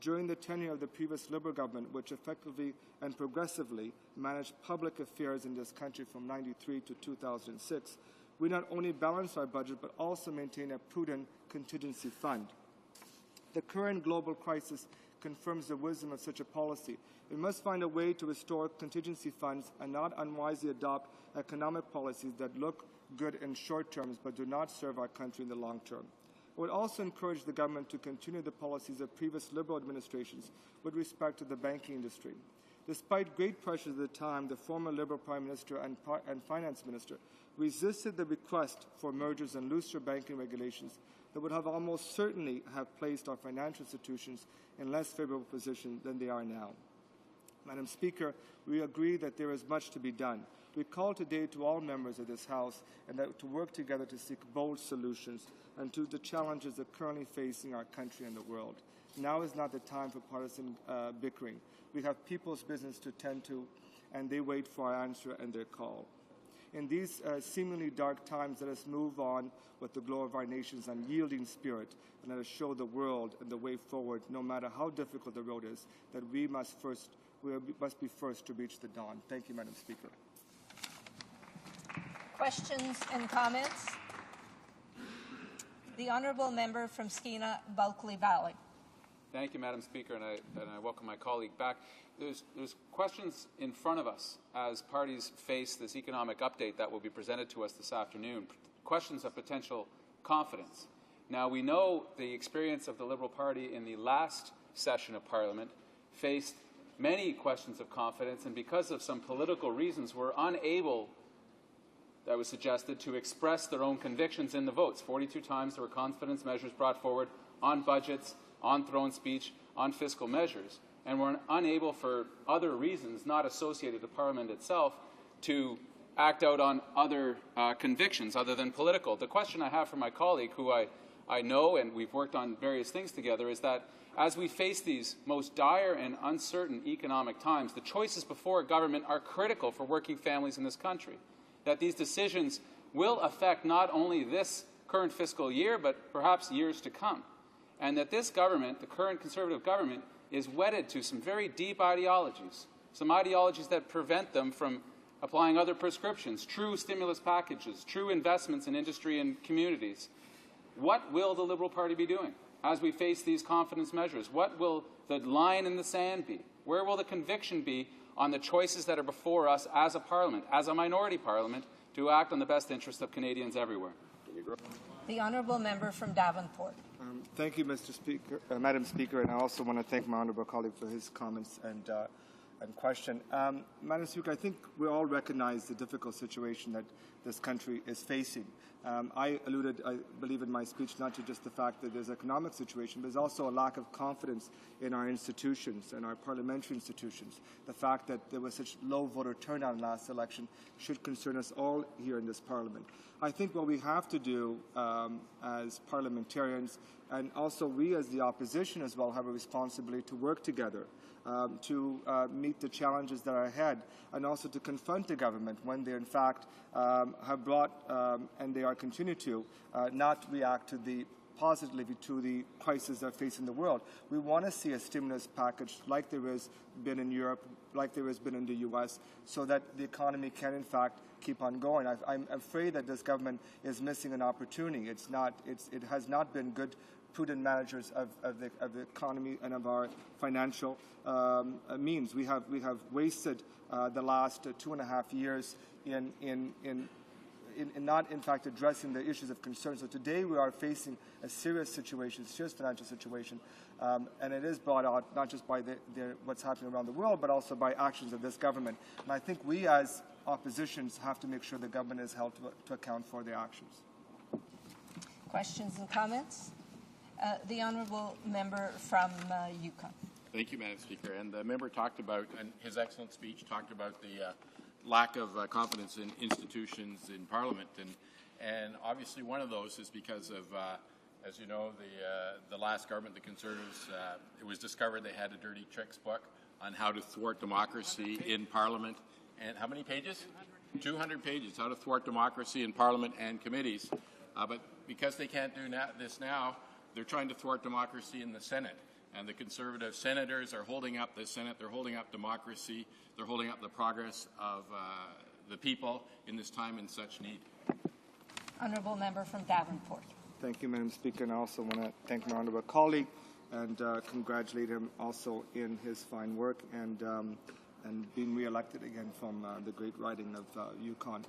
During the tenure of the previous Liberal government, which effectively and progressively managed public affairs in this country from 1993 to 2006, we not only balanced our budget but also maintained a prudent contingency fund. The current global crisis confirms the wisdom of such a policy. We must find a way to restore contingency funds and not unwisely adopt economic policies that look good in short terms but do not serve our country in the long term. I would also encourage the government to continue the policies of previous Liberal administrations with respect to the banking industry. Despite great pressures at the time, the former Liberal Prime Minister and Finance Minister resisted the request for mergers and looser banking regulations that would have almost certainly have placed our financial institutions in less favorable position than they are now. Madam Speaker, we agree that there is much to be done. We call today to all members of this House to work together to seek bold solutions and to the challenges that are currently facing our country and the world. Now is not the time for partisan bickering. We have people's business to tend to, and they wait for our answer and their call. In these seemingly dark times, let us move on with the glow of our nation's unyielding spirit, and let us show the world and the way forward, no matter how difficult the road is, that we must be first to reach the dawn. Thank you, Madam Speaker. Questions and comments? The Honourable Member from Skeena, Bulkley Valley. Thank you, Madam Speaker, and I welcome my colleague back. There's questions in front of us as parties face this economic update that will be presented to us this afternoon, questions of potential confidence. Now, we know the experience of the Liberal Party in the last session of Parliament faced many questions of confidence, and because of some political reasons were unable, that was suggested, to express their own convictions in the votes. 42 times there were confidence measures brought forward on budgets, on throne speech, on fiscal measures, and were unable for other reasons not associated to Parliament itself to act out on other convictions other than political. The question I have for my colleague, who I know and we've worked on various things together, is that as we face these most dire and uncertain economic times, the choices before government are critical for working families in this country, that these decisions will affect not only this current fiscal year, but perhaps years to come, and that this government, the current Conservative government, is wedded to some very deep ideologies, some ideologies that prevent them from applying other prescriptions, true stimulus packages, true investments in industry and communities. What will the Liberal Party be doing as we face these confidence measures? What will the line in the sand be? Where will the conviction be on the choices that are before us as a Parliament, as a minority Parliament, to act on the best interest of Canadians everywhere? The Honourable Member from Davenport. Thank you, Mr. Speaker, Madam Speaker, and I also want to thank my honourable colleague for his comments and question. Madam Speaker, I think we all recognize the difficult situation that this country is facing. I alluded, I believe in my speech, not to just the fact that there's an economic situation, but there's also a lack of confidence in our institutions and our parliamentary institutions. The fact that there was such low voter turnout in the last election should concern us all here in this Parliament. I think what we have to do as parliamentarians, and also we as the opposition as well, have a responsibility to work together to meet the challenges that are ahead, and also to confront the government when they in fact have brought and they are continue to not react to the positively to the crisis that are facing the world. We want to see a stimulus package like there has been in Europe, like there has been in the U.S., so that the economy can in fact keep on going. I'm afraid that this government is missing an opportunity. It has not been good prudent managers of the economy and of our financial means. We have wasted the last 2.5 years in not, in fact, addressing the issues of concern. So today we are facing a serious situation, serious financial situation, and it is brought out not just by what's happening around the world, but also by actions of this government. And I think we as oppositions have to make sure the government is held to account for their actions. Questions and comments? The Honourable Member from Yukon. Thank you, Madam Speaker. And the member talked about, and his excellent speech talked about the lack of confidence in institutions in Parliament, and obviously one of those is because of, as you know, the last government, the Conservatives, it was discovered they had a dirty tricks book on how to thwart democracy in Parliament. And how many pages? 200 pages, how to thwart democracy in Parliament and committees. But because they can't do this now, they're trying to thwart democracy in the Senate. And the Conservative senators are holding up the Senate, they're holding up democracy, they're holding up the progress of the people in this time in such need. Honourable Member from Davenport. Thank you, Madam Speaker, and I also want to thank my honourable colleague and congratulate him also in his fine work and being re-elected again from the great riding of Yukon.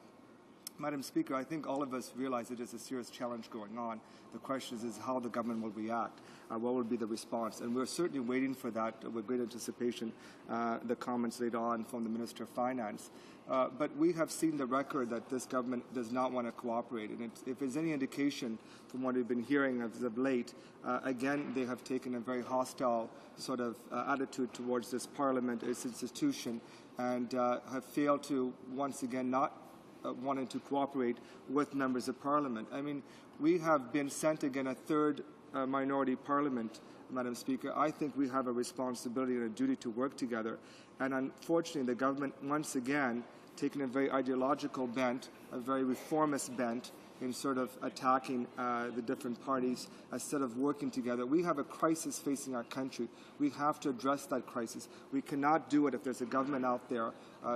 Madam Speaker, I think all of us realize that there's a serious challenge going on. The question is how the government will react, what will be the response, and we're certainly waiting for that with great anticipation, the comments later on from the Minister of Finance. But we have seen the record that this government does not want to cooperate, and if there's any indication from what we've been hearing as of late, again, they have taken a very hostile sort of attitude towards this Parliament, its institution, and have failed to, once again, not wanting to cooperate with members of Parliament. I mean, we have been sent again a third minority Parliament, Madam Speaker. I think we have a responsibility and a duty to work together. And unfortunately, the government, once again, taken a very ideological bent, a very reformist bent, in sort of attacking the different parties instead of working together. We have a crisis facing our country. We have to address that crisis. We cannot do it if there's a government out there,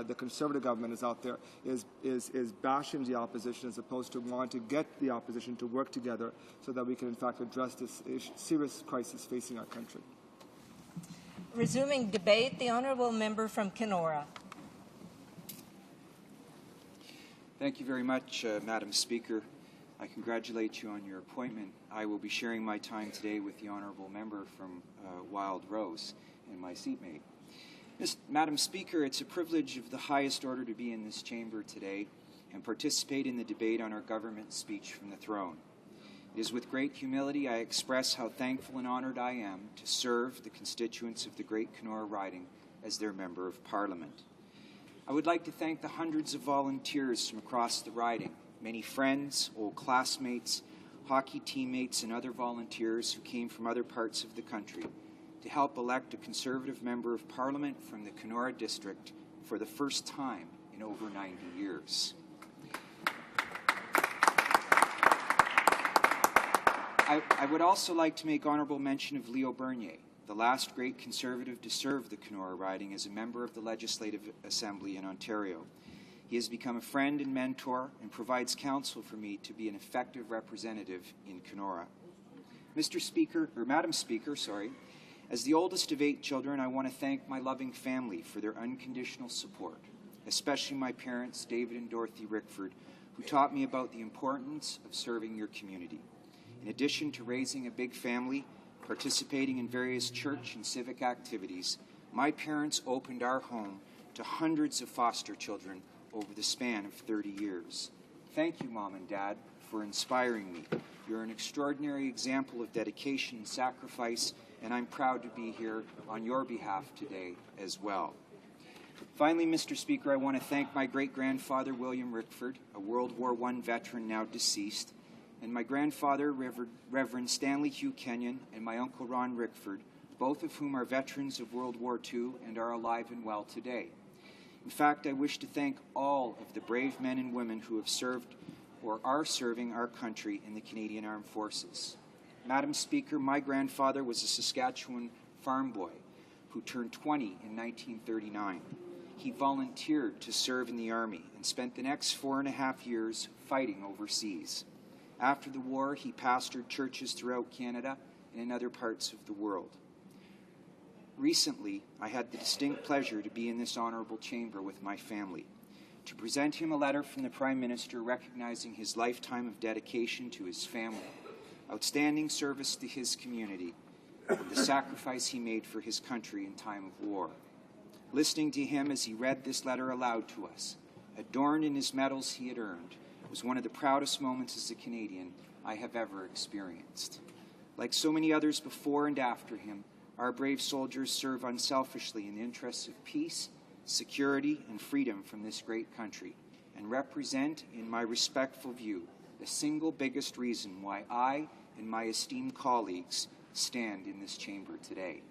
the Conservative government is out there, is bashing the opposition as opposed to wanting to get the opposition to work together so that we can in fact address this serious crisis facing our country. Resuming debate, the Honourable Member from Kenora. Thank you very much, Madam Speaker. I congratulate you on your appointment. I will be sharing my time today with the Honourable Member from Wild Rose and my seatmate. Madam Speaker, it's a privilege of the highest order to be in this chamber today and participate in the debate on our government speech from the throne. It is with great humility I express how thankful and honoured I am to serve the constituents of the Great Kenora Riding as their Member of Parliament. I would like to thank the hundreds of volunteers from across the riding, many friends, old classmates, hockey teammates, and other volunteers who came from other parts of the country to help elect a Conservative Member of Parliament from the Kenora District for the first time in over 90 years. I would also like to make honourable mention of Leo Bernier, the last great Conservative to serve the Kenora riding as a member of the Legislative Assembly in Ontario. He has become a friend and mentor and provides counsel for me to be an effective representative in Kenora. Madam Speaker, as the oldest of 8 children, I want to thank my loving family for their unconditional support, especially my parents, David and Dorothy Rickford, who taught me about the importance of serving your community. In addition to raising a big family, participating in various church and civic activities, my parents opened our home to hundreds of foster children over the span of 30 years. Thank you, Mom and Dad, for inspiring me. You're an extraordinary example of dedication and sacrifice, and I'm proud to be here on your behalf today as well. Finally, Mr. Speaker, I want to thank my great-grandfather, William Rickford, a World War I veteran now deceased, and my grandfather, Reverend Stanley Hugh Kenyon, and my uncle Ron Rickford, both of whom are veterans of World War II and are alive and well today. In fact, I wish to thank all of the brave men and women who have served or are serving our country in the Canadian Armed Forces. Madam Speaker, my grandfather was a Saskatchewan farm boy who turned 20 in 1939. He volunteered to serve in the Army and spent the next 4.5 years fighting overseas. After the war, he pastored churches throughout Canada and in other parts of the world. Recently, I had the distinct pleasure to be in this honourable chamber with my family, to present him a letter from the Prime Minister recognizing his lifetime of dedication to his family, outstanding service to his community, and the sacrifice he made for his country in time of war. Listening to him as he read this letter aloud to us, adorned in his medals he had earned, was one of the proudest moments as a Canadian I have ever experienced. Like so many others before and after him, our brave soldiers serve unselfishly in the interests of peace, security, and freedom from this great country, and represent, in my respectful view, the single biggest reason why I and my esteemed colleagues stand in this chamber today.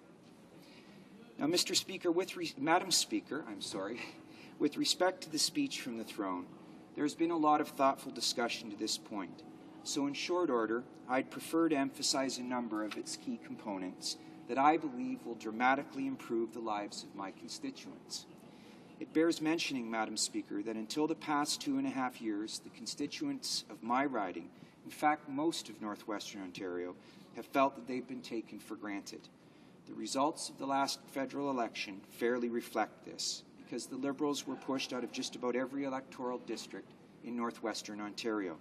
Now, Madam Speaker, With respect to the speech from the throne, there's been a lot of thoughtful discussion to this point. So in short order, I'd prefer to emphasize a number of its key components that I believe will dramatically improve the lives of my constituents. It bears mentioning, Madam Speaker, that until the past 2.5 years, the constituents of my riding, in fact most of northwestern Ontario, have felt that they've been taken for granted. The results of the last federal election fairly reflect this, because the Liberals were pushed out of just about every electoral district in northwestern Ontario.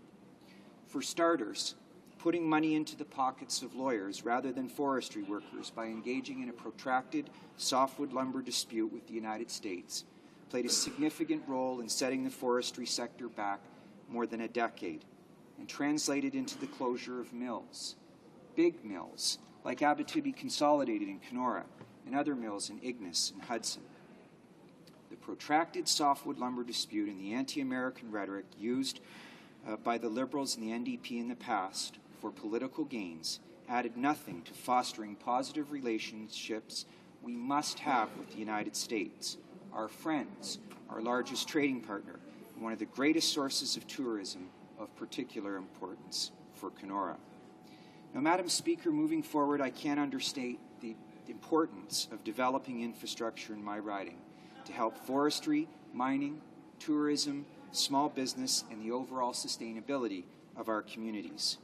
For starters, putting money into the pockets of lawyers rather than forestry workers by engaging in a protracted softwood lumber dispute with the United States played a significant role in setting the forestry sector back more than a decade and translated into the closure of mills, big mills like Abitibi Consolidated in Kenora and other mills in Ignis and Hudson. The protracted softwood lumber dispute and the anti-American rhetoric used by the Liberals and the NDP in the past for political gains added nothing to fostering positive relationships we must have with the United States, our friends, our largest trading partner, and one of the greatest sources of tourism of particular importance for Kenora. Now, Madam Speaker, moving forward, I can't understate the importance of developing infrastructure in my riding to help forestry, mining, tourism, small business, and the overall sustainability of our communities.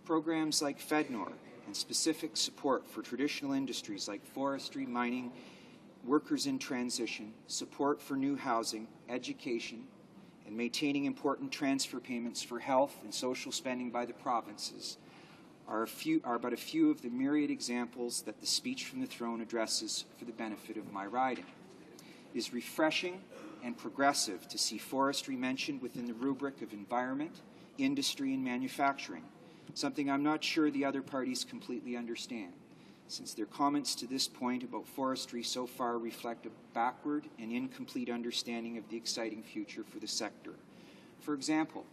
Programs like FedNor and specific support for traditional industries like forestry, mining, workers in transition, support for new housing, education, and maintaining important transfer payments for health and social spending by the provinces are but a few of the myriad examples that the speech from the throne addresses for the benefit of my riding. It is refreshing and progressive to see forestry mentioned within the rubric of environment, industry, and manufacturing, something I'm not sure the other parties completely understand, since their comments to this point about forestry so far reflect a backward and incomplete understanding of the exciting future for the sector. For example,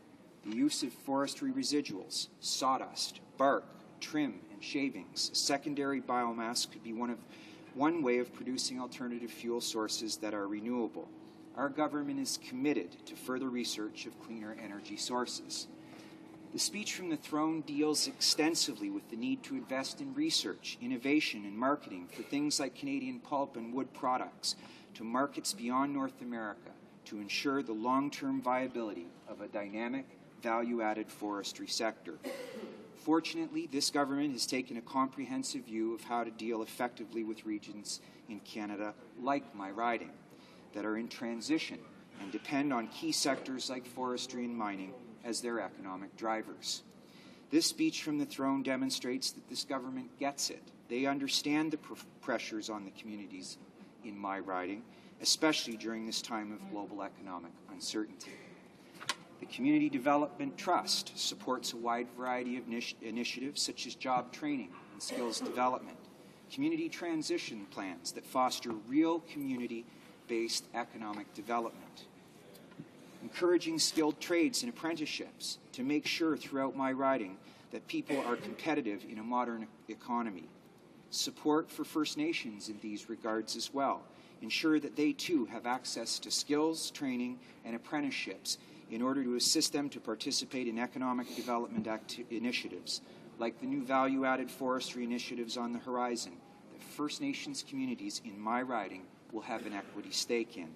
the use of forestry residuals, sawdust, bark, trim, and shavings, secondary biomass could be one way of producing alternative fuel sources that are renewable. Our government is committed to further research of cleaner energy sources. The speech from the throne deals extensively with the need to invest in research, innovation, and marketing for things like Canadian pulp and wood products to markets beyond North America to ensure the long-term viability of a dynamic, value-added forestry sector. Fortunately, this government has taken a comprehensive view of how to deal effectively with regions in Canada, like my riding, that are in transition and depend on key sectors like forestry and mining as their economic drivers. This speech from the throne demonstrates that this government gets it. They understand the pressures on the communities in my riding, especially during this time of global economic uncertainty. The Community Development Trust supports a wide variety of initiatives such as job training and skills development, community transition plans that foster real community-based economic development, encouraging skilled trades and apprenticeships to make sure throughout my riding that people are competitive in a modern economy, support for First Nations in these regards as well, ensure that they too have access to skills, training, and apprenticeships in order to assist them to participate in economic development initiatives, like the new value-added forestry initiatives on the horizon that First Nations communities in my riding will have an equity stake in.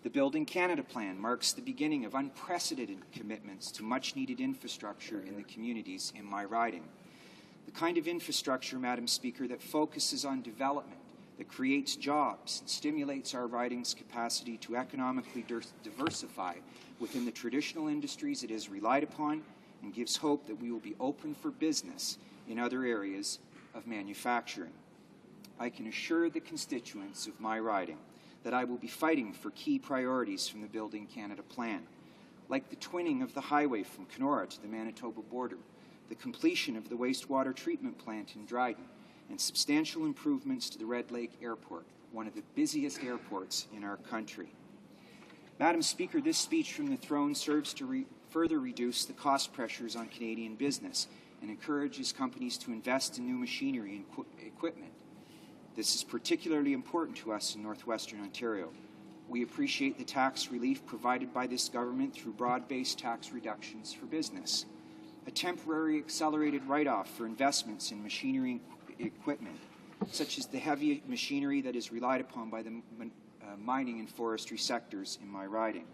The Building Canada Plan marks the beginning of unprecedented commitments to much-needed infrastructure in the communities in my riding. The kind of infrastructure, Madam Speaker, that focuses on development, that creates jobs and stimulates our riding's capacity to economically diversify within the traditional industries it has relied upon, and gives hope that we will be open for business in other areas of manufacturing. I can assure the constituents of my riding that I will be fighting for key priorities from the Building Canada Plan, like the twinning of the highway from Kenora to the Manitoba border, the completion of the wastewater treatment plant in Dryden, and substantial improvements to the Red Lake Airport, one of the busiest airports in our country. Madam Speaker, this speech from the throne serves to further reduce the cost pressures on Canadian business and encourages companies to invest in new machinery and equipment. This is particularly important to us in northwestern Ontario. We appreciate the tax relief provided by this government through broad-based tax reductions for business, a temporary accelerated write-off for investments in machinery and equipment, such as the heavy machinery that is relied upon by the mining and forestry sectors in my riding,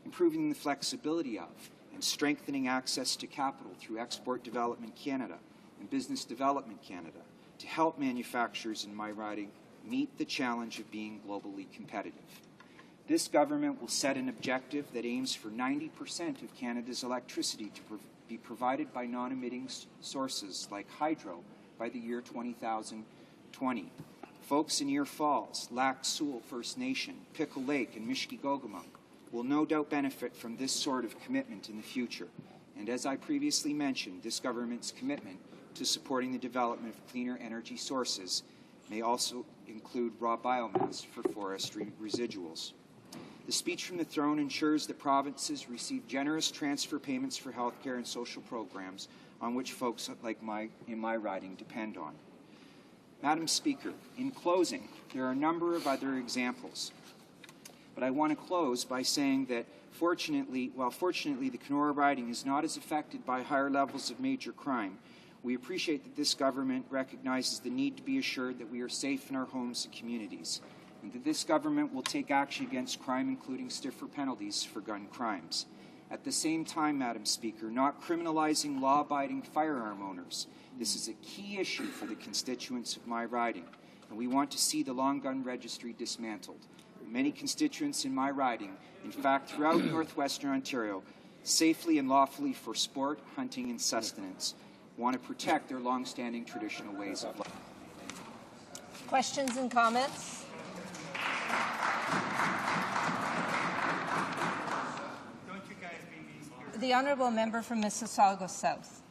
improving the flexibility of and strengthening access to capital through Export Development Canada and Business Development Canada to help manufacturers in my riding meet the challenge of being globally competitive. This government will set an objective that aims for 90% of Canada's electricity to be provided by non-emitting sources like hydro by the year 2020. Folks in Ear Falls, Lac Seul First Nation, Pickle Lake, and Mishkigogumunk will no doubt benefit from this sort of commitment in the future. And as I previously mentioned, this government's commitment to supporting the development of cleaner energy sources may also include raw biomass for forestry residuals. The speech from the throne ensures that provinces receive generous transfer payments for healthcare and social programs on which folks like in my riding depend on. Madam Speaker, in closing, there are a number of other examples. But I want to close by saying that fortunately the Kenora riding is not as affected by higher levels of major crime, we appreciate that this government recognizes the need to be assured that we are safe in our homes and communities, and that this government will take action against crime, including stiffer penalties for gun crimes. At the same time, Madam Speaker, not criminalizing law-abiding firearm owners. This is a key issue for the constituents of my riding, and we want to see the long gun registry dismantled. Many constituents in my riding, in fact throughout northwestern Ontario, safely and lawfully for sport, hunting, and sustenance, want to protect their long-standing traditional ways of life. Questions and comments? The Honourable Member from Mississauga South.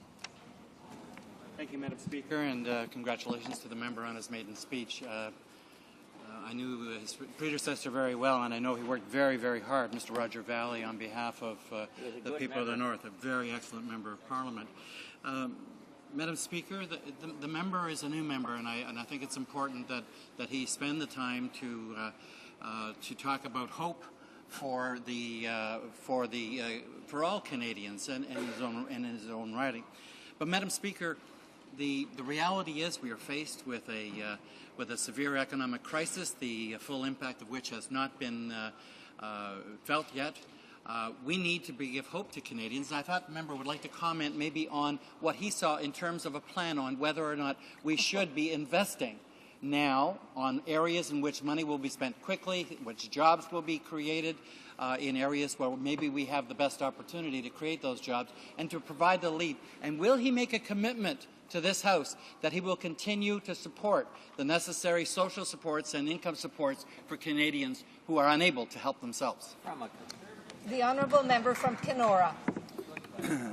Thank you, Madam Speaker, and congratulations to the member on his maiden speech. I knew his predecessor very well, and I know he worked very, very hard, Mr. Roger Valley, on behalf of the people of the North, a very excellent member of Parliament. Madam Speaker, the member is a new member, and I think it's important that he spend the time to talk about hope for all Canadians and in his own writing. But Madam Speaker, the reality is we are faced with a severe economic crisis, the full impact of which has not been felt yet. We need to give hope to Canadians. I thought the member would like to comment maybe on what he saw in terms of a plan on whether or not we should be investing now on areas in which money will be spent quickly, which jobs will be created in areas where maybe we have the best opportunity to create those jobs and to provide the lead. And will he make a commitment to this House that he will continue to support the necessary social supports and income supports for Canadians who are unable to help themselves? The Honourable Member from Kenora.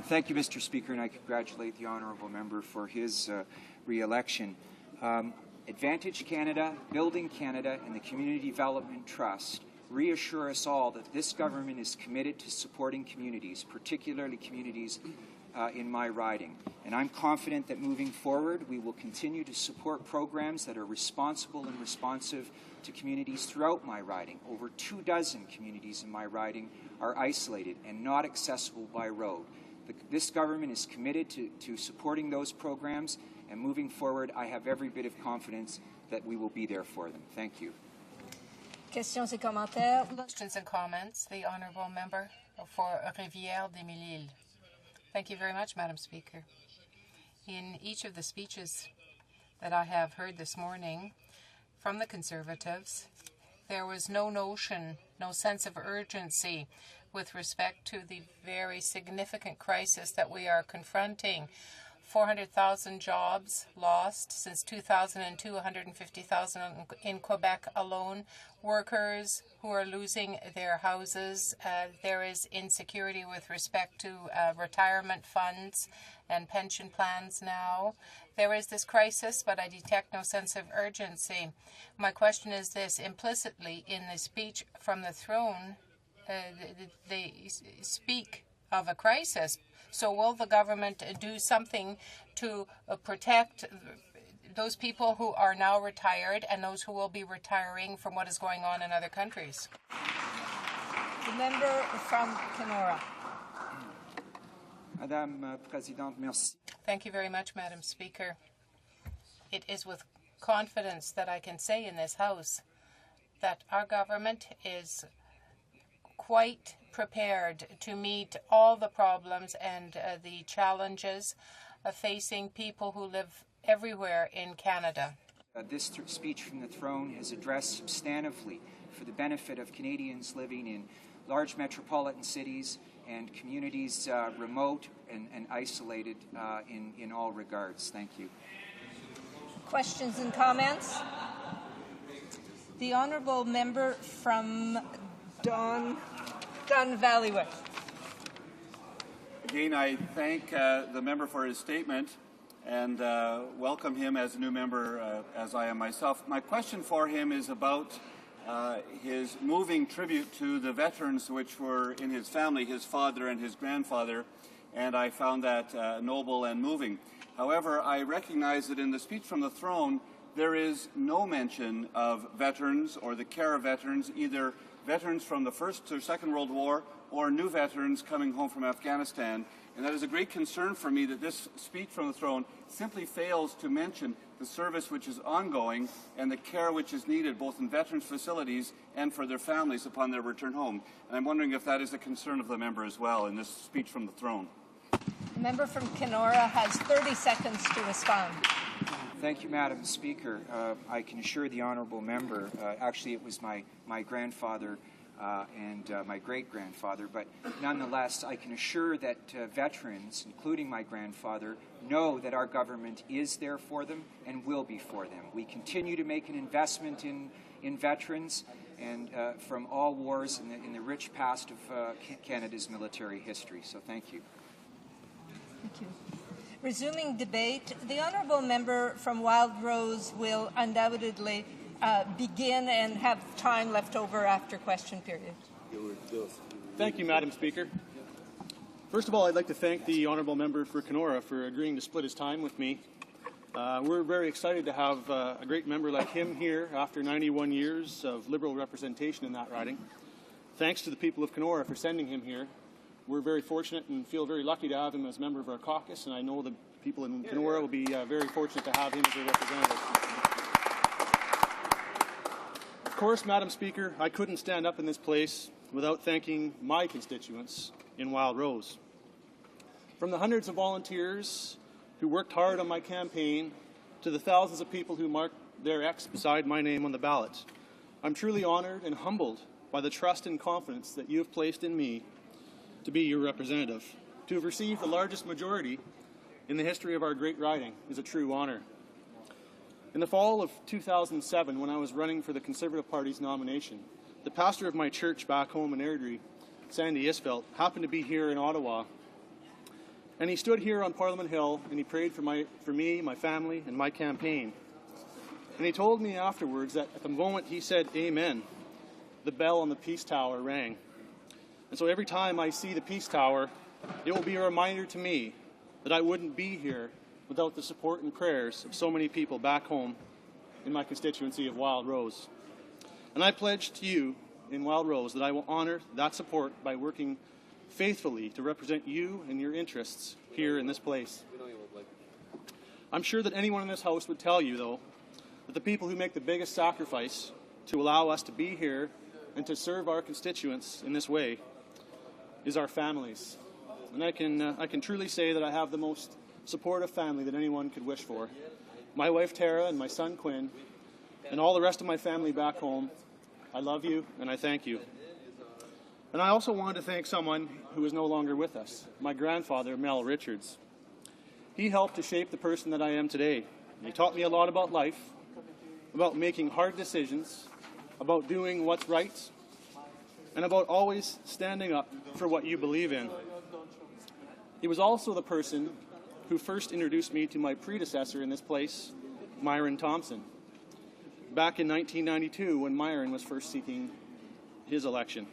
Thank you, Mr. Speaker, and I congratulate the Honourable Member for his re-election. Advantage Canada, Building Canada, and the Community Development Trust reassure us all that this government is committed to supporting communities, particularly communities in my riding. And I'm confident that moving forward, we will continue to support programs that are responsible and responsive to communities throughout my riding. Over 24 communities in my riding are isolated and not accessible by road. This government is committed to supporting those programs, and moving forward, I have every bit of confidence that we will be there for them. Thank you. Questions et commentaires. Questions and comments. The Honourable Member for Rivière-des-Mille-Îles. Thank you very much, Madam Speaker. In each of the speeches that I have heard this morning from the Conservatives, there was no notion, no sense of urgency with respect to the very significant crisis that we are confronting. 400,000 jobs lost since 2002, 150,000 in Quebec alone. Workers who are losing their houses. There is insecurity with respect to retirement funds and pension plans now. There is this crisis, but I detect no sense of urgency. My question is this. Implicitly in the speech from the throne, they speak of a crisis. So will the government do something to protect those people who are now retired and those who will be retiring from what is going on in other countries. The member from Kenora. Madame Présidente, merci. Thank you very much, Madam Speaker. It is with confidence that I can say in this House that our government is quite prepared to meet all the problems and the challenges facing people who live everywhere in Canada. This speech from the throne is addressed substantively for the benefit of Canadians living in large metropolitan cities and communities remote and isolated in all regards. Thank you. Questions and comments? The honourable member from Don Valleywood. Again, I thank the member for his statement and welcome him as a new member, as I am myself. My question for him is about his moving tribute to the veterans which were in his family, his father and his grandfather, and I found that noble and moving. However, I recognize that in the speech from the throne, there is no mention of veterans or the care of veterans, either veterans from the First or Second World War or new veterans coming home from Afghanistan. And that is a great concern for me that this speech from the throne simply fails to mention the service which is ongoing and the care which is needed both in veterans facilities and for their families upon their return home. And I'm wondering if that is a concern of the member as well in this speech from the throne. The member from Kenora has 30 seconds to respond. Thank you, Madam Speaker. I can assure the honourable member, actually it was my grandfather and my great-grandfather, but nonetheless I can assure that veterans, including my grandfather, know that our government is there for them and will be for them. We continue to make an investment in veterans and from all wars in the rich past of Canada's military history. So thank you. Thank you. Resuming debate, the honourable member from Wild Rose will undoubtedly begin and have time left over after question period. Thank you, Madam Speaker. First of all, I'd like to thank the honourable member for Kenora for agreeing to split his time with me. We're very excited to have a great member like him here after 91 years of Liberal representation in that riding. Thanks to the people of Kenora for sending him here. We're very fortunate and feel very lucky to have him as a member of our caucus, and I know the people in Kenora will be very fortunate to have him as a representative. Of course, Madam Speaker, I couldn't stand up in this place without thanking my constituents in Wild Rose. From the hundreds of volunteers who worked hard on my campaign to the thousands of people who marked their X beside my name on the ballot, I'm truly honored and humbled by the trust and confidence that you have placed in me to be your representative. To have received the largest majority in the history of our great riding is a true honor. In the fall of 2007, when I was running for the Conservative Party's nomination, the pastor of my church back home in Airdrie, Sandy Isfelt, happened to be here in Ottawa. And he stood here on Parliament Hill and he prayed for me, my family, and my campaign. And he told me afterwards that at the moment he said amen, the bell on the Peace Tower rang. And so every time I see the Peace Tower, it will be a reminder to me that I wouldn't be here without the support and prayers of so many people back home in my constituency of Wild Rose. And I pledge to you in Wild Rose that I will honor that support by working faithfully to represent you and your interests here in this place. I'm sure that anyone in this House would tell you, though, that the people who make the biggest sacrifice to allow us to be here and to serve our constituents in this way is our families. And I can truly say that I have the most supportive family that anyone could wish for. My wife Tara and my son Quinn and all the rest of my family back home, I love you and I thank you. And I also wanted to thank someone who is no longer with us, my grandfather, Mel Richards. He helped to shape the person that I am today. He taught me a lot about life, about making hard decisions, about doing what's right, and about always standing up for what you believe in. He was also the person who first introduced me to my predecessor in this place, Myron Thompson, back in 1992 when Myron was first seeking his election.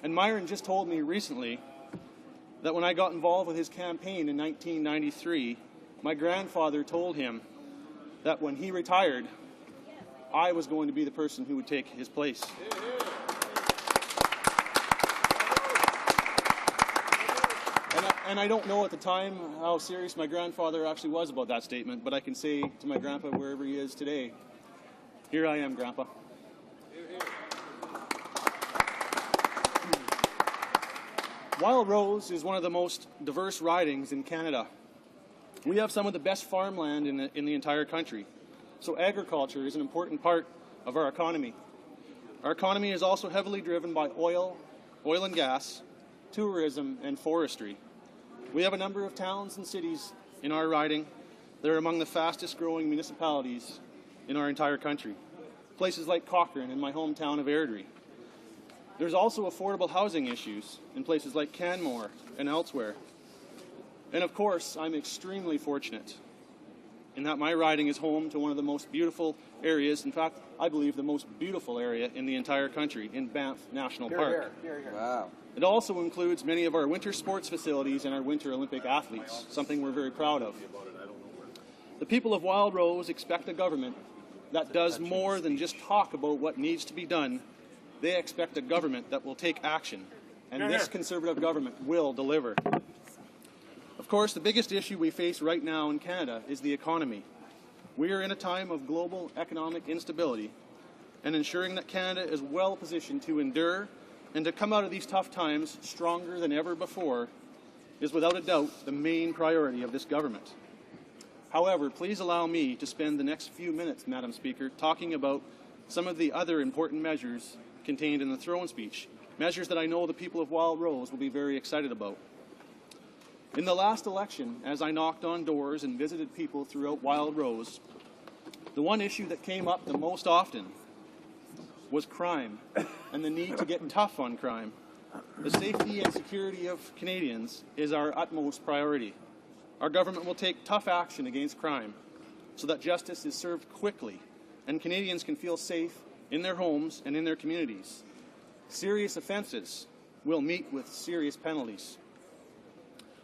And Myron just told me recently that when I got involved with his campaign in 1993, my grandfather told him that when he retired, I was going to be the person who would take his place. And I don't know at the time how serious my grandfather actually was about that statement, but I can say to my grandpa, wherever he is today, here I am, Grandpa. Wild Rose is one of the most diverse ridings in Canada. We have some of the best farmland in the entire country, so agriculture is an important part of our economy. Our economy is also heavily driven by oil and gas, tourism, and forestry. We have a number of towns and cities in our riding that are among the fastest growing municipalities in our entire country. Places like Cochrane and my hometown of Airdrie. There's also affordable housing issues in places like Canmore and elsewhere. And of course, I'm extremely fortunate in that my riding is home to one of the most beautiful areas, in fact, I believe the most beautiful area in the entire country, in Banff National Park. Wow. It also includes many of our winter sports facilities and our Winter Olympic athletes, something we're very proud of. The people of Wild Rose expect a government that does more than just talk about what needs to be done. They expect a government that will take action, and this Conservative government will deliver. Of course, the biggest issue we face right now in Canada is the economy. We are in a time of global economic instability, and ensuring that Canada is well positioned to endure and to come out of these tough times stronger than ever before is without a doubt the main priority of this government. However, please allow me to spend the next few minutes, Madam Speaker, talking about some of the other important measures contained in the throne speech, measures that I know the people of Wild Rose will be very excited about. In the last election, as I knocked on doors and visited people throughout Wild Rose, the one issue that came up the most often was crime and the need to get tough on crime. The safety and security of Canadians is our utmost priority. Our government will take tough action against crime so that justice is served quickly and Canadians can feel safe in their homes and in their communities. Serious offences will meet with serious penalties.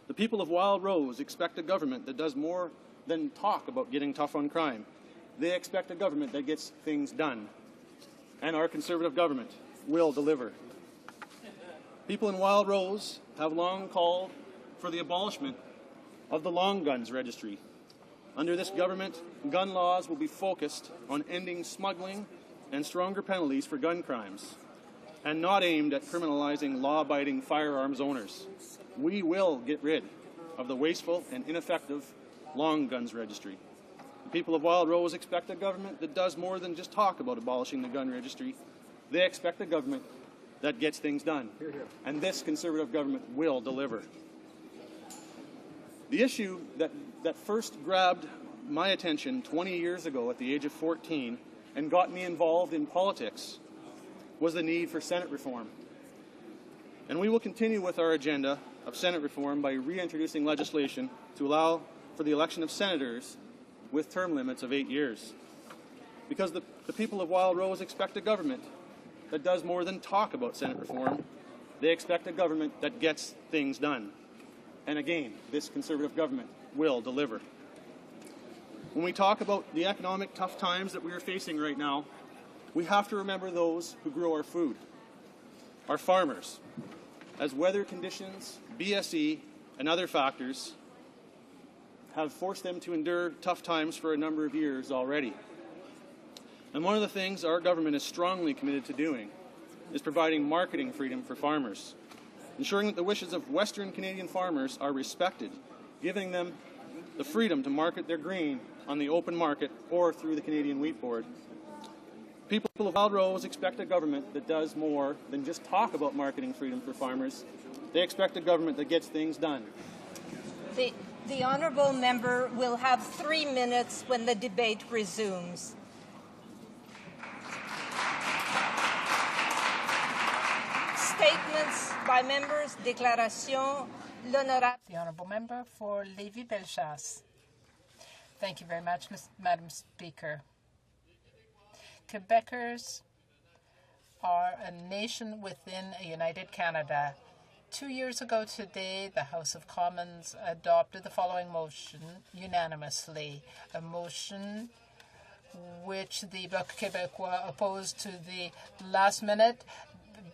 The people of Wild Rose expect a government that does more than talk about getting tough on crime. They expect a government that gets things done. And our Conservative government will deliver. People in Wild Rose have long called for the abolishment of the long guns registry. Under this government, gun laws will be focused on ending smuggling and stronger penalties for gun crimes, and not aimed at criminalizing law-abiding firearms owners. We will get rid of the wasteful and ineffective long guns registry. The people of Wild Rose expect a government that does more than just talk about abolishing the gun registry. They expect a government that gets things done. And this Conservative government will deliver. The issue that first grabbed my attention 20 years ago at the age of 14 and got me involved in politics was the need for Senate reform. And we will continue with our agenda of Senate reform by reintroducing legislation to allow for the election of senators with term limits of 8 years. Because the people of Wild Rose expect a government that does more than talk about Senate reform. They expect a government that gets things done. And again, this Conservative government will deliver. When we talk about the economic tough times that we are facing right now, we have to remember those who grow our food, our farmers, as weather conditions, BSE, and other factors have forced them to endure tough times for a number of years already. And one of the things our government is strongly committed to doing is providing marketing freedom for farmers, ensuring that the wishes of Western Canadian farmers are respected, giving them the freedom to market their grain on the open market or through the Canadian Wheat Board. People of Wild Rose expect a government that does more than just talk about marketing freedom for farmers. They expect a government that gets things done. The honourable member will have 3 minutes when the debate resumes. Statements by members. Déclaration. L'honorable. The honourable member for Lévis-Bellechasse. Thank you very much, Madam Speaker. Quebecers are a nation within a united Canada. 2 years ago today, the House of Commons adopted the following motion unanimously. A motion which the Bloc Québécois opposed to the last minute,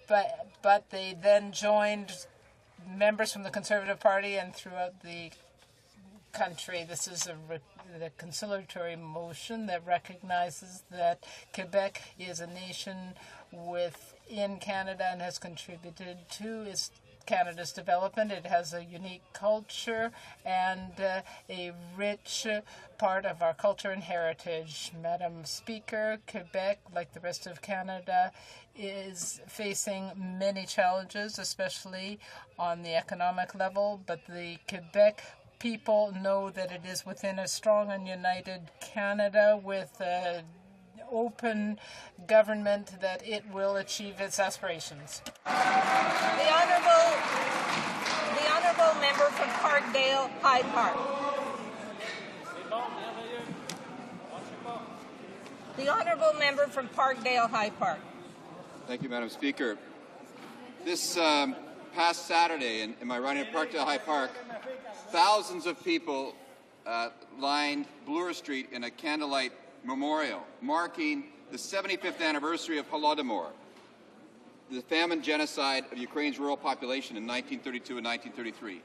but they then joined members from the Conservative Party and throughout the country. This is the conciliatory motion that recognizes that Quebec is a nation within Canada and has contributed to Canada's development. It has a unique culture and a rich part of our culture and heritage. Madam Speaker, Quebec, like the rest of Canada, is facing many challenges, especially on the economic level, but the Quebec people know that it is within a strong and united Canada with an open government that it will achieve its aspirations. The honourable member from Parkdale High Park. The honourable member from Parkdale High Park. Thank you, Madam Speaker. This past Saturday in my riding at Parkdale High Park, thousands of people lined Bloor Street in a candlelight memorial marking the 75th anniversary of Holodomor, the famine genocide of Ukraine's rural population in 1932 and 1933.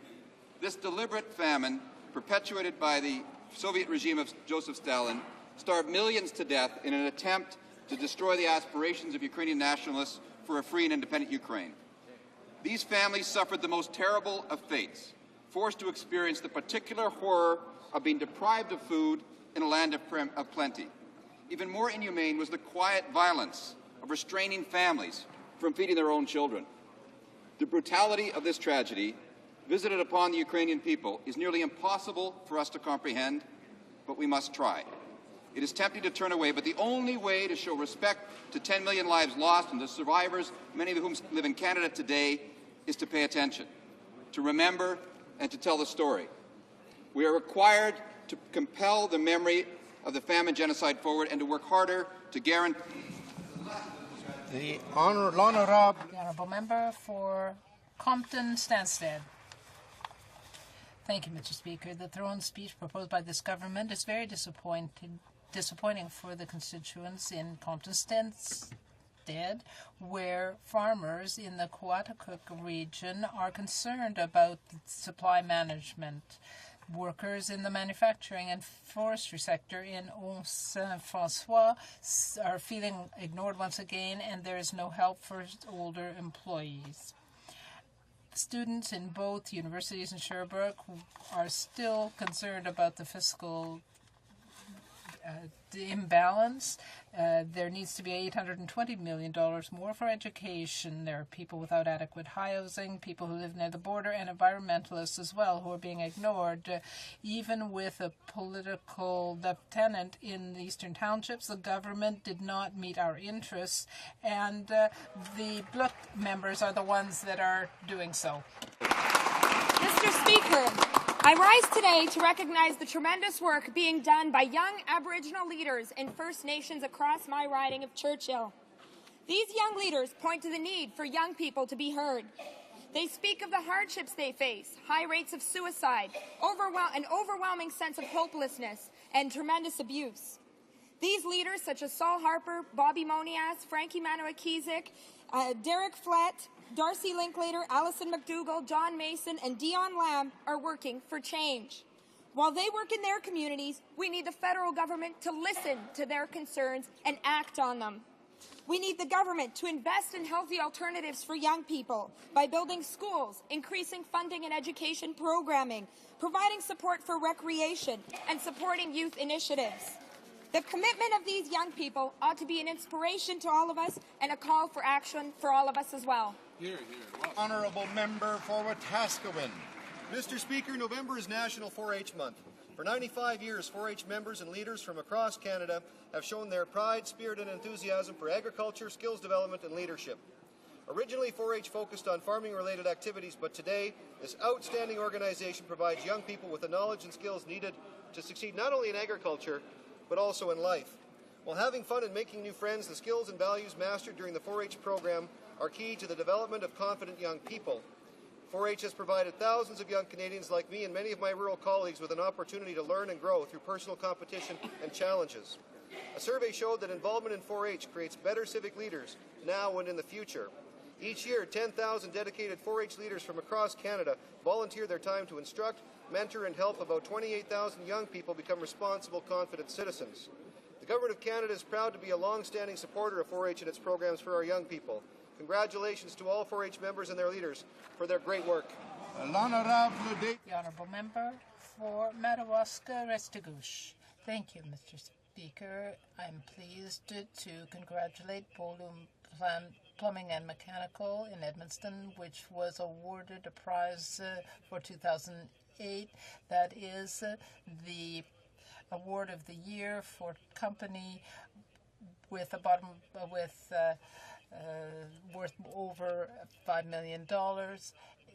This deliberate famine, perpetuated by the Soviet regime of Joseph Stalin, starved millions to death in an attempt to destroy the aspirations of Ukrainian nationalists for a free and independent Ukraine. These families suffered the most terrible of fates, forced to experience the particular horror of being deprived of food in a land of plenty. Even more inhumane was the quiet violence of restraining families from feeding their own children. The brutality of this tragedy, visited upon the Ukrainian people, is nearly impossible for us to comprehend, but we must try. It is tempting to turn away, but the only way to show respect to 10 million lives lost and the survivors, many of whom live in Canada today, is to pay attention, to remember, and to tell the story. We are required to compel the memory of the famine genocide forward and to work harder to guarantee. The honourable member for Compton Stansted. Thank you, Mr. Speaker. The throne speech proposed by this government is very disappointing for the constituents in Compton Stansted, where farmers in the Coaticook region are concerned about supply management. Workers in the manufacturing and forestry sector in Saint-François are feeling ignored once again, and there is no help for older employees. Students in both universities in Sherbrooke are still concerned about the fiscal imbalance. There needs to be $820 million more for education. There are people without adequate housing, people who live near the border, and environmentalists as well who are being ignored. Even with a political lieutenant in the eastern townships, the government did not meet our interests, and the Bloc members are the ones that are doing so. Mr. Speaker, I rise today to recognize the tremendous work being done by young Aboriginal leaders in First Nations across my riding of Churchill. These young leaders point to the need for young people to be heard. They speak of the hardships they face, high rates of suicide, an overwhelming sense of hopelessness, and tremendous abuse. These leaders, such as Saul Harper, Bobby Monias, Frankie Manoa-Kezik, Derek Flett, Darcy Linklater, Alison McDougall, John Mason, and Dion Lamb are working for change. While they work in their communities, we need the federal government to listen to their concerns and act on them. We need the government to invest in healthy alternatives for young people by building schools, increasing funding and education programming, providing support for recreation, and supporting youth initiatives. The commitment of these young people ought to be an inspiration to all of us and a call for action for all of us as well. Honourable member for Wetaskiwin. Mr. Speaker, November is National 4-H Month. For 95 years, 4-H members and leaders from across Canada have shown their pride, spirit, and enthusiasm for agriculture, skills development, and leadership. Originally, 4-H focused on farming-related activities, but today, this outstanding organization provides young people with the knowledge and skills needed to succeed not only in agriculture, but also in life. While having fun and making new friends, the skills and values mastered during the 4-H program are key to the development of confident young people. 4-H has provided thousands of young Canadians like me and many of my rural colleagues with an opportunity to learn and grow through personal competition and challenges. A survey showed that involvement in 4-H creates better civic leaders now and in the future. Each year, 10,000 dedicated 4-H leaders from across Canada volunteer their time to instruct, mentor, and help about 28,000 young people become responsible, confident citizens. The Government of Canada is proud to be a long-standing supporter of 4-H and its programs for our young people. Congratulations to all 4-H members and their leaders for their great work. The Honourable Member for Madawaska Restigouche. Thank you, Mr. Speaker. I'm pleased to congratulate Bolum Plumbing and Mechanical in Edmundston, which was awarded a prize for 2008. That is the award of the year for company with worth over $5 million.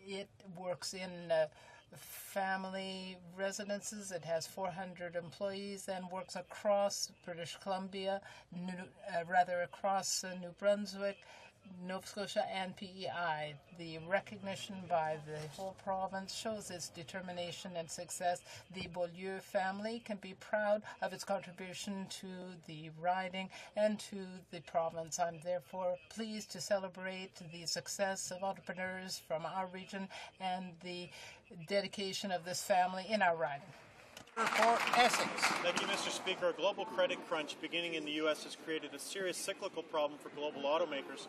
It works in family residences. It has 400 employees and works across British Columbia, across New Brunswick, Nova Scotia, and PEI. The recognition by the whole province shows its determination and success. The Beaulieu family can be proud of its contribution to the riding and to the province. I'm therefore pleased to celebrate the success of entrepreneurs from our region and the dedication of this family in our riding. For Essex. Thank you, Mr. Speaker. A global credit crunch beginning in the U.S. has created a serious cyclical problem for global automakers.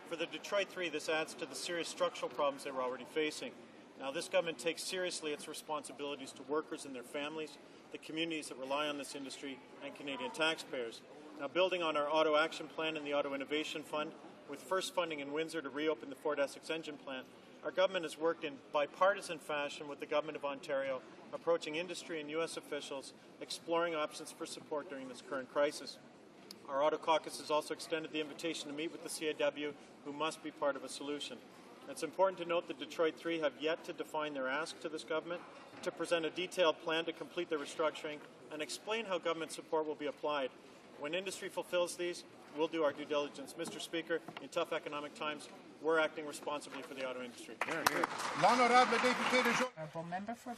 For the Detroit Three, this adds to the serious structural problems they were already facing. Now, this government takes seriously its responsibilities to workers and their families, the communities that rely on this industry, and Canadian taxpayers. Now, building on our Auto Action Plan and the Auto Innovation Fund, with first funding in Windsor to reopen the Ford Essex engine plant, our government has worked in bipartisan fashion with the Government of Ontario, approaching industry and U.S. officials, exploring options for support during this current crisis. Our Auto Caucus has also extended the invitation to meet with the CAW, who must be part of a solution. It's important to note that Detroit 3 have yet to define their ask to this government, to present a detailed plan to complete their restructuring, and explain how government support will be applied. When industry fulfills these, we'll do our due diligence. Mr. Speaker, in tough economic times, we're acting responsibly for the auto industry. Honourable Member for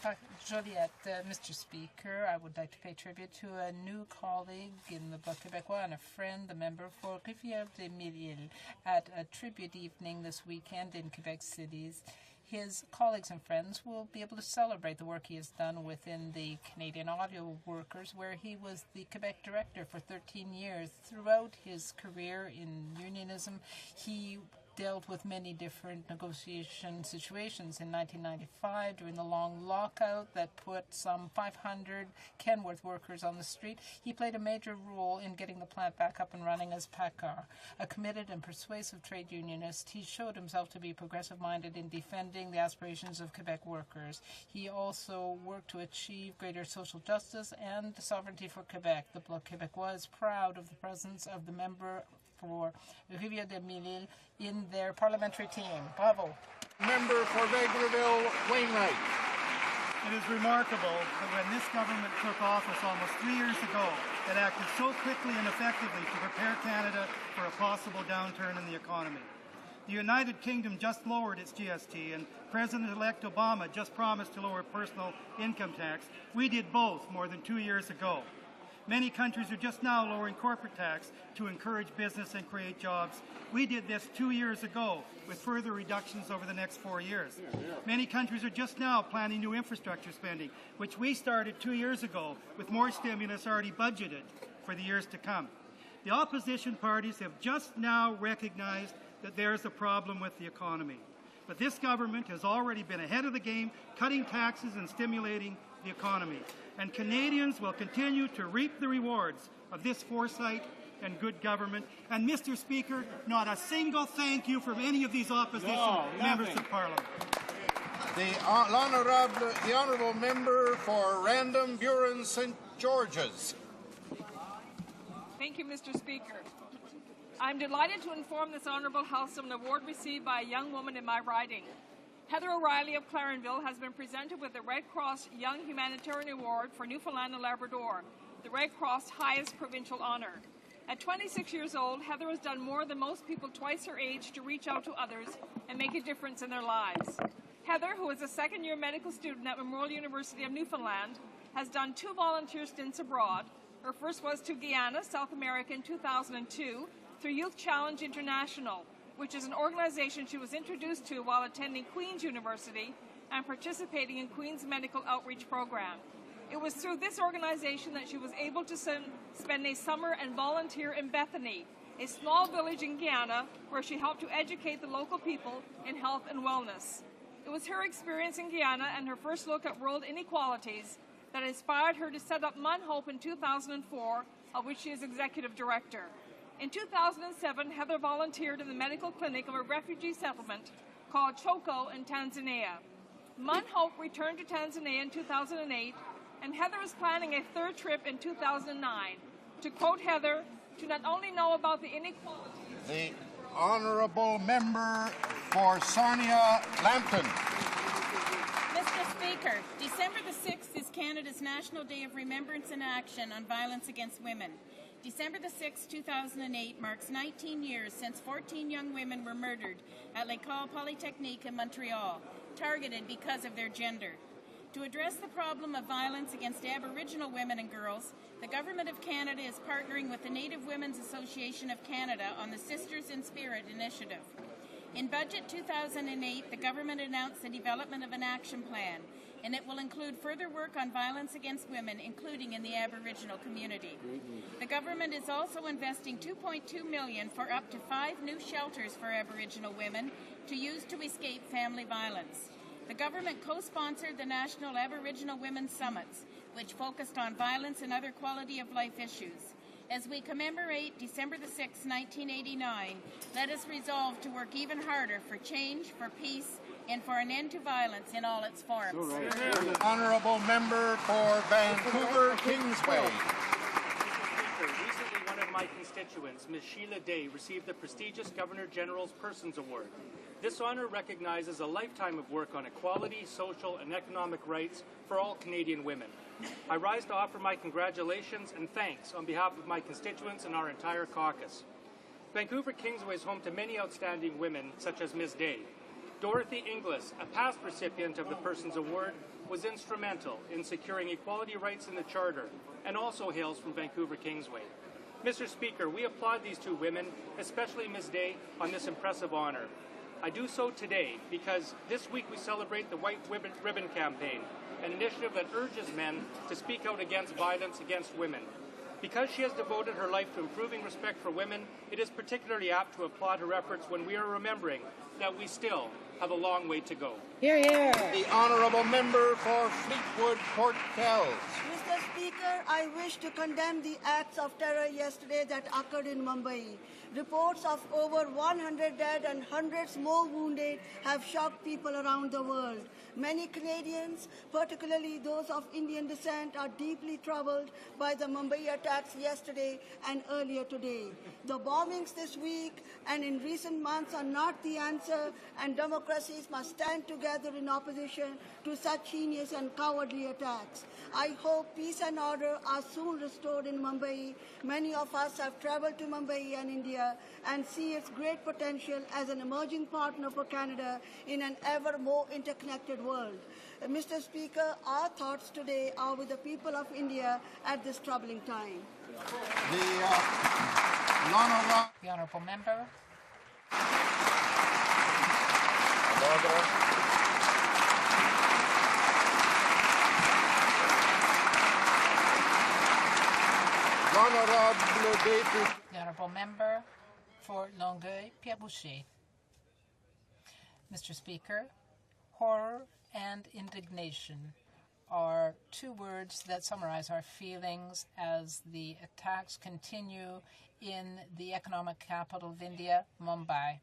Joliette. Mr. Speaker, I would like to pay tribute to a new colleague in the Bloc Québécois and a friend, the member for Rivière-des-Mille-Îles, at a tribute evening this weekend in Quebec Cities. His colleagues and friends will be able to celebrate the work he has done within the Canadian Auto Workers, where he was the Quebec director for 13 years. Throughout his career in unionism, he dealt with many different negotiation situations. In 1995, during the long lockout that put some 500 Kenworth workers on the street, he played a major role in getting the plant back up and running as PACCAR. A committed and persuasive trade unionist, he showed himself to be progressive-minded in defending the aspirations of Quebec workers. He also worked to achieve greater social justice and sovereignty for Quebec. The Bloc Québécois is proud of the presence of the member for Rivière-des-Mille-Îles in their parliamentary team. Bravo. Member for Vegreville, Wainwright. It is remarkable that when this government took office almost 3 years ago, it acted so quickly and effectively to prepare Canada for a possible downturn in the economy. The United Kingdom just lowered its GST, and President-elect Obama just promised to lower personal income tax. We did both more than 2 years ago. Many countries are just now lowering corporate tax to encourage business and create jobs. We did this 2 years ago with further reductions over the next 4 years. Many countries are just now planning new infrastructure spending, which we started 2 years ago with more stimulus already budgeted for the years to come. The opposition parties have just now recognized that there is a problem with the economy. But this government has already been ahead of the game, cutting taxes and stimulating the economy. And Canadians will continue to reap the rewards of this foresight and good government. And, Mr. Speaker, not a single thank you from any of these opposition members of Parliament. The Honourable Member for Random, Buren, St. George's. Thank you, Mr. Speaker. I'm delighted to inform this Honourable House of an award received by a young woman in my riding. Heather O'Reilly of Clarenville has been presented with the Red Cross Young Humanitarian Award for Newfoundland and Labrador, the Red Cross highest provincial honour. At 26 years old, Heather has done more than most people twice her age to reach out to others and make a difference in their lives. Heather, who is a second-year medical student at Memorial University of Newfoundland, has done 2 volunteer stints abroad, Her first was to Guyana, South America in 2002 through Youth Challenge International, which is an organization she was introduced to while attending Queen's University and participating in Queen's Medical Outreach Program. It was through this organization that she was able to spend a summer and volunteer in Bethany, a small village in Guyana where she helped to educate the local people in health and wellness. It was her experience in Guyana and her first look at world inequalities that inspired her to set up MUN-HOPE in 2004, of which she is executive director. In 2007, Heather volunteered in the medical clinic of a refugee settlement called Choco in Tanzania. MUN-HOPE returned to Tanzania in 2008, and Heather is planning a third trip in 2009. To quote Heather, to not only know about the inequalities. The honourable member for Sarnia Lambton. Mr. Speaker, December the 6th is Canada's National Day of Remembrance and Action on Violence Against Women. December the 6th, 2008 marks 19 years since 14 young women were murdered at L'École Polytechnique in Montreal, targeted because of their gender. To address the problem of violence against Aboriginal women and girls, the Government of Canada is partnering with the Native Women's Association of Canada on the Sisters in Spirit initiative. In Budget 2008, the government announced the development of an action plan, and it will include further work on violence against women, including in the Aboriginal community. The government is also investing $2.2 million for up to 5 new shelters for Aboriginal women to use to escape family violence. The government co-sponsored the National Aboriginal Women's Summits, which focused on violence and other quality of life issues. As we commemorate December the 6th, 1989, let us resolve to work even harder for change, for peace, and for an end to violence in all its forms. The honourable member for Vancouver Kingsway. Recently, one of my constituents, Ms. Sheila Day, received the prestigious Governor General's Persons Award. This honour recognizes a lifetime of work on equality, social, and economic rights for all Canadian women. I rise to offer my congratulations and thanks on behalf of my constituents and our entire caucus. Vancouver Kingsway is home to many outstanding women, such as Ms. Day. Dorothy Inglis, a past recipient of the Persons Award, was instrumental in securing equality rights in the Charter and also hails from Vancouver Kingsway. Mr. Speaker, we applaud these two women, especially Ms. Day, on this impressive honour. I do so today because this week we celebrate the White Ribbon Campaign, an initiative that urges men to speak out against violence against women. Because she has devoted her life to improving respect for women, it is particularly apt to applaud her efforts when we are remembering that we still have a long way to go. Hear, hear. The honourable member for Fleetwood Port Kells. Mr. Speaker, I wish to condemn the acts of terror yesterday that occurred in Mumbai. Reports of over 100 dead and hundreds more wounded have shocked people around the world. Many Canadians, particularly those of Indian descent, are deeply troubled by the Mumbai attacks yesterday and earlier today. The bombings this week and in recent months are not the answer, and democracies must stand together in opposition to such heinous and cowardly attacks. I hope peace and order are soon restored in Mumbai. Many of us have traveled to Mumbai and India and see its great potential as an emerging partner for Canada in an ever more interconnected world. Mr. Speaker, our thoughts today are with the people of India at this troubling time. The honourable member. The honourable member for Longueuil-Pierre-Boucher. Mr. Speaker, horror and indignation are two words that summarize our feelings as the attacks continue in the economic capital of India, Mumbai.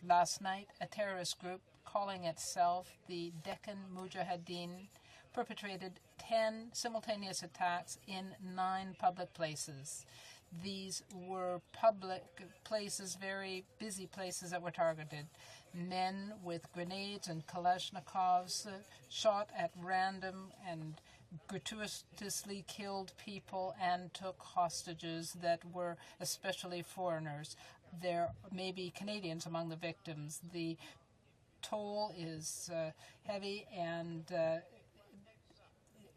Last night, a terrorist group calling itself the Deccan Mujahideen perpetrated 10 simultaneous attacks in 9 public places. These were public places, very busy places that were targeted. Men with grenades and Kalashnikovs shot at random and gratuitously killed people and took hostages that were especially foreigners. There may be Canadians among the victims. The toll is heavy, and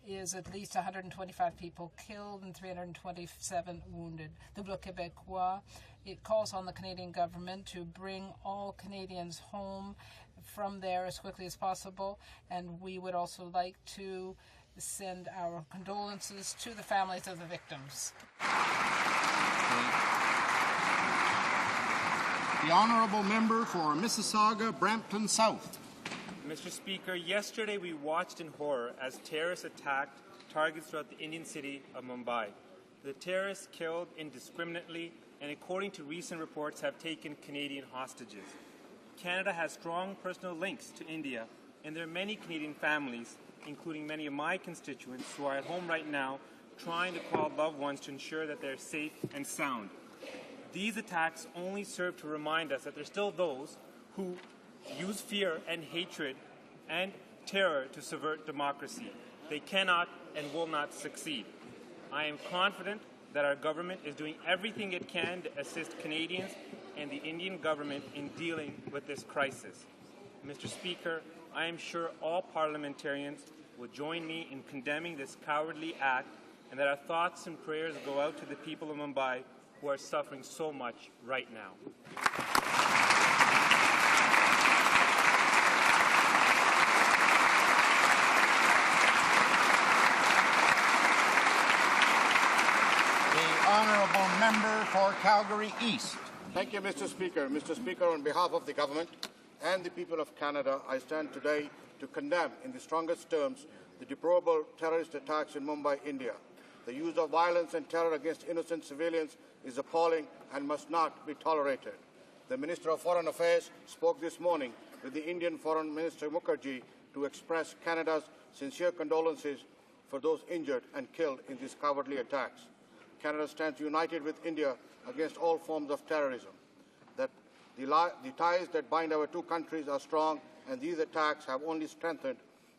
is at least 125 people killed and 327 wounded. The Bloc Québécois, it calls on the Canadian government to bring all Canadians home from there as quickly as possible, and we would also like to send our condolences to the families of the victims. The honourable member for Mississauga, Brampton South. Mr. Speaker, yesterday we watched in horror as terrorists attacked targets throughout the Indian city of Mumbai. The terrorists killed indiscriminately and, according to recent reports, have taken Canadian hostages. Canada has strong personal links to India, and there are many Canadian families, including many of my constituents, who are at home right now trying to call loved ones to ensure that they're safe and sound. These attacks only serve to remind us that there are still those who use fear and hatred and terror to subvert democracy. They cannot and will not succeed. I am confident that our government is doing everything it can to assist Canadians and the Indian government in dealing with this crisis. Mr. Speaker, I am sure all parliamentarians will join me in condemning this cowardly act, and that our thoughts and prayers go out to the people of Mumbai who are suffering so much right now. The honourable member for Calgary East. Thank you, Mr. Speaker. Mr. Speaker, on behalf of the government and the people of Canada, I stand today to condemn in the strongest terms the deplorable terrorist attacks in Mumbai, India. The use of violence and terror against innocent civilians is appalling and must not be tolerated. The Minister of Foreign Affairs spoke this morning with the Indian Foreign Minister Mukherjee to express Canada's sincere condolences for those injured and killed in these cowardly attacks. Canada stands united with India against all forms of terrorism. That the ties that bind our two countries are strong, and these attacks have only strengthened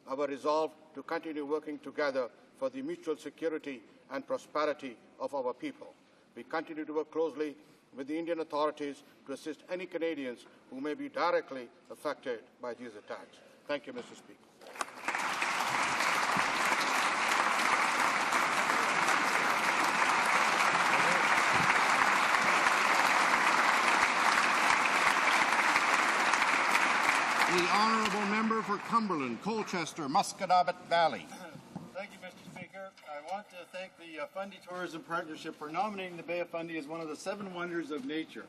our resolve to continue working together for the mutual security and prosperity of our people. We continue to work closely with the Indian authorities to assist any Canadians who may be directly affected by these attacks. Thank you, Mr. Speaker. The honourable member for Cumberland, Colchester, Musquodoboit Valley. Thank you, Mr. Speaker. I want to thank the Fundy Tourism Partnership for nominating the Bay of Fundy as one of the 7 wonders of nature.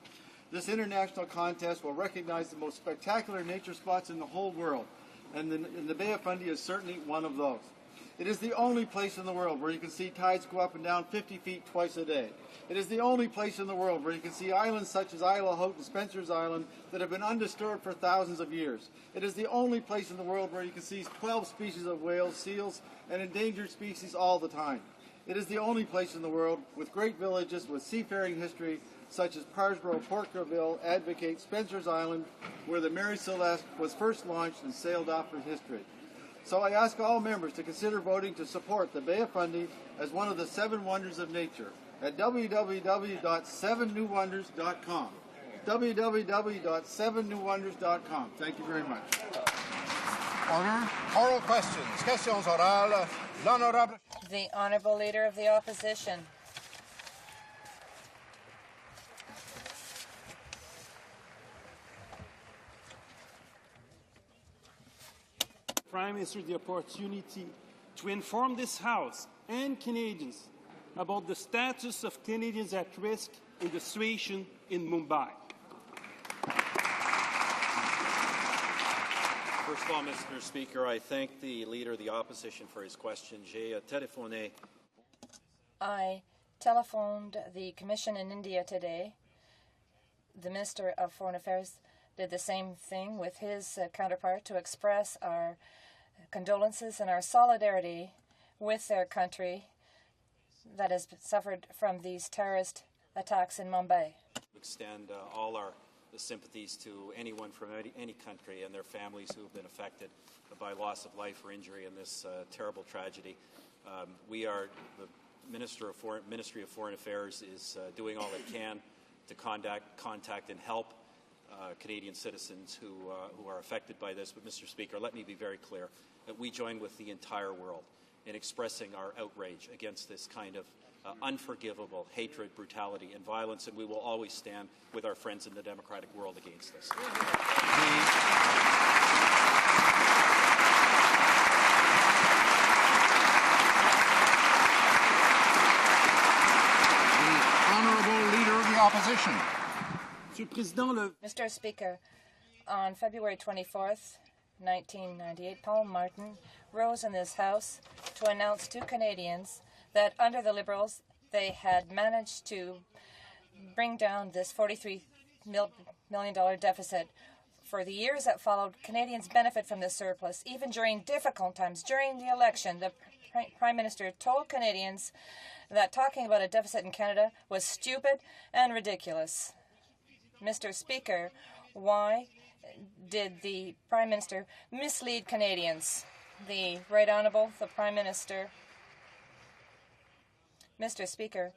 This international contest will recognize the most spectacular nature spots in the whole world, and the Bay of Fundy is certainly one of those. It is the only place in the world where you can see tides go up and down 50 feet twice a day. It is the only place in the world where you can see islands such as Isle of Haut and Spencer's Island that have been undisturbed for thousands of years. It is the only place in the world where you can see 12 species of whales, seals, and endangered species all the time. It is the only place in the world with great villages with seafaring history such as Parsborough, Porterville, Advocate, Spencer's Island, where the Mary Celeste was first launched and sailed off for history. So I ask all members to consider voting to support the Bay of Fundy as one of the 7 wonders of nature at www.7newwonders.com. www.7newwonders.com. Thank you very much. Order. Oral questions. Questions orales. L'honorable. The Honourable Leader of the Opposition. Prime Minister the opportunity to inform this House and Canadians about the status of Canadians at risk in the situation in Mumbai. First of all, Mr. Speaker, I thank the Leader of the Opposition for his question. I telephoned the Commission in India today. The Minister of Foreign Affairs did the same thing with his counterpart to express our condolences and our solidarity with their country that has suffered from these terrorist attacks in Mumbai. Extend all our sympathies to anyone from any country and their families who have been affected by loss of life or injury in this terrible tragedy. We are, the Ministry of Foreign Affairs is doing all it can to contact and help Canadian citizens who are affected by this. But, Mr. Speaker, let me be very clear that we join with the entire world in expressing our outrage against this kind of unforgivable hatred, brutality, and violence, and we will always stand with our friends in the democratic world against this. Honourable Leader of the Opposition. Mr. Speaker, on February 24th, 1998, Paul Martin rose in this House to announce to Canadians that under the Liberals, they had managed to bring down this $43 million deficit. For the years that followed, Canadians benefit from this surplus. Even during difficult times, during the election, the Prime Minister told Canadians that talking about a deficit in Canada was stupid and ridiculous. Mr. Speaker, why did the Prime Minister mislead Canadians? The Right Honourable, the Prime Minister. Mr. Speaker,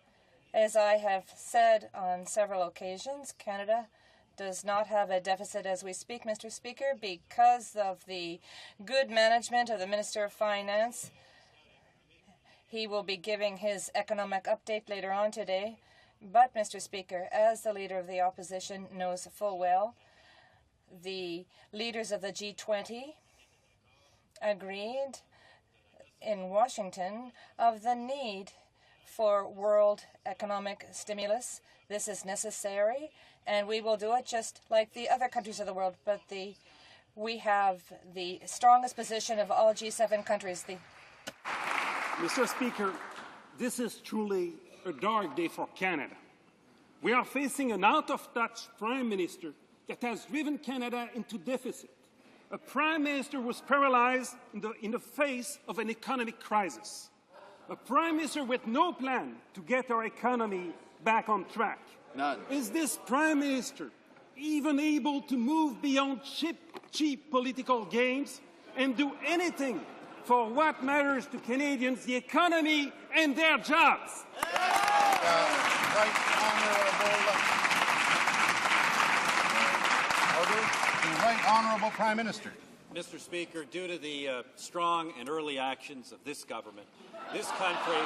as I have said on several occasions, Canada does not have a deficit as we speak, Mr. Speaker, because of the good management of the Minister of Finance. He will be giving his economic update later on today. But, Mr. Speaker, as the Leader of the Opposition knows full well, the leaders of the G20 agreed in Washington of the need for world economic stimulus. This is necessary, and we will do it just like the other countries of the world. But we have the strongest position of all G7 countries. Mr. Speaker, this is truly a dark day for Canada. We are facing an out-of-touch Prime Minister that has driven Canada into deficit. A Prime Minister who was paralyzed in the face of an economic crisis. A Prime Minister with no plan to get our economy back on track. None. Is this Prime Minister even able to move beyond cheap political games and do anything for what matters to Canadians, the economy and their jobs? The Right Honourable Prime Minister. Mr. Speaker, due to the strong and early actions of this government, this country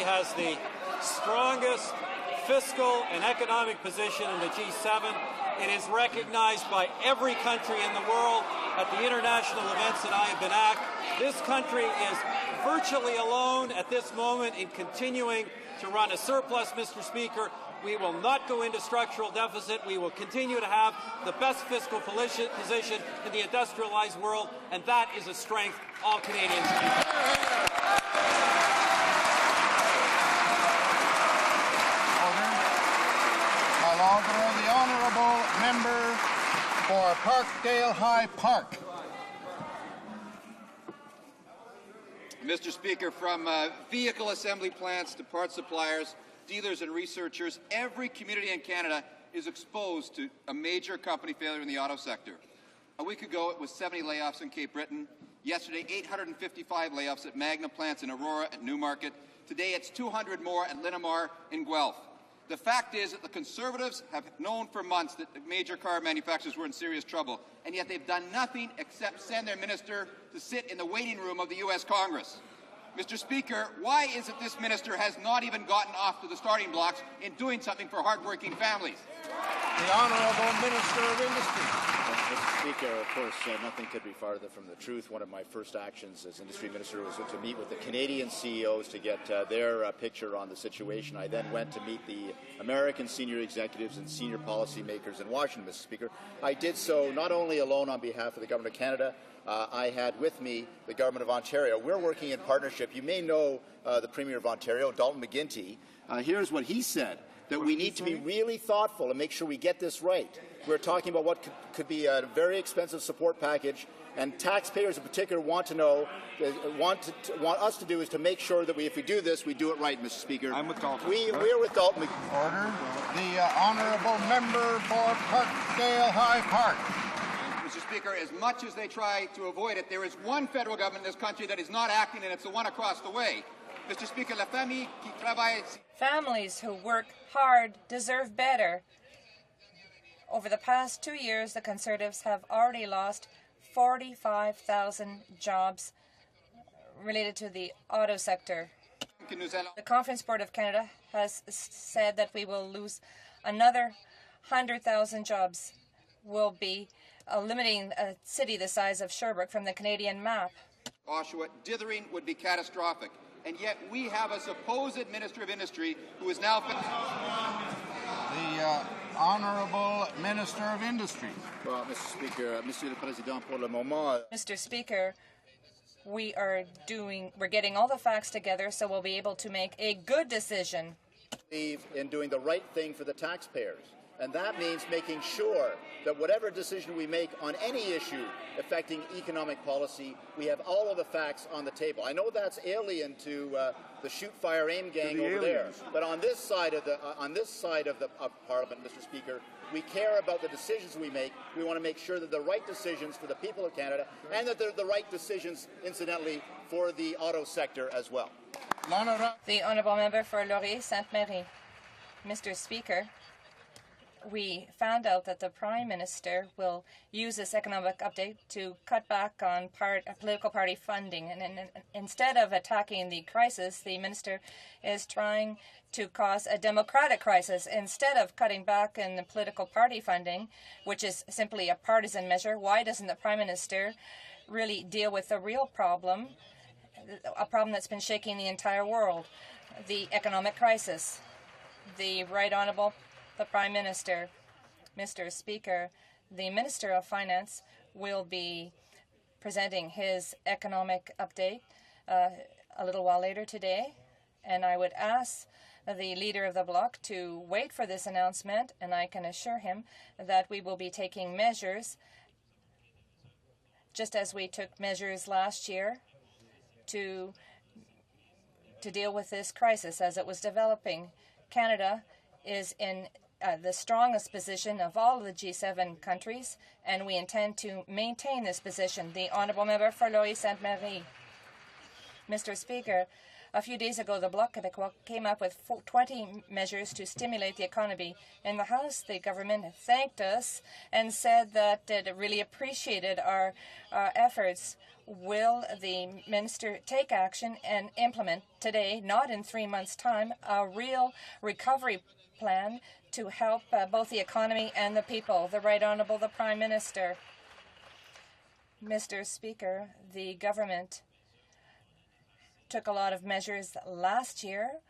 has the strongest fiscal and economic position in the G7. It is recognized by every country in the world at the international events that I have been at. This country is virtually alone at this moment in continuing to run a surplus, Mr. Speaker. We will not go into structural deficit. We will continue to have the best fiscal position in the industrialized world, and that is a strength all Canadians need. The Honourable Member for Parkdale High Park. Mr. Speaker, from vehicle assembly plants to parts suppliers, dealers and researchers, every community in Canada is exposed to a major company failure in the auto sector. A week ago, it was 70 layoffs in Cape Breton. Yesterday, 855 layoffs at Magna plants in Aurora and Newmarket. Today, it's 200 more at Linamar in Guelph. The fact is that the Conservatives have known for months that the major car manufacturers were in serious trouble, and yet they've done nothing except send their minister to sit in the waiting room of the U.S. Congress. Mr. Speaker, why is it this minister has not even gotten off to the starting blocks in doing something for hardworking families? The Honourable Minister of Industry. Mr. Speaker, of course, nothing could be farther from the truth. One of my first actions as Industry Minister was to meet with the Canadian CEOs to get their picture on the situation. I then went to meet the American senior executives and senior policymakers in Washington, Mr. Speaker. I did so not only alone on behalf of the Government of Canada. I had with me the Government of Ontario. We're working in partnership. You may know the Premier of Ontario, Dalton McGuinty. Here's what he said, that we need to be really thoughtful and make sure we get this right. We're talking about what could be a very expensive support package, and taxpayers in particular want to know, want us to do is to make sure that if we do this, we do it right, Mr. Speaker. I'm with Dalton. We're with Dalton. Order. The Honourable Member for Parkdale High Park. Mr. Speaker, as much as they try to avoid it, there is one federal government in this country that is not acting, and it's the one across the way. Mr. Speaker, la famille qui travaille... Families who work hard deserve better. Over the past 2 years, the Conservatives have already lost 45,000 jobs related to the auto sector. The Conference Board of Canada has said that we will lose another 100,000 jobs. Will be eliminating a city the size of Sherbrooke from the Canadian map. Oshawa, dithering would be catastrophic. And yet we have a supposed Minister of Industry who is now... The Honourable Minister of Industry. Well, Mr. Speaker, Monsieur le Président, pour le moment... Mr. Speaker, we're getting all the facts together so we'll be able to make a good decision. In doing the right thing for the taxpayers. And that means making sure that whatever decision we make on any issue affecting economic policy, we have all of the facts on the table. I know that's alien to the shoot, fire, aim gang over there, but on this side of Parliament, Mr. Speaker, we care about the decisions we make. We want to make sure that they're the right decisions for the people of Canada, and that they're the right decisions, incidentally, for the auto sector as well. The Honourable Member for Laurier-Sainte-Marie. Mr. Speaker, we found out that the Prime Minister will use this economic update to cut back on political party funding. And instead of attacking the crisis, the Minister is trying to cause a democratic crisis. Instead of cutting back in the political party funding, which is simply a partisan measure, why doesn't the Prime Minister really deal with the real problem, a problem that's been shaking the entire world, the economic crisis? The Right Honourable the Prime Minister. Mr. Speaker, the Minister of Finance will be presenting his economic update a little while later today, and I would ask the Leader of the Bloc to wait for this announcement, and I can assure him that we will be taking measures, just as we took measures last year, to deal with this crisis as it was developing. Canada is in the strongest position of all of the G7 countries, and we intend to maintain this position. The Honourable Member for Laurier-Sainte-Marie. Mr. Speaker, a few days ago, the Bloc Québécois came up with 20 measures to stimulate the economy. In the House, the government thanked us and said that it really appreciated our efforts. Will the minister take action and implement today, not in 3 months' time, a real recovery plan to help both the economy and the people? The Right Honourable the Prime Minister. Mr. Speaker, the government took a lot of measures last year.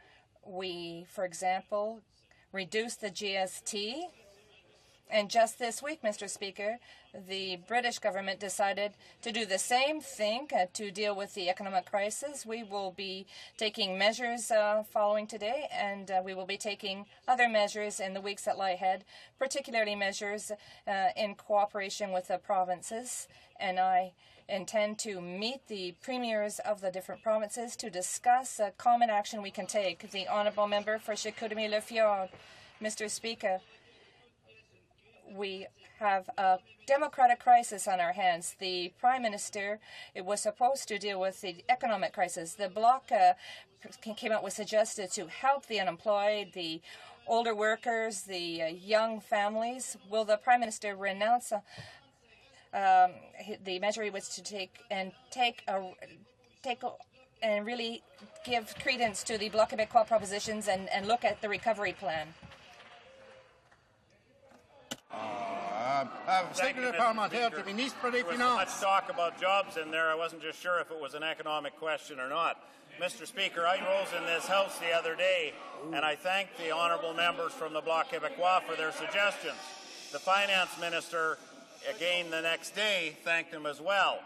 We, for example, reduced the GST. And just this week, Mr. Speaker, the British government decided to do the same thing to deal with the economic crisis. We will be taking measures following today, and we will be taking other measures in the weeks that lie ahead, particularly measures in cooperation with the provinces. And I intend to meet the premiers of the different provinces to discuss a common action we can take. The Honourable Member for Chicoutimi-Le-Fjord. Mr. Speaker, we have a democratic crisis on our hands. The Prime Minister was supposed to deal with the economic crisis. The Bloc came out with suggestions to help the unemployed, the older workers, the young families. Will the Prime Minister renounce the measure he was to take and really give credence to the Bloc Québécois propositions and look at the recovery plan? Secretary Parlementaire to Ministre des There was Finances. much talk about jobs in there. I wasn't just sure if it was an economic question or not. Mr. Speaker, I rose in this House the other day, and I thanked the honourable members from the Bloc Québécois for their suggestions. The Finance Minister, again the next day, thanked them as well.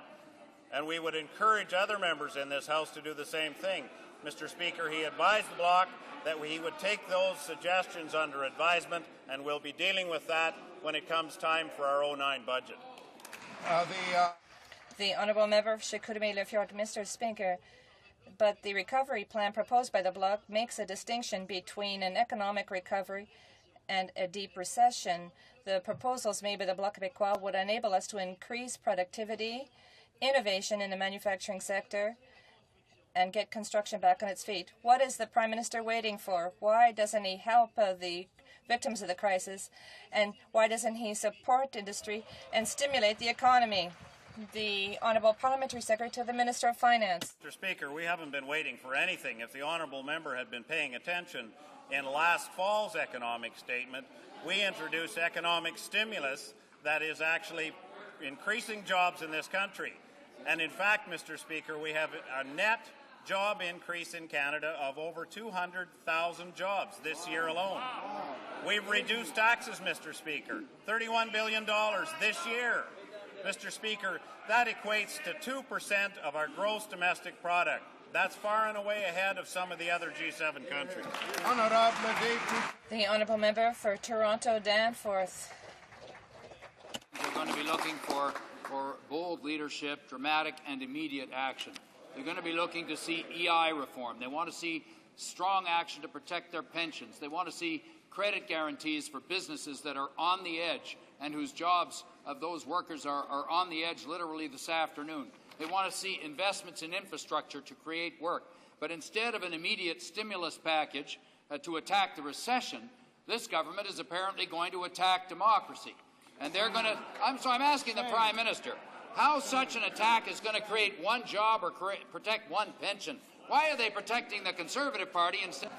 And we would encourage other members in this House to do the same thing. Mr. Speaker, he advised the Bloc that he would take those suggestions under advisement, and we'll be dealing with that when it comes time for our 09 budget. The Honourable Member of Chicoutimi-Le-Fjord. Mr. Speaker, but the recovery plan proposed by the Bloc makes a distinction between an economic recovery and a deep recession. The proposals made by the Bloc Québécois would enable us to increase productivity, innovation in the manufacturing sector, and get construction back on its feet. What is the Prime Minister waiting for? Why doesn't he help the victims of the crisis? And why doesn't he support industry and stimulate the economy? The Honourable Parliamentary Secretary to the Minister of Finance. Mr. Speaker, we haven't been waiting for anything. If the honourable member had been paying attention in last fall's economic statement, we introduced economic stimulus that is actually increasing jobs in this country. And in fact, Mr. Speaker, we have a net job increase in Canada of over 200,000 jobs this year alone. We've reduced taxes, Mr. Speaker, $31 billion this year. Mr. Speaker, that equates to 2% of our gross domestic product. That's far and away ahead of some of the other G7 countries. The Honourable Member for Toronto Danforth. They're going to be looking for bold leadership, dramatic and immediate action. They're going to be looking to see EI reform. They want to see strong action to protect their pensions. They want to see credit guarantees for businesses that are on the edge and whose jobs of those workers are on the edge literally this afternoon. They want to see investments in infrastructure to create work. But instead of an immediate stimulus package to attack the recession, this government is apparently going to attack democracy. And they're going to... I'm asking the Prime Minister, how such an attack is going to create one job or protect one pension? Why are they protecting the Conservative Party instead?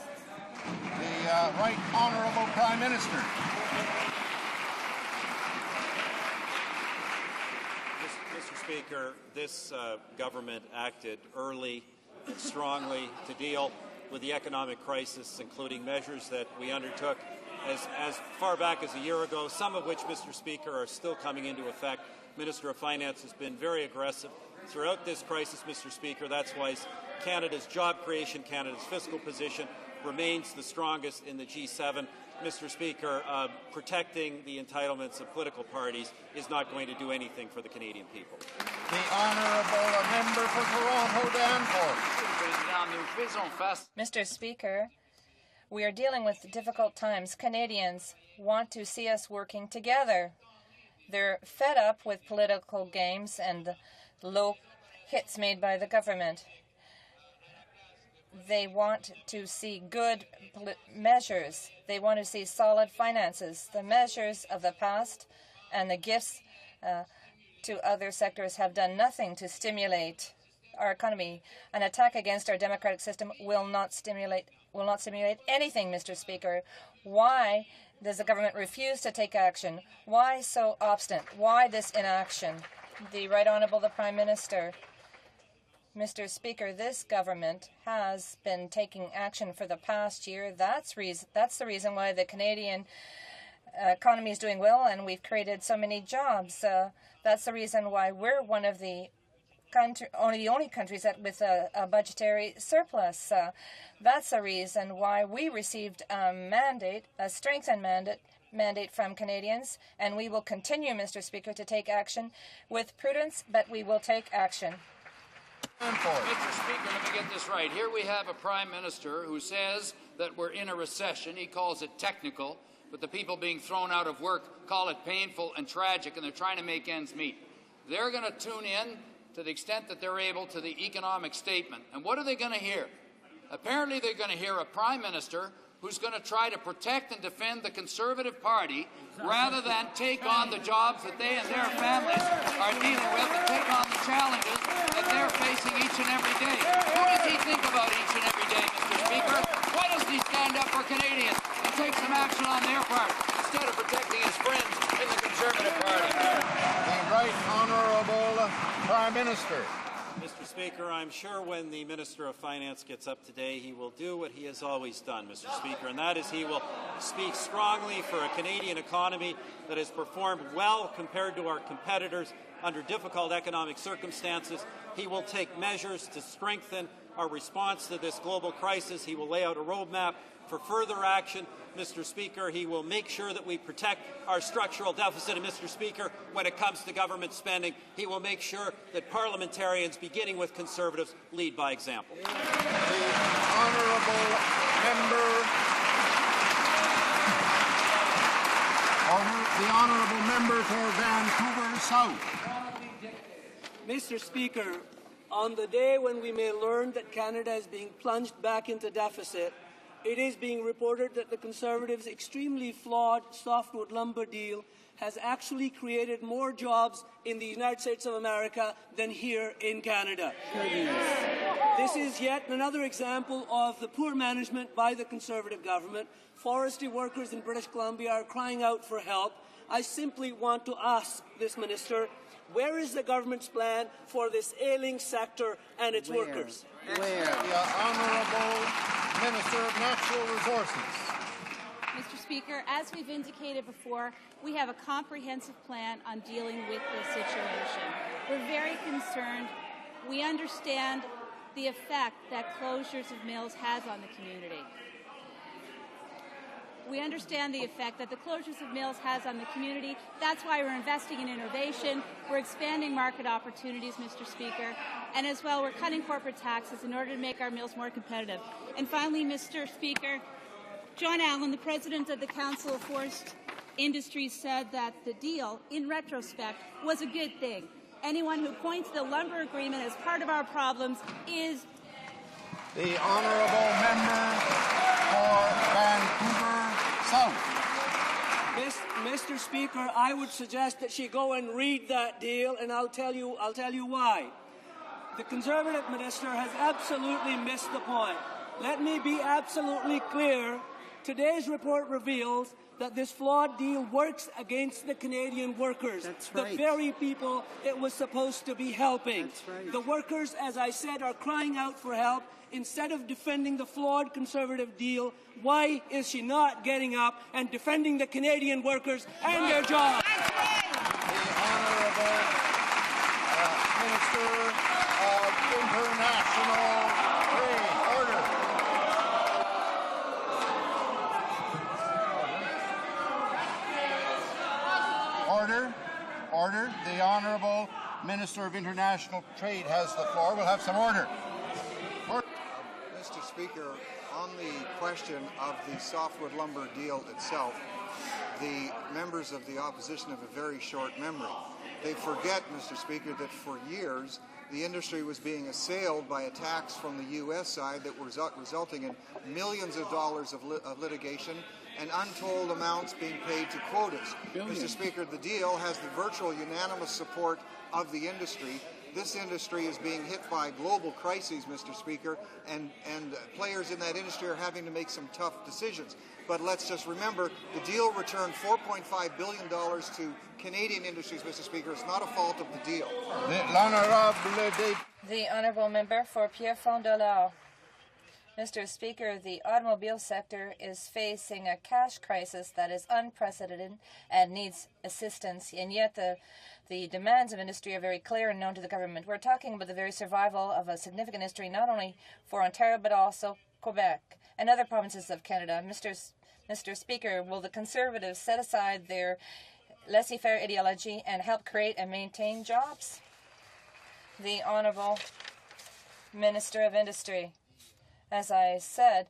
The Right Honourable Prime Minister. Mr. Speaker, this government acted early and strongly to deal with the economic crisis, including measures that we undertook as far back as a year ago, some of which, Mr. Speaker, are still coming into effect. Minister of Finance has been very aggressive throughout this crisis, Mr. Speaker. That's why Canada's job creation, Canada's fiscal position remains the strongest in the G7. Mr. Speaker, protecting the entitlements of political parties is not going to do anything for the Canadian people. The Honourable Member for Toronto Danforth. Mr. Speaker, we are dealing with difficult times. Canadians want to see us working together. They're fed up with political games and the low hits made by the government. They want to see good measures. They want to see solid finances. The measures of the past and the gifts to other sectors have done nothing to stimulate our economy. An attack against our democratic system will not stimulate anything, Mr. Speaker. Why does the government refuse to take action? Why so obstinate? Why this inaction? The Right Honourable the Prime Minister. Mr. Speaker, this government has been taking action for the past year. That's the reason why the Canadian economy is doing well and we've created so many jobs. That's the reason why we're one of the only countries with a budgetary surplus. That's the reason why we received a strengthened mandate from Canadians, and we will continue, Mr. Speaker, to take action with prudence, but we will take action. Mr. Speaker, let me get this right. Here we have a Prime Minister who says that we're in a recession. He calls it technical, but the people being thrown out of work call it painful and tragic, and they're trying to make ends meet. They're going to tune in to the extent that they're able to the economic statement. And what are they going to hear? Apparently they're going to hear a Prime Minister who's going to try to protect and defend the Conservative Party rather than take on the jobs that they and their families are dealing with and take on the challenges that they're facing each and every day. What does he think about each and every day, Mr. Speaker? Why doesn't he stand up for Canadians and take some action on their part instead of protecting his friends in the Conservative Party? The Right Honourable Prime Minister. Mr. Speaker, I'm sure when the Minister of Finance gets up today, he will do what he has always done, Mr. Speaker, and that is he will speak strongly for a Canadian economy that has performed well compared to our competitors under difficult economic circumstances. He will take measures to strengthen our response to this global crisis. He will lay out a roadmap for further action. Mr. Speaker, he will make sure that we protect our structural deficit. And, Mr. Speaker, when it comes to government spending, he will make sure that parliamentarians, beginning with Conservatives, lead by example. The Honourable Member for Vancouver South. Mr. Speaker, on the day when we may learn that Canada is being plunged back into deficit, it is being reported that the Conservatives' extremely flawed softwood lumber deal has actually created more jobs in the United States of America than here in Canada. This is yet another example of the poor management by the Conservative government. Forestry workers in British Columbia are crying out for help. I simply want to ask this minister, where is the government's plan for this ailing sector and its workers? Where? The Honourable Minister of Natural Resources. Mr. Speaker, as we've indicated before, we have a comprehensive plan on dealing with this situation. We're very concerned. We understand the effect that closures of mills has on the community. We understand the effect that the closures of mills has on the community. That's why we're investing in innovation. We're expanding market opportunities, Mr. Speaker. And as well, we're cutting corporate taxes in order to make our mills more competitive. And finally, Mr. Speaker, John Allen, the president of the Council of Forest Industries, said that the deal, in retrospect, was a good thing. Anyone who points to the lumber agreement as part of our problems is... The Honourable Member for Vancouver South. Mr. Speaker, I would suggest that she go and read that deal, and I'll tell you why. The Conservative minister has absolutely missed the point. Let me be absolutely clear. Today's report reveals that this flawed deal works against the Canadian workers, the very people it was supposed to be helping. The workers, as I said, are crying out for help. Instead of defending the flawed Conservative deal, why is she not getting up and defending the Canadian workers and their jobs? The Honourable Minister of International Trade. Order. The Honourable Minister of International Trade has the floor. We'll have some order. Mr. Speaker, on the question of the softwood lumber deal itself, the members of the opposition have a very short memory. They forget, Mr. Speaker, that for years the industry was being assailed by attacks from the U.S. side that were resulting in millions of dollars of litigation and untold amounts being paid to quotas. Mr. Speaker, the deal has the virtual unanimous support of the industry. This industry is being hit by global crises, Mr. Speaker, and players in that industry are having to make some tough decisions. But let's just remember, the deal returned $4.5 billion to Canadian industries, Mr. Speaker. It's not a fault of the deal. The Honourable Member for Pierrefonds-Dollard. Mr. Speaker, the automobile sector is facing a cash crisis that is unprecedented and needs assistance, and yet the demands of industry are very clear and known to the government. We're talking about the very survival of a significant industry, not only for Ontario, but also Quebec and other provinces of Canada. Mr. Speaker, will the Conservatives set aside their laissez-faire ideology and help create and maintain jobs? The Honourable Minister of Industry. As I said,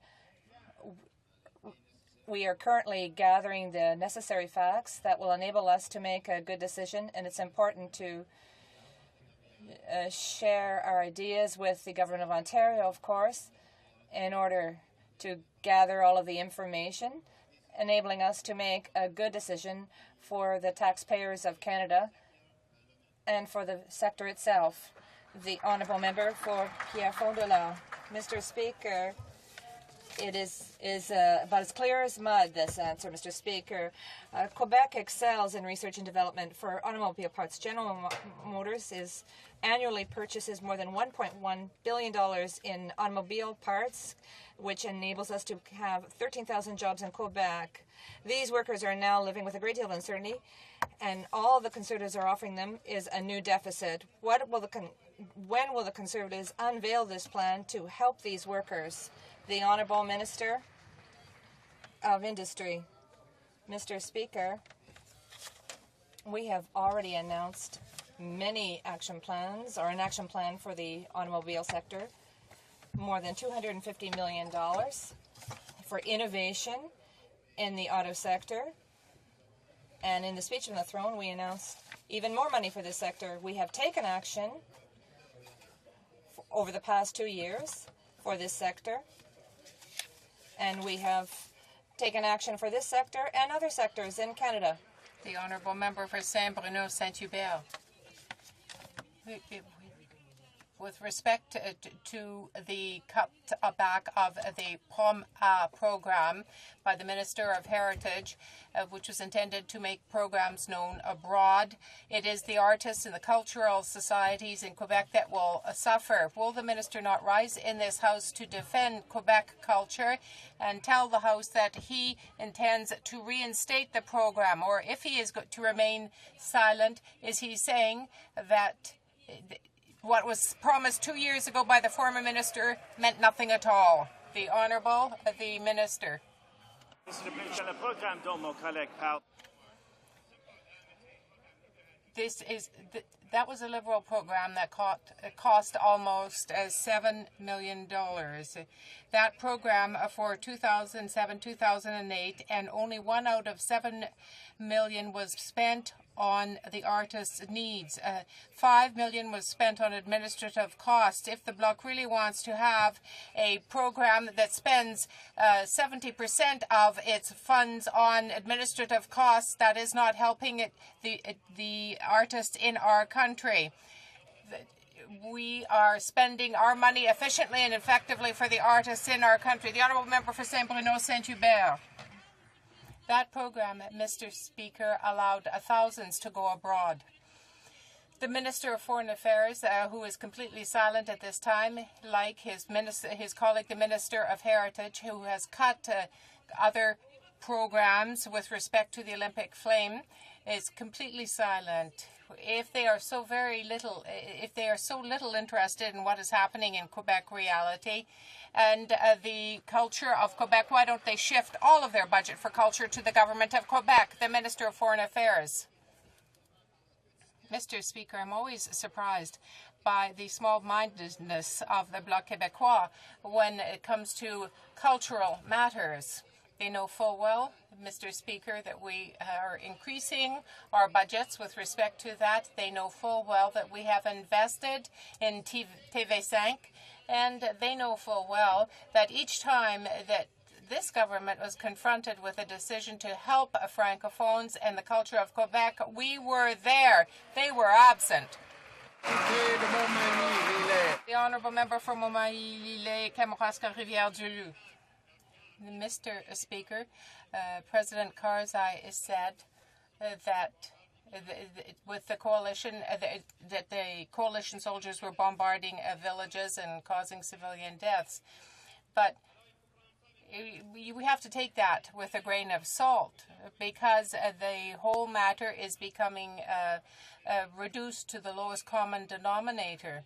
we are currently gathering the necessary facts that will enable us to make a good decision, and it's important to share our ideas with the Government of Ontario, of course, in order to gather all of the information, enabling us to make a good decision for the taxpayers of Canada and for the sector itself. The Honourable Member for Pierrefonds-Dollard. Mr. Speaker, it is about as clear as mud, this answer, Mr. Speaker. Quebec excels in research and development for automobile parts. General Motors annually purchases more than $1.1 billion in automobile parts, which enables us to have 13,000 jobs in Quebec. These workers are now living with a great deal of uncertainty, and all the Conservatives are offering them is a new deficit. When will the Conservatives unveil this plan to help these workers? The Honourable Minister of Industry. Mr. Speaker, we have already announced many action plans, or an action plan for the automobile sector, more than $250 million for innovation in the auto sector. And in the speech from the throne, we announced even more money for this sector. We have taken action over the past 2 years for this sector. and we have taken action for this sector and other sectors in Canada. The honourable member for Saint-Bruno Saint-Hubert. With respect to the cut back of the POM program by the Minister of Heritage, which was intended to make programs known abroad, it is the artists and the cultural societies in Quebec that will suffer. Will the Minister not rise in this House to defend Quebec culture and tell the House that he intends to reinstate the program? Or if he is to remain silent, is he saying that what was promised 2 years ago by the former minister meant nothing at all? The Honourable, the Minister. That was a Liberal program that cost almost $7 million. That program for 2007-2008, and only 1 out of 7 million was spent on the artists' needs. 5 million was spent on administrative costs. If the Bloc really wants to have a program that spends 70% of its funds on administrative costs, that is not helping the artists in our country. We are spending our money efficiently and effectively for the artists in our country. The Honourable Member for Saint-Bruno Saint-Hubert. That program, Mr. Speaker, allowed thousands to go abroad. The Minister of Foreign Affairs, who is completely silent at this time, like his colleague, the Minister of Heritage, who has cut other programs with respect to the Olympic flame, is completely silent. If they are so little interested in what is happening in Quebec reality and the culture of Quebec, why don't they shift all of their budget for culture to the government of Quebec? The Minister of Foreign Affairs. Mr. Speaker, I'm always surprised by the small-mindedness of the Bloc Québécois when it comes to cultural matters. They know full well, Mr. Speaker, that we are increasing our budgets with respect to that. They know full well that we have invested in TV5, and they know full well that each time that this government was confronted with a decision to help francophones and the culture of Quebec, we were there. They were absent. The Honourable Member for Montmagny-Lillet, Kamouraska, Rivière-du-Loup. Mr. Speaker, President Karzai said that with the coalition, that the coalition soldiers were bombarding villages and causing civilian deaths. But we have to take that with a grain of salt, because the whole matter is becoming reduced to the lowest common denominator.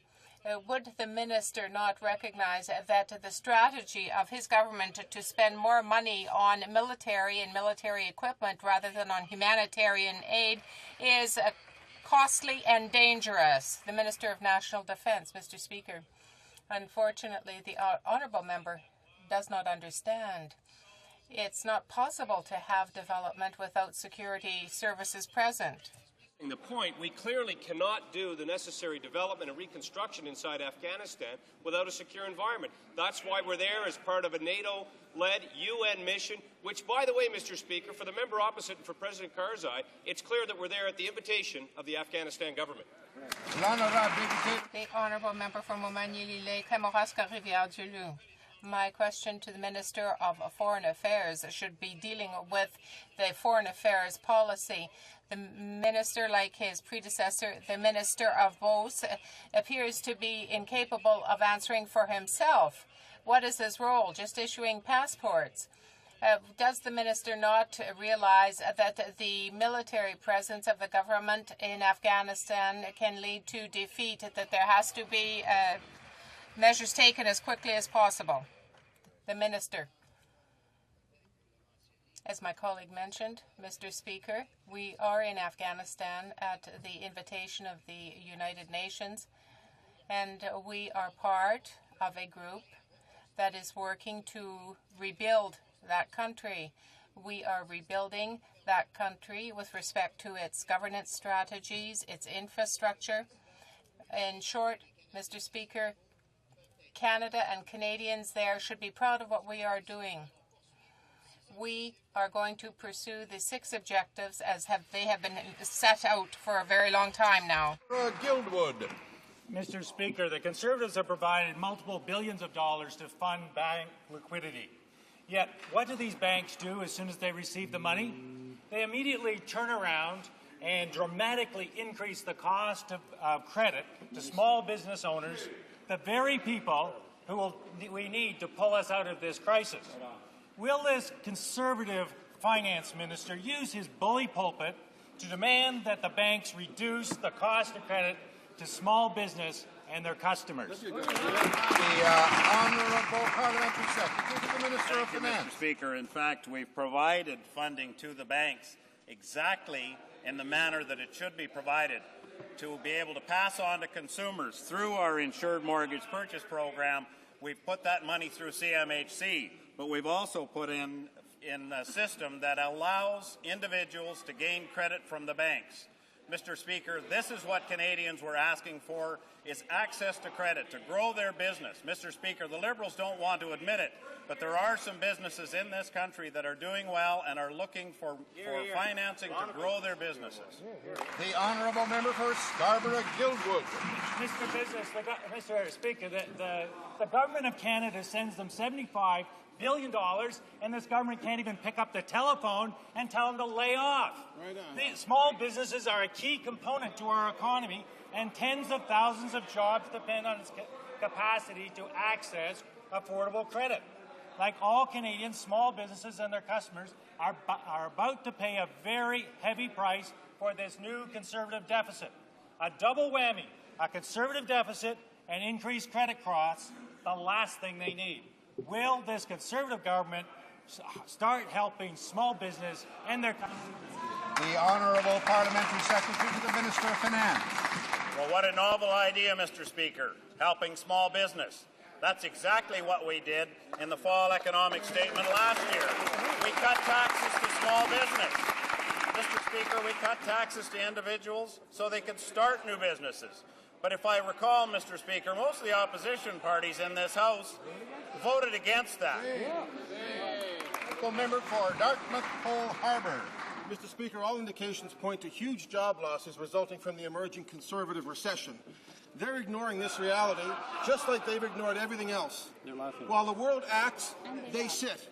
Would the minister not recognize that the strategy of his government to spend more money on military and military equipment rather than on humanitarian aid is costly and dangerous? The Minister of National Defence, Mr. Speaker. Unfortunately, the honourable member does not understand. It's not possible to have development without security services present. The point, we clearly cannot do the necessary development and reconstruction inside Afghanistan without a secure environment. That's why we're there as part of a NATO-led UN mission, which, by the way, Mr. Speaker, for the member opposite and for President Karzai, it's clear that we're there at the invitation of the Afghanistan government. The Honourable Member for Montmagny-Lillet, Kamouraska, Rivière-du-Loup. My question to the Minister of Foreign Affairs should be dealing with the foreign affairs policy. The minister, like his predecessor, the Minister of Both, appears to be incapable of answering for himself. What is his role? Just issuing passports? Does the minister not realize that the military presence of the government in Afghanistan can lead to defeat, that there has to be measures taken as quickly as possible? The Minister. As my colleague mentioned, Mr. Speaker, we are in Afghanistan at the invitation of the United Nations, and we are part of a group that is working to rebuild that country. We are rebuilding that country with respect to its governance strategies, its infrastructure. In short, Mr. Speaker, Canada and Canadians there should be proud of what we are doing. we are going to pursue the 6 objectives as they have been set out for a very long time now. Guildwood. Mr. Speaker, the Conservatives have provided multiple billions of dollars to fund bank liquidity. Yet, what do these banks do as soon as they receive the money? They immediately turn around and dramatically increase the cost of credit to small business owners, the very people who we need to pull us out of this crisis. Will this Conservative finance minister use his bully pulpit to demand that the banks reduce the cost of credit to small business and their customers? The Honourable Parliamentary Secretary to the Minister of Finance. Mr. Speaker, in fact, we've provided funding to the banks exactly in the manner that it should be provided, to be able to pass on to consumers through our insured mortgage purchase program. We've put that money through CMHC, but we've also put in a system that allows individuals to gain credit from the banks. Mr. Speaker, this is what Canadians were asking for, is access to credit to grow their business. Mr. Speaker, the Liberals don't want to admit it, but there are some businesses in this country that are doing well and are looking for financing to grow their businesses. The Honourable Member for Scarborough-Guildwood. Mr. Speaker, the Government of Canada sends them $75 billion, and this government can't even pick up the telephone and tell them to lay off. The small businesses are a key component to our economy, and tens of thousands of jobs depend on its capacity to access affordable credit. Like all Canadians, small businesses and their customers are about to pay a very heavy price for this new Conservative deficit. A double whammy, a Conservative deficit and increased credit costs, the last thing they need. Will this Conservative government start helping small business and their customers? The Honourable Parliamentary Secretary to the Minister of Finance. Well, what a novel idea, Mr. Speaker, helping small business. That's exactly what we did in the fall economic statement last year. We cut taxes to small business. Mr. Speaker, we cut taxes to individuals so they could start new businesses. But if I recall, Mr. Speaker, most of the opposition parties in this House voted against that. The member for Dartmouth Cole Harbour. Mr. Speaker, all indications point to huge job losses resulting from the emerging Conservative recession. They're ignoring this reality just like they've ignored everything else. While the world acts, they sit.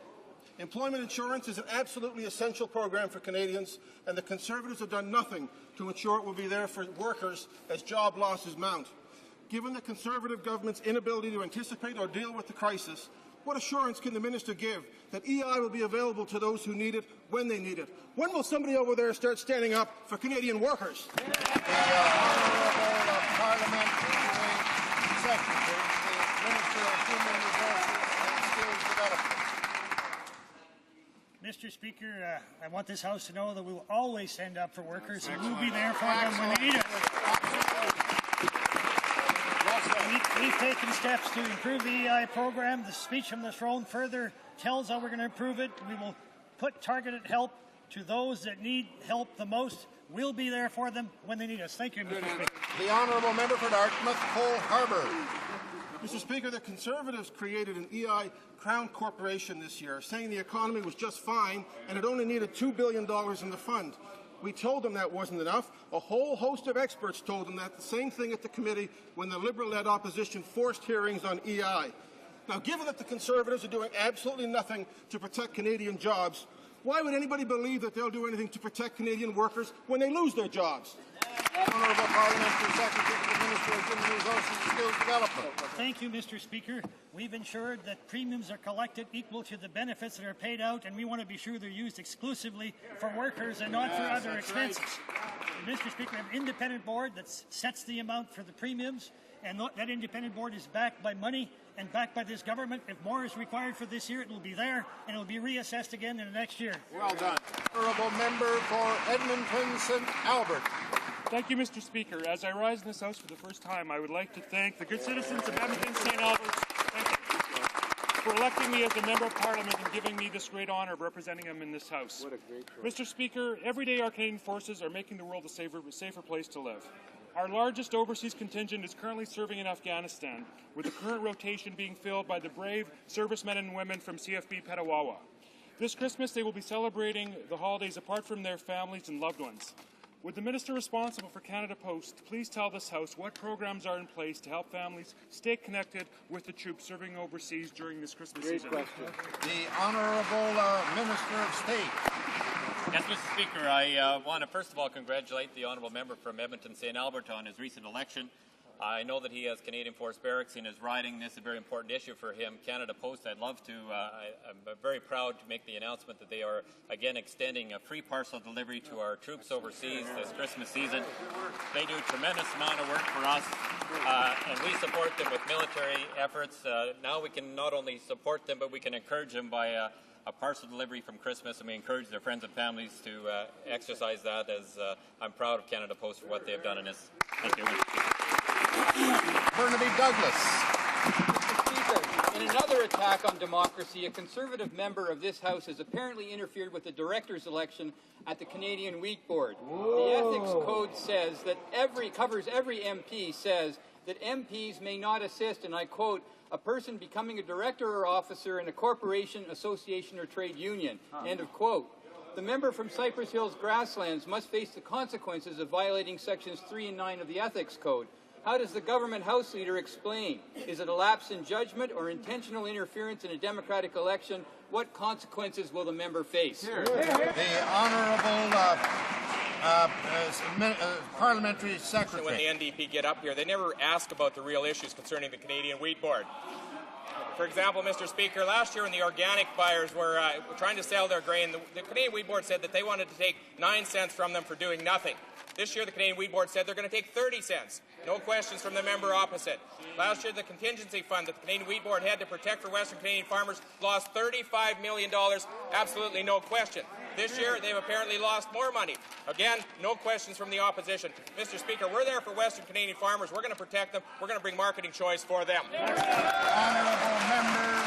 Employment insurance is an absolutely essential program for Canadians, and the Conservatives have done nothing to ensure it will be there for workers as job losses mount. Given the Conservative government's inability to anticipate or deal with the crisis, what assurance can the minister give that EI will be available to those who need it when they need it? When will somebody over there start standing up for Canadian workers? The Honourable Parliamentary Secretary, the Minister of Human Resources and Skills Development. Mr. Speaker, I want this House to know that we will always stand up for workers and we'll be there for them when they need it. We've taken steps to improve the EI program. The speech from the throne further tells how we're going to improve it. We will put targeted help to those that need help the most. We'll be there for them when they need us. Thank you, Mr. Speaker. The Honourable Member for Dartmouth Cole Harbour. Mr. Speaker, the Conservatives created an EI Crown Corporation this year, saying the economy was just fine and it only needed $2 billion in the fund. We told them that wasn't enough. A whole host of experts told them that. The same thing at the committee when the Liberal-led opposition forced hearings on EI. Now, given that the Conservatives are doing absolutely nothing to protect Canadian jobs, why would anybody believe that they'll do anything to protect Canadian workers when they lose their jobs? Honourable Parliamentary Secretary to the Minister of Human Resources and Skills Development. Thank you, Mr. Speaker. We've ensured that premiums are collected equal to the benefits that are paid out, and we want to be sure they're used exclusively for workers and not for other expenses. Mr. Speaker, we have an independent board that sets the amount for the premiums, and that independent board is backed by money and backed by this government. If more is required for this year, it will be there, and it will be reassessed again in the next year. Well done. Honourable Member for Edmonton St. Albert. Thank you, Mr. Speaker. As I rise in this House for the first time, I would like to thank the good citizens of Edmonton St. Albert for electing me as a Member of Parliament and giving me this great honour of representing them in this House. Mr. Speaker, every day our Canadian forces are making the world a safer place to live. Our largest overseas contingent is currently serving in Afghanistan, with the current rotation being filled by the brave servicemen and women from CFB Petawawa. This Christmas, they will be celebrating the holidays apart from their families and loved ones. Would the Minister responsible for Canada Post please tell this House what programs are in place to help families stay connected with the troops serving overseas during this Christmas season? The Honourable Minister of State. Yes, Mr. Speaker, I want to first of all congratulate the Honourable Member from Edmonton St. Albert on his recent election. I know that he has Canadian Force Barracks in his riding. This is a very important issue for him. Canada Post, I'd love to, I'm very proud to make the announcement that they are again extending a free parcel delivery to our troops overseas this Christmas season. They do a tremendous amount of work for us, and we support them with military efforts. Now we can not only support them, but we can encourage them by a parcel delivery from Christmas, and we encourage their friends and families to exercise that, as I'm proud of Canada Post for what they have done in this. Thank you. Burnaby Douglas. Mr. Speaker, in another attack on democracy, a Conservative member of this House has apparently interfered with the director's election at the Canadian Wheat Board. The Ethics Code says that covers every MP says that MPs may not assist, and I quote, a person becoming a director or officer in a corporation, association, or trade union. End of quote. The member from Cypress Hills Grasslands must face the consequences of violating Sections 3 and 9 of the Ethics Code. How does the government House Leader explain? Is it a lapse in judgment or intentional interference in a democratic election? What consequences will the member face? The Honourable Parliamentary Secretary. When the NDP get up here, they never ask about the real issues concerning the Canadian Wheat Board. For example, Mr. Speaker, last year when the organic buyers were trying to sell their grain, the Canadian Wheat Board said that they wanted to take 9 cents from them for doing nothing. This year, the Canadian Wheat Board said they're going to take 30 cents. No questions from the member opposite. Last year, the contingency fund that the Canadian Wheat Board had to protect for Western Canadian farmers lost $35 million. Absolutely no question. This year, they've apparently lost more money. Again, no questions from the opposition. Mr. Speaker, we're there for Western Canadian farmers. We're going to protect them. We're going to bring marketing choice for them. Honourable member.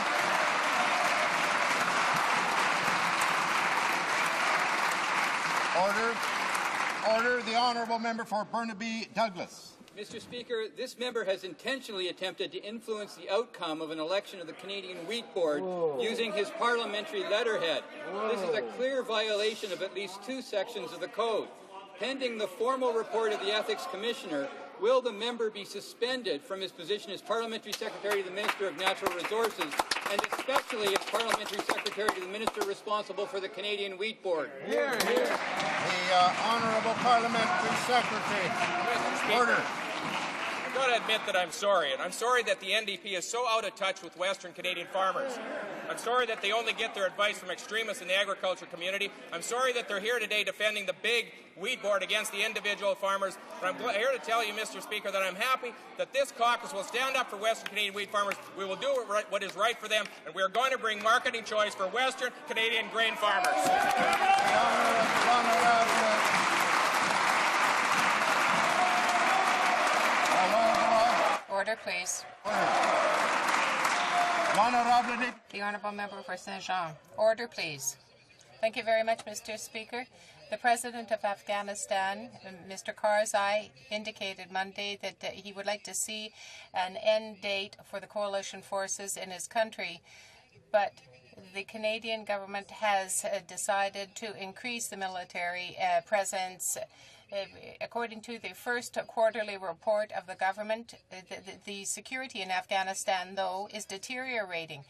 Order. The Honourable Member for Burnaby Douglas. Mr. Speaker, this member has intentionally attempted to influence the outcome of an election of the Canadian Wheat Board using his parliamentary letterhead. This is a clear violation of at least 2 sections of the Code. Pending the formal report of the Ethics Commissioner, will the member be suspended from his position as Parliamentary Secretary to the Minister of Natural Resources, and especially as Parliamentary Secretary to the Minister responsible for the Canadian Wheat Board? Here. The Honourable Parliamentary Secretary. Order. I've got to admit that I'm sorry, and I'm sorry that the NDP is so out of touch with Western Canadian farmers. I'm sorry that they only get their advice from extremists in the agriculture community. I'm sorry that they're here today defending the big wheat board against the individual farmers. But I'm here to tell you, Mr. Speaker, that I'm happy that this caucus will stand up for Western Canadian wheat farmers. We will do what is right for them, and we are going to bring marketing choice for Western Canadian grain farmers. Order, please. The Honourable Member for Saint-Jean. Order, please. Thank you very much, Mr. Speaker. The President of Afghanistan, Mr. Karzai, indicated Monday that he would like to see an end date for the coalition forces in his country, but the Canadian government has decided to increase the military presence. According to the first quarterly report of the government, the security in Afghanistan, though, is deteriorating.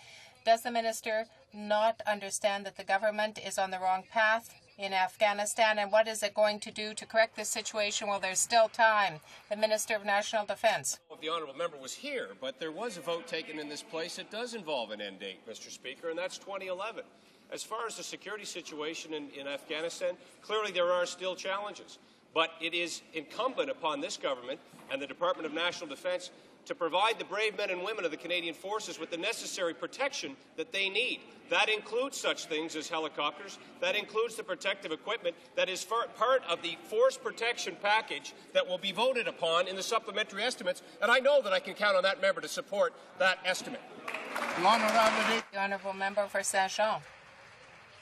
Does the minister not understand that the government is on the wrong path in Afghanistan, and what is it going to do to correct this situation while there's still time? The Minister of National Defence. If the honourable member was here, but there was a vote taken in this place. It does involve an end date, Mr. Speaker, and that's 2011. As far as the security situation in Afghanistan, clearly there are still challenges. But it is incumbent upon this government and the Department of National Defence to provide the brave men and women of the Canadian Forces with the necessary protection that they need. That includes such things as helicopters. That includes the protective equipment that is part of the force protection package that will be voted upon in the supplementary estimates. And I know that I can count on that member to support that estimate. The Honourable Member for Saint-Jean.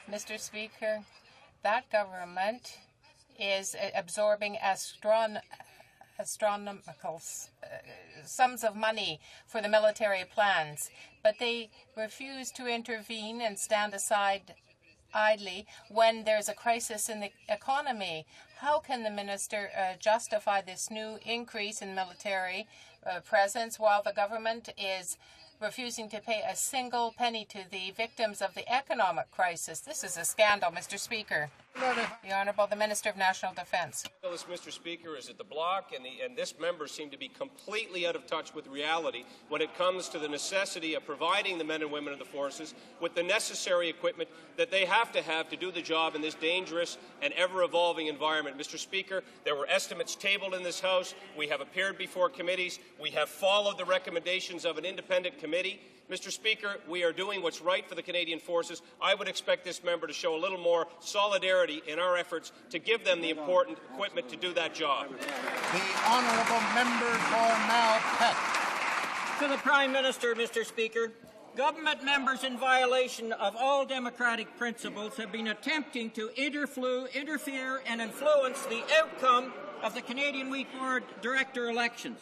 Mr. Speaker, that government is absorbing astronomical sums of money for the military plans, but they refuse to intervene and stand aside idly when there's a crisis in the economy. How can the minister justify this new increase in military presence while the government is refusing to pay a single penny to the victims of the economic crisis? This is a scandal, Mr. Speaker. The Honourable the Minister of National Defence. Mr. Speaker, is that the Bloc and this member seem to be completely out of touch with reality when it comes to the necessity of providing the men and women of the forces with the necessary equipment that they have to do the job in this dangerous and ever-evolving environment. Mr. Speaker, there were estimates tabled in this House. We have appeared before committees. We have followed the recommendations of an independent committee. Mr. Speaker, we are doing what's right for the Canadian Forces. I would expect this member to show a little more solidarity in our efforts to give them the important equipment to do that job. The honourable member for Malpeque. To the Prime Minister, Mr. Speaker, government members in violation of all democratic principles have been attempting to interfere and influence the outcome of the Canadian Wheat Board director elections.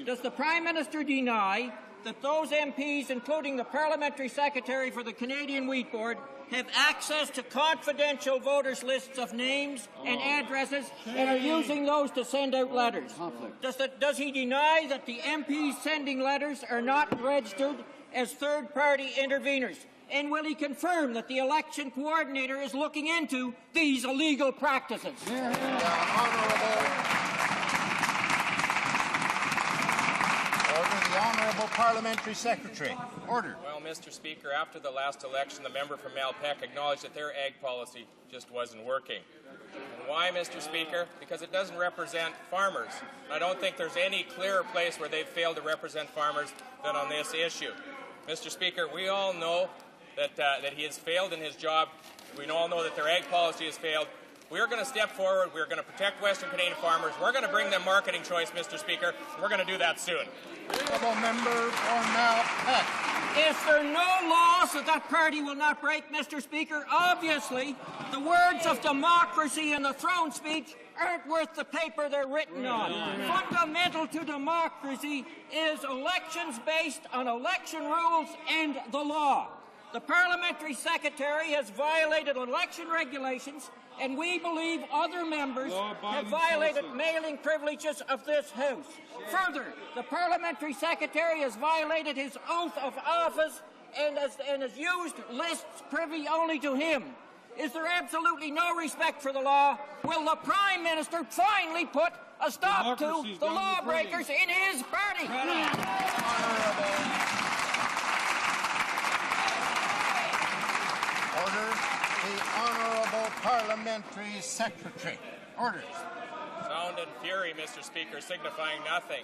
Does the Prime Minister deny that those MPs, including the Parliamentary Secretary for the Canadian Wheat Board, have access to confidential voters' lists of names and addresses and are using those to send out letters? Does he deny that the MPs sending letters are not registered as third-party interveners? And will he confirm that the election coordinator is looking into these illegal practices? The Honourable Parliamentary Secretary. Order. Well, Mr. Speaker, after the last election, the member from Malpeque acknowledged that their ag policy just wasn't working. And why, Mr. Speaker? Because it doesn't represent farmers. I don't think there's any clearer place where they've failed to represent farmers than on this issue. Mr. Speaker, we all know that he has failed in his job. We all know that their ag policy has failed. We're going to step forward. We're going to protect Western Canadian farmers. We're going to bring them marketing choice, Mr. Speaker. And we're going to do that soon. Honourable member for Malpeque. Is there no laws that party will not break, Mr. Speaker? Obviously, the words of democracy in the throne speech aren't worth the paper they're written on. Fundamental to democracy is elections based on election rules and the law. The Parliamentary Secretary has violated election regulations, and we believe other members have violated mailing privileges of this House. Further, the Parliamentary Secretary has violated his oath of office and has used lists privy only to him. Is there absolutely no respect for the law? Will the Prime Minister finally put a stop to the lawbreakers in his party? Order. The Honourable Parliamentary Secretary. Order. Sound and fury, Mr. Speaker, signifying nothing.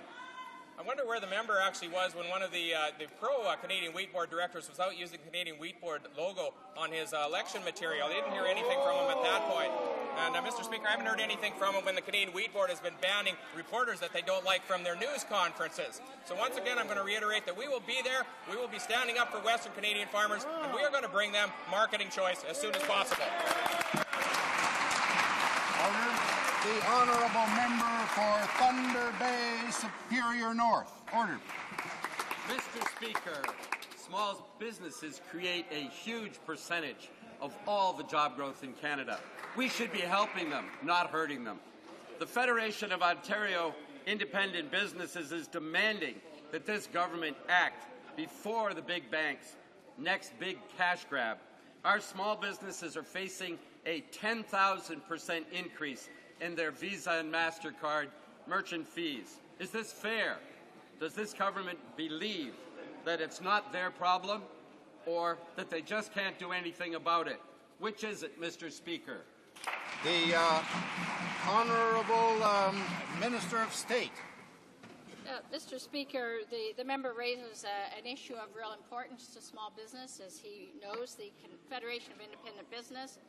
I wonder where the member actually was when one of the pro-Canadian Wheat Board directors was out using the Canadian Wheat Board logo on his election material. I didn't hear anything from him at that point. And, Mr. Speaker, I haven't heard anything from him when the Canadian Wheat Board has been banning reporters that they don't like from their news conferences. So once again, I'm going to reiterate that we will be there, we will be standing up for Western Canadian farmers, and we are going to bring them marketing choice as soon as possible. Order. The Honourable Member for Thunder Bay Superior North. Order. Mr. Speaker, small businesses create a huge percentage of all the job growth in Canada. We should be helping them, not hurting them. The Federation of Ontario Independent Businesses is demanding that this government act before the big banks' next big cash grab. Our small businesses are facing a 10,000% increase in their Visa and MasterCard merchant fees. Is this fair? Does this government believe that it's not their problem or that they just can't do anything about it? Which is it, Mr. Speaker? The Honourable Minister of State. Mr. Speaker, the member raises an issue of real importance to small business. As he knows, the Federation of Independent Business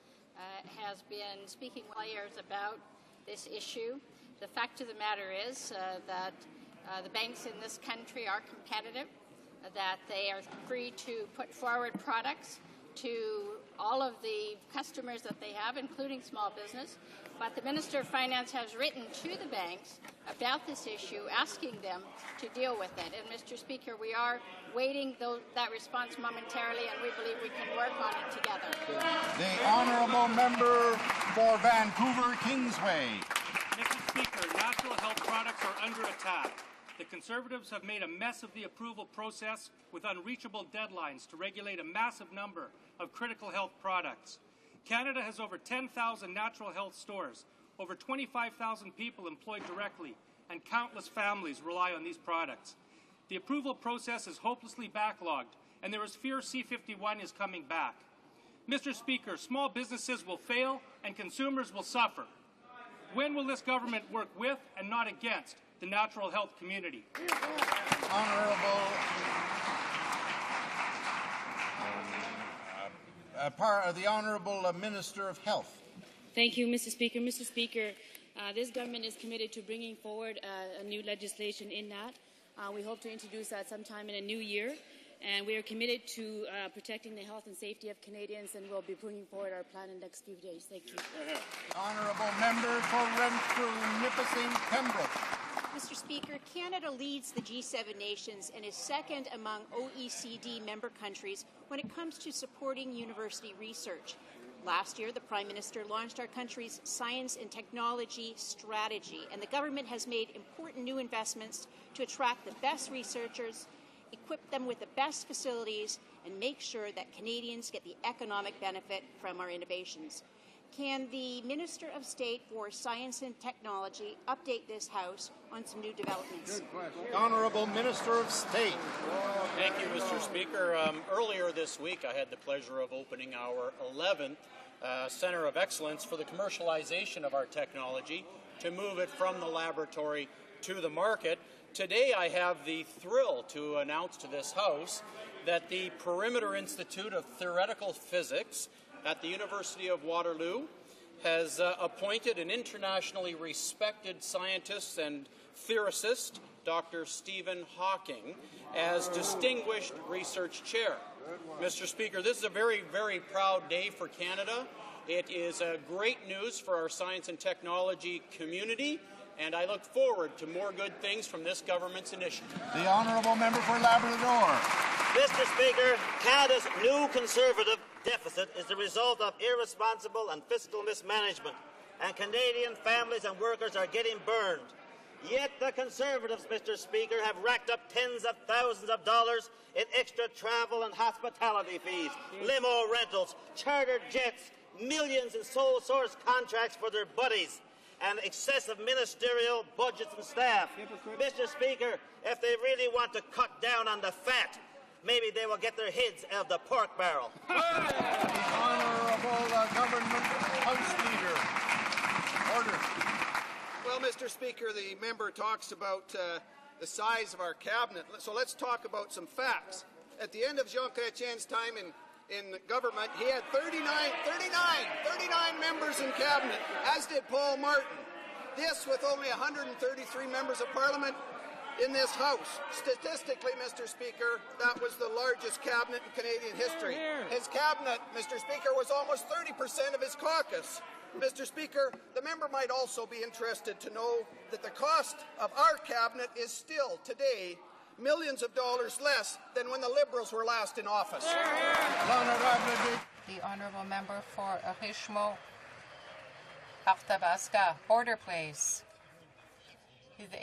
has been speaking for years about this issue. The fact of the matter is that the banks in this country are competitive, that they are free to put forward products to all of the customers that they have, including small business. But the Minister of Finance has written to the banks about this issue, asking them to deal with it. And, Mr. Speaker, we are waiting that response momentarily, and we believe we can work on it together. The honourable member for Vancouver Kingsway. Mr. Speaker, natural health products are under attack. The Conservatives have made a mess of the approval process with unreachable deadlines to regulate a massive number of critical health products. Canada has over 10,000 natural health stores, over 25,000 people employed directly, and countless families rely on these products. The approval process is hopelessly backlogged, and there is fear C51 is coming back. Mr. Speaker, small businesses will fail and consumers will suffer. When will this government work with and not against the natural health community? The Honourable Minister of Health. Thank you, Mr. Speaker. Mr. Speaker, this government is committed to bringing forward a new legislation in that. We hope to introduce that sometime in a new year. And we are committed to protecting the health and safety of Canadians, and we'll be bringing forward our plan in the next few days. Thank you. Honourable member for Renfrew, Nipissing, Pembroke. Mr. Speaker, Canada leads the G7 nations and is second among OECD member countries when it comes to supporting university research. Last year, the Prime Minister launched our country's science and technology strategy, and the government has made important new investments to attract the best researchers, equip them with the best facilities, and make sure that Canadians get the economic benefit from our innovations. Can the Minister of State for Science and Technology update this House on some new developments? Honourable Minister of State. Thank you, Mr. Speaker. Earlier this week, I had the pleasure of opening our 11th Centre of Excellence for the commercialization of our technology to move it from the laboratory to the market. Today, I have the thrill to announce to this House that the Perimeter Institute of Theoretical Physics at the University of Waterloo has appointed an internationally respected scientist and theorist, Dr. Stephen Hawking, as Distinguished Research Chair. Mr. Speaker, this is a very, very proud day for Canada. It is great news for our science and technology community, and I look forward to more good things from this government's initiative. The Honourable Member for Labrador. Mr. Speaker, Canada's new Conservative deficit is the result of irresponsible and fiscal mismanagement, and Canadian families and workers are getting burned. Yet the Conservatives, Mr. Speaker, have racked up tens of thousands of dollars in extra travel and hospitality fees, limo rentals, chartered jets, millions in sole source contracts for their buddies, and excessive ministerial budgets and staff. Mr. Speaker, if they really want to cut down on the fat, maybe they will get their heads out of the pork barrel. Honourable Government House Leader. Order. Well, Mr. Speaker, the member talks about the size of our cabinet. So let's talk about some facts. At the end of Jean Chrétien's time in government, he had 39 members in cabinet, as did Paul Martin. This with only 133 members of parliament in this House. Statistically, Mr. Speaker, that was the largest cabinet in Canadian history. His cabinet, Mr. Speaker, was almost 30% of his caucus. Mr. Speaker, the member might also be interested to know that the cost of our cabinet is still, today, millions of dollars less than when the Liberals were last in office. The Honourable Member for Richmond, Arthabasca. Order, please.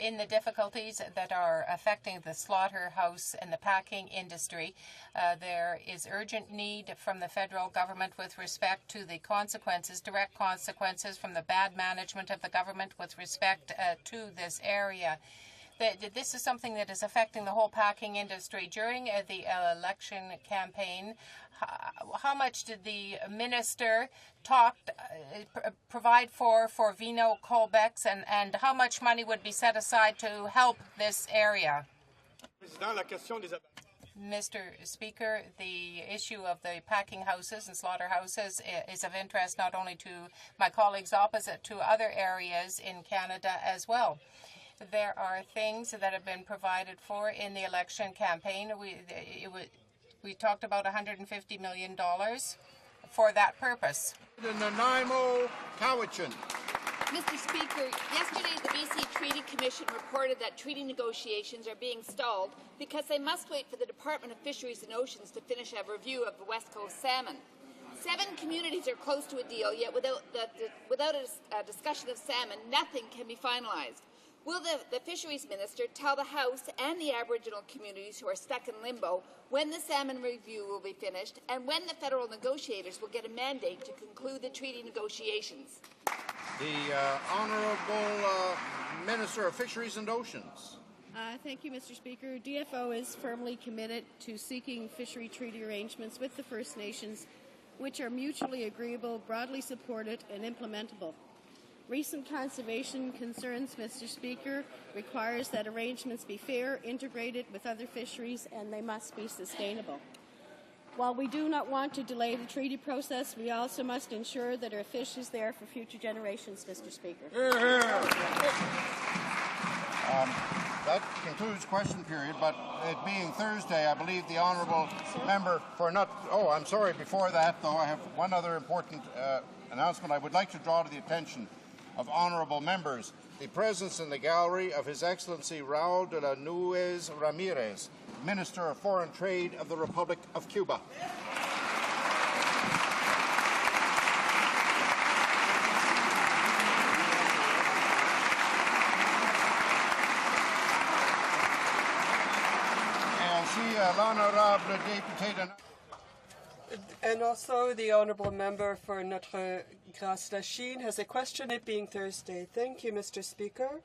In the difficulties that are affecting the slaughterhouse and the packing industry, there is urgent need from the federal government with respect to the consequences, direct consequences from the bad management of the government with respect to this area. This is something that is affecting the whole packing industry. During the election campaign, how much did the minister provide for Vino Colbeck's, and how much money would be set aside to help this area? Mr. Speaker, the issue of the packing houses and slaughterhouses is of interest not only to my colleagues opposite, to other areas in Canada as well. There are things that have been provided for in the election campaign. We talked about $150 million for that purpose. Nanaimo Cowichan. Mr. Speaker, yesterday the BC Treaty Commission reported that treaty negotiations are being stalled because they must wait for the Department of Fisheries and Oceans to finish a review of the West Coast salmon. 7 communities are close to a deal, yet without a discussion of salmon, nothing can be finalized. Will the Fisheries Minister tell the House and the Aboriginal communities who are stuck in limbo when the salmon review will be finished and when the federal negotiators will get a mandate to conclude the treaty negotiations? The Honourable Minister of Fisheries and Oceans. Thank you, Mr. Speaker. DFO is firmly committed to seeking fishery treaty arrangements with the First Nations which are mutually agreeable, broadly supported, and implementable. Recent conservation concerns, Mr. Speaker, requires that arrangements be fair, integrated with other fisheries, and they must be sustainable. While we do not want to delay the treaty process, we also must ensure that our fish is there for future generations, Mr. Speaker. That concludes question period, but it being Thursday, I believe the honourable member for I'm sorry, before that, though, I have one other important announcement. I would like to draw to the attention of honourable members the presence in the gallery of His Excellency Raul de la Nuez Ramirez, Minister of Foreign Trade of the Republic of Cuba. And also the Honourable Member for Notre Grace-la-Chine has a question, it being Thursday. Thank you, Mr. Speaker.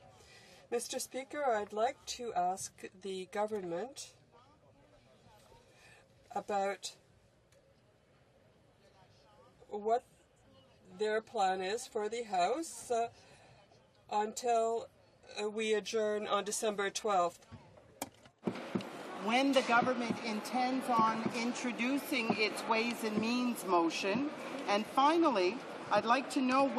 Mr. Speaker, I'd like to ask the government about what their plan is for the House until we adjourn on December 12th. When the government intends on introducing its Ways and Means motion. And finally, I'd like to know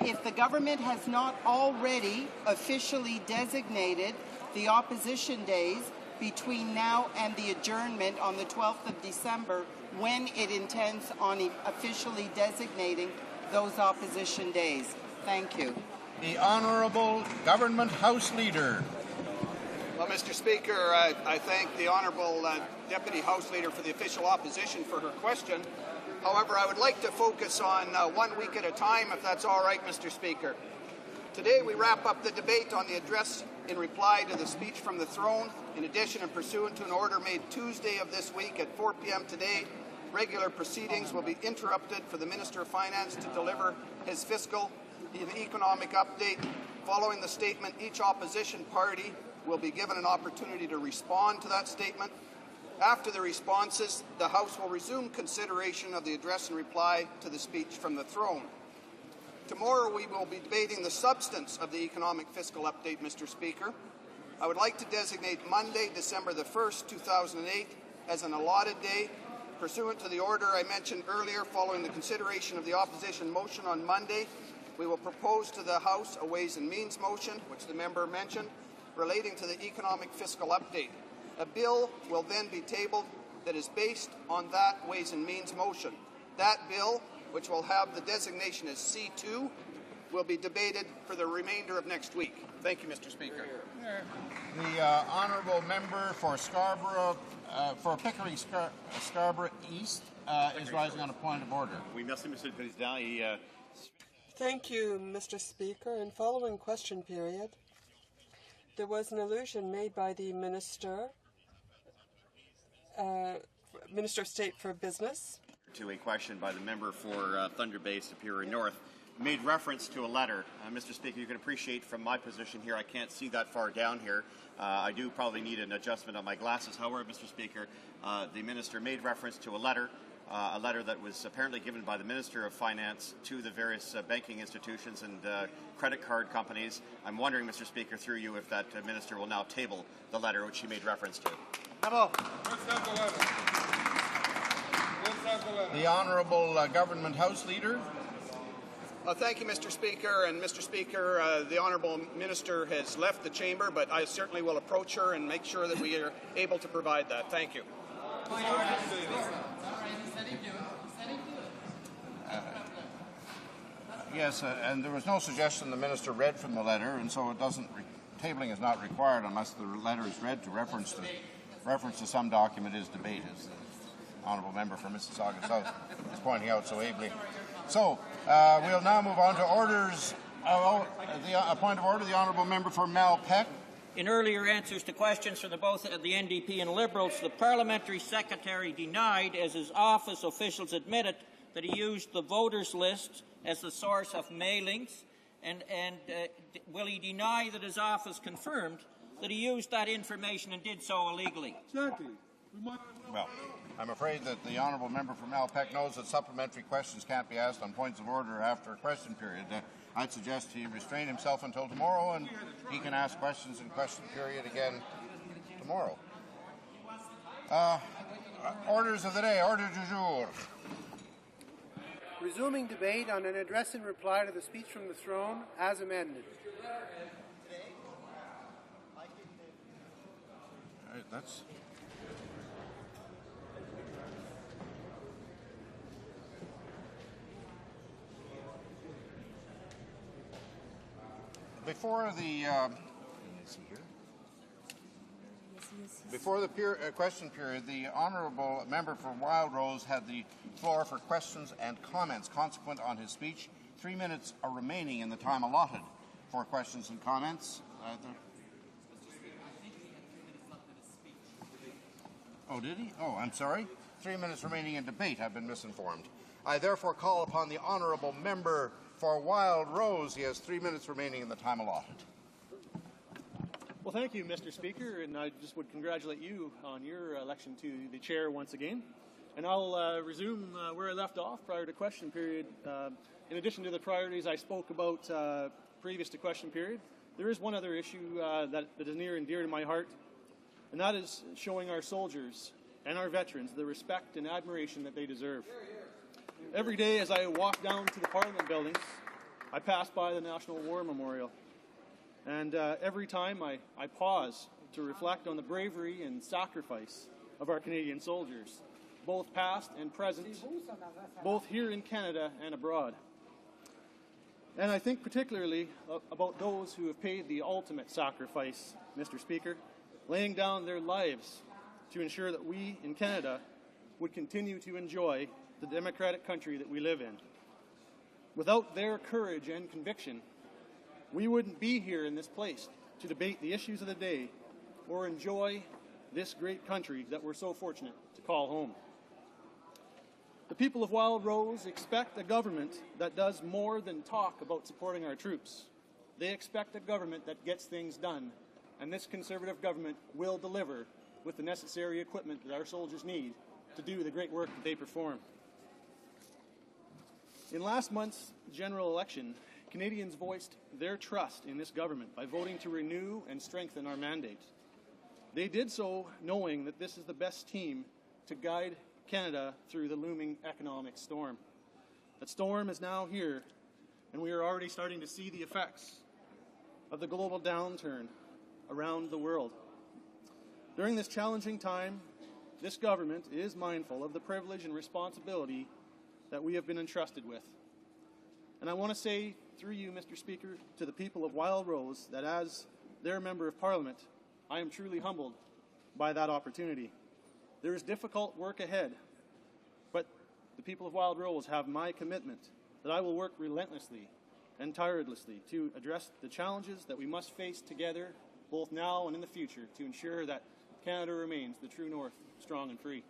if the government has not already officially designated the opposition days between now and the adjournment on the 12th of December, when it intends on officially designating those opposition days. Thank you. The Honourable Government House Leader. Well, Mr. Speaker, I thank the Honourable Deputy House Leader for the official opposition for her question. However, I would like to focus on 1 week at a time, if that's all right, Mr. Speaker. Today we wrap up the debate on the address in reply to the speech from the throne. In addition, and pursuant to an order made Tuesday of this week at 4 p.m. today, regular proceedings will be interrupted for the Minister of Finance to deliver his fiscal and economic update. Following the statement, each opposition party will be given an opportunity to respond to that statement. After the responses, the House will resume consideration of the address and reply to the speech from the throne. Tomorrow we will be debating the substance of the economic fiscal update, Mr. Speaker. I would like to designate Monday, December the 1st, 2008, as an allotted day. Pursuant to the order I mentioned earlier, following the consideration of the opposition motion on Monday, we will propose to the House a Ways and Means motion, which the member mentioned, relating to the economic fiscal update. A bill will then be tabled that is based on that Ways and Means motion. That bill, which will have the designation as C2, will be debated for the remainder of next week. Thank you, Mr. Speaker. The Honourable Member for Scarborough, for Pickering Scarborough East, is rising on a point of order. Oui, merci, Monsieur le Président. Thank you, Mr. Speaker. And following question period, there was an allusion made by the Minister of State for Business. To a question by the member for Thunder Bay, Superior North, made reference to a letter. Mr. Speaker, you can appreciate from my position here, I can't see that far down here. I do probably need an adjustment on my glasses. However, Mr. Speaker, the Minister made reference to a letter that was apparently given by the Minister of Finance to the various banking institutions and credit card companies. I'm wondering, Mr. Speaker, through you, if that Minister will now table the letter which she made reference to. The Honourable Government House Leader. Thank you, Mr. Speaker. And Mr. Speaker, the Honourable Minister has left the chamber, but I certainly will approach her and make sure that we are able to provide that. Thank you. Yes, and there was no suggestion the minister read from the letter, and so it doesn't. Tabling is not required unless the letter is read to reference to some document is debate, as the honourable member for Mississauga South is pointing out so ably. So we'll now move on to orders. A point of order, the honourable member for Malpeque. In earlier answers to questions from both the NDP and Liberals, the parliamentary secretary denied, as his office officials admitted, that he used the voters' list as the source of mailings, and will he deny that his office confirmed that he used that information and did so illegally? Well, I'm afraid that the honourable member from Malpeque knows that supplementary questions can't be asked on points of order after a question period. I'd suggest he restrain himself until tomorrow, and he can ask questions in question period again tomorrow. Orders of the day. Order du jour. Resuming debate on an address in reply to the speech from the throne as amended. All right, that's... Before the question period, the honourable member for Wild Rose had the floor for questions and comments consequent on his speech. 3 minutes are remaining in the time allotted for questions and comments. Oh, did he? Oh, I'm sorry. 3 minutes remaining in debate. I've been misinformed. I therefore call upon the honourable member for Wild Rose. He has 3 minutes remaining in the time allotted. Well, thank you, Mr. Speaker, and I just would congratulate you on your election to the chair once again. And I'll resume where I left off prior to question period. In addition to the priorities I spoke about previous to question period, there is one other issue that is near and dear to my heart, and that is showing our soldiers and our veterans the respect and admiration that they deserve. Every day as I walk down to the Parliament buildings, I pass by the National War Memorial. And every time I pause to reflect on the bravery and sacrifice of our Canadian soldiers, both past and present, both here in Canada and abroad. And I think particularly about those who have paid the ultimate sacrifice, Mr. Speaker, laying down their lives to ensure that we in Canada would continue to enjoy the democratic country that we live in. Without their courage and conviction, we wouldn't be here in this place to debate the issues of the day or enjoy this great country that we're so fortunate to call home. The people of Wild Rose expect a government that does more than talk about supporting our troops. They expect a government that gets things done, and this Conservative government will deliver with the necessary equipment that our soldiers need to do the great work that they perform. In last month's general election, Canadians voiced their trust in this government by voting to renew and strengthen our mandate. They did so knowing that this is the best team to guide Canada through the looming economic storm. That storm is now here, and we are already starting to see the effects of the global downturn around the world. During this challenging time, this government is mindful of the privilege and responsibility that we have been entrusted with. And I want to say through you, Mr. Speaker, to the people of Wild Rose that as their Member of Parliament, I am truly humbled by that opportunity. There is difficult work ahead, but the people of Wild Rose have my commitment that I will work relentlessly and tirelessly to address the challenges that we must face together, both now and in the future, to ensure that Canada remains the true north, strong and free.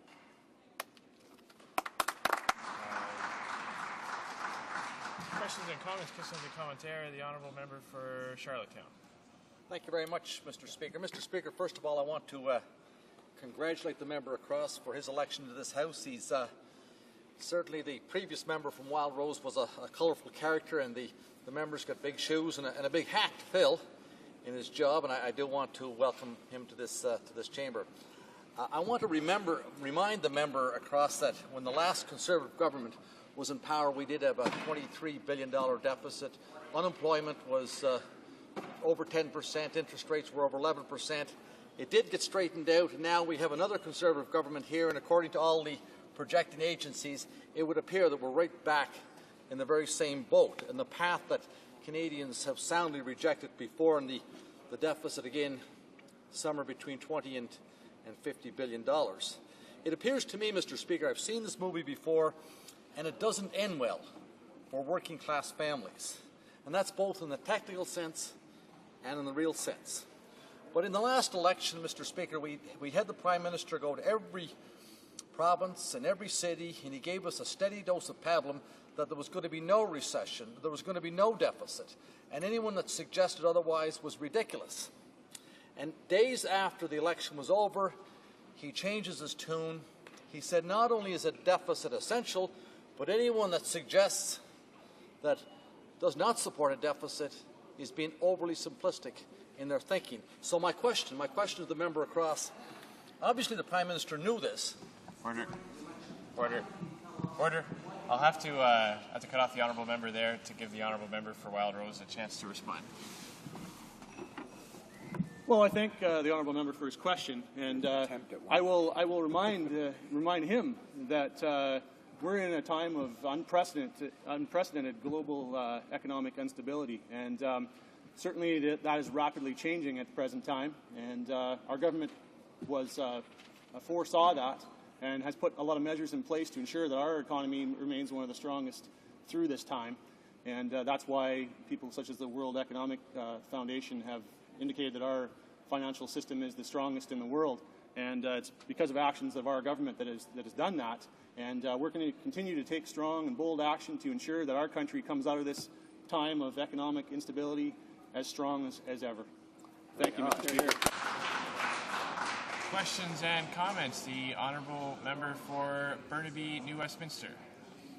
Questions and comments, questions and commentary. The honourable member for Charlottetown. Thank you very much, Mr. Speaker. Mr. Speaker, first of all, I want to congratulate the member across for his election to this House. He's certainly the previous member from Wild Rose was a colourful character, and the member's got big shoes and a big hat to fill in his job, and I do want to welcome him to this chamber. I want to remind the member across that when the last Conservative government was in power, we did have a $23 billion deficit. Unemployment was over 10%. Interest rates were over 11%. It did get straightened out, and now we have another Conservative government here, and according to all the projecting agencies, it would appear that we're right back in the very same boat, and the path that Canadians have soundly rejected before, and the deficit again somewhere between $20 and $50 billion. It appears to me, Mr. Speaker, I've seen this movie before, and it doesn't end well for working class families. And that's both in the technical sense and in the real sense. But in the last election, Mr. Speaker, we had the Prime Minister go to every province and every city, and he gave us a steady dose of pablum that there was going to be no recession, there was going to be no deficit, and anyone that suggested otherwise was ridiculous. And days after the election was over, he changes his tune. He said not only is a deficit essential, but anyone that suggests that does not support a deficit is being overly simplistic in their thinking. So my question to the member across, obviously the Prime Minister knew this. Order. Order. Order. I'll have to cut off the honourable member there to give the honourable member for Wild Rose a chance to respond. Well, I thank the honourable member for his question, and I will remind him that we're in a time of unprecedented global economic instability, and certainly that is rapidly changing at the present time. And our government foresaw that and has put a lot of measures in place to ensure that our economy remains one of the strongest through this time. And that's why people such as the World Economic Foundation have indicated that our financial system is the strongest in the world. And it's because of actions of our government that has done that. And we're going to continue to take strong and bold action to ensure that our country comes out of this time of economic instability as strong as ever. Thank you, Mr. Speaker. Questions and comments. The honourable member for Burnaby, New Westminster.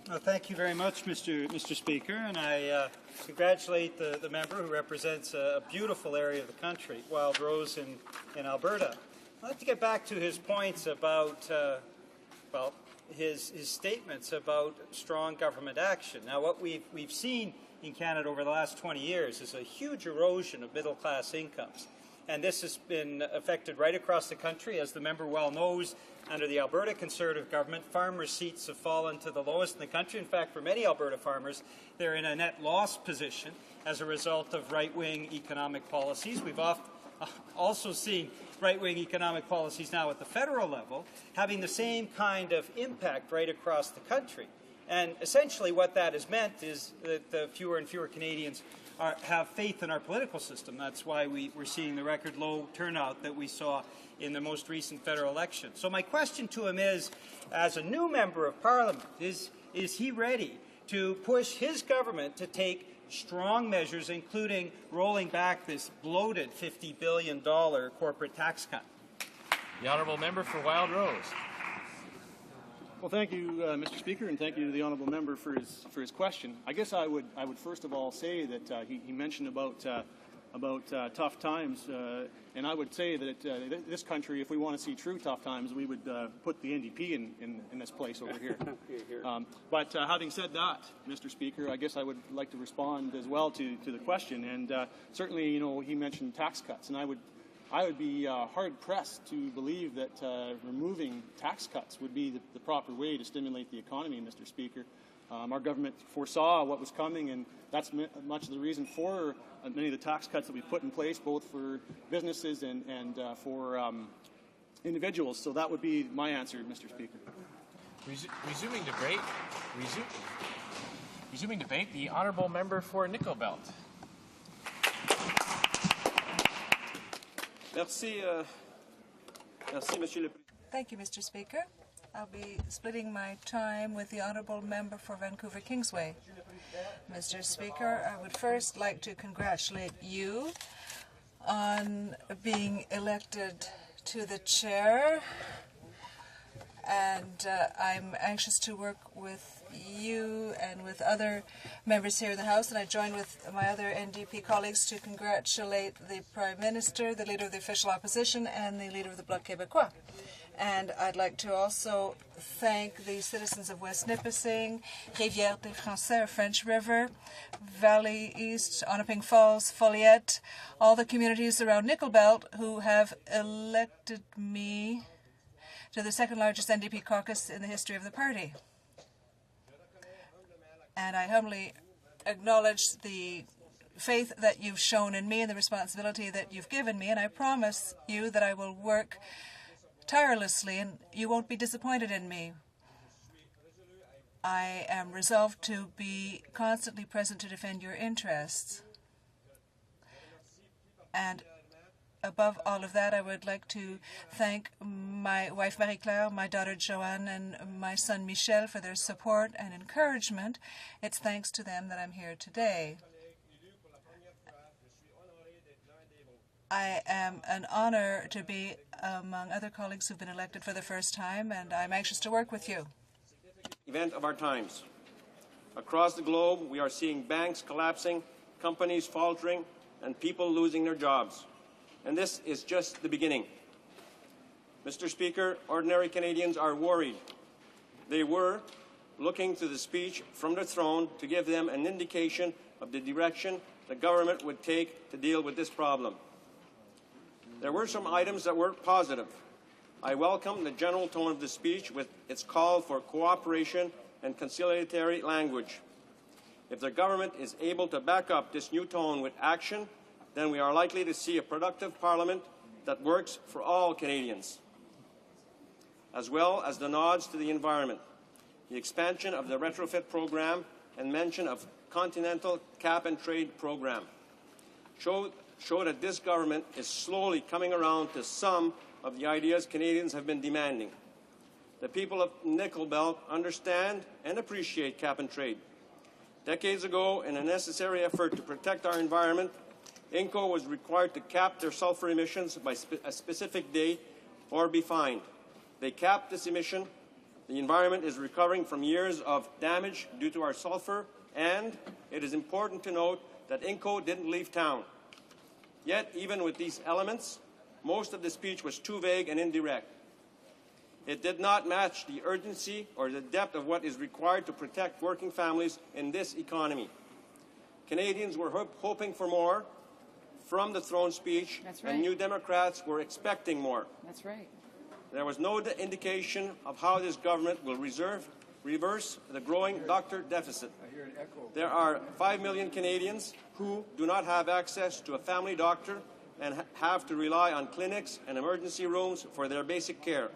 Well, thank you very much, Mr. Speaker, and I congratulate the member who represents a beautiful area of the country, Wild Rose in Alberta. I'd like to get back to his points about, his statements about strong government action. Now, what we've seen in Canada over the last 20 years is a huge erosion of middle-class incomes. And this has been affected right across the country. As the member well knows, under the Alberta Conservative government, farm receipts have fallen to the lowest in the country. In fact, for many Alberta farmers, they're in a net loss position as a result of right-wing economic policies. We've also seen right-wing economic policies now at the federal level having the same kind of impact right across the country. And essentially what that has meant is that fewer and fewer Canadians have faith in our political system. That's why we're seeing the record low turnout that we saw in the most recent federal election. So my question to him is, as a new member of Parliament, is he ready to push his government to take strong measures, including rolling back this bloated $50 billion corporate tax cut? The honourable member for Wild Rose. Well, thank you, Mr. Speaker, and thank you to the honourable member for his question. I guess I would first of all say that he mentioned about tough times, and I would say that this country, if we want to see true tough times, we would put the NDP in this place over here. But having said that, Mr. Speaker, I guess I would like to respond as well to the question. And certainly, he mentioned tax cuts, and I would be hard-pressed to believe that removing tax cuts would be the proper way to stimulate the economy, Mr. Speaker. Our government foresaw what was coming, and that's much of the reason for many of the tax cuts that we've put in place, both for businesses and for individuals. So that would be my answer, Mr. Speaker. Resuming debate, the honourable member for Nickel Belt. Thank you, Mr. Speaker. I'll be splitting my time with the honourable member for Vancouver Kingsway. Mr. Speaker, I would first like to congratulate you on being elected to the chair, and I'm anxious to work with you and with other members here in the House, and I join with my other NDP colleagues to congratulate the Prime Minister, the Leader of the Official Opposition, and the Leader of the Bloc Québécois. And I'd like to also thank the citizens of West Nipissing, Rivière des Français, French River, Valley East, Onaping Falls, Folliette, all the communities around Nickel Belt who have elected me to the second largest NDP caucus in the history of the party. And I humbly acknowledge the faith that you've shown in me and the responsibility that you've given me, and I promise you that I will work tirelessly and you won't be disappointed in me. I am resolved to be constantly present to defend your interests. And above all of that, I would like to thank my wife Marie-Claire, my daughter Joanne, and my son Michel for their support and encouragement. It's thanks to them that I'm here today. I am an honor to be among other colleagues who've been elected for the first time, and I'm anxious to work with you. Event of our times. Across the globe, we are seeing banks collapsing, companies faltering, and people losing their jobs. And this is just the beginning. Mr. Speaker, ordinary Canadians are worried. They were looking to the speech from the throne to give them an indication of the direction the government would take to deal with this problem. There were some items that were positive. I welcome the general tone of the speech with its call for cooperation and conciliatory language. If the government is able to back up this new tone with action, then we are likely to see a productive parliament that works for all Canadians, as well as the nods to the environment, the expansion of the retrofit program, and mention of continental cap-and-trade program. Show that this government is slowly coming around to some of the ideas Canadians have been demanding. The people of Nickel Belt understand and appreciate cap-and-trade. Decades ago, in a necessary effort to protect our environment, INCO was required to cap their sulfur emissions by a specific date or be fined. They capped this emission. The environment is recovering from years of damage due to our sulfur, and it is important to note that INCO didn't leave town. Yet, even with these elements, most of the speech was too vague and indirect. It did not match the urgency or the depth of what is required to protect working families in this economy. Canadians were hoping for more from the throne speech, and New Democrats were expecting more. That's right. There was no indication of how this government will reverse the growing doctor deficit. There are 5 million Canadians who do not have access to a family doctor and have to rely on clinics and emergency rooms for their basic care.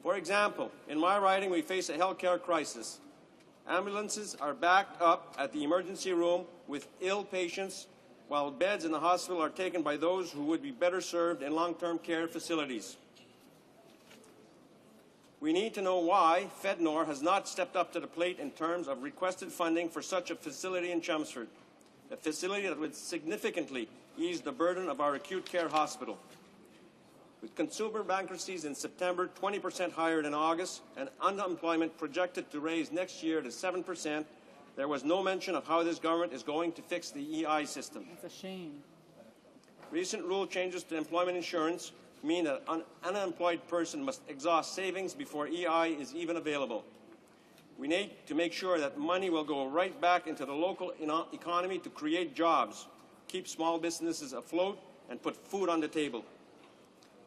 For example, in my riding, we face a healthcare crisis. Ambulances are backed up at the emergency room with ill patients, while beds in the hospital are taken by those who would be better served in long-term care facilities. We need to know why FedNor has not stepped up to the plate in terms of requested funding for such a facility in Chelmsford, a facility that would significantly ease the burden of our acute care hospital. With consumer bankruptcies in September 20% higher than August and unemployment projected to raise next year to 7%, there was no mention of how this government is going to fix the EI system. That's a shame. Recent rule changes to employment insurance mean that an unemployed person must exhaust savings before EI is even available. We need to make sure that money will go right back into the local economy to create jobs, keep small businesses afloat, and put food on the table.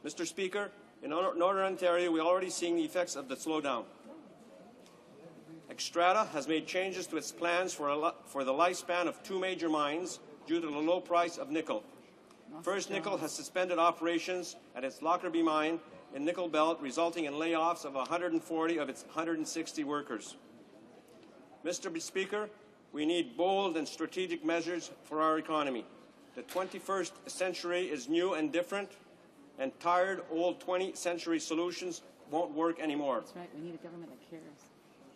Mr. Speaker, in Northern Ontario, we're already seeing the effects of the slowdown. Xstrata has made changes to its plans for the lifespan of 2 major mines due to the low price of nickel. First Nickel has suspended operations at its Lockerbie mine in Nickel Belt, resulting in layoffs of 140 of its 160 workers. Mr. Speaker, we need bold and strategic measures for our economy. The 21st century is new and different, and tired old 20th century solutions won't work anymore. That's right. We need a government that cares.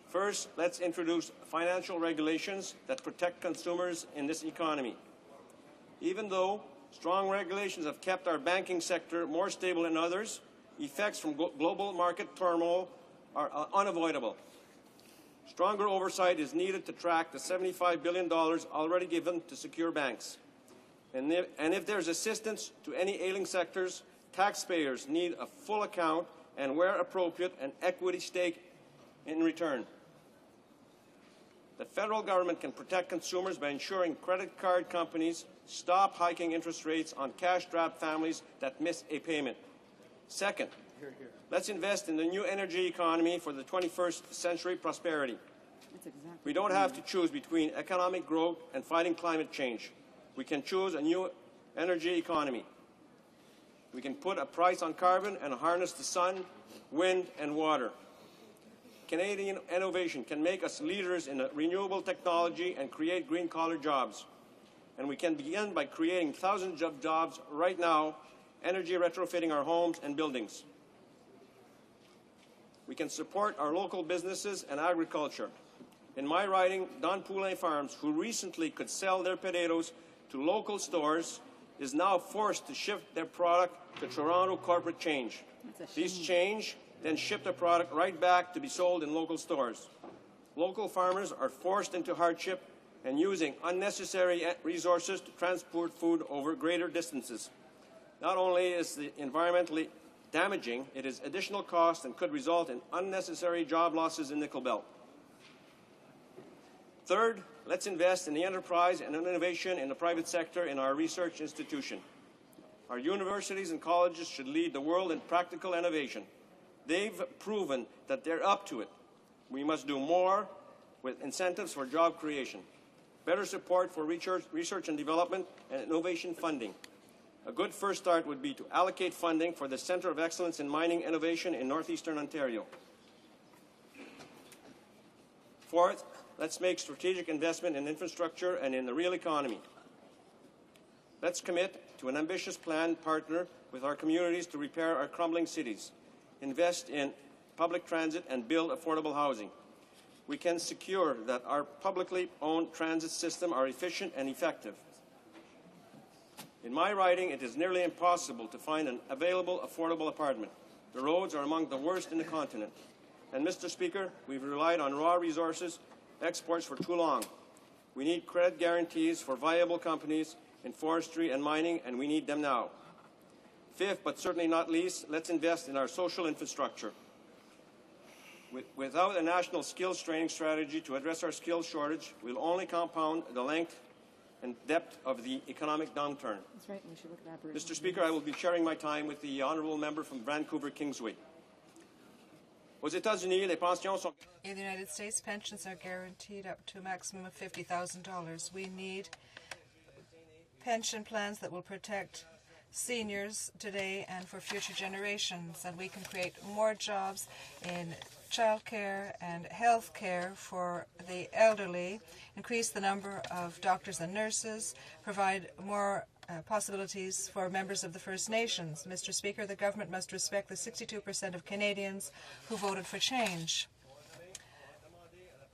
First, let's introduce financial regulations that protect consumers in this economy. Even though strong regulations have kept our banking sector more stable than others, effects from global market turmoil are unavoidable. Stronger oversight is needed to track the $75 billion already given to secure banks. And if there's assistance to any ailing sectors, taxpayers need a full account and, where appropriate, an equity stake in return. The federal government can protect consumers by ensuring credit card companies stop hiking interest rates on cash-strapped families that miss a payment. Second, let's invest in the new energy economy for the 21st century prosperity. We don't have to choose between economic growth and fighting climate change. We can choose a new energy economy. We can put a price on carbon and harness the sun, wind, and water. Canadian innovation can make us leaders in renewable technology and create green-collar jobs. And we can begin by creating thousands of jobs right now, energy retrofitting our homes and buildings. We can support our local businesses and agriculture. In my riding, Don Poulain Farms, who recently could sell their potatoes to local stores, is now forced to shift their product to Toronto corporate change. These change then ship the product right back to be sold in local stores. Local farmers are forced into hardship and using unnecessary resources to transport food over greater distances. Not only is it environmentally damaging, it is additional cost and could result in unnecessary job losses in Nickel Belt. Third, let's invest in the enterprise and innovation in the private sector in our research institution. Our universities and colleges should lead the world in practical innovation. They've proven that they're up to it. We must do more with incentives for job creation, better support for research and development, and innovation funding. A good first start would be to allocate funding for the Centre of Excellence in Mining Innovation in northeastern Ontario. Fourth, let's make strategic investment in infrastructure and in the real economy. Let's commit to an ambitious plan, partner with our communities to repair our crumbling cities, invest in public transit, and build affordable housing. We can secure that our publicly owned transit system are efficient and effective. In my riding, it is nearly impossible to find an available, affordable apartment. The roads are among the worst in the continent. And, Mr. Speaker, we've relied on raw resources exports for too long. We need credit guarantees for viable companies in forestry and mining, and we need them now. Fifth, but certainly not least, let's invest in our social infrastructure. Without a national skills training strategy to address our skills shortage, we'll only compound the length and depth of the economic downturn. That's right. We should look at Aboriginal. Mr. Speaker, I will be sharing my time with the honourable member from Vancouver-Kingsway. Aux États-Unis, les pensions sont... In the United States, pensions are guaranteed up to a maximum of $50,000. We need pension plans that will protect seniors today and for future generations, and we can create more jobs in childcare and health care for the elderly, increase the number of doctors and nurses, provide more possibilities for members of the First Nations. Mr. Speaker, the government must respect the 62% of Canadians who voted for change.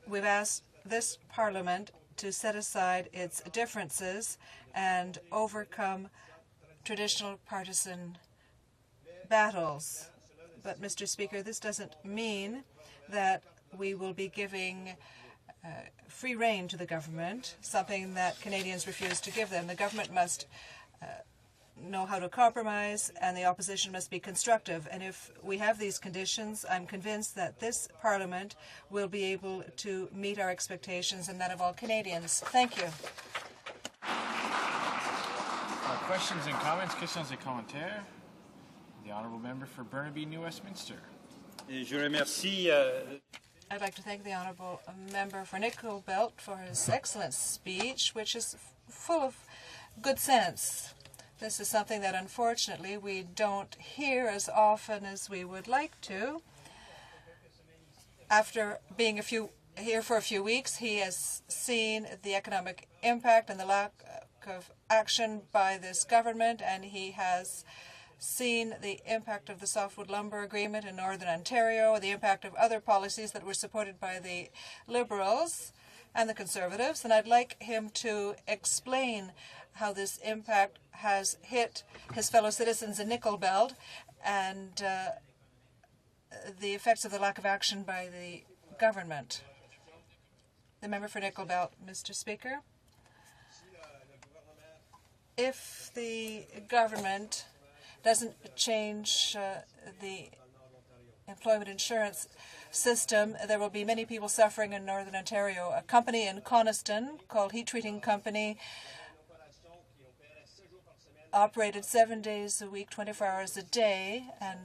We've asked this Parliament to set aside its differences and overcome traditional partisan battles. But, Mr. Speaker, this doesn't mean that we will be giving free rein to the government, something that Canadians refuse to give them. The government must know how to compromise, and the opposition must be constructive. And if we have these conditions, I'm convinced that this Parliament will be able to meet our expectations and that of all Canadians. Thank you. Questions and comments, questions et commentaires. The honourable member for Burnaby, New Westminster. Je remercie. I'd like to thank the honourable member for Nickel Belt for his excellent speech, which is full of good sense. This is something that unfortunately we don't hear as often as we would like to. After being here for a few weeks, he has seen the economic impact and the lack of action by this government, and he has seen the impact of the softwood lumber agreement in Northern Ontario, the impact of other policies that were supported by the Liberals and the Conservatives, and I'd like him to explain how this impact has hit his fellow citizens in Nickel Belt and the effects of the lack of action by the government. The member for Nickel Belt, Mr. Speaker. If the government doesn't change the employment insurance system, there will be many people suffering in Northern Ontario. A company in Coniston called Heat Treating Company operated 7 days a week, 24 hours a day, and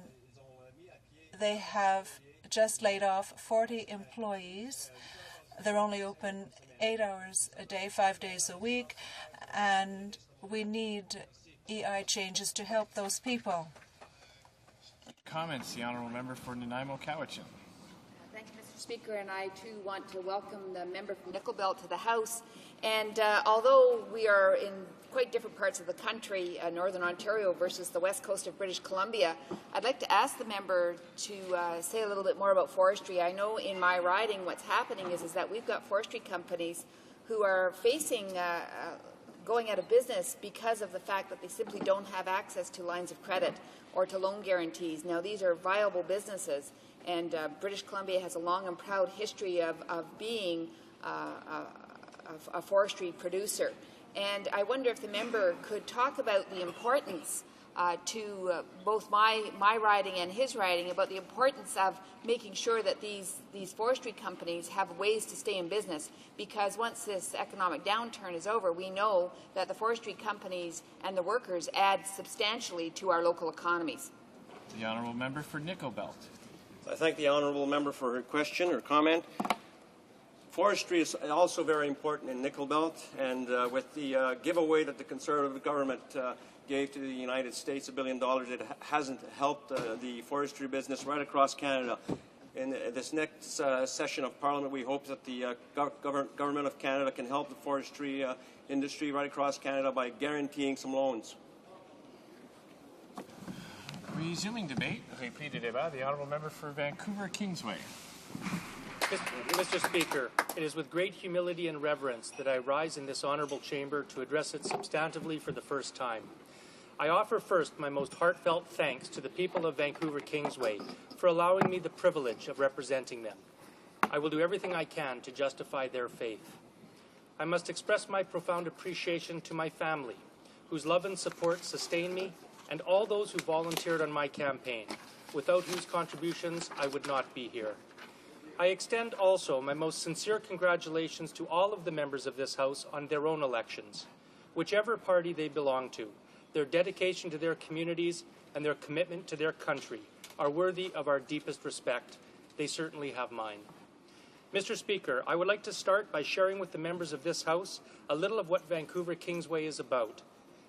they have just laid off 40 employees. They're only open 8 hours a day, 5 days a week, and we need EI changes to help those people. Comments, the Honourable Member for Nanaimo Cowichan. Thank you, Mr. Speaker, and I too want to welcome the member from Nickel Belt to the House. And although we are in quite different parts of the country, Northern Ontario versus the west coast of British Columbia, I'd like to ask the member to say a little bit more about forestry. I know in my riding what's happening is that we've got forestry companies who are facing going out of business because of the fact that they simply don't have access to lines of credit or to loan guarantees. Now, these are viable businesses, and British Columbia has a long and proud history of being a forestry producer. And I wonder if the member could talk about the importance to both my riding and his riding about the importance of making sure that these forestry companies have ways to stay in business, because once this economic downturn is over, we know that the forestry companies and the workers add substantially to our local economies. The Honourable Member for Nickel Belt. I thank the Honourable Member for her question or comment. Forestry is also very important in Nickel Belt, and with the giveaway that the Conservative government gave to the United States, $1 billion, it hasn't helped the forestry business right across Canada. In this next session of Parliament, we hope that the Government of Canada can help the forestry industry right across Canada by guaranteeing some loans. Resuming debate, repris de débat, the Honourable Member for Vancouver Kingsway. Mr. Speaker, it is with great humility and reverence that I rise in this honourable chamber to address it substantively for the first time. I offer first my most heartfelt thanks to the people of Vancouver Kingsway for allowing me the privilege of representing them. I will do everything I can to justify their faith. I must express my profound appreciation to my family, whose love and support sustain me, and all those who volunteered on my campaign, without whose contributions I would not be here. I extend also my most sincere congratulations to all of the members of this House on their own elections. Whichever party they belong to, their dedication to their communities and their commitment to their country are worthy of our deepest respect. They certainly have mine. Mr. Speaker, I would like to start by sharing with the members of this House a little of what Vancouver Kingsway is about,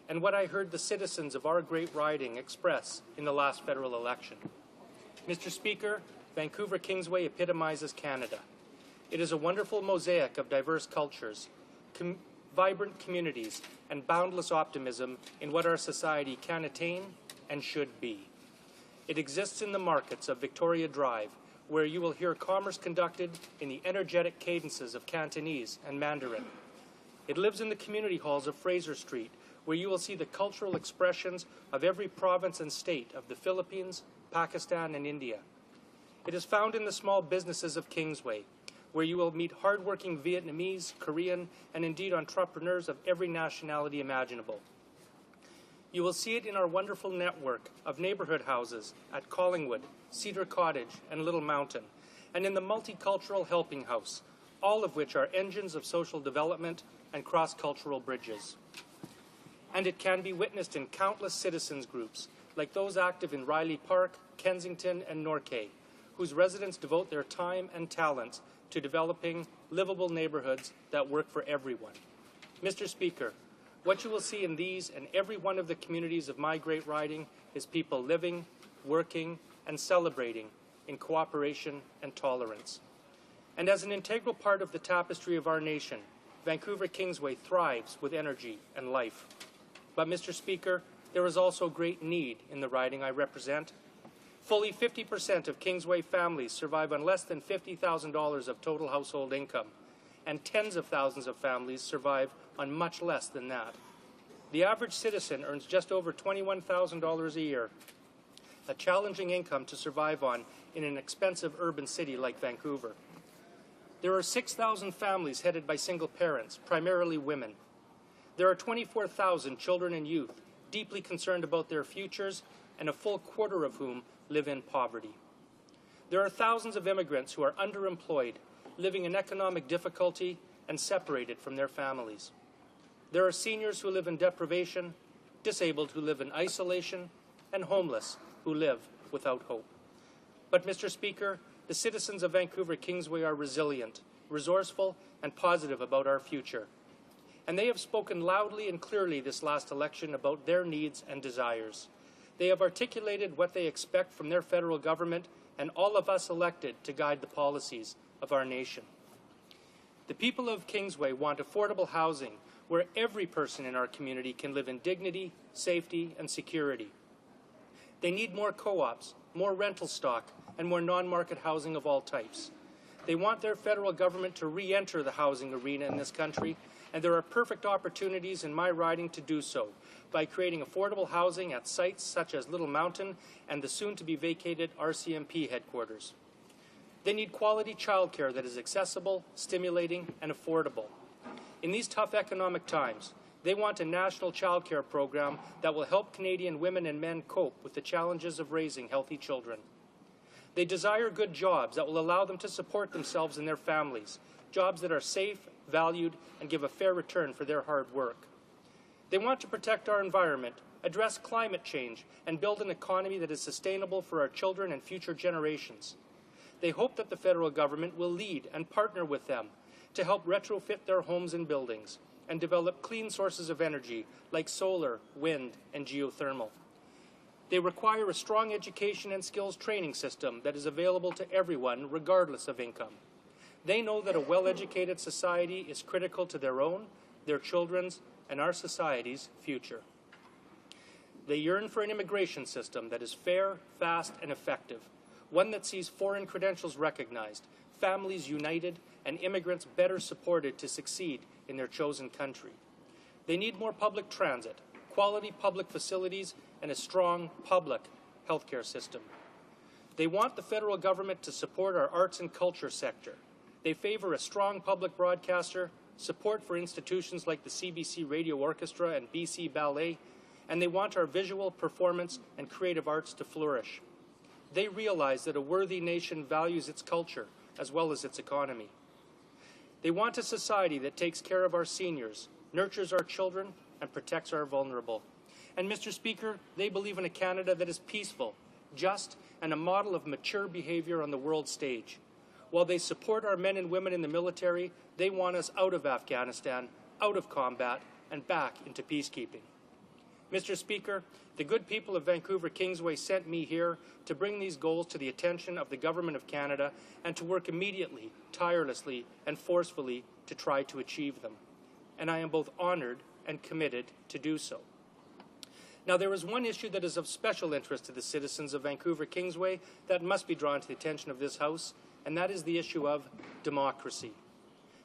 and what I heard the citizens of our great riding express in the last federal election. Mr. Speaker, Vancouver Kingsway epitomizes Canada. It is a wonderful mosaic of diverse cultures, vibrant communities, and boundless optimism in what our society can attain and should be. It exists in the markets of Victoria Drive, where you will hear commerce conducted in the energetic cadences of Cantonese and Mandarin. It lives in the community halls of Fraser Street, where you will see the cultural expressions of every province and state of the Philippines, Pakistan, and India. It is found in the small businesses of Kingsway, where you will meet hardworking Vietnamese, Korean, and indeed entrepreneurs of every nationality imaginable. You will see it in our wonderful network of neighborhood houses at Collingwood, Cedar Cottage, and Little Mountain, and in the Multicultural Helping House, all of which are engines of social development and cross-cultural bridges. And it can be witnessed in countless citizens groups, like those active in Riley Park, Kensington, and Norquay, whose residents devote their time and talents to developing livable neighborhoods that work for everyone. Mr. Speaker, what you will see in these and every one of the communities of my great riding is people living, working, and celebrating in cooperation and tolerance. And as an integral part of the tapestry of our nation, Vancouver Kingsway thrives with energy and life. But, Mr. Speaker, there is also great need in the riding I represent. Fully 50% of Kingsway families survive on less than $50,000 of total household income, and tens of thousands of families survive on much less than that. The average citizen earns just over $21,000 a year, a challenging income to survive on in an expensive urban city like Vancouver. There are 6,000 families headed by single parents, primarily women. There are 24,000 children and youth deeply concerned about their futures, and a full quarter of whom live in poverty. There are thousands of immigrants who are underemployed, living in economic difficulty, and separated from their families. There are seniors who live in deprivation, disabled who live in isolation, and homeless who live without hope. But, Mr. Speaker, the citizens of Vancouver Kingsway are resilient, resourceful, and positive about our future. And they have spoken loudly and clearly this last election about their needs and desires. They have articulated what they expect from their federal government and all of us elected to guide the policies of our nation. The people of Kingsway want affordable housing where every person in our community can live in dignity, safety, and security. They need more co-ops, more rental stock, and more non-market housing of all types. They want their federal government to re-enter the housing arena in this country, and there are perfect opportunities in my riding to do so by creating affordable housing at sites such as Little Mountain and the soon-to-be-vacated RCMP headquarters. They need quality childcare that is accessible, stimulating, and affordable. In these tough economic times, they want a national childcare program that will help Canadian women and men cope with the challenges of raising healthy children. They desire good jobs that will allow them to support themselves and their families, jobs that are safe, valued, and give a fair return for their hard work. They want to protect our environment, address climate change, and build an economy that is sustainable for our children and future generations. They hope that the federal government will lead and partner with them to help retrofit their homes and buildings and develop clean sources of energy like solar, wind, and geothermal. They require a strong education and skills training system that is available to everyone regardless of income. They know that a well-educated society is critical to their own, their children's, and our society's future. They yearn for an immigration system that is fair, fast, and effective, one that sees foreign credentials recognized, families united, and immigrants better supported to succeed in their chosen country. They need more public transit, quality public facilities, and a strong public healthcare system. They want the federal government to support our arts and culture sector. They favor a strong public broadcaster, support for institutions like the CBC Radio Orchestra and BC Ballet, and they want our visual, performance, and creative arts to flourish. They realize that a worthy nation values its culture as well as its economy. They want a society that takes care of our seniors, nurtures our children, and protects our vulnerable. And, Mr. Speaker, they believe in a Canada that is peaceful, just, and a model of mature behavior on the world stage. While they support our men and women in the military, they want us out of Afghanistan, out of combat, and back into peacekeeping. Mr. Speaker, the good people of Vancouver Kingsway sent me here to bring these goals to the attention of the Government of Canada and to work immediately, tirelessly, and forcefully to try to achieve them. And I am both honoured and committed to do so. Now, there is one issue that is of special interest to the citizens of Vancouver Kingsway that must be drawn to the attention of this House, and that is the issue of democracy.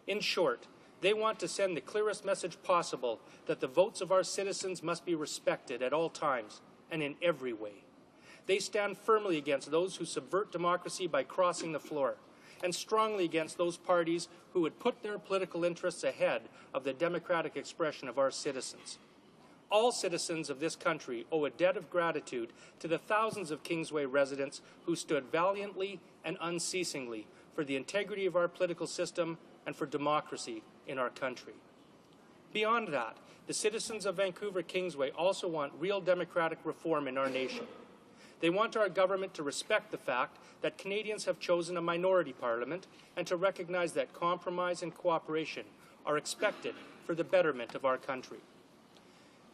In short, they want to send the clearest message possible that the votes of our citizens must be respected at all times and in every way. They stand firmly against those who subvert democracy by crossing the floor, and strongly against those parties who would put their political interests ahead of the democratic expression of our citizens. All citizens of this country owe a debt of gratitude to the thousands of Kingsway residents who stood valiantly and unceasingly for the integrity of our political system and for democracy in our country. Beyond that, the citizens of Vancouver Kingsway also want real democratic reform in our nation. They want our government to respect the fact that Canadians have chosen a minority parliament and to recognize that compromise and cooperation are expected for the betterment of our country.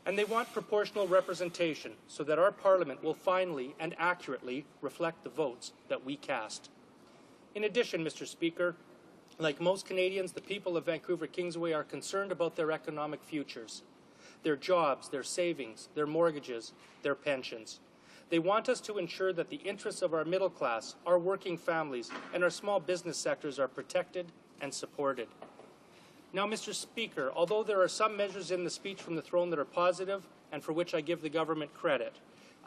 And they want proportional representation so that our parliament will finally and accurately reflect the votes that we cast. In addition, Mr. Speaker, like most Canadians, the people of Vancouver Kingsway are concerned about their economic futures, their jobs, their savings, their mortgages, their pensions. They want us to ensure that the interests of our middle class, our working families, and our small business sectors are protected and supported. Now, Mr. Speaker, although there are some measures in the speech from the throne that are positive and for which I give the government credit,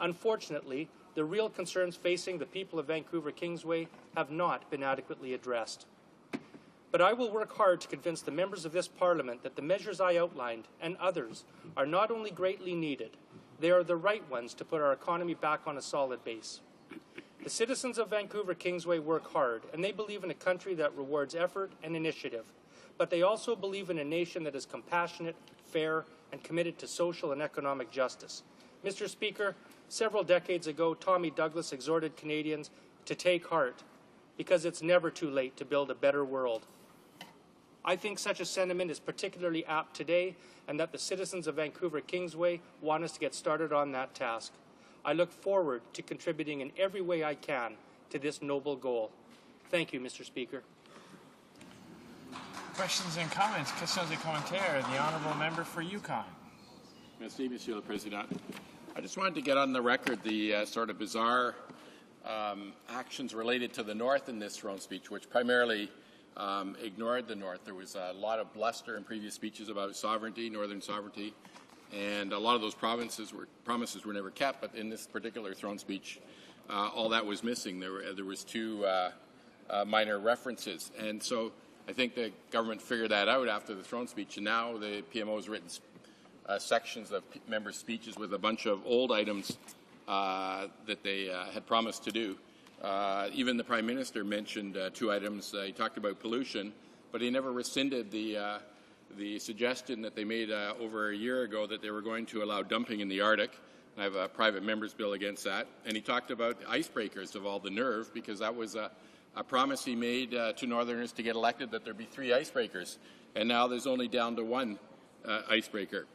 unfortunately, the real concerns facing the people of Vancouver Kingsway have not been adequately addressed. But I will work hard to convince the members of this Parliament that the measures I outlined and others are not only greatly needed, they are the right ones to put our economy back on a solid base. The citizens of Vancouver Kingsway work hard, and they believe in a country that rewards effort and initiative, but they also believe in a nation that is compassionate, fair, and committed to social and economic justice. Mr. Speaker, several decades ago, Tommy Douglas exhorted Canadians to take heart, because it's never too late to build a better world. I think such a sentiment is particularly apt today, and that the citizens of Vancouver Kingsway want us to get started on that task. I look forward to contributing in every way I can to this noble goal. Thank you, Mr. Speaker. Questions and comments. Questions et commentaires. The honourable member for Yukon. Merci, Monsieur le Président. I just wanted to get on the record the sort of bizarre actions related to the North in this throne speech, which primarily ignored the North. There was a lot of bluster in previous speeches about sovereignty, northern sovereignty, and a lot of those promises were never kept. But in this particular throne speech, all that was missing. There was two minor references, and so I think the government figured that out after the throne speech, and now the PMO has written sections of members' speeches with a bunch of old items that they had promised to do. Even the Prime Minister mentioned two items. He talked about pollution, but he never rescinded the suggestion that they made over a year ago that they were going to allow dumping in the Arctic. I have a private member's bill against that. And he talked about icebreakers of all the nerve, because that was a promise he made to Northerners to get elected, that there'd be 3 icebreakers. And now there's only down to 1 icebreaker.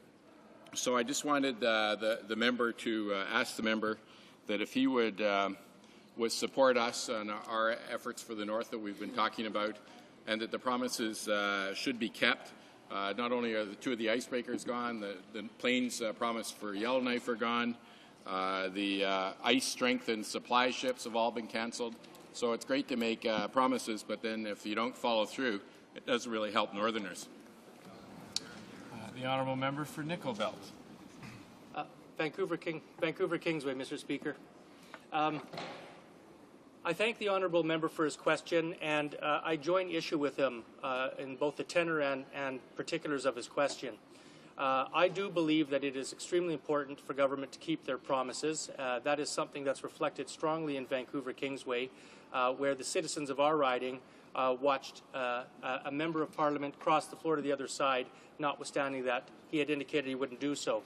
So I just wanted the member to ask the member that if he would support us on our efforts for the North that we've been talking about, and that the promises should be kept. Not only are the 2 of the icebreakers gone, the planes promise for Yellowknife are gone, the ice-strengthened supply ships have all been cancelled. So it's great to make promises, but then if you don't follow through, it doesn't really help Northerners. The honourable member for Nickel Belt. Vancouver Kingsway, Mr. Speaker. I thank the honourable member for his question, and I join issue with him in both the tenor and particulars of his question. I do believe that it is extremely important for government to keep their promises. That is something that's reflected strongly in Vancouver Kingsway, where the citizens of our riding watched a member of Parliament cross the floor to the other side, notwithstanding that he had indicated he wouldn't do so.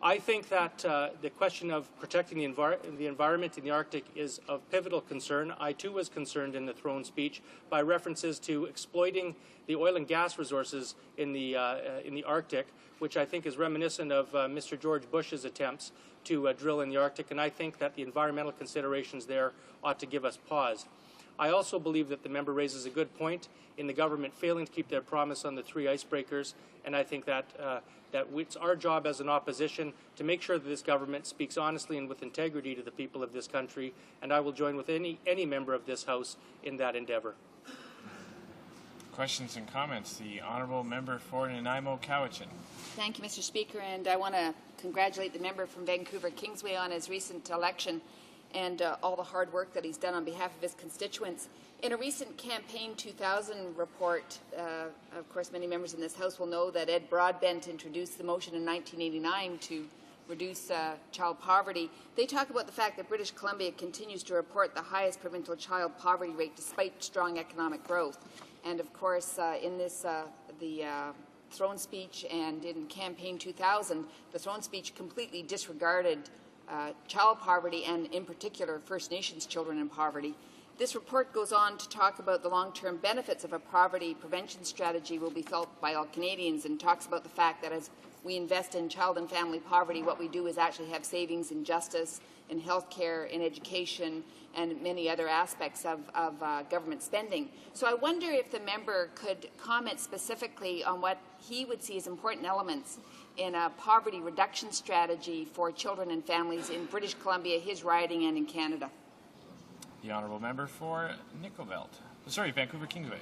I think that the question of protecting the environment in the Arctic is of pivotal concern. I too was concerned in the throne speech by references to exploiting the oil and gas resources in the Arctic, which I think is reminiscent of Mr. George Bush's attempts to drill in the Arctic, and I think that the environmental considerations there ought to give us pause. I also believe that the member raises a good point in the government failing to keep their promise on the 3 icebreakers, and I think that it's our job as an opposition to make sure that this government speaks honestly and with integrity to the people of this country, and I will join with any member of this House in that endeavour. Questions and comments. The honourable member for Nanaimo Cowichan. Thank you, Mr. Speaker, and I want to congratulate the member from Vancouver Kingsway on his recent election and all the hard work that he's done on behalf of his constituents. In a recent Campaign 2000 report, of course many members in this House will know that Ed Broadbent introduced the motion in 1989 to reduce child poverty. They talk about the fact that British Columbia continues to report the highest provincial child poverty rate despite strong economic growth. And of course in this, the throne speech and in Campaign 2000, the throne speech completely disregarded child poverty and, in particular, First Nations children in poverty. This report goes on to talk about the long-term benefits of a poverty prevention strategy will be felt by all Canadians, and talks about the fact that as we invest in child and family poverty, what we do is actually have savings in justice, in health care, in education, and many other aspects of government spending. So I wonder if the member could comment specifically on what he would see as important elements in a poverty reduction strategy for children and families in British Columbia, his riding, and in Canada. The honourable member for Nickel Belt. Sorry, Vancouver Kingsway.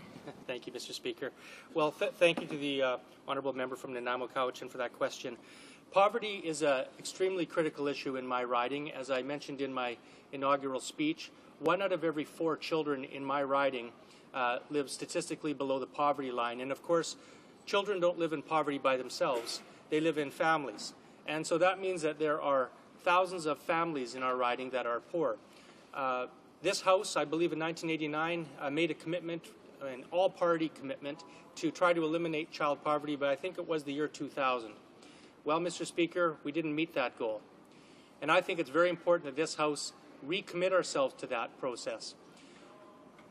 Thank you, Mr. Speaker. Well, thank you to the honourable member from Nanaimo Cowichan for that question. Poverty is an extremely critical issue in my riding. As I mentioned in my inaugural speech, 1 out of every 4 children in my riding live statistically below the poverty line. And of course, children don't live in poverty by themselves. They live in families. And so that means that there are thousands of families in our riding that are poor. This House, I believe in 1989, made a commitment, an all-party commitment, to try to eliminate child poverty, but I think it was the year 2000. Well, Mr. Speaker, we didn't meet that goal. And I think it's very important that this House recommit ourselves to that process.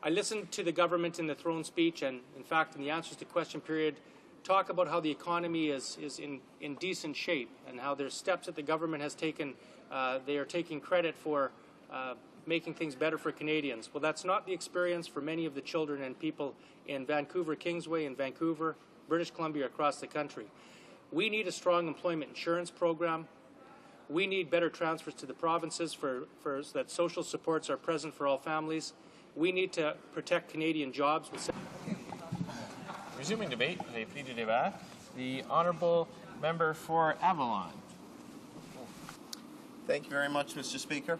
I listened to the government in the throne speech and, in fact, in the answers to question period, talk about how the economy is in decent shape and how there's steps that the government has taken. They are taking credit for making things better for Canadians. Well, that's not the experience for many of the children and people in Vancouver, Kingsway, in Vancouver, British Columbia, across the country. We need a strong employment insurance program. We need better transfers to the provinces so that social supports are present for all families. We need to protect Canadian jobs. Resuming debate, j'ai pris du débat. The honourable member for Avalon. Thank you very much, Mr. Speaker.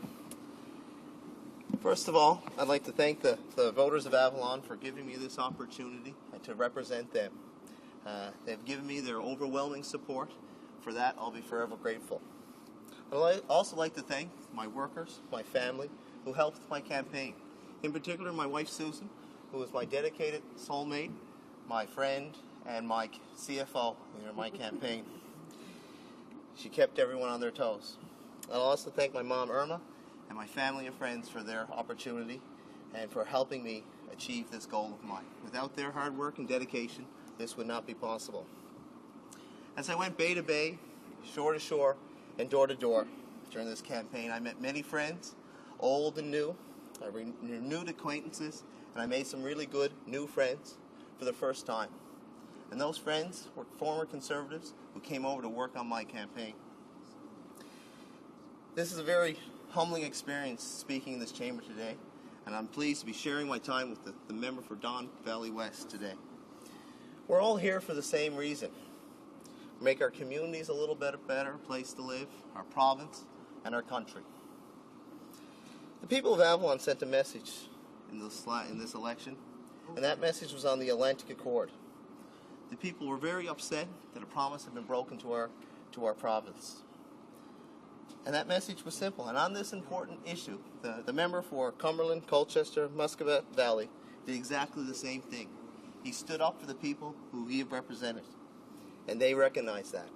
First of all, I'd like to thank the voters of Avalon for giving me this opportunity to represent them. They've given me their overwhelming support. For that, I'll be forever grateful. I'd also like to thank my workers, my family, who helped my campaign. In particular, my wife, Susan, who was my dedicated soulmate, my friend, and my CFO in my campaign. She kept everyone on their toes. I'll also thank my mom, Irma, and my family and friends for their opportunity and for helping me achieve this goal of mine. Without their hard work and dedication, this would not be possible. As I went bay to bay, shore to shore, and door to door during this campaign, I met many friends, old and new. I renewed acquaintances, and I made some really good new friends for the first time. And those friends were former Conservatives who came over to work on my campaign. This is a very humbling experience speaking in this chamber today, and I'm pleased to be sharing my time with the member for Don Valley West today. We're all here for the same reason. Make our communities a little better place to live, our province, and our country. The people of Avalon sent a message in this election, and that message was on the Atlantic Accord. The people were very upset that a promise had been broken to our province. And that message was simple. And on this important issue, the member for Cumberland, Colchester, Muscovy Valley did exactly the same thing. He stood up for the people who he represented, and they recognized that.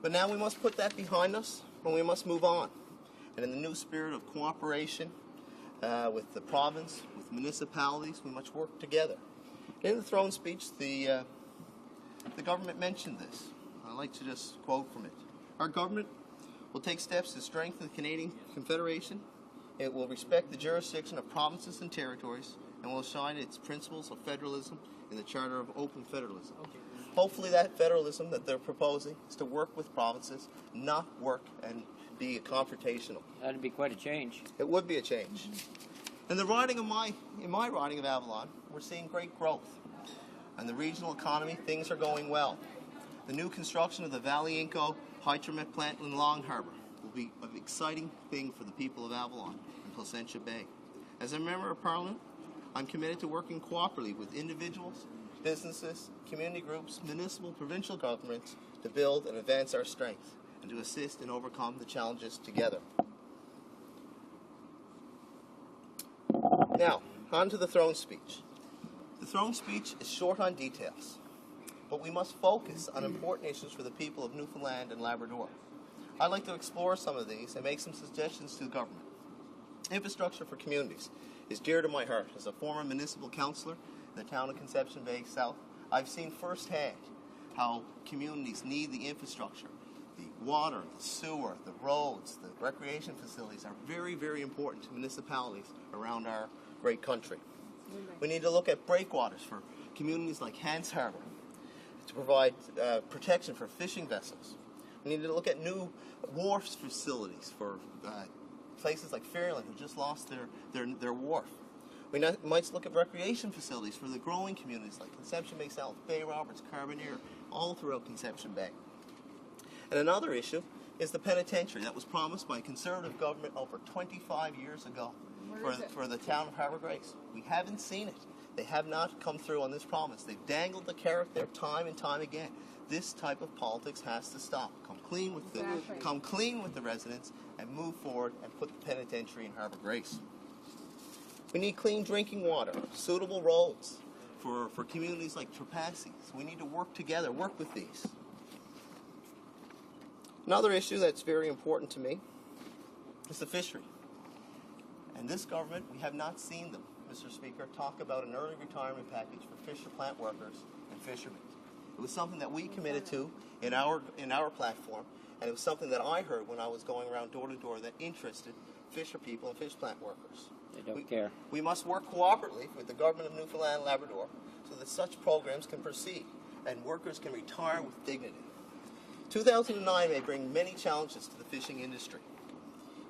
But now we must put that behind us, and we must move on. And in the new spirit of cooperation with the province, with municipalities, we must work together. In the throne speech, the government mentioned this. I'd like to just quote from it. Our government will take steps to strengthen the Canadian Confederation. It will respect the jurisdiction of provinces and territories, and will shine its principles of federalism in the Charter of Open Federalism. Hopefully that federalism that they're proposing is to work with provinces, not work and be confrontational. That'd be quite a change. It would be a change. In the riding of in my riding of Avalon, we're seeing great growth. In the regional economy, things are going well. The new construction of the Valley Inco hydromet plant in Long Harbour will be an exciting thing for the people of Avalon and Placentia Bay. As a member of Parliament, I'm committed to working cooperatively with individuals, businesses, community groups, municipal, provincial governments to build and advance our strength and to assist and overcome the challenges together. Now, on to the throne speech. The throne speech is short on details, but we must focus on important issues for the people of Newfoundland and Labrador. I'd like to explore some of these and make some suggestions to the government. Infrastructure for communities is dear to my heart. As a former municipal councillor in the town of Conception Bay South, I've seen firsthand how communities need the infrastructure. The water, the sewer, the roads, the recreation facilities are very, very important to municipalities around our great country. We need to look at breakwaters for communities like Hants Harbour to provide protection for fishing vessels. We need to look at new wharf facilities for places like Fairland, who just lost their wharf. We might look at recreation facilities for the growing communities like Conception Bay South, Bay Roberts, Carbonear, all throughout Conception Bay. And another issue is the penitentiary that was promised by a Conservative government over 25 years ago for the town of Harbour Grace. We haven't seen it. They have not come through on this promise. They've dangled the carrot there time and time again. This type of politics has to stop. Come clean with the residents and move forward and put the penitentiary in Harbour Grace. We need clean drinking water, suitable roads for communities like Trepassey. So we need to work together, work with these. Another issue that's very important to me is the fishery. And this government, we have not seen them, Mr. Speaker, talk about an early retirement package for fisher plant workers and fishermen. It was something that we committed to in our platform, and it was something that I heard when I was going around door to door that interested fisher people and fish plant workers. They don't care. We must work cooperatively with the government of Newfoundland and Labrador so that such programs can proceed and workers can retire with dignity. 2009 may bring many challenges to the fishing industry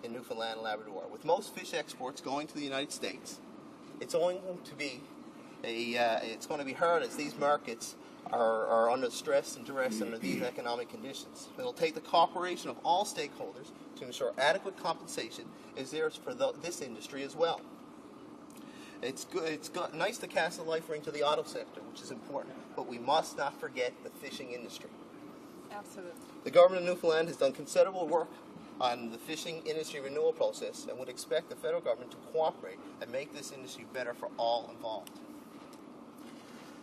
in Newfoundland and Labrador. With most fish exports going to the United States, it's going to be hard as these markets are under stress and duress under these economic conditions. It will take the cooperation of all stakeholders to ensure adequate compensation is there for this industry as well. It's nice to cast a life ring to the auto sector, which is important, but we must not forget the fishing industry. Absolutely. The government of Newfoundland has done considerable work on the fishing industry renewal process and would expect the federal government to cooperate and make this industry better for all involved.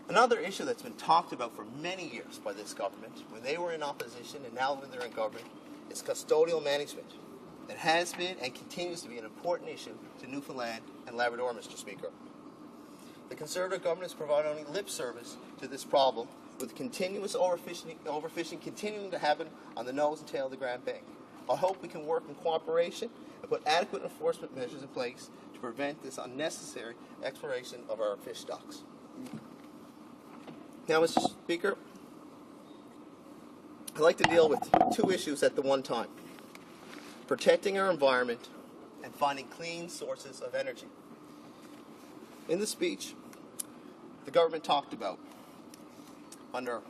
Another issue that's been talked about for many years by this government, when they were in opposition and now when they're in government, is custodial management. It has been and continues to be an important issue to Newfoundland and Labrador, Mr. Speaker. The Conservative government has provided only lip service to this problem, with continuous overfishing continuing to happen on the nose and tail of the Grand Bank. I hope we can work in cooperation and put adequate enforcement measures in place to prevent this unnecessary exploration of our fish stocks. Now, Mr. Speaker, I'd like to deal with two issues at the one time: protecting our environment and finding clean sources of energy. In the speech, the government talked about under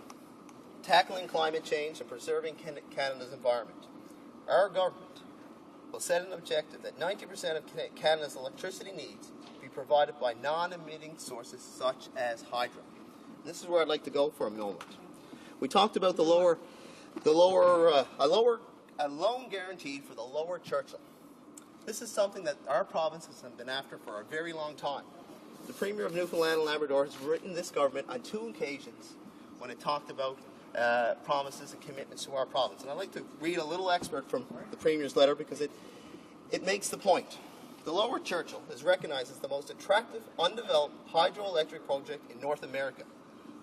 tackling climate change and preserving Canada's environment. Our government will set an objective that 90% of Canada's electricity needs be provided by non-emitting sources such as hydro. And this is where I'd like to go for a moment. We talked about a loan guarantee for the Lower Churchill. This is something that our province has been after for a very long time. The Premier of Newfoundland and Labrador has written this government on 2 occasions when it talked about promises and commitments to our province. And I'd like to read a little excerpt from the Premier's letter because it makes the point. The Lower Churchill is recognized as the most attractive, undeveloped hydroelectric project in North America.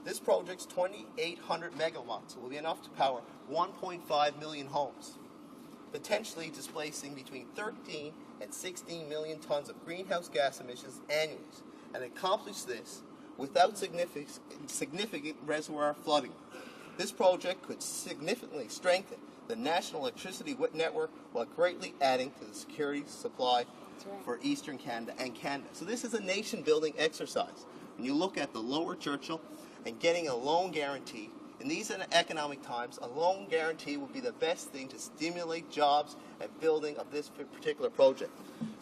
This project's 2,800 megawatts will be enough to power 1.5 million homes, potentially displacing between 13 and 16 million tons of greenhouse gas emissions annually, and accomplish this without significant reservoir flooding. This project could significantly strengthen the national electricity network while greatly adding to the security supply for Eastern Canada and Canada. So this is a nation-building exercise. When you look at the Lower Churchill and getting a loan guarantee, in these economic times, a loan guarantee would be the best thing to stimulate jobs and building of this particular project.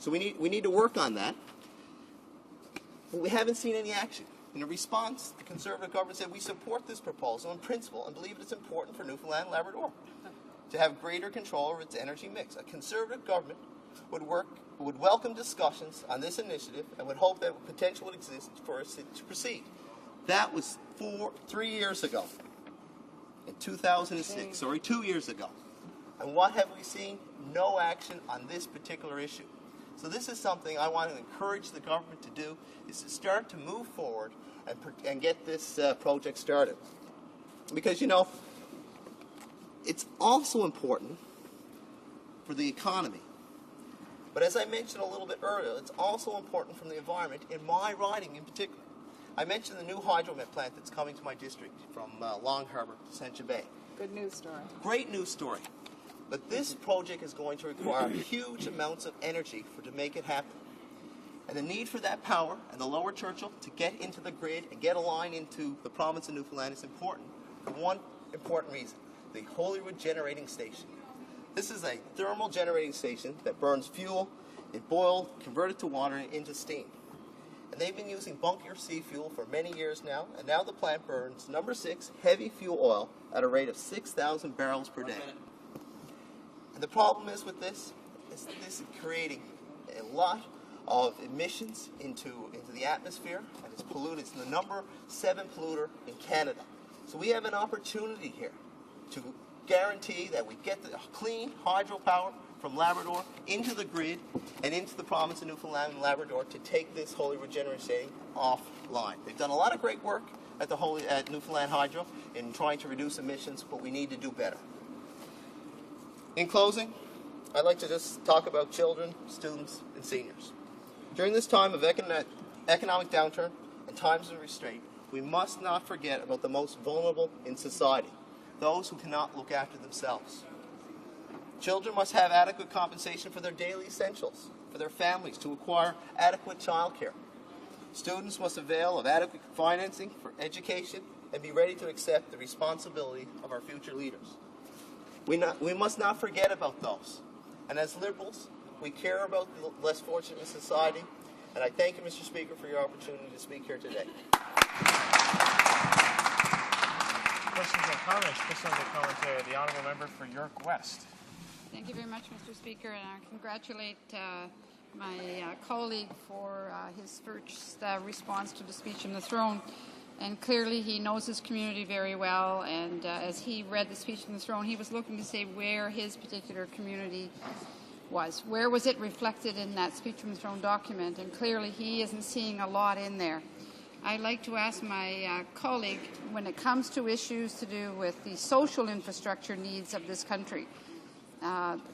So we need to work on that. But we haven't seen any action. In a response, the Conservative government said, we support this proposal in principle and believe it's important for Newfoundland and Labrador to have greater control over its energy mix. A Conservative government would welcome discussions on this initiative and would hope that potential would exist for us to proceed. That was 3 years ago, in 2006, 2 years ago. And what have we seen? No action on this particular issue. So this is something I want to encourage the government to do, is to start to move forward and get this project started. Because, you know, it's also important for the economy. But as I mentioned a little bit earlier, it's also important from the environment, in my riding in particular. I mentioned the new hydromet plant that's coming to my district from Long Harbour to Central Bay. Good news story. Great news story. But this project is going to require huge amounts of energy to make it happen. And the need for that power and the Lower Churchill to get into the grid and get a line into the province of Newfoundland is important for one important reason: the Holyrood Generating Station. This is a thermal generating station that burns fuel, it boils, converted to water, and into steam. And they've been using bunker C fuel for many years now, and now the plant burns number 6 heavy fuel oil at a rate of 6,000 barrels per day. And the problem is with this is creating a lot of emissions into the atmosphere, and it's polluted. It's the number 7 polluter in Canada. So we have an opportunity here to guarantee that we get the clean hydropower from Labrador into the grid and into the province of Newfoundland and Labrador to take this Holy Regenerating offline. They've done a lot of great work at Newfoundland Hydro in trying to reduce emissions, but we need to do better. In closing, I'd like to just talk about children, students, and seniors. During this time of economic downturn and times of restraint, we must not forget about the most vulnerable in society, those who cannot look after themselves. Children must have adequate compensation for their daily essentials, for their families to acquire adequate childcare. Students must avail of adequate financing for education and be ready to accept the responsibility of our future leaders. We must not forget about those. And as Liberals, we care about the less fortunate in society. And I thank you, Mr. Speaker, for your opportunity to speak here today. Questions and comments. Questions and commentary. The Honourable Member for York West. Thank you very much, Mr. Speaker, and I congratulate my colleague for his first response to the speech from the throne. And clearly he knows his community very well, and as he read the speech from the throne, he was looking to say where his particular community was. Where was it reflected in that speech from the throne document? And clearly he isn't seeing a lot in there. I'd like to ask my colleague, when it comes to issues to do with the social infrastructure needs of this country,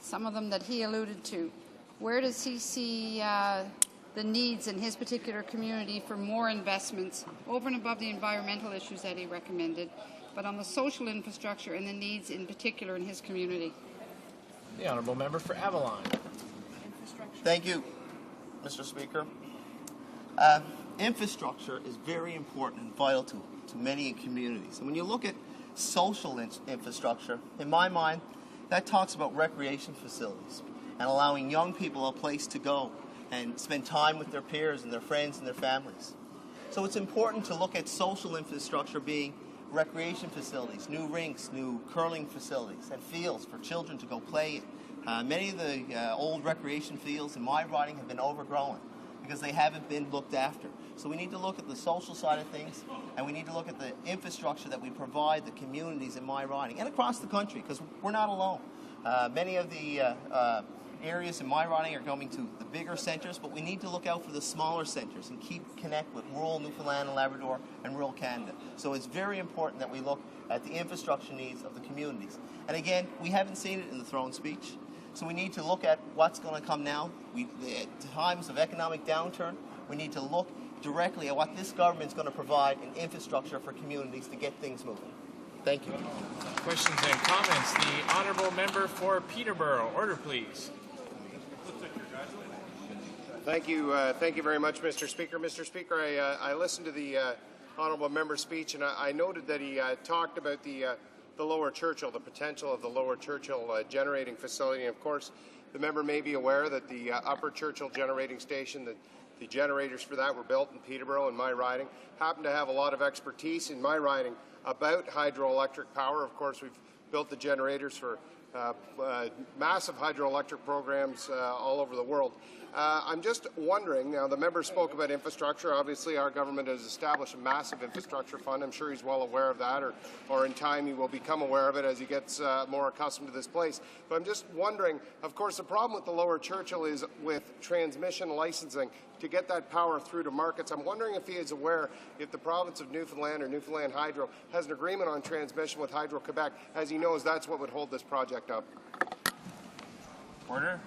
some of them that he alluded to, where does he see the needs in his particular community for more investments over and above the environmental issues that he recommended, but on the social infrastructure and the needs in particular in his community? The Honourable Member for Avalon. Thank you, Mr. Speaker. Infrastructure is very important and vital to many communities. And when you look at social infrastructure, in my mind, that talks about recreation facilities and allowing young people a place to go and spend time with their peers and their friends and their families. So it's important to look at social infrastructure being recreation facilities, new rinks, new curling facilities, and fields for children to go play in. Many of the old recreation fields in my riding have been overgrown because they haven't been looked after. So we need to look at the social side of things, and we need to look at the infrastructure that we provide the communities in my riding and across the country, because we're not alone. Many of the areas in my riding are going to the bigger centres, but we need to look out for the smaller centres and connect with rural Newfoundland and Labrador and rural Canada. So it's very important that we look at the infrastructure needs of the communities. And again, we haven't seen it in the throne speech, so we need to look at what's going to come now. At times of economic downturn, we need to look directly at what this government is going to provide in infrastructure for communities to get things moving. Thank you. Questions and comments. The Honourable Member for Peterborough. Order, please. Thank you very much, Mr. Speaker. Mr. Speaker, I listened to the Honourable Member's speech, and I noted that he talked about the Lower Churchill, the potential of the Lower Churchill generating facility. And of course, the member may be aware that the Upper Churchill generating station, the generators for that were built in Peterborough in my riding. Happen to have a lot of expertise in my riding about hydroelectric power. Of course, we've built the generators for massive hydroelectric programs all over the world. I'm just wondering, now the member spoke about infrastructure. Obviously, our government has established a massive infrastructure fund. I'm sure he's well aware of that, or in time he will become aware of it as he gets more accustomed to this place. But I'm just wondering, of course, the problem with the Lower Churchill is with transmission licensing to get that power through to markets. I'm wondering if he is aware if the province of Newfoundland or Newfoundland Hydro has an agreement on transmission with Hydro-Quebec, as he knows that's what would hold this project up. Order.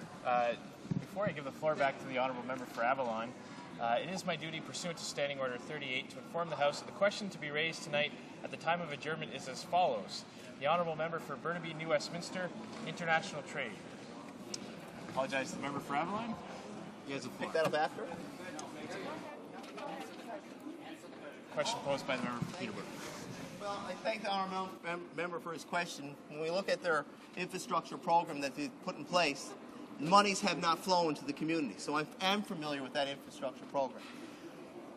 Before I give the floor back to the Honourable Member for Avalon, it is my duty pursuant to Standing Order 38 to inform the House that the question to be raised tonight at the time of adjournment is as follows. The Honourable Member for Burnaby, New Westminster, International Trade. Apologize to the Member for Avalon. He has a floor. Pick that up after. Question posed by the Member for Peterborough. Well, I thank the Honourable Member for his question. When we look at their infrastructure program that they've put in place, monies have not flown to the community. So I am familiar with that infrastructure program.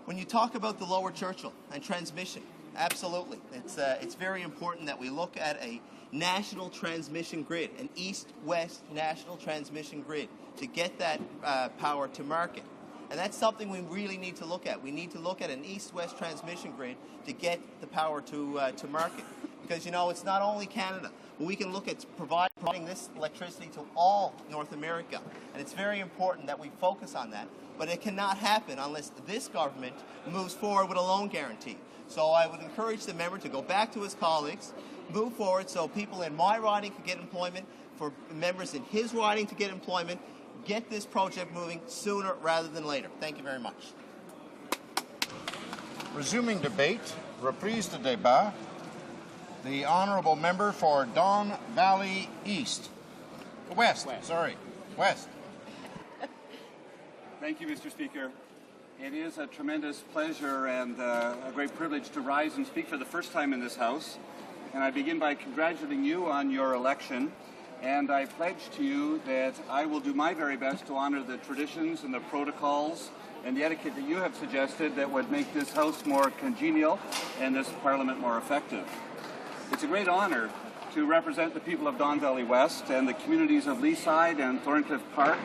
When you talk about the Lower Churchill and transmission, absolutely. It's very important that we look at a national transmission grid, an east-west national transmission grid, to get that power to market. And that's something we really need to look at. We need to look at an east-west transmission grid to get the power to market. Because, you know, it's not only Canada, but we can look at providing this electricity to all North America. And it's very important that we focus on that. But it cannot happen unless this government moves forward with a loan guarantee. So I would encourage the member to go back to his colleagues, move forward so people in my riding can get employment, for members in his riding to get employment, get this project moving sooner rather than later. Thank you very much. Resuming debate, reprise de débat, the honourable member for Don Valley West. Thank you, Mr. Speaker. It is a tremendous pleasure and a great privilege to rise and speak for the first time in this House. And I begin by congratulating you on your election. And I pledge to you that I will do my very best to honor the traditions and the protocols and the etiquette that you have suggested that would make this House more congenial and this Parliament more effective. It's a great honor to represent the people of Don Valley West and the communities of Leaside and Thorncliffe Park,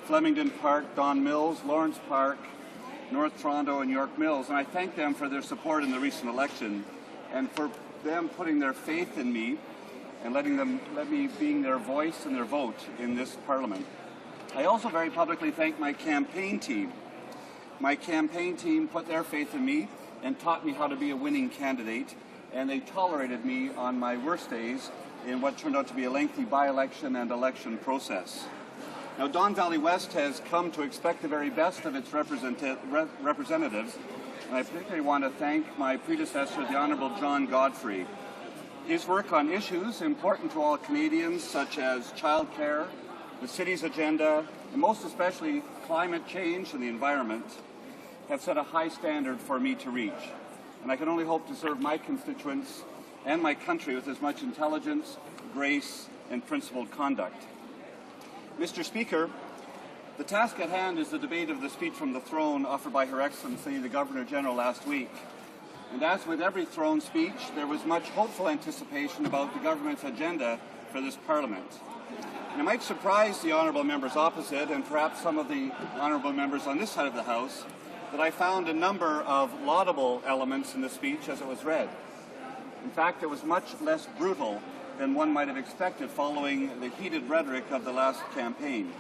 Flemington Park, Don Mills, Lawrence Park, North Toronto, and York Mills. And I thank them for their support in the recent election and for them putting their faith in me and let me being their voice and their vote in this Parliament. I also very publicly thank my campaign team. My campaign team put their faith in me and taught me how to be a winning candidate, and they tolerated me on my worst days in what turned out to be a lengthy by-election and election process. Now, Don Valley West has come to expect the very best of its representatives, and I particularly want to thank my predecessor, the Honourable John Godfrey. His work on issues important to all Canadians, such as childcare, the city's agenda, and most especially climate change and the environment, have set a high standard for me to reach. And I can only hope to serve my constituents and my country with as much intelligence, grace, and principled conduct. Mr. Speaker, the task at hand is the debate of the speech from the throne offered by Her Excellency the Governor-General last week. And as with every throne speech, there was much hopeful anticipation about the government's agenda for this Parliament. And it might surprise the honourable members opposite, and perhaps some of the honourable members on this side of the House, that I found a number of laudable elements in the speech as it was read. In fact, it was much less brutal than one might have expected following the heated rhetoric of the last campaign.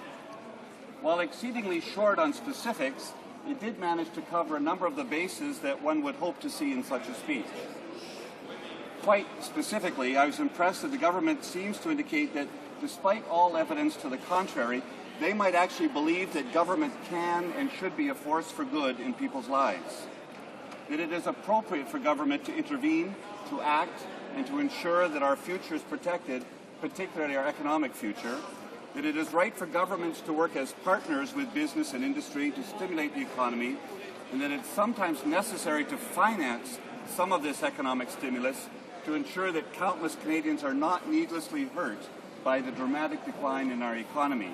While exceedingly short on specifics, it did manage to cover a number of the bases that one would hope to see in such a speech. Quite specifically, I was impressed that the government seems to indicate that despite all evidence to the contrary, they might actually believe that government can and should be a force for good in people's lives. That it is appropriate for government to intervene, to act, and to ensure that our future is protected, particularly our economic future. That it is right for governments to work as partners with business and industry to stimulate the economy, and that it's sometimes necessary to finance some of this economic stimulus to ensure that countless Canadians are not needlessly hurt by the dramatic decline in our economy.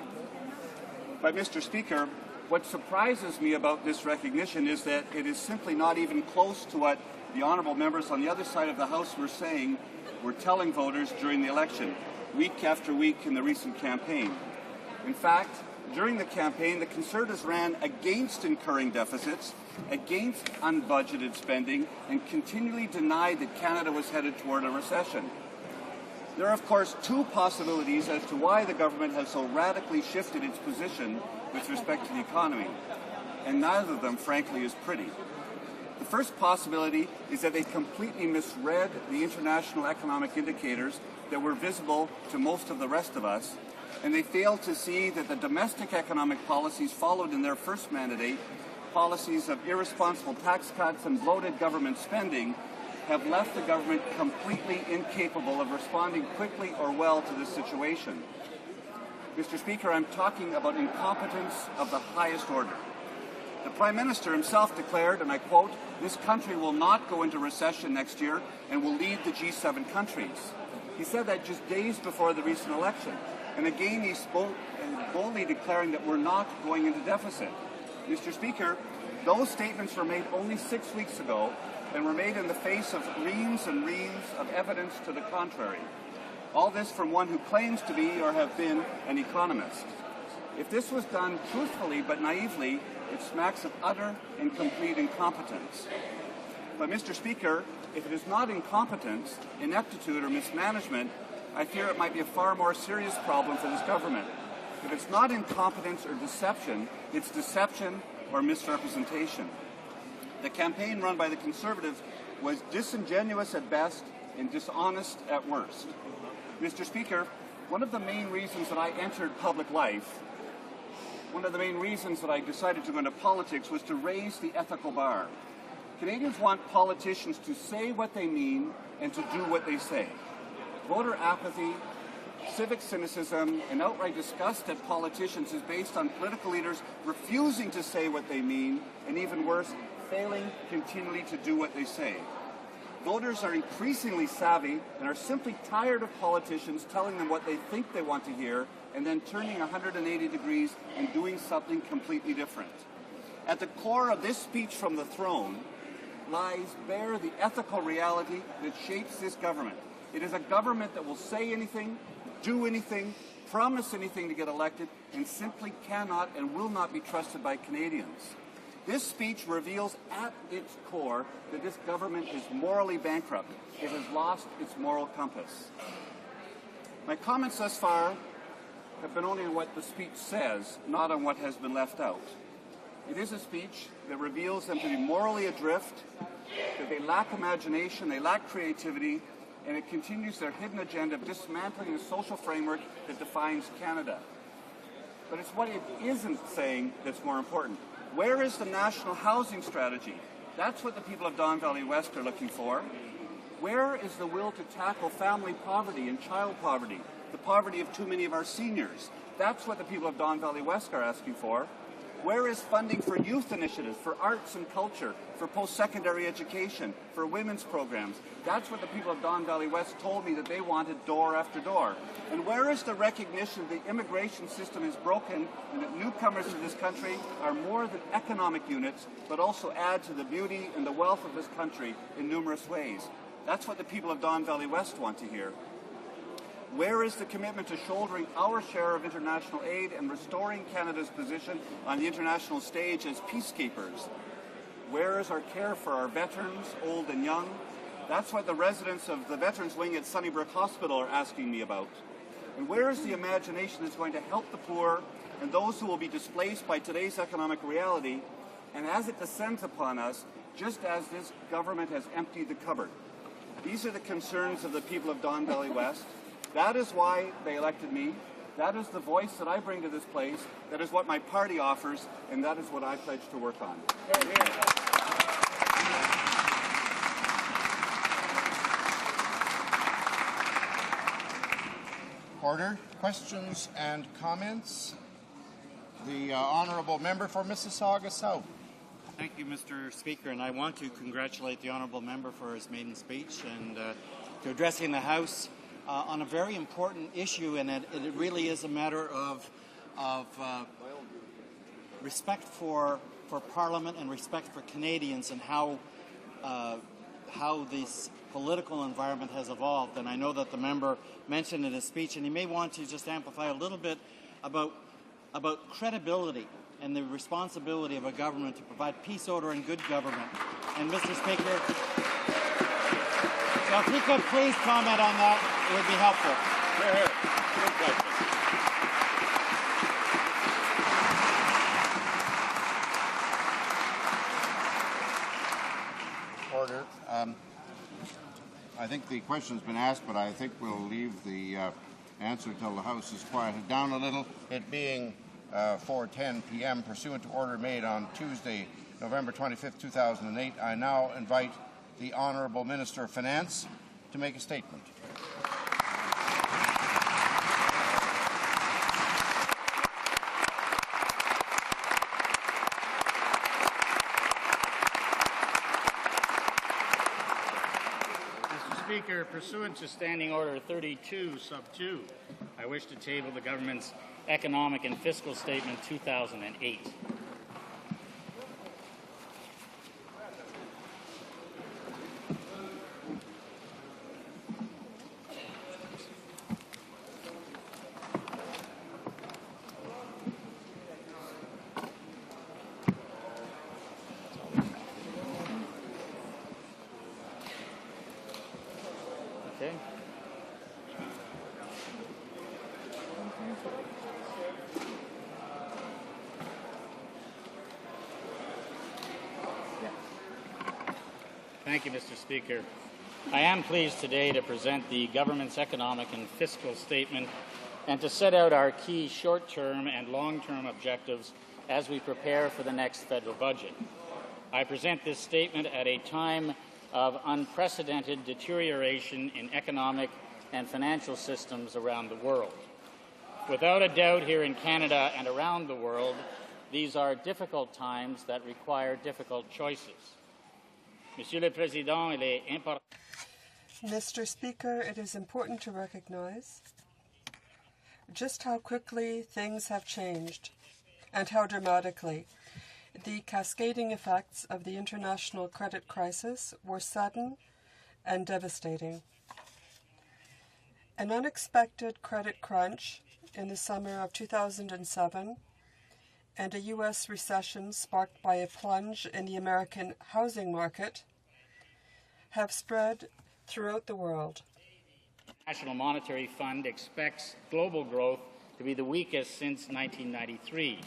But, Mr. Speaker, what surprises me about this recognition is that it is simply not even close to what the honourable members on the other side of the House were telling voters during the election, week after week in the recent campaign. In fact, during the campaign, the Conservatives ran against incurring deficits, against unbudgeted spending, and continually denied that Canada was headed toward a recession. There are, of course, two possibilities as to why the government has so radically shifted its position with respect to the economy, and neither of them, frankly, is pretty. The first possibility is that they completely misread the international economic indicators that were visible to most of the rest of us, and they failed to see that the domestic economic policies followed in their first mandate, policies of irresponsible tax cuts and bloated government spending, have left the government completely incapable of responding quickly or well to this situation. Mr. Speaker, I'm talking about incompetence of the highest order. The Prime Minister himself declared, and I quote, "This country will not go into recession next year and will lead the G7 countries." He said that just days before the recent election. And again, he spoke boldly declaring that we're not going into deficit. Mr. Speaker, those statements were made only 6 weeks ago and were made in the face of reams and reams of evidence to the contrary. All this from one who claims to be or have been an economist. If this was done truthfully but naively, it smacks of utter and complete incompetence. But, Mr. Speaker, if it is not incompetence, ineptitude, or mismanagement, I fear it might be a far more serious problem for this government. If it's not incompetence or deception, it's deception or misrepresentation. The campaign run by the Conservatives was disingenuous at best and dishonest at worst. Mr. Speaker, one of the main reasons that I entered public life, one of the main reasons that I decided to go into politics was to raise the ethical bar. Canadians want politicians to say what they mean and to do what they say. Voter apathy, civic cynicism, and outright disgust at politicians is based on political leaders refusing to say what they mean, and even worse, failing continually to do what they say. Voters are increasingly savvy and are simply tired of politicians telling them what they think they want to hear and then turning 180 degrees and doing something completely different. At the core of this speech from the throne lies bare the ethical reality that shapes this government. It is a government that will say anything, do anything, promise anything to get elected, and simply cannot and will not be trusted by Canadians. This speech reveals at its core that this government is morally bankrupt. It has lost its moral compass. My comments thus far have been only on what the speech says, not on what has been left out. It is a speech that reveals them to be morally adrift, that they lack imagination, they lack creativity, and it continues their hidden agenda of dismantling the social framework that defines Canada. But it's what it isn't saying that's more important. Where is the national housing strategy? That's what the people of Don Valley West are looking for. Where is the will to tackle family poverty and child poverty, the poverty of too many of our seniors? That's what the people of Don Valley West are asking for. Where is funding for youth initiatives, for arts and culture, for post-secondary education, for women's programs? That's what the people of Don Valley West told me that they wanted door after door. And where is the recognition that the immigration system is broken and that newcomers to this country are more than economic units, but also add to the beauty and the wealth of this country in numerous ways? That's what the people of Don Valley West want to hear. Where is the commitment to shouldering our share of international aid and restoring Canada's position on the international stage as peacekeepers? Where is our care for our veterans, old and young? That's what the residents of the Veterans Wing at Sunnybrook Hospital are asking me about. And where is the imagination that's going to help the poor and those who will be displaced by today's economic reality, and as it descends upon us, just as this government has emptied the cupboard? These are the concerns of the people of Don Valley West. That is why they elected me. That is the voice that I bring to this place. That is what my party offers, and that is what I pledge to work on. Order. Questions and comments? The honourable member for Mississauga South. Thank you, Mr. Speaker, and I want to congratulate the honourable member for his maiden speech and to addressing the House on a very important issue, and it really is a matter of respect for Parliament and respect for Canadians and how this political environment has evolved. And I know that the member mentioned in his speech, and he may want to just amplify a little bit about credibility and the responsibility of a government to provide peace, order, and good government. And Mr. Speaker, so if he could please comment on that, it would be helpful. Order. I think the question's been asked, but I think we'll leave the answer till the House is quieted down a little. It being 4:10 p.m. pursuant to order made on Tuesday, November 25th, 2008, I now invite the Honourable Minister of Finance to make a statement. Mr. Speaker, pursuant to Standing Order 32, Sub 2, I wish to table the government's Economic and Fiscal Statement 2008. Thank you, Mr. Speaker. I am pleased today to present the government's economic and fiscal statement and to set out our key short-term and long-term objectives as we prepare for the next federal budget. I present this statement at a time of unprecedented deterioration in economic and financial systems around the world. Without a doubt, here in Canada and around the world, these are difficult times that require difficult choices. Monsieur le Président, il est important. Mr. Speaker, it is important to recognize just how quickly things have changed and how dramatically. The cascading effects of the international credit crisis were sudden and devastating. An unexpected credit crunch in the summer of 2007 and a U.S. recession sparked by a plunge in the American housing market have spread throughout the world. The National Monetary Fund expects global growth to be the weakest since 1993.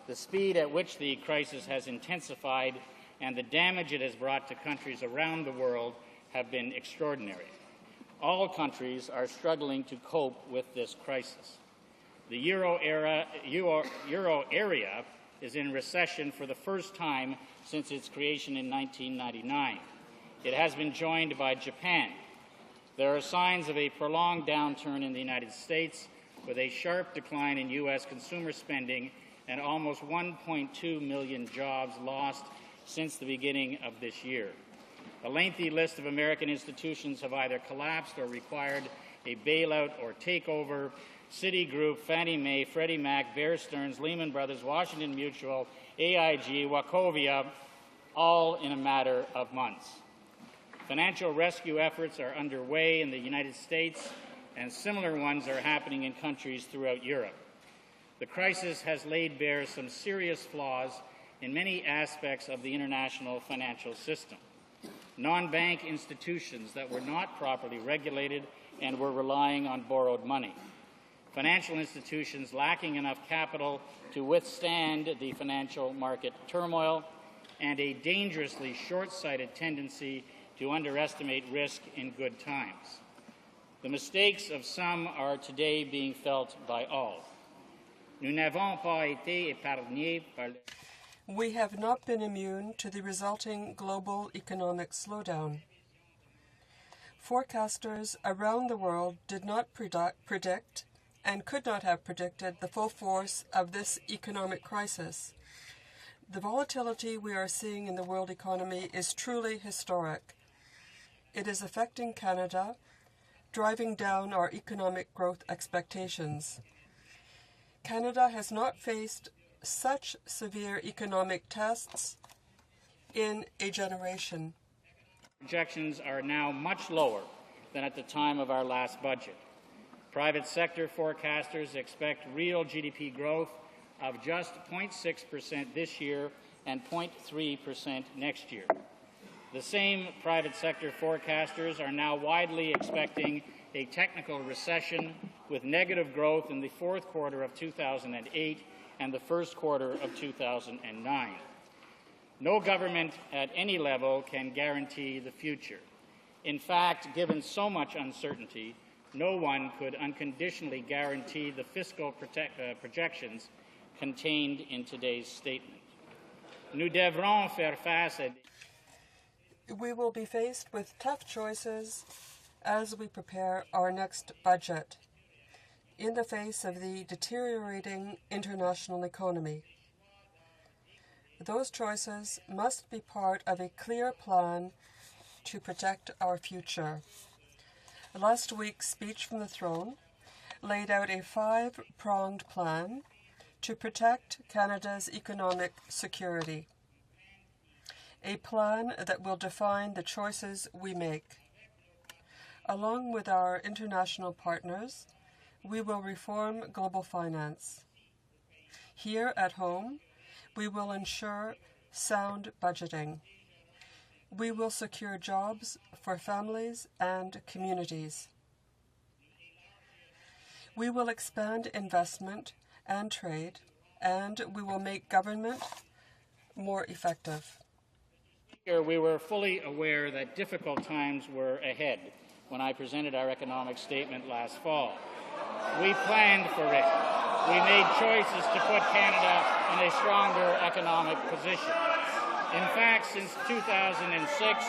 The speed at which the crisis has intensified and the damage it has brought to countries around the world have been extraordinary. All countries are struggling to cope with this crisis. The euro area is in recession for the first time since its creation in 1999. It has been joined by Japan. There are signs of a prolonged downturn in the United States, with a sharp decline in U.S. consumer spending and almost 1.2 million jobs lost since the beginning of this year. A lengthy list of American institutions have either collapsed or required a bailout or takeover. Citigroup, Fannie Mae, Freddie Mac, Bear Stearns, Lehman Brothers, Washington Mutual, AIG, Wachovia, all in a matter of months. Financial rescue efforts are underway in the United States, and similar ones are happening in countries throughout Europe. The crisis has laid bare some serious flaws in many aspects of the international financial system. Non-bank institutions that were not properly regulated and were relying on borrowed money. Financial institutions lacking enough capital to withstand the financial market turmoil, and a dangerously short-sighted tendency to underestimate risk in good times. The mistakes of some are today being felt by all. Nous n'avons pas été épargnés par le... We have not been immune to the resulting global economic slowdown. Forecasters around the world did not predict and could not have predicted the full force of this economic crisis. The volatility we are seeing in the world economy is truly historic. It is affecting Canada, driving down our economic growth expectations. Canada has not faced such severe economic tests in a generation. Projections are now much lower than at the time of our last budget. Private sector forecasters expect real GDP growth of just 0.6% this year and 0.3% next year. The same private sector forecasters are now widely expecting a technical recession with negative growth in the fourth quarter of 2008 and the first quarter of 2009. No government at any level can guarantee the future. In fact, given so much uncertainty, no one could unconditionally guarantee the fiscal projections contained in today's statement. Nous devrons faire face à... We will be faced with tough choices as we prepare our next budget in the face of the deteriorating international economy. Those choices must be part of a clear plan to protect our future. Last week's speech from the throne laid out a 5-pronged plan to protect Canada's economic security. A plan that will define the choices we make. Along with our international partners, we will reform global finance. Here at home, we will ensure sound budgeting. We will secure jobs for families and communities. We will expand investment and trade, and we will make government more effective. We were fully aware that difficult times were ahead when I presented our economic statement last fall. We planned for it. We made choices to put Canada in a stronger economic position. In fact, since 2006,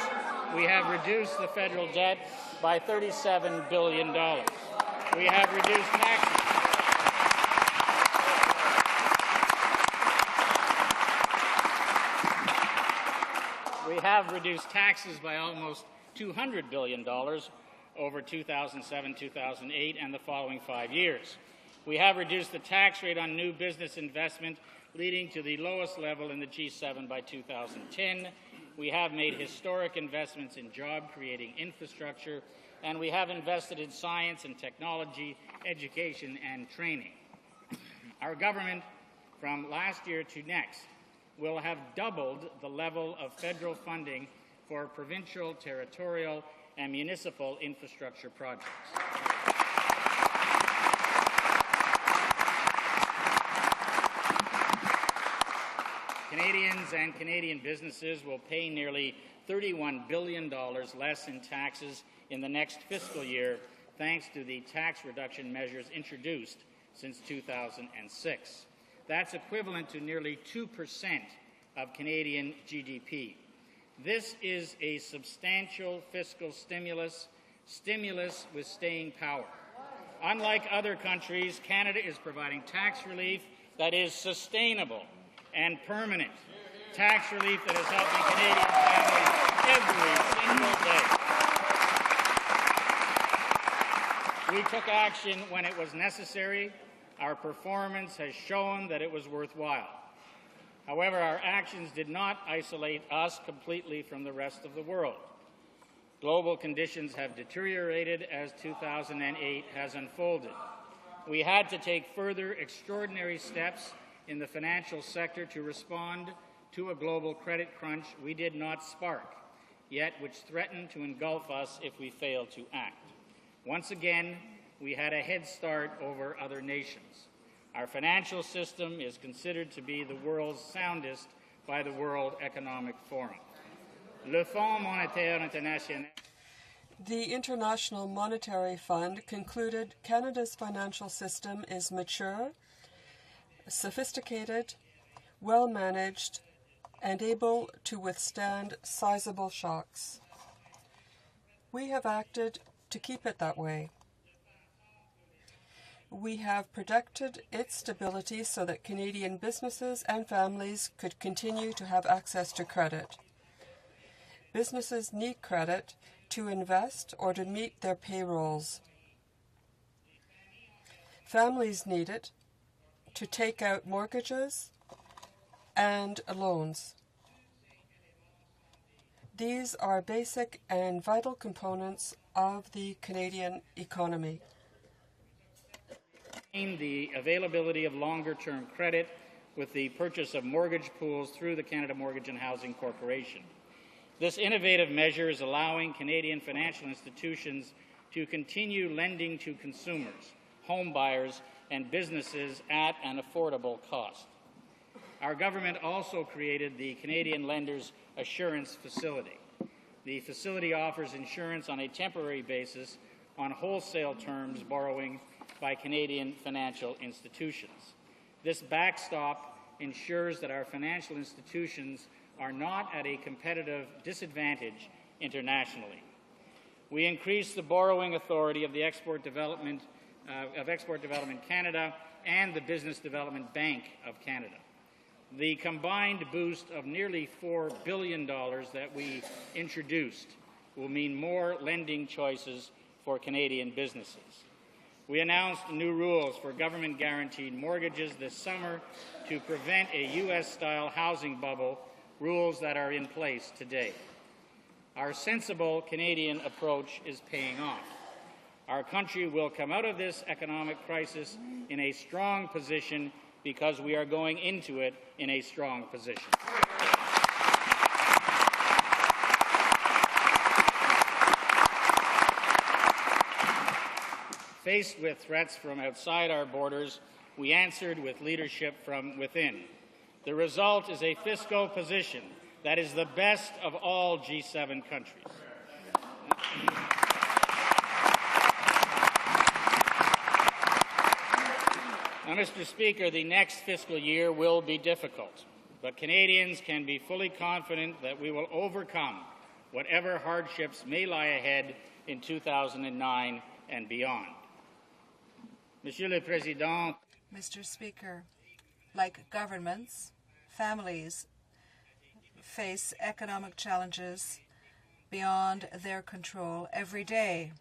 we have reduced the federal debt by $37 billion. We have reduced taxes. We have reduced taxes by almost $200 billion over 2007-2008 and the following 5 years. We have reduced the tax rate on new business investment, leading to the lowest level in the G7 by 2010. We have made historic investments in job-creating infrastructure, and we have invested in science and technology, education, and training. Our government, from last year to next, will have doubled the level of federal funding for provincial, territorial, and municipal infrastructure projects. Canadians and Canadian businesses will pay nearly $31 billion less in taxes in the next fiscal year, thanks to the tax reduction measures introduced since 2006. That's equivalent to nearly 2% of Canadian GDP. This is a substantial fiscal stimulus with staying power. Unlike other countries, Canada is providing tax relief that is sustainable and permanent. Tax relief that is helping Canadian families every single day. We took action when it was necessary. Our performance has shown that it was worthwhile. However, our actions did not isolate us completely from the rest of the world. Global conditions have deteriorated as 2008 has unfolded. We had to take further extraordinary steps in the financial sector to respond to a global credit crunch we did not spark, yet which threatened to engulf us if we failed to act. Once again, we had a head start over other nations. Our financial system is considered to be the world's soundest by the World Economic Forum. Le Fonds Monétaire International. The International Monetary Fund concluded Canada's financial system is mature, sophisticated, well-managed, and able to withstand sizable shocks. We have acted to keep it that way. We have protected its stability so that Canadian businesses and families could continue to have access to credit. Businesses need credit to invest or to meet their payrolls. Families need it to take out mortgages and loans. These are basic and vital components of the Canadian economy. The availability of longer-term credit with the purchase of mortgage pools through the Canada Mortgage and Housing Corporation. This innovative measure is allowing Canadian financial institutions to continue lending to consumers, home buyers, and businesses at an affordable cost. Our government also created the Canadian Lenders Assurance Facility. The facility offers insurance on a temporary basis on wholesale terms borrowing by Canadian financial institutions. This backstop ensures that our financial institutions are not at a competitive disadvantage internationally. We increased the borrowing authority of the Export Development Canada and the Business Development Bank of Canada. The combined boost of nearly $4 billion that we introduced will mean more lending choices for Canadian businesses. We announced new rules for government-guaranteed mortgages this summer to prevent a U.S.-style housing bubble, rules that are in place today. Our sensible Canadian approach is paying off. Our country will come out of this economic crisis in a strong position because we are going into it in a strong position. Faced with threats from outside our borders, we answered with leadership from within. The result is a fiscal position that is the best of all G7 countries. Now, Mr. Speaker, the next fiscal year will be difficult, but Canadians can be fully confident that we will overcome whatever hardships may lie ahead in 2009 and beyond. Monsieur le Président, Mr. Speaker, like governments, families face economic challenges beyond their control every day.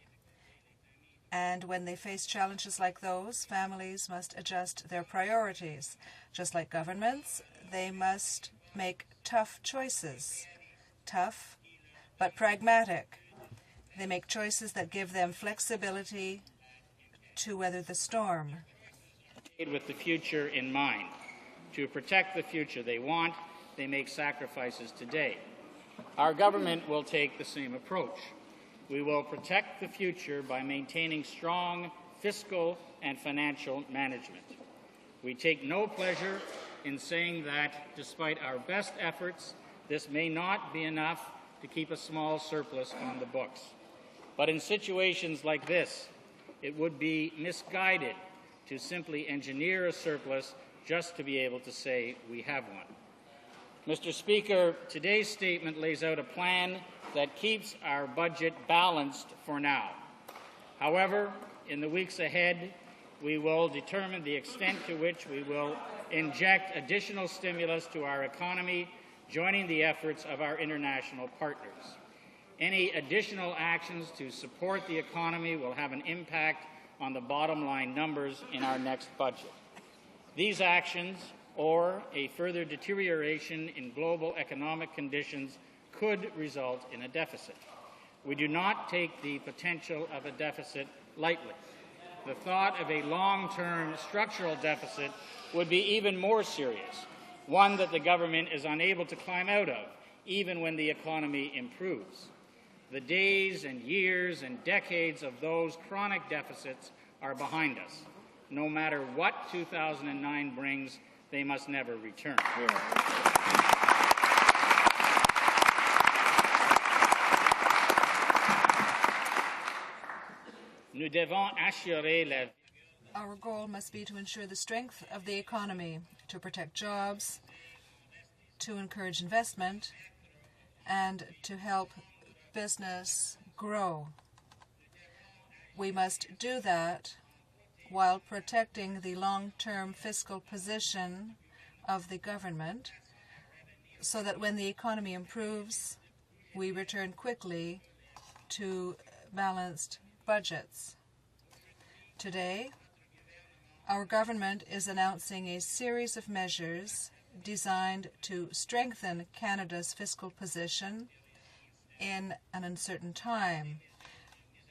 And when they face challenges like those, families must adjust their priorities. Just like governments, they must make tough choices. Tough, but pragmatic. They make choices that give them flexibility to weather the storm. With the future in mind. To protect the future they want, they make sacrifices today. Our government will take the same approach. We will protect the future by maintaining strong fiscal and financial management. We take no pleasure in saying that, despite our best efforts, this may not be enough to keep a small surplus on the books. But in situations like this, it would be misguided to simply engineer a surplus just to be able to say we have one. Mr. Speaker, today's statement lays out a plan that keeps our budget balanced for now. However, in the weeks ahead, we will determine the extent to which we will inject additional stimulus to our economy, joining the efforts of our international partners. Any additional actions to support the economy will have an impact on the bottom line numbers in our next budget. These actions, or a further deterioration in global economic conditions, could result in a deficit. We do not take the potential of a deficit lightly. The thought of a long-term structural deficit would be even more serious, one that the government is unable to climb out of, even when the economy improves. The days and years and decades of those chronic deficits are behind us. No matter what 2009 brings, they must never return. Nous devons assurer la Our goal must be to ensure the strength of the economy, to protect jobs, to encourage investment, and to help business grow. We must do that while protecting the long-term fiscal position of the government so that when the economy improves, we return quickly to balanced budgets. Today, our government is announcing a series of measures designed to strengthen Canada's fiscal position in an uncertain time.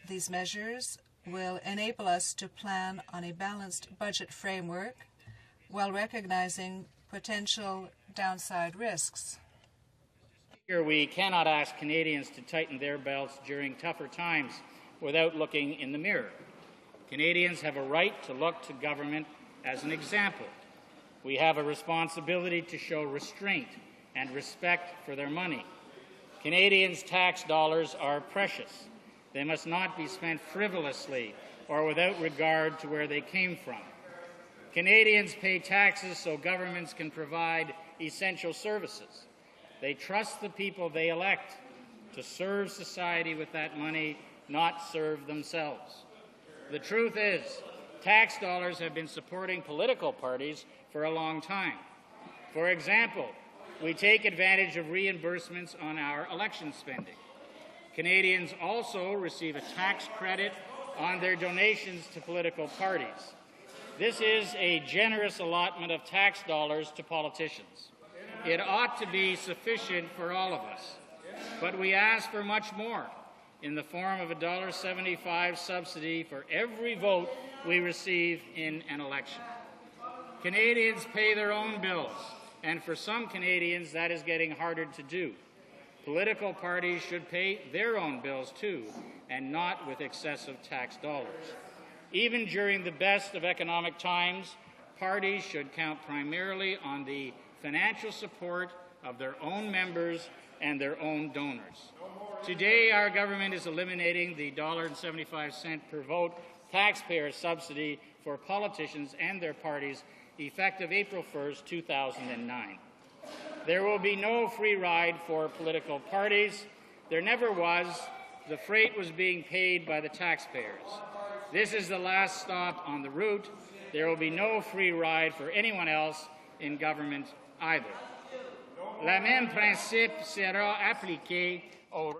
These measures will enable us to plan on a balanced budget framework while recognizing potential downside risks. Here, we cannot ask Canadians to tighten their belts during tougher times without looking in the mirror. Canadians have a right to look to government as an example. We have a responsibility to show restraint and respect for their money. Canadians' tax dollars are precious. They must not be spent frivolously or without regard to where they came from. Canadians pay taxes so governments can provide essential services. They trust the people they elect to serve society with that money, not serve themselves. The truth is, tax dollars have been supporting political parties for a long time. For example, we take advantage of reimbursements on our election spending. Canadians also receive a tax credit on their donations to political parties. This is a generous allotment of tax dollars to politicians. It ought to be sufficient for all of us, but we ask for much more in the form of a $1.75 subsidy for every vote we receive in an election. Canadians pay their own bills, and for some Canadians that is getting harder to do. Political parties should pay their own bills too, and not with excessive tax dollars. Even during the best of economic times, parties should count primarily on the financial support of their own members and their own donors. Today, our government is eliminating the $1.75 per vote taxpayer subsidy for politicians and their parties effective April 1st, 2009. There will be no free ride for political parties. There never was. The freight was being paid by the taxpayers. This is the last stop on the route. There will be no free ride for anyone else in government either. Le même principe sera appliqué au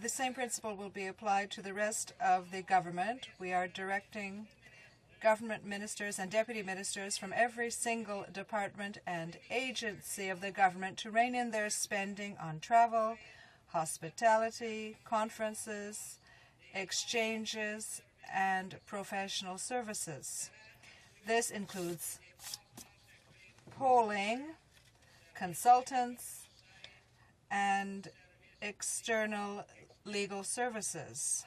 The same principle will be applied to the rest of the government. We are directing government ministers and deputy ministers from every single department and agency of the government to rein in their spending on travel, hospitality, conferences, exchanges, and professional services. This includes polling, consultants, and external legal services.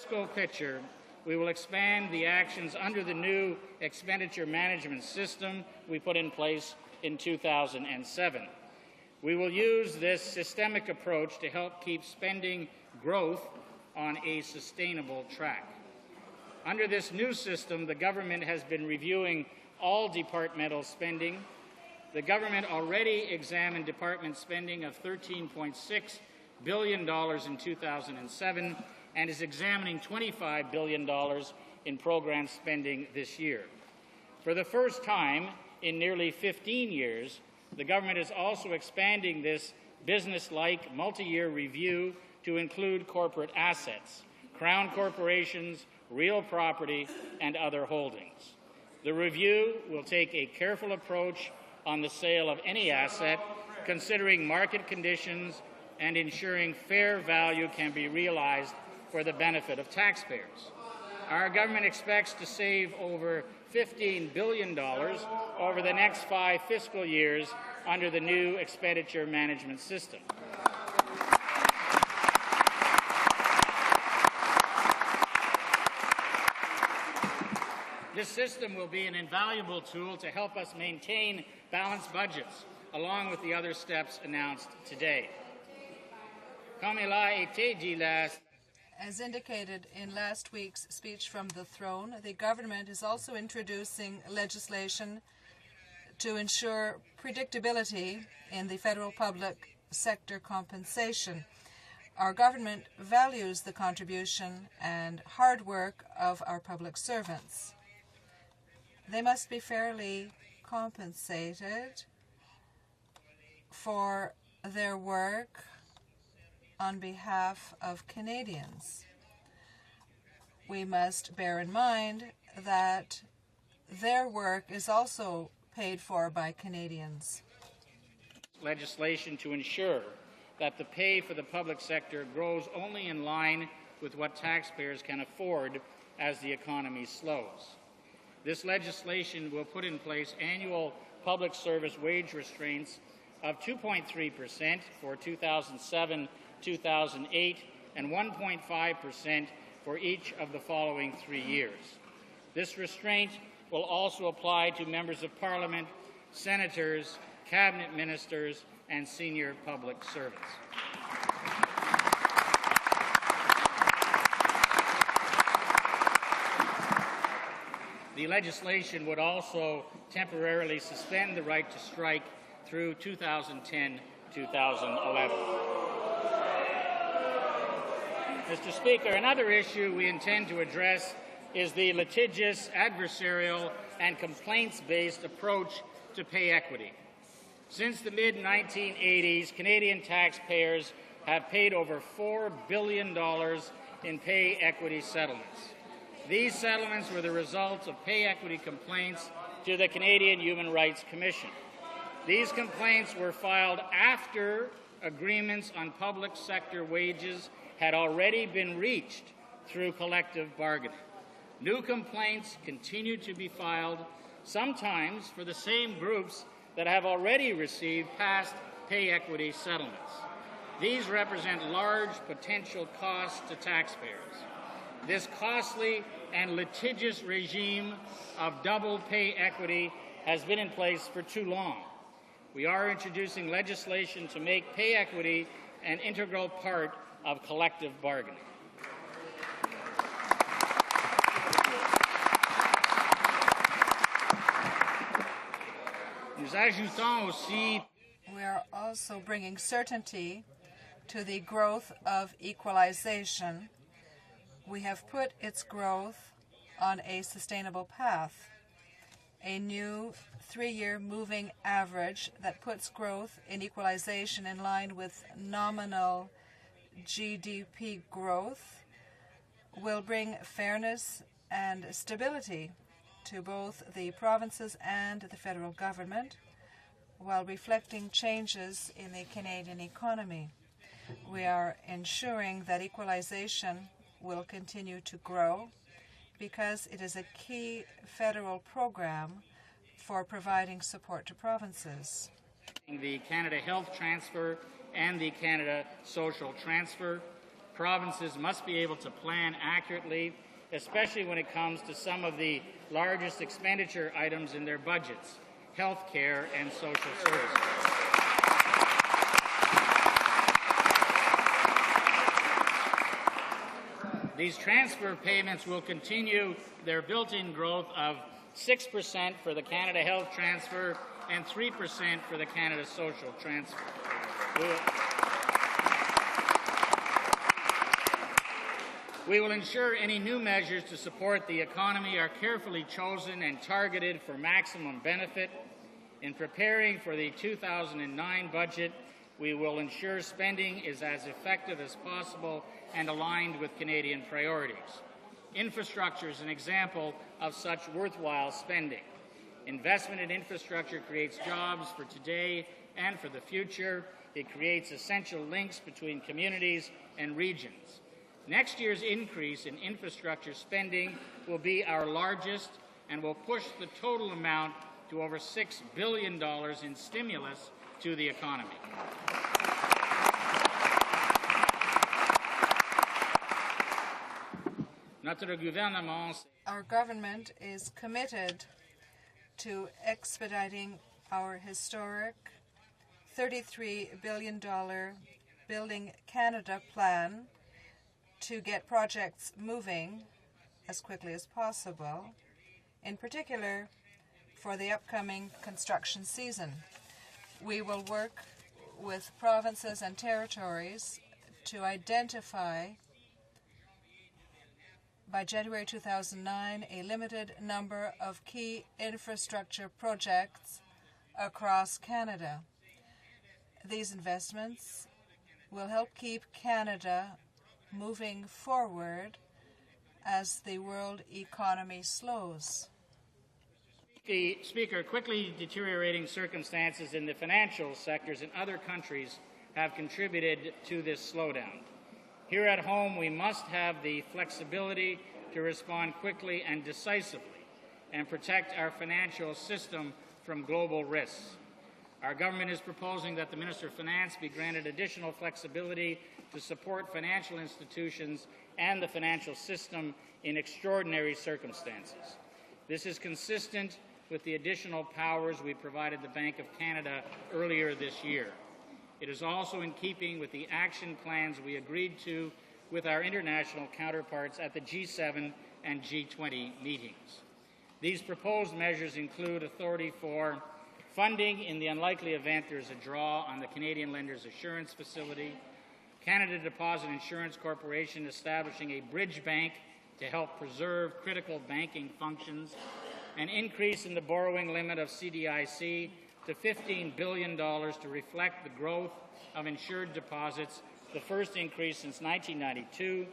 fiscal picture, we will expand the actions under the new expenditure management system we put in place in 2007. We will use this systemic approach to help keep spending growth on a sustainable track. Under this new system, the government has been reviewing all departmental spending. The government already examined department spending of $13.6 billion in 2007 and is examining $25 billion in program spending this year. For the first time in nearly 15 years, the government is also expanding this business-like multi-year review to include corporate assets, crown corporations, real property, and other holdings. The review will take a careful approach on the sale of any asset, considering market conditions and ensuring fair value can be realized for the benefit of taxpayers. Our government expects to save over $15 billion over the next 5 fiscal years under the new expenditure management system. This system will be an invaluable tool to help us maintain balanced budgets, along with the other steps announced today. As indicated in last week's speech from the throne, the government is also introducing legislation to ensure predictability in the federal public sector compensation. Our government values the contribution and hard work of our public servants. They must be fairly compensated for their work on behalf of Canadians. We must bear in mind that their work is also paid for by Canadians. Legislation to ensure that the pay for the public sector grows only in line with what taxpayers can afford as the economy slows. This legislation will put in place annual public service wage restraints of 2.3% for 2007-2008 and 1.5% for each of the following 3 years. This restraint will also apply to members of Parliament, senators, cabinet ministers, and senior public servants. The legislation would also temporarily suspend the right to strike through 2010-2011. Mr. Speaker, another issue we intend to address is the litigious, adversarial, and complaints-based approach to pay equity. Since the mid-1980s, Canadian taxpayers have paid over $4 billion in pay equity settlements. These settlements were the result of pay equity complaints to the Canadian Human Rights Commission. These complaints were filed after agreements on public sector wages had already been reached through collective bargaining. New complaints continue to be filed, sometimes for the same groups that have already received past pay equity settlements. These represent large potential costs to taxpayers. This costly and litigious regime of double pay equity has been in place for too long. We are introducing legislation to make pay equity an integral part of collective bargaining. We are also bringing certainty to the growth of equalization. We have put its growth on a sustainable path, a new 3-year moving average that puts growth in equalization in line with nominal GDP growth will bring fairness and stability to both the provinces and the federal government while reflecting changes in the Canadian economy. We are ensuring that equalization will continue to grow because it is a key federal program for providing support to provinces. The Canada Health Transfer and the Canada Social Transfer. Provinces must be able to plan accurately, especially when it comes to some of the largest expenditure items in their budgets, health care and social services. These transfer payments will continue their built-in growth of 6% for the Canada Health Transfer and 3% for the Canada Social Transfer. We will ensure any new measures to support the economy are carefully chosen and targeted for maximum benefit. In preparing for the 2009 budget, we will ensure spending is as effective as possible and aligned with Canadian priorities. Infrastructure is an example of such worthwhile spending. Investment in infrastructure creates jobs for today and for the future. It creates essential links between communities and regions. Next year's increase in infrastructure spending will be our largest and will push the total amount to over $6 billion in stimulus to the economy. Our government is committed to expediting our historic $33 billion Building Canada plan to get projects moving as quickly as possible, in particular for the upcoming construction season. We will work with provinces and territories to identify by January 2009 a limited number of key infrastructure projects across Canada. These investments will help keep Canada moving forward as the world economy slows. The Speaker, quickly deteriorating circumstances in the financial sectors in other countries have contributed to this slowdown. Here at home, we must have the flexibility to respond quickly and decisively and protect our financial system from global risks. Our government is proposing that the Minister of Finance be granted additional flexibility to support financial institutions and the financial system in extraordinary circumstances. This is consistent with the additional powers we provided the Bank of Canada earlier this year. It is also in keeping with the action plans we agreed to with our international counterparts at the G7 and G20 meetings. These proposed measures include authority for funding in the unlikely event there is a draw on the Canadian Lenders Assurance Facility, Canada Deposit Insurance Corporation establishing a bridge bank to help preserve critical banking functions, an increase in the borrowing limit of CDIC to $15 billion to reflect the growth of insured deposits, the first increase since 1992,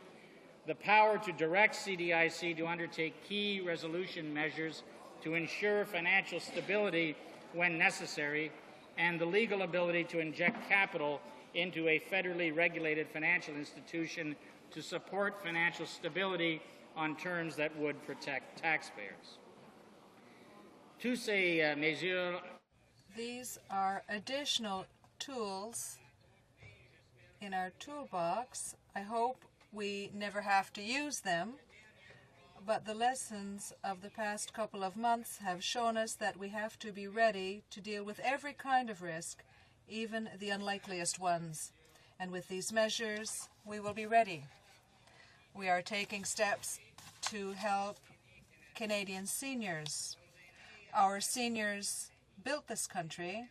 the power to direct CDIC to undertake key resolution measures to ensure financial stability when necessary, and the legal ability to inject capital into a federally regulated financial institution to support financial stability on terms that would protect taxpayers. These are additional tools in our toolbox. I hope we never have to use them, but the lessons of the past couple of months have shown us that we have to be ready to deal with every kind of risk, even the unlikeliest ones. And with these measures, we will be ready. We are taking steps to help Canadian seniors. Our seniors built this country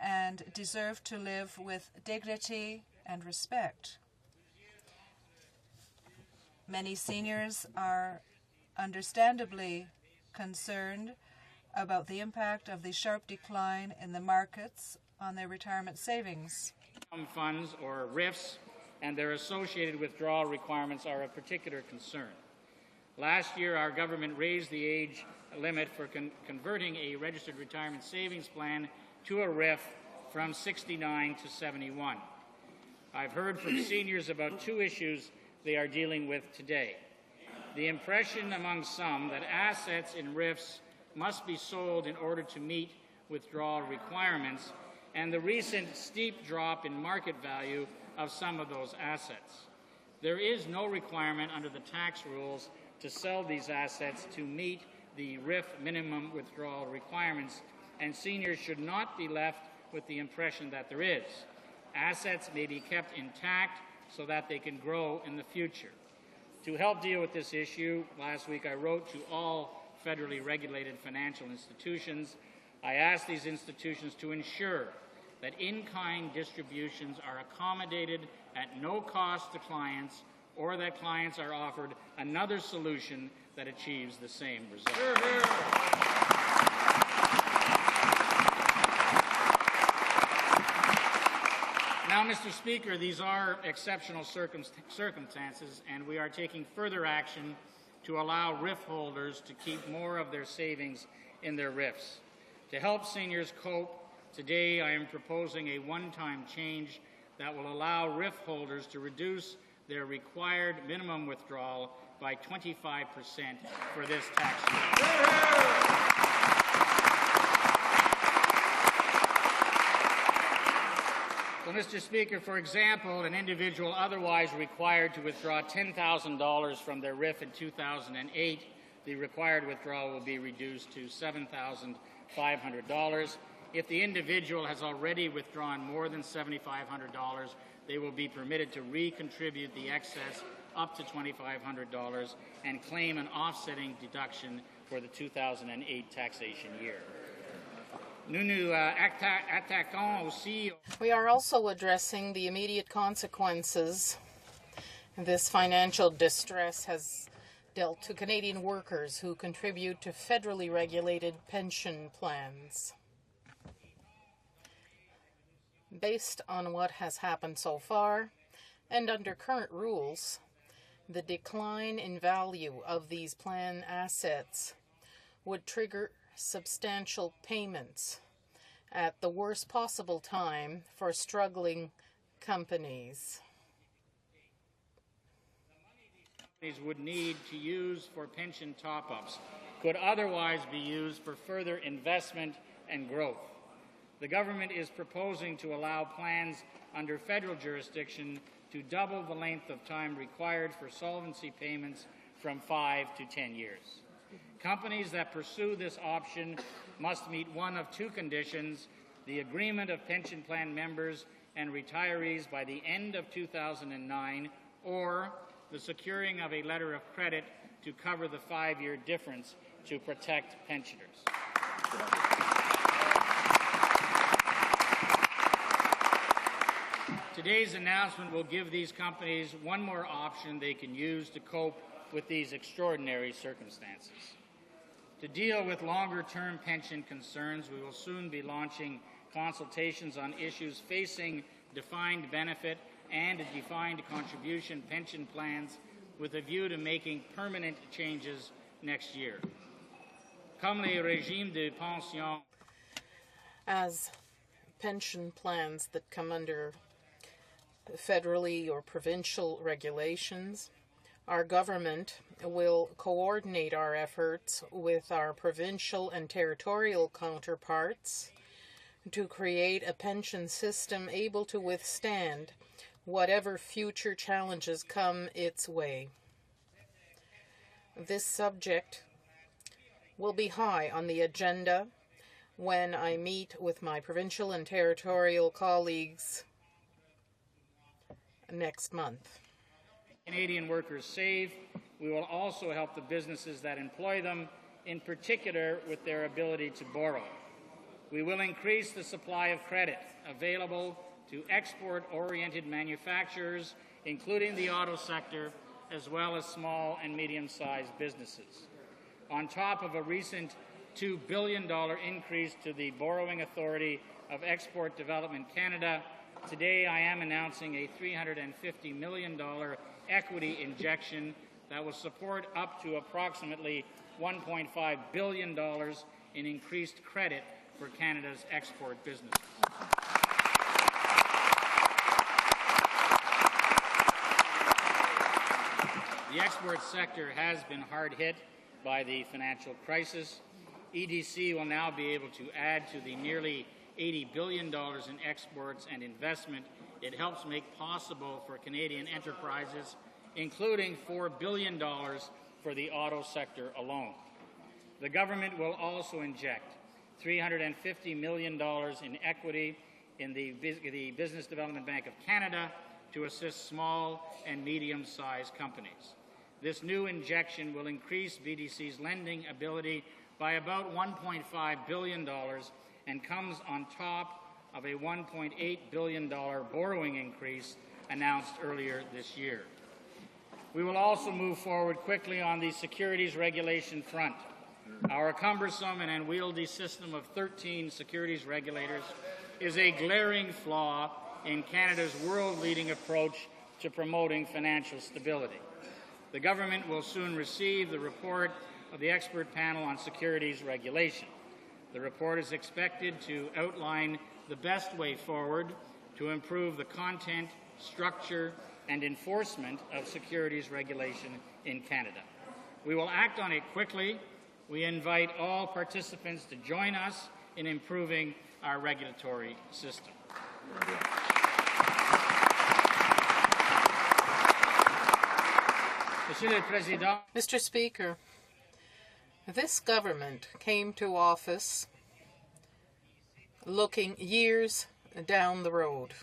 and deserve to live with dignity and respect. Many seniors are understandably concerned about the impact of the sharp decline in the markets on their retirement savings. Funds, or RIFs, and their associated withdrawal requirements are of particular concern. Last year, our government raised the age limit for converting a registered retirement savings plan to a RIF from 69 to 71. I've heard from seniors about two issues they are dealing with today. The impression among some that assets in RIFs must be sold in order to meet withdrawal requirements, and the recent steep drop in market value of some of those assets. There is no requirement under the tax rules to sell these assets to meet the RIF minimum withdrawal requirements, and seniors should not be left with the impression that there is. Assets may be kept intact so that they can grow in the future. To help deal with this issue, last week I wrote to all federally regulated financial institutions. I asked these institutions to ensure that in-kind distributions are accommodated at no cost to clients, or that clients are offered another solution that achieves the same result. Now, Mr. Speaker, these are exceptional circumstances, and we are taking further action to allow RIF holders to keep more of their savings in their RIFs. To help seniors cope, today I am proposing a one-time change that will allow RIF holders to reduce their required minimum withdrawal by 25% for this tax year. So, Mr. Speaker, for example, an individual otherwise required to withdraw $10,000 from their RIF in 2008, the required withdrawal will be reduced to $7,500. If the individual has already withdrawn more than $7,500, they will be permitted to recontribute the excess up to $2,500 and claim an offsetting deduction for the 2008 taxation year. We are also addressing the immediate consequences this financial distress has dealt to Canadian workers who contribute to federally regulated pension plans. Based on what has happened so far, and under current rules, the decline in value of these plan assets would trigger substantial payments at the worst possible time for struggling companies. Companies would need to use for pension top-ups could otherwise be used for further investment and growth. The government is proposing to allow plans under federal jurisdiction to double the length of time required for solvency payments from 5 to 10 years. Companies that pursue this option must meet one of two conditions: the agreement of pension plan members and retirees by the end of 2009, or the securing of a letter of credit to cover the 5-year difference to protect pensioners. Today's announcement will give these companies one more option they can use to cope with these extraordinary circumstances. To deal with longer-term pension concerns, we will soon be launching consultations on issues facing defined benefit and defined contribution pension plans with a view to making permanent changes next year. Comme les régimes de pension. As pension plans that come under federally or provincial regulations, our government will coordinate our efforts with our provincial and territorial counterparts to create a pension system able to withstand whatever future challenges come its way. This subject will be high on the agenda when I meet with my provincial and territorial colleagues next month. Canadian workers save, we will also help the businesses that employ them, in particular with their ability to borrow. We will increase the supply of credit available to export-oriented manufacturers, including the auto sector, as well as small and medium-sized businesses. On top of a recent $2 billion increase to the Borrowing Authority of Export Development Canada, today I am announcing a $350 million equity injection that will support up to approximately $1.5 billion in increased credit for Canada's export businesses. The export sector has been hard hit by the financial crisis. EDC will now be able to add to the nearly $80 billion in exports and investment it helps make possible for Canadian enterprises, including $4 billion for the auto sector alone. The government will also inject $350 million in equity in the Business Development Bank of Canada to assist small and medium-sized companies. This new injection will increase BDC's lending ability by about $1.5 billion and comes on top of a $1.8 billion borrowing increase announced earlier this year. We will also move forward quickly on the securities regulation front. Our cumbersome and unwieldy system of 13 securities regulators is a glaring flaw in Canada's world-leading approach to promoting financial stability. The government will soon receive the report of the expert panel on securities regulation. The report is expected to outline the best way forward to improve the content, structure, and enforcement of securities regulation in Canada. We will act on it quickly. We invite all participants to join us in improving our regulatory system. Mr. Speaker, this government came to office looking years down the road.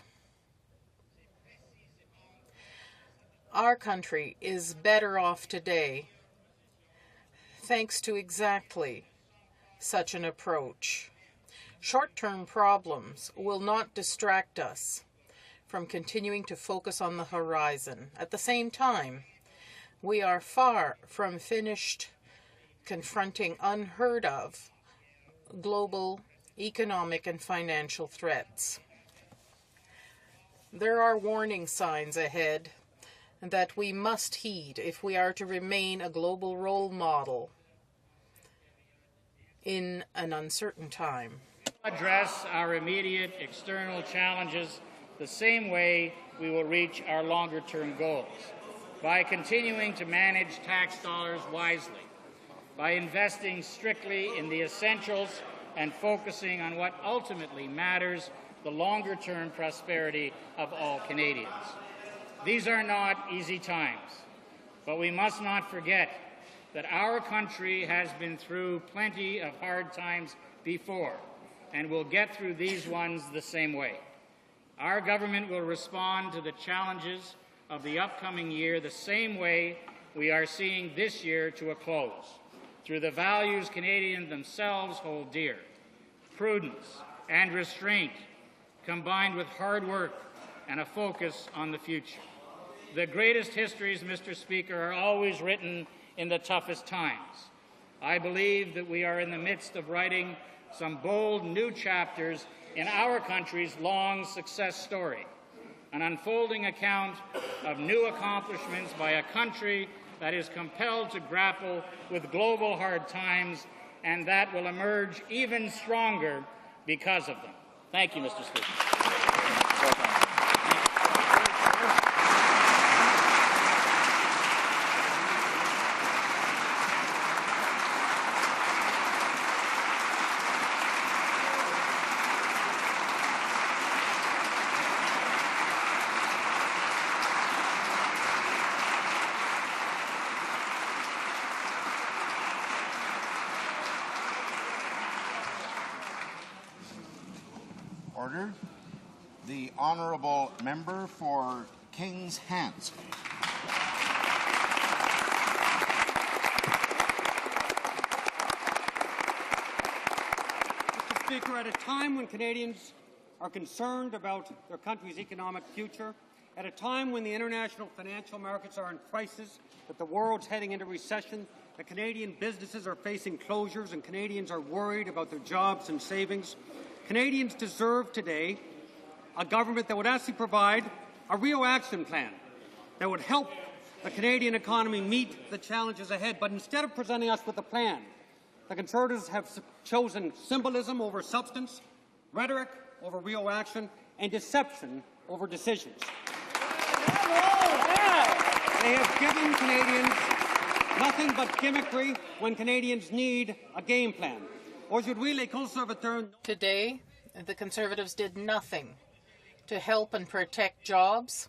Our country is better off today thanks to exactly such an approach. Short-term problems will not distract us from continuing to focus on the horizon. At the same time, we are far from finished confronting unheard of global economic and financial threats. There are warning signs ahead that we must heed if we are to remain a global role model in an uncertain time. Address our immediate external challenges the same way we will reach our longer-term goals, by continuing to manage tax dollars wisely, by investing strictly in the essentials and focusing on what ultimately matters, the longer-term prosperity of all Canadians. These are not easy times, but we must not forget that our country has been through plenty of hard times before and will get through these ones the same way. Our government will respond to the challenges of the upcoming year the same way we are seeing this year to a close, through the values Canadians themselves hold dear: prudence and restraint, combined with hard work and a focus on the future. The greatest histories, Mr. Speaker, are always written in the toughest times. I believe that we are in the midst of writing some bold new chapters in our country's long success story, an unfolding account of new accomplishments by a country that is compelled to grapple with global hard times and that will emerge even stronger because of them. Thank you, Mr. Speaker. Order. The honourable member for King's Hands. Mr. Speaker, at a time when Canadians are concerned about their country's economic future, at a time when the international financial markets are in crisis, that the world's heading into recession, that Canadian businesses are facing closures and Canadians are worried about their jobs and savings, Canadians deserve today a government that would actually provide a real action plan that would help the Canadian economy meet the challenges ahead. But instead of presenting us with a plan, the Conservatives have chosen symbolism over substance, rhetoric over real action, and deception over decisions. They have given Canadians nothing but gimmickry when Canadians need a game plan. Aujourd'hui, les conservateurs... Today, the Conservatives did nothing to help and protect jobs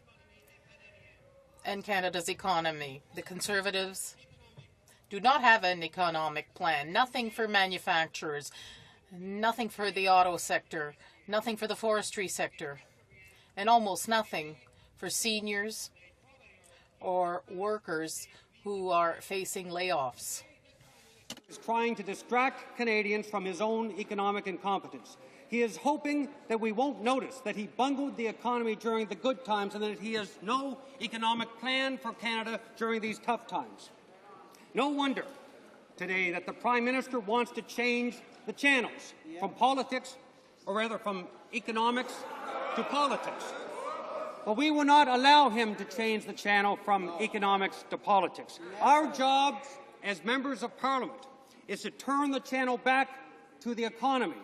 and Canada's economy. The Conservatives do not have an economic plan, nothing for manufacturers, nothing for the auto sector, nothing for the forestry sector, and almost nothing for seniors or workers who are facing layoffs. Is trying to distract Canadians from his own economic incompetence. He is hoping that we won't notice that he bungled the economy during the good times and that he has no economic plan for Canada during these tough times. No wonder today that the Prime Minister wants to change the channels from politics, or rather from economics to politics. But we will not allow him to change the channel from economics to politics. Our job as members of Parliament is to turn the channel back to the economy,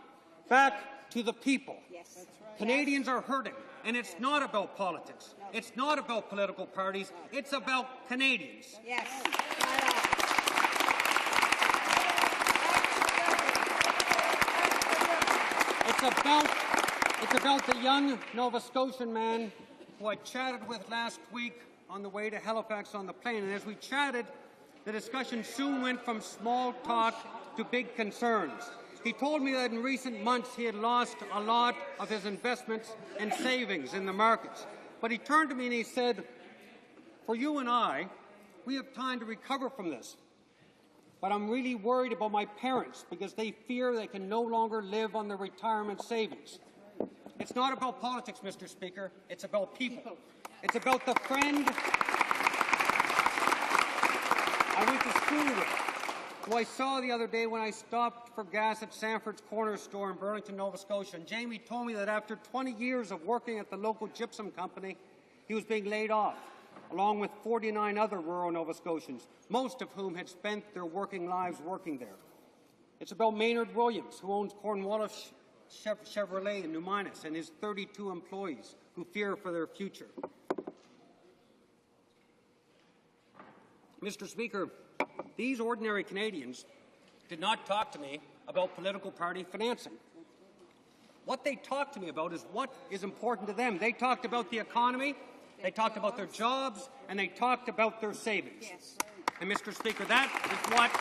back to the people. Yes. Canadians are hurting, and it's not about politics. It's not about political parties. It's about Canadians. Yes. It's about the young Nova Scotian man who I chatted with last week on the way to Halifax on the plane. And as we chatted, the discussion soon went from small talk to big concerns. He told me that in recent months he had lost a lot of his investments and savings in the markets. But he turned to me and he said, "For you and I, we have time to recover from this. But I'm really worried about my parents because they fear they can no longer live on their retirement savings." It's not about politics, Mr. Speaker. It's about people. It's about the friend I went to school with, who I saw the other day when I stopped for gas at Sanford's Corner Store in Burlington, Nova Scotia. And Jamie told me that after 20 years of working at the local gypsum company, he was being laid off, along with 49 other rural Nova Scotians, most of whom had spent their working lives working there. It's about Maynard Williams, who owns Cornwallis Chevrolet in New Minas, and his 32 employees who fear for their future. Mr. Speaker, these ordinary Canadians did not talk to me about political party financing. What they talked to me about is what is important to them. They talked about the economy, they talked about their jobs, and they talked about their savings. Yes. And, Mr. Speaker, that is what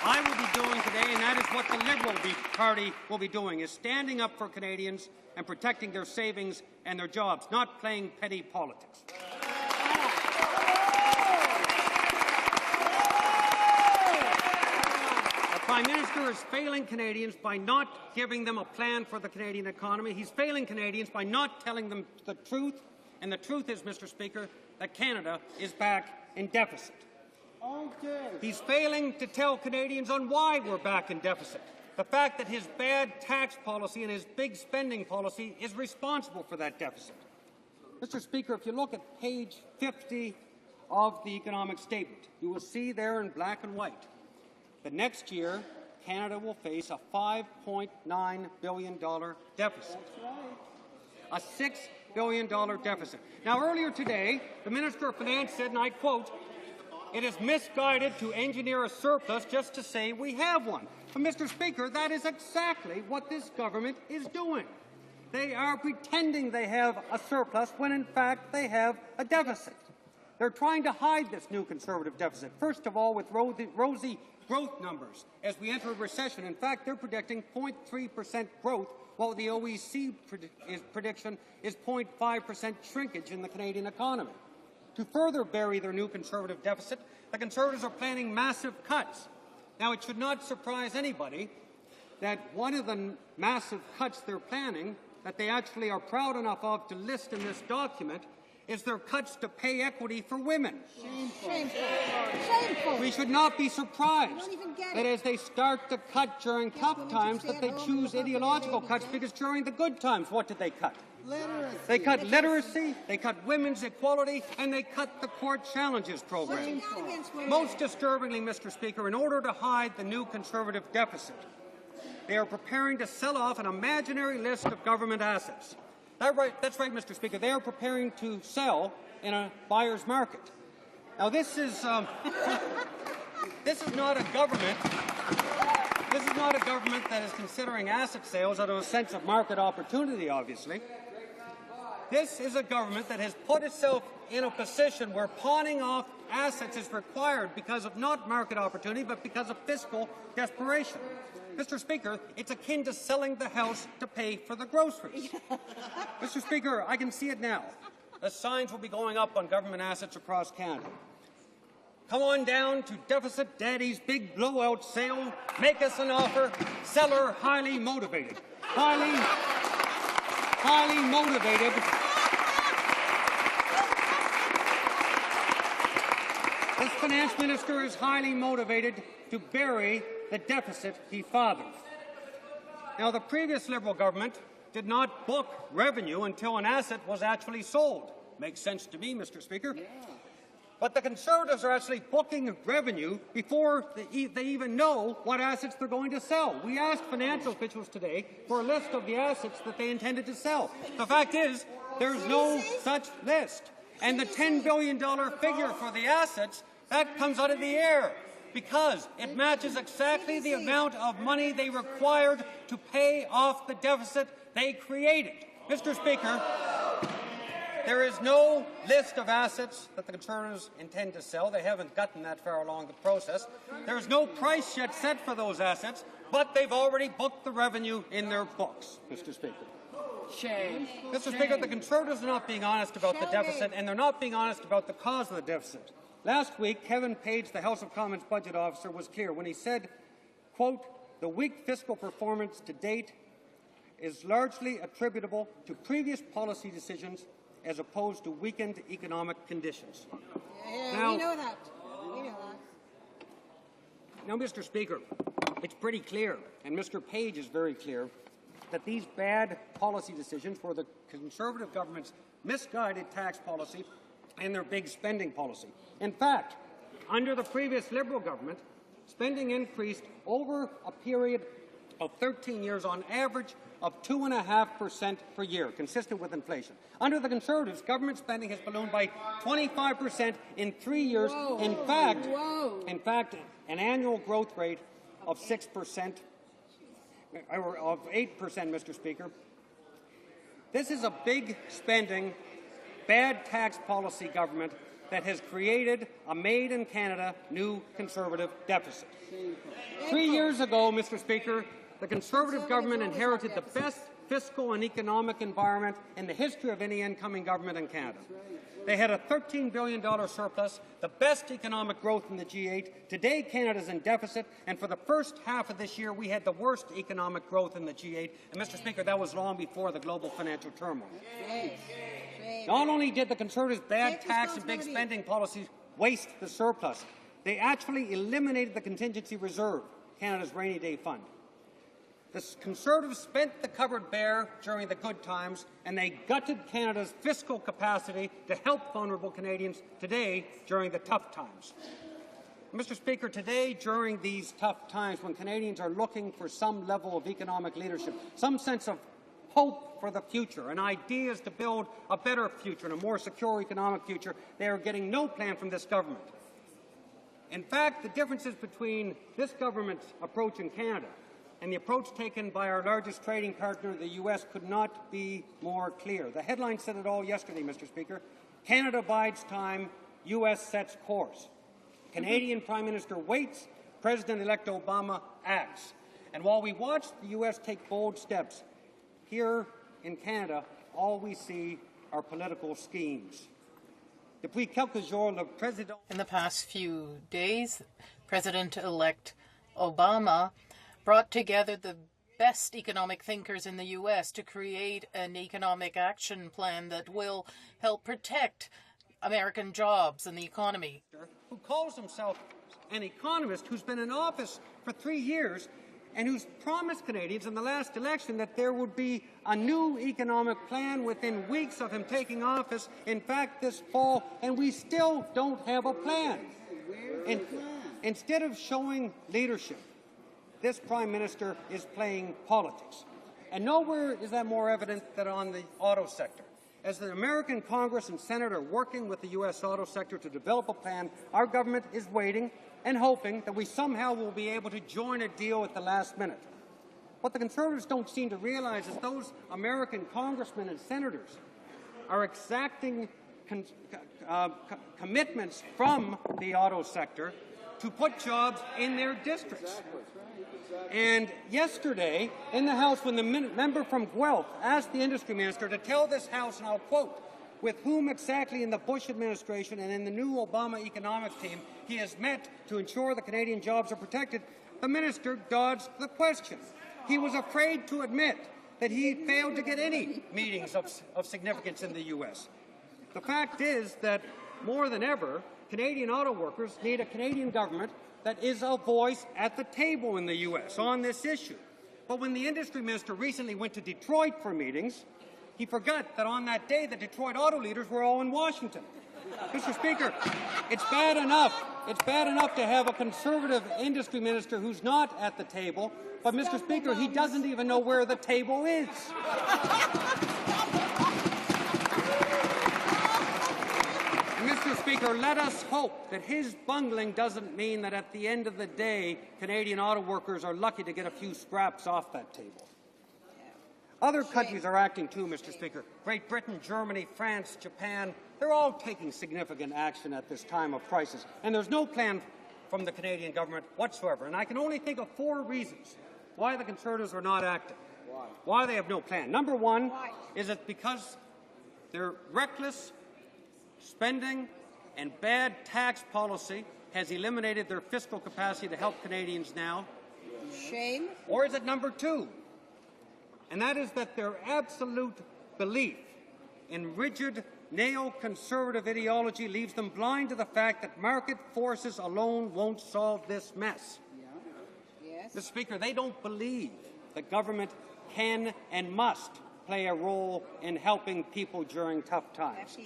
I will be doing today, and that is what the Liberal Party will be doing, is standing up for Canadians and protecting their savings and their jobs, not playing petty politics. The Prime Minister is failing Canadians by not giving them a plan for the Canadian economy. He's failing Canadians by not telling them the truth, and the truth is, Mr. Speaker, that Canada is back in deficit. He's failing to tell Canadians on why we're back in deficit. The fact that his bad tax policy and his big spending policy is responsible for that deficit. Mr. Speaker, if you look at page 50 of the economic statement, you will see there in black and white that next year Canada will face a $5.9 billion deficit. A $6 billion deficit. Now, earlier today, the Minister of Finance said, and I quote, "It is misguided to engineer a surplus just to say we have one." But, Mr. Speaker, that is exactly what this government is doing. They are pretending they have a surplus when, in fact, they have a deficit. They're trying to hide this new Conservative deficit, first of all with rosy growth numbers as we enter a recession. In fact, they're predicting 0.3% growth, while the OECD prediction is 0.5% shrinkage in the Canadian economy. To further bury their new Conservative deficit, the Conservatives are planning massive cuts. Now, it should not surprise anybody that one of the massive cuts they're planning, that they actually are proud enough of to list in this document, is their cuts to pay equity for women. Shameful. Shameful. We should not be surprised that as they start to cut during tough times, that they choose ideological cuts, because during the good times, what did they cut? Literacy. They cut literacy, they cut women's equality, and they cut the Court Challenges program. Most disturbingly, Mr. Speaker, in order to hide the new Conservative deficit, they are preparing to sell off an imaginary list of government assets. That's right, Mr. Speaker. They are preparing to sell in a buyer's market. Now, this is not a government. This is not a government that is considering asset sales out of a sense of market opportunity, obviously. This is a government that has put itself in a position where pawning off assets is required because of not market opportunity, but because of fiscal desperation. Mr. Speaker, it's akin to selling the house to pay for the groceries. Mr. Speaker, I can see it now. The signs will be going up on government assets across Canada. Come on down to Deficit Daddy's big blowout sale. Make us an offer. Seller highly motivated. Highly motivated. This finance minister is highly motivated to bury the deficit he fathered. Now, the previous Liberal government did not book revenue until an asset was actually sold. Makes sense to me, Mr. Speaker. Yeah. But the Conservatives are actually booking revenue before they even know what assets they're going to sell. We asked financial officials today for a list of the assets that they intended to sell. The fact is, there's no such list. And the $10 billion figure for the assets, that comes out of the air, because it matches exactly the amount of money they required to pay off the deficit they created. Mr. Speaker, there is no list of assets that the Conservatives intend to sell. They haven't gotten that far along the process. There is no price yet set for those assets, but they've already booked the revenue in their books, Mr. Speaker. Shame. Mr. Speaker, the Conservatives are not being honest about the deficit, and they're not being honest about the cause of the deficit. Last week, Kevin Page, the House of Commons budget officer, was clear when he said, quote, "The weak fiscal performance to date is largely attributable to previous policy decisions as opposed to weakened economic conditions." Yeah, now, we know that. We know that. Now, Mr. Speaker, it's pretty clear, and Mr. Page is very clear, that these bad policy decisions were the Conservative government's misguided tax policy and their big spending policy. In fact, under the previous Liberal government, spending increased over a period of 13 years on average of 2.5% per year, consistent with inflation. Under the Conservatives, government spending has ballooned by 25% in 3 years. Whoa. In fact, an annual growth rate of 6%, or of 8%, Mr. Speaker. This is a big spending, bad tax policy government that has created a made-in-Canada new Conservative deficit. 3 years ago, Mr. Speaker, the Conservative government inherited the best fiscal and economic environment in the history of any incoming government in Canada. They had a $13 billion surplus, the best economic growth in the G8. Today, Canada's in deficit, and for the first half of this year, we had the worst economic growth in the G8. And, Mr. Speaker, that was long before the global financial turmoil. Not only did the Conservatives' bad tax and big spending policies waste the surplus, they actually eliminated the contingency reserve, Canada's rainy day fund. The Conservatives spent the cupboard bare during the good times, and they gutted Canada's fiscal capacity to help vulnerable Canadians today during the tough times. Mr. Speaker, today, during these tough times, when Canadians are looking for some level of economic leadership, some sense of hope for the future, and ideas to build a better future and a more secure economic future, they are getting no plan from this government. In fact, the differences between this government's approach in Canada and the approach taken by our largest trading partner, the U.S., could not be more clear. The headline said it all yesterday, Mr. Speaker. Canada bides time, U.S. sets course. Canadian Prime Minister waits President-elect Obama acts. And while we watch the U.S. take bold steps, here in Canada, all we see are political schemes. In the past few days, President-elect Obama brought together the best economic thinkers in the U.S. to create an economic action plan that will help protect American jobs and the economy. Who calls himself an economist who's been in office for 3 years and who's promised Canadians in the last election that there would be a new economic plan within weeks of him taking office, in fact, this fall, and we still don't have a plan. Instead of showing leadership, this Prime Minister is playing politics. And nowhere is that more evident than on the auto sector. As the American Congress and Senate are working with the U.S. auto sector to develop a plan, our government is waiting and hoping that we somehow will be able to join a deal at the last minute. What the Conservatives don't seem to realize is those American congressmen and senators are exacting commitments from the auto sector to put jobs in their districts. And yesterday, in the House, when the member from Guelph asked the industry minister to tell this House, and I'll quote, with whom exactly in the Bush administration and in the new Obama economic team he has met to ensure the Canadian jobs are protected, the minister dodged the question. He was afraid to admit that he failed to get any meetings of significance in the U.S. The fact is that, more than ever, Canadian auto workers need a Canadian government that is a voice at the table in the U.S. on this issue. But when the industry minister recently went to Detroit for meetings, he forgot that on that day the Detroit auto leaders were all in Washington. Mr. Speaker, it's bad enough. It's bad enough to have a Conservative industry minister who's not at the table, but Mr. Speaker, he doesn't even know where the table is. Mr. Speaker, let us hope that his bungling doesn't mean that at the end of the day, Canadian auto workers are lucky to get a few scraps off that table. Other countries are acting too, Mr. Speaker. Great Britain, Germany, France, Japan, they're all taking significant action at this time of crisis. And there's no plan from the Canadian government whatsoever. And I can only think of 4 reasons why the Conservatives are not acting. Why they have no plan. Number one is that because their reckless spending and bad tax policy has eliminated their fiscal capacity to help Canadians now. Shame. Or is it number 2? And that is that their absolute belief in rigid neoconservative ideology leaves them blind to the fact that market forces alone won't solve this mess. Yes. Mr. Speaker, they don't believe that government can and must play a role in helping people during tough times.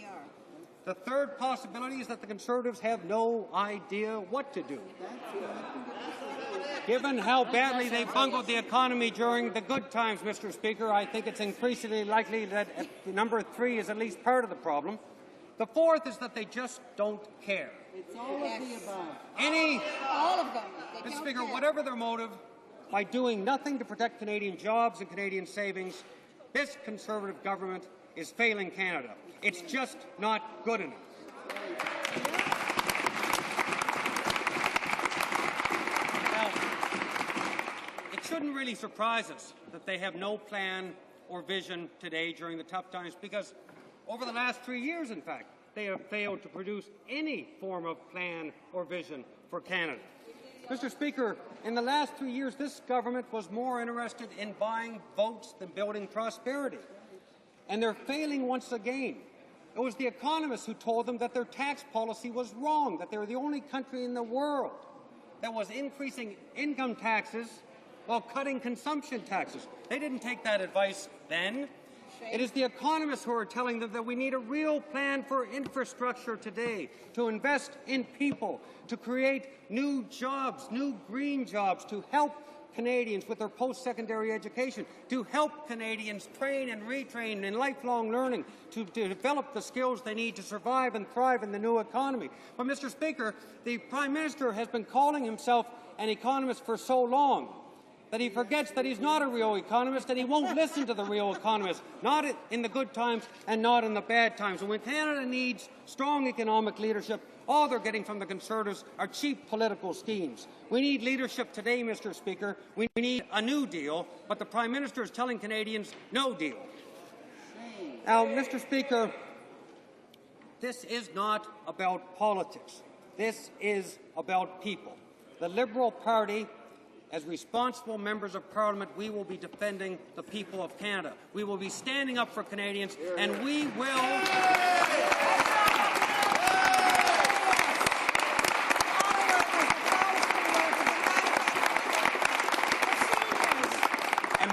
The third possibility is that the Conservatives have no idea what to do. Given how badly they bungled the economy during the good times, Mr. Speaker, I think it's increasingly likely that number 3 is at least part of the problem. The fourth is that they just don't care. It's all of the above. All of them. Mr. Speaker, whatever their motive, by doing nothing to protect Canadian jobs and Canadian savings, this Conservative government is failing Canada. It's just not good enough. It shouldn't really surprise us that they have no plan or vision today during the tough times, because over the last 3 years, in fact, they have failed to produce any form of plan or vision for Canada. Mr. Speaker, in the last 3 years, this government was more interested in buying votes than building prosperity. And they're failing once again. It was the economists who told them that their tax policy was wrong, that they were the only country in the world that was increasing income taxes while cutting consumption taxes. They didn't take that advice then. It is the economists who are telling them that we need a real plan for infrastructure today, to invest in people, to create new jobs, new green jobs, to help Canadians with their post-secondary education, to help Canadians train and retrain in lifelong learning, to develop the skills they need to survive and thrive in the new economy. But, Mr. Speaker, the Prime Minister has been calling himself an economist for so long that he forgets that he's not a real economist, and he won't listen to the real economists, not in the good times and not in the bad times. And when Canada needs strong economic leadership, All they're getting from the Conservatives are cheap political schemes. We need leadership today, Mr. Speaker. We need a new deal, but the Prime Minister is telling Canadians no deal. Now, Mr. Speaker, this is not about politics. This is about people. The Liberal Party, as responsible members of Parliament, we will be defending the people of Canada. We will be standing up for Canadians, and we will...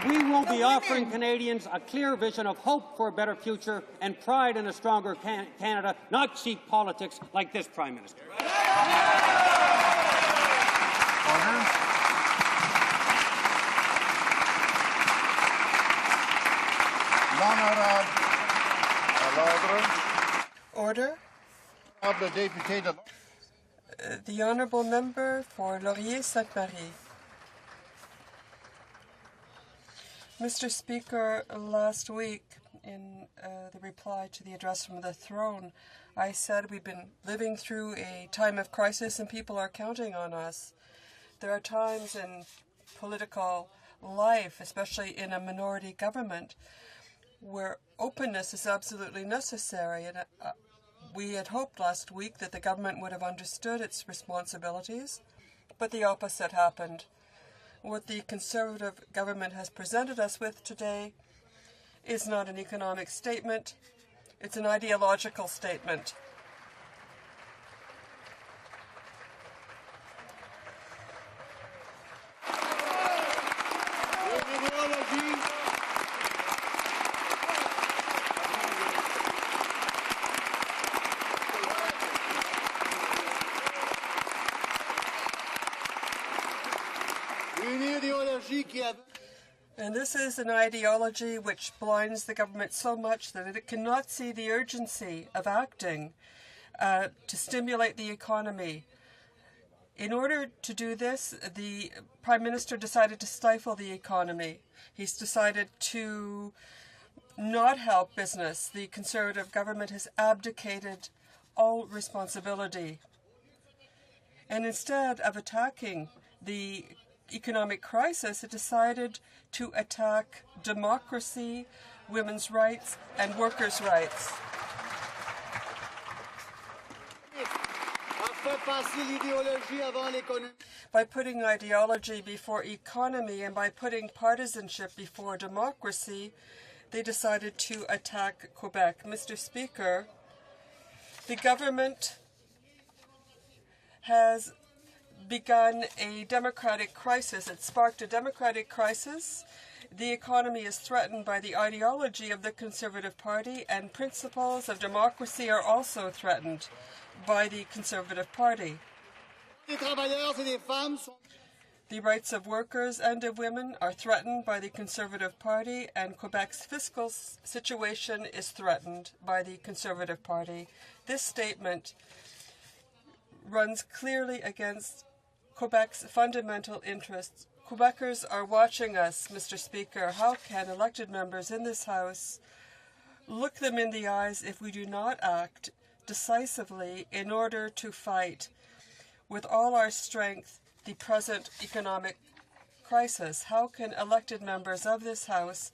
We will be offering Canadians a clear vision of hope for a better future and pride in a stronger Canada, not cheap politics like this Prime Minister. Order. The Honourable Member for Laurier-Sainte-Marie. Mr. Speaker, last week, in the reply to the address from the throne, I said we've been living through a time of crisis and people are counting on us. There are times in political life, especially in a minority government, where openness is absolutely necessary. And we had hoped last week that the government would have understood its responsibilities, but the opposite happened. What the Conservative government has presented us with today is not an economic statement, it's an ideological statement. And this is an ideology which blinds the government so much that it cannot see the urgency of acting to stimulate the economy. In order to do this, the Prime Minister decided to stifle the economy. He's decided to not help business. The Conservative government has abdicated all responsibility. And instead of attacking the economic crisis, it decided to attack democracy, women's rights, and workers' rights. By putting ideology before economy and by putting partisanship before democracy, they decided to attack Quebec. Mr. Speaker, the government has begun a democratic crisis. It sparked a democratic crisis. The economy is threatened by the ideology of the Conservative Party, and principles of democracy are also threatened by the Conservative Party. The rights of workers and of women are threatened by the Conservative Party, and Quebec's fiscal situation is threatened by the Conservative Party. This statement runs clearly against Quebec's fundamental interests. Quebecers are watching us, Mr. Speaker. How can elected members in this House look them in the eyes if we do not act decisively in order to fight with all our strength the present economic crisis? How can elected members of this House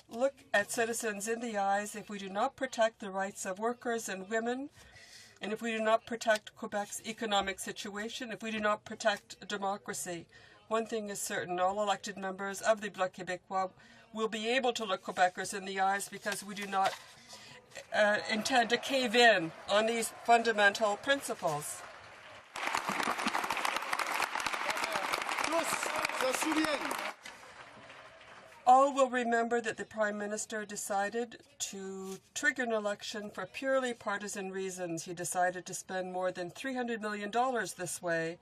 look at citizens in the eyes if we do not protect the rights of workers and women, and if we do not protect Quebec's economic situation, if we do not protect democracy? One thing is certain, all elected members of the Bloc Québécois will be able to look Quebecers in the eyes because we do not intend to cave in on these fundamental principles. All will remember that the Prime Minister decided to trigger an election for purely partisan reasons. He decided to spend more than $300 million this way.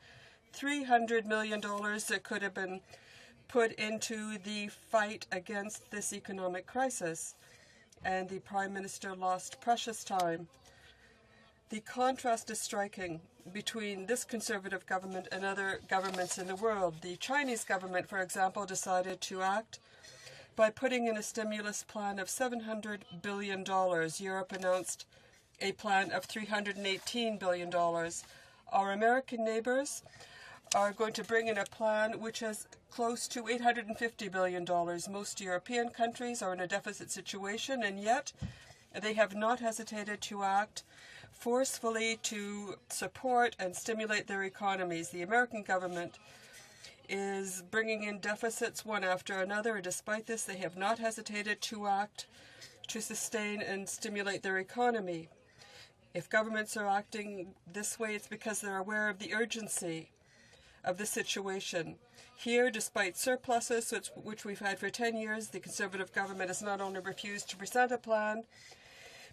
$300 million that could have been put into the fight against this economic crisis. And the Prime Minister lost precious time. The contrast is striking between this Conservative government and other governments in the world. The Chinese government, for example, decided to act by putting in a stimulus plan of $700 billion. Europe announced a plan of $318 billion. Our American neighbors are going to bring in a plan which is close to $850 billion. Most European countries are in a deficit situation, and yet they have not hesitated to act forcefully to support and stimulate their economies. The American government is bringing in deficits one after another, and despite this, they have not hesitated to act to sustain and stimulate their economy. If governments are acting this way, it's because they're aware of the urgency of the situation. Here, despite surpluses, which we've had for 10 years, the Conservative government has not only refused to present a plan,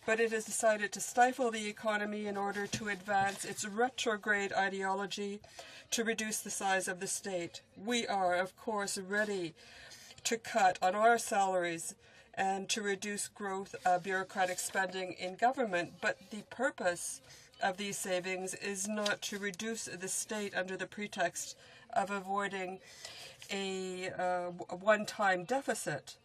but it has decided to stifle the economy in order to advance its retrograde ideology to reduce the size of the state. We are, of course, ready to cut on our salaries and to reduce growth of bureaucratic spending in government, but the purpose of these savings is not to reduce the state under the pretext of avoiding a one-time deficit.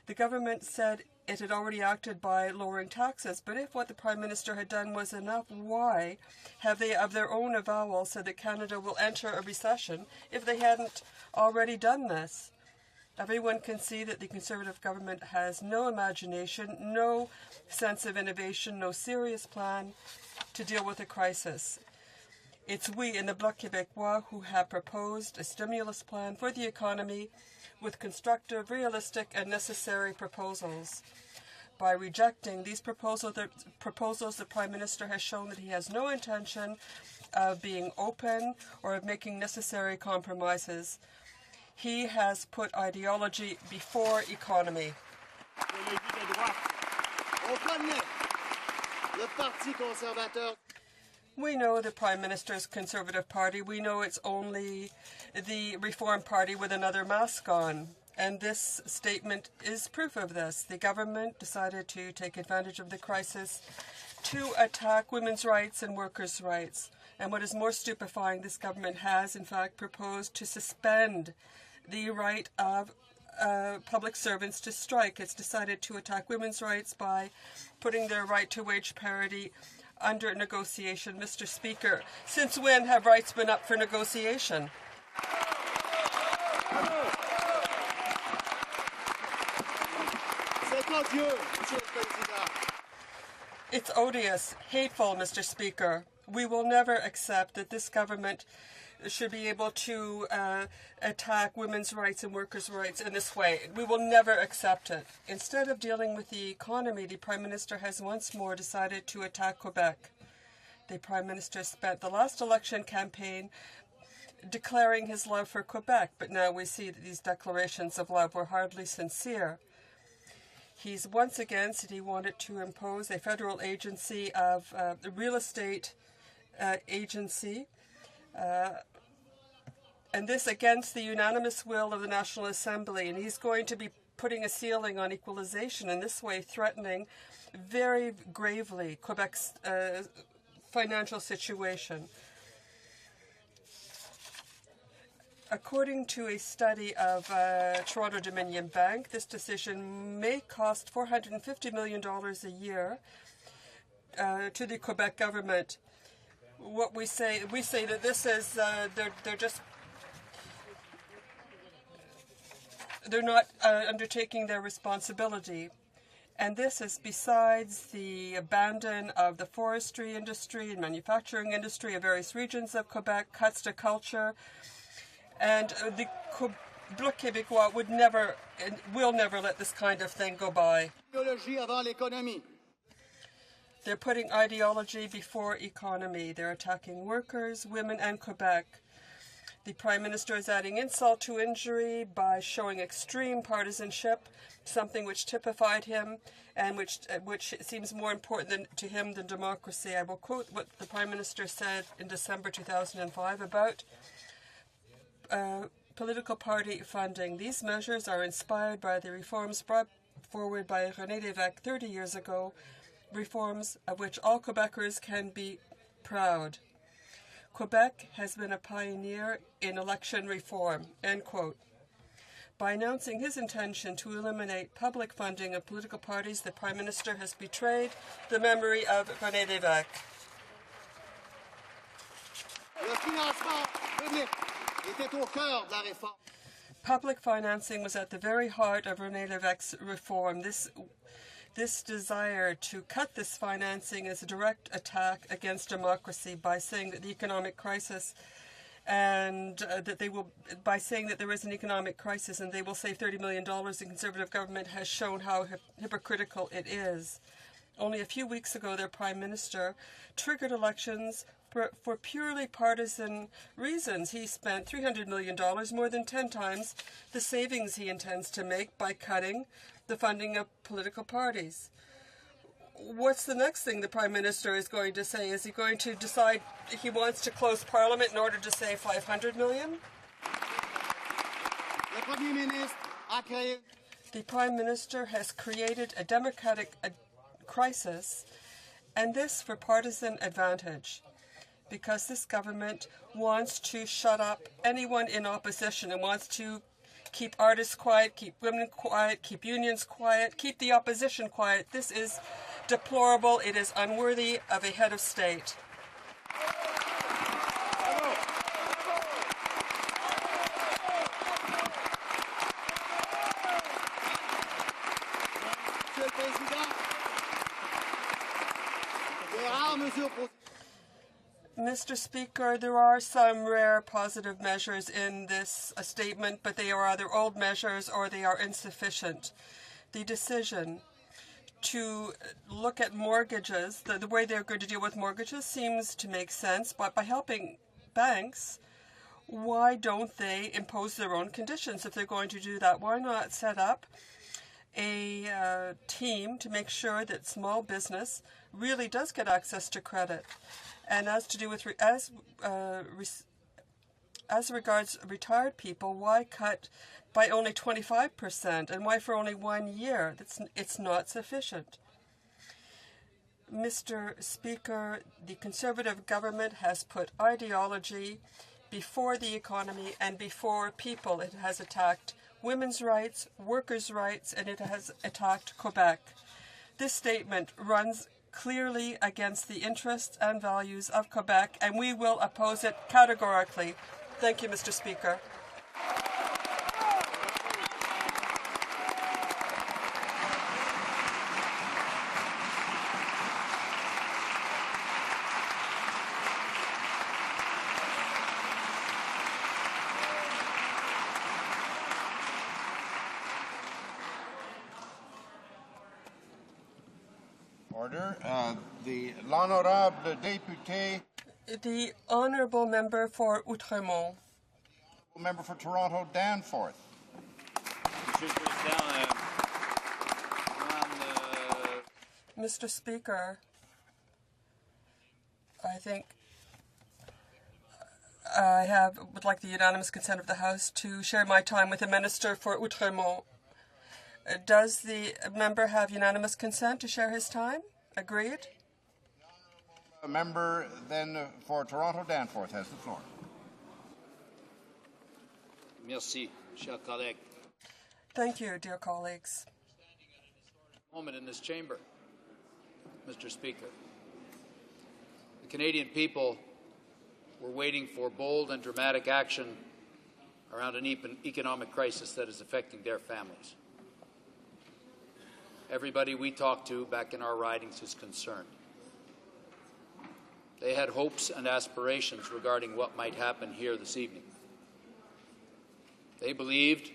The government said it had already acted by lowering taxes, but if what the Prime Minister had done was enough, why have they, of their own avowal, said that Canada will enter a recession if they hadn't already done this? Everyone can see that the Conservative government has no imagination, no sense of innovation, no serious plan to deal with the crisis. It's we in the Bloc Québécois who have proposed a stimulus plan for the economy with constructive, realistic, and necessary proposals. By rejecting these proposals, the Prime Minister has shown that he has no intention of being open or of making necessary compromises. He has put ideology before economy. We know the Prime Minister's Conservative Party. We know it's only the Reform Party with another mask on. And this statement is proof of this. The government decided to take advantage of the crisis to attack women's rights and workers' rights. And what is more stupefying, this government has, in fact, proposed to suspend the right of public servants to strike. It's decided to attack women's rights by putting their right to wage parity under negotiation. Mr. Speaker, since when have rights been up for negotiation? It's odious, hateful, Mr. Speaker. We will never accept that this government should be able to attack women's rights and workers' rights in this way. We will never accept it. Instead of dealing with the economy, the Prime Minister has once more decided to attack Quebec. The Prime Minister spent the last election campaign declaring his love for Quebec, but now we see that these declarations of love were hardly sincere. He's once again said he wanted to impose a federal agency of the real estate agency, and this against the unanimous will of the National Assembly. And he's going to be putting a ceiling on equalization, in this way threatening very gravely Quebec's financial situation. According to a study of Toronto Dominion Bank, this decision may cost $450 million a year to the Quebec government. What we say that this is they're not undertaking their responsibility. And this is besides the abandon of the forestry industry and manufacturing industry of various regions of Quebec, cuts to culture. And the Bloc Québécois would never and will never let this kind of thing go by. They're putting ideology before economy. They're attacking workers, women, and Quebec. The Prime Minister is adding insult to injury by showing extreme partisanship, something which typified him and which seems more important to him than democracy. I will quote what the Prime Minister said in December 2005 about political party funding. These measures are inspired by the reforms brought forward by René Lévesque 30 years ago, reforms of which all Quebecers can be proud. Quebec has been a pioneer in election reform, end quote. By announcing his intention to eliminate public funding of political parties, the Prime Minister has betrayed the memory of René Lévesque. Public financing was at the very heart of René Lévesque's reform. This desire to cut this financing is a direct attack against democracy by saying that the economic crisis and by saying that there is an economic crisis and they will save $30 million, the Conservative government has shown how hypocritical it is. Only a few weeks ago, their Prime Minister triggered elections for purely partisan reasons. He spent $300 million, more than 10 times the savings he intends to make by cutting the funding of political parties. What's the next thing the Prime Minister is going to say? Is he going to decide he wants to close Parliament in order to save $500 million? The Prime Minister has created a democratic crisis, and this for partisan advantage, because this government wants to shut up anyone in opposition and wants to keep artists quiet, keep women quiet, keep unions quiet, keep the opposition quiet. This is deplorable. It is unworthy of a head of state. Mr. Speaker, there are some rare positive measures in this statement, but they are either old measures or they are insufficient. The decision to look at mortgages, the way they're going to deal with mortgages seems to make sense, but by helping banks, why don't they impose their own conditions if they're going to do that? Why not set up a team to make sure that small business really does get access to credit? And as to do with as regards retired people, why cut by only 25%, and why for only 1 year? It's not sufficient. Mr. Speaker, the Conservative government has put ideology before the economy and before people. It has attacked women's rights, workers' rights, and it has attacked Quebec. This statement runs clearly against the interests and values of Quebec, and we will oppose it categorically. Thank you, Mr. Speaker. Order. The l'honorable député. The honourable member for Outremont. Member for Toronto Danforth. Mr. Speaker, I think I would like the unanimous consent of the House to share my time with the Minister for Outremont. Does the member have unanimous consent to share his time? Agreed? A member then for Toronto Danforth has the floor. Merci, chers collègues. Thank you, dear colleagues. Moment in this chamber, Mr. Speaker. The Canadian people were waiting for bold and dramatic action around an economic crisis that is affecting their families. Everybody we talked to back in our ridings is concerned. They had hopes and aspirations regarding what might happen here this evening. They believed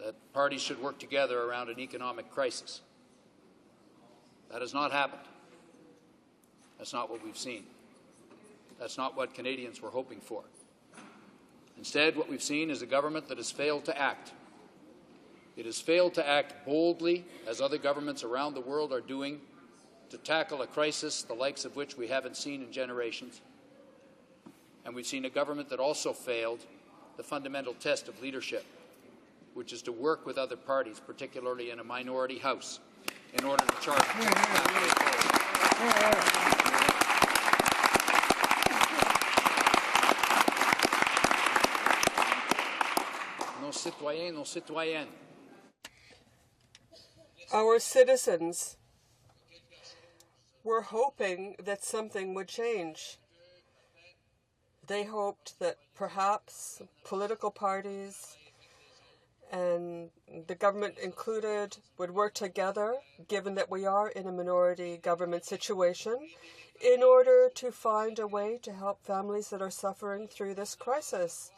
that parties should work together around an economic crisis. That has not happened. That's not what we've seen. That's not what Canadians were hoping for. Instead, what we've seen is a government that has failed to act. It has failed to act boldly, as other governments around the world are doing, to tackle a crisis the likes of which we haven't seen in generations. And we've seen a government that also failed the fundamental test of leadership, which is to work with other parties, particularly in a minority House, in order to chart a pathway forward. citoyens, nos citoyennes. Our citizens were hoping that something would change. They hoped that perhaps political parties and the government included would work together, given that we are in a minority government situation, in order to find a way to help families that are suffering through this crisis.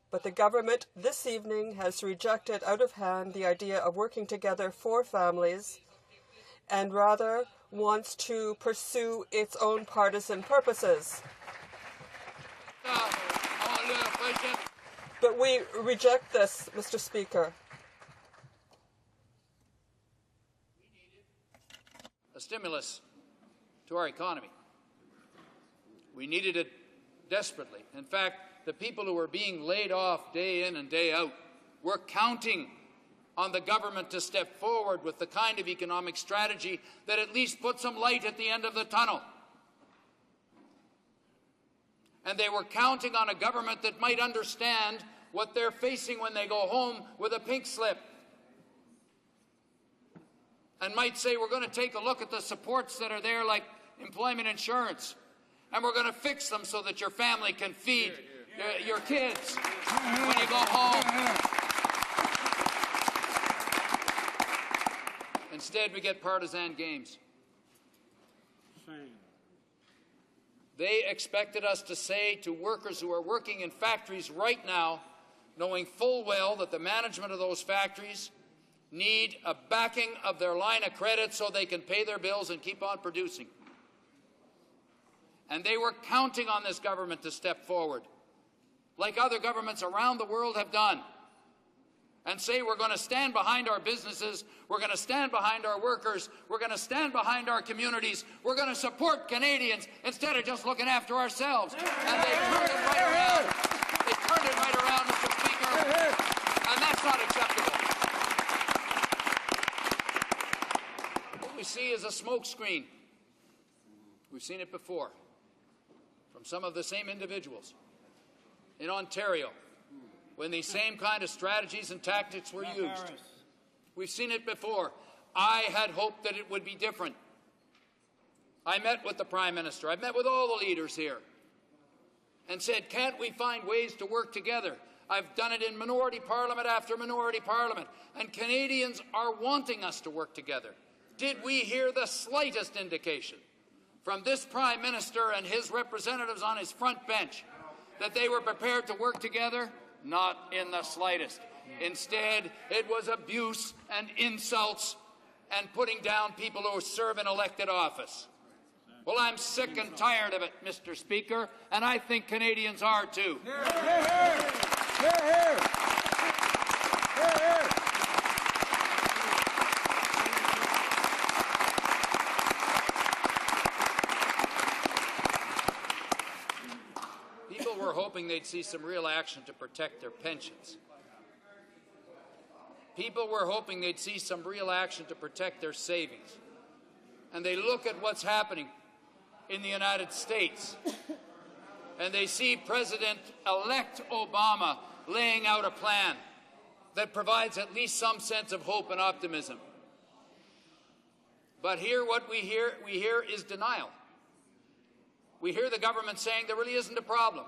But the government this evening has rejected out of hand the idea of working together for families and rather wants to pursue its own partisan purposes. But we reject this, Mr. Speaker. A stimulus to our economy. We needed it desperately. In fact, the people who were being laid off day in and day out were counting on the government to step forward with the kind of economic strategy that at least put some light at the end of the tunnel. And they were counting on a government that might understand what they're facing when they go home with a pink slip. And might say, we're going to take a look at the supports that are there, like employment insurance, and we're going to fix them so that your family can feed your kids when you go home. Instead, we get partisan games. They expected us to say to workers who are working in factories right now, knowing full well that the management of those factories need a backing of their line of credit so they can pay their bills and keep on producing. And they were counting on this government to step forward, like other governments around the world have done, and say we're going to stand behind our businesses, we're going to stand behind our workers, we're going to stand behind our communities, we're going to support Canadians instead of just looking after ourselves. And they turned it right around. They turned it right around, Mr. Speaker, and that's not acceptable. What we see is a smokescreen. We've seen it before from some of the same individuals in Ontario, when these same kind of strategies and tactics were used. We've seen it before. I had hoped that it would be different. I met with the Prime Minister. I've met with all the leaders here and said, can't we find ways to work together? I've done it in minority parliament after minority parliament, and Canadians are wanting us to work together. Did we hear the slightest indication from this Prime Minister and his representatives on his front bench that they were prepared to work together? Not in the slightest. Instead, it was abuse and insults and putting down people who serve in elected office. Well, I'm sick and tired of it, Mr. Speaker, and I think Canadians are too. Hear, hear. Hear, hear. Hear, hear. People were hoping they'd see some real action to protect their pensions. People were hoping they'd see some real action to protect their savings. And they look at what's happening in the United States, and they see President-elect Obama laying out a plan that provides at least some sense of hope and optimism. But here, what we hear is denial. We hear the government saying there really isn't a problem.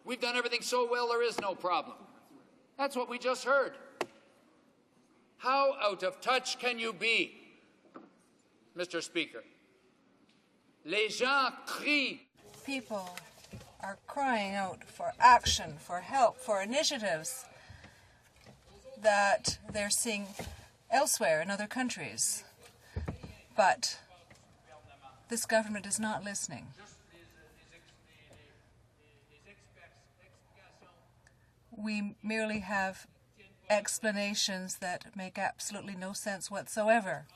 We've done everything so well, there is no problem. That's what we just heard. How out of touch can you be, Mr. Speaker? Les gens crient. People are crying out for action, for help, for initiatives that they're seeing elsewhere in other countries. But this government is not listening. We merely have explanations that make absolutely no sense whatsoever.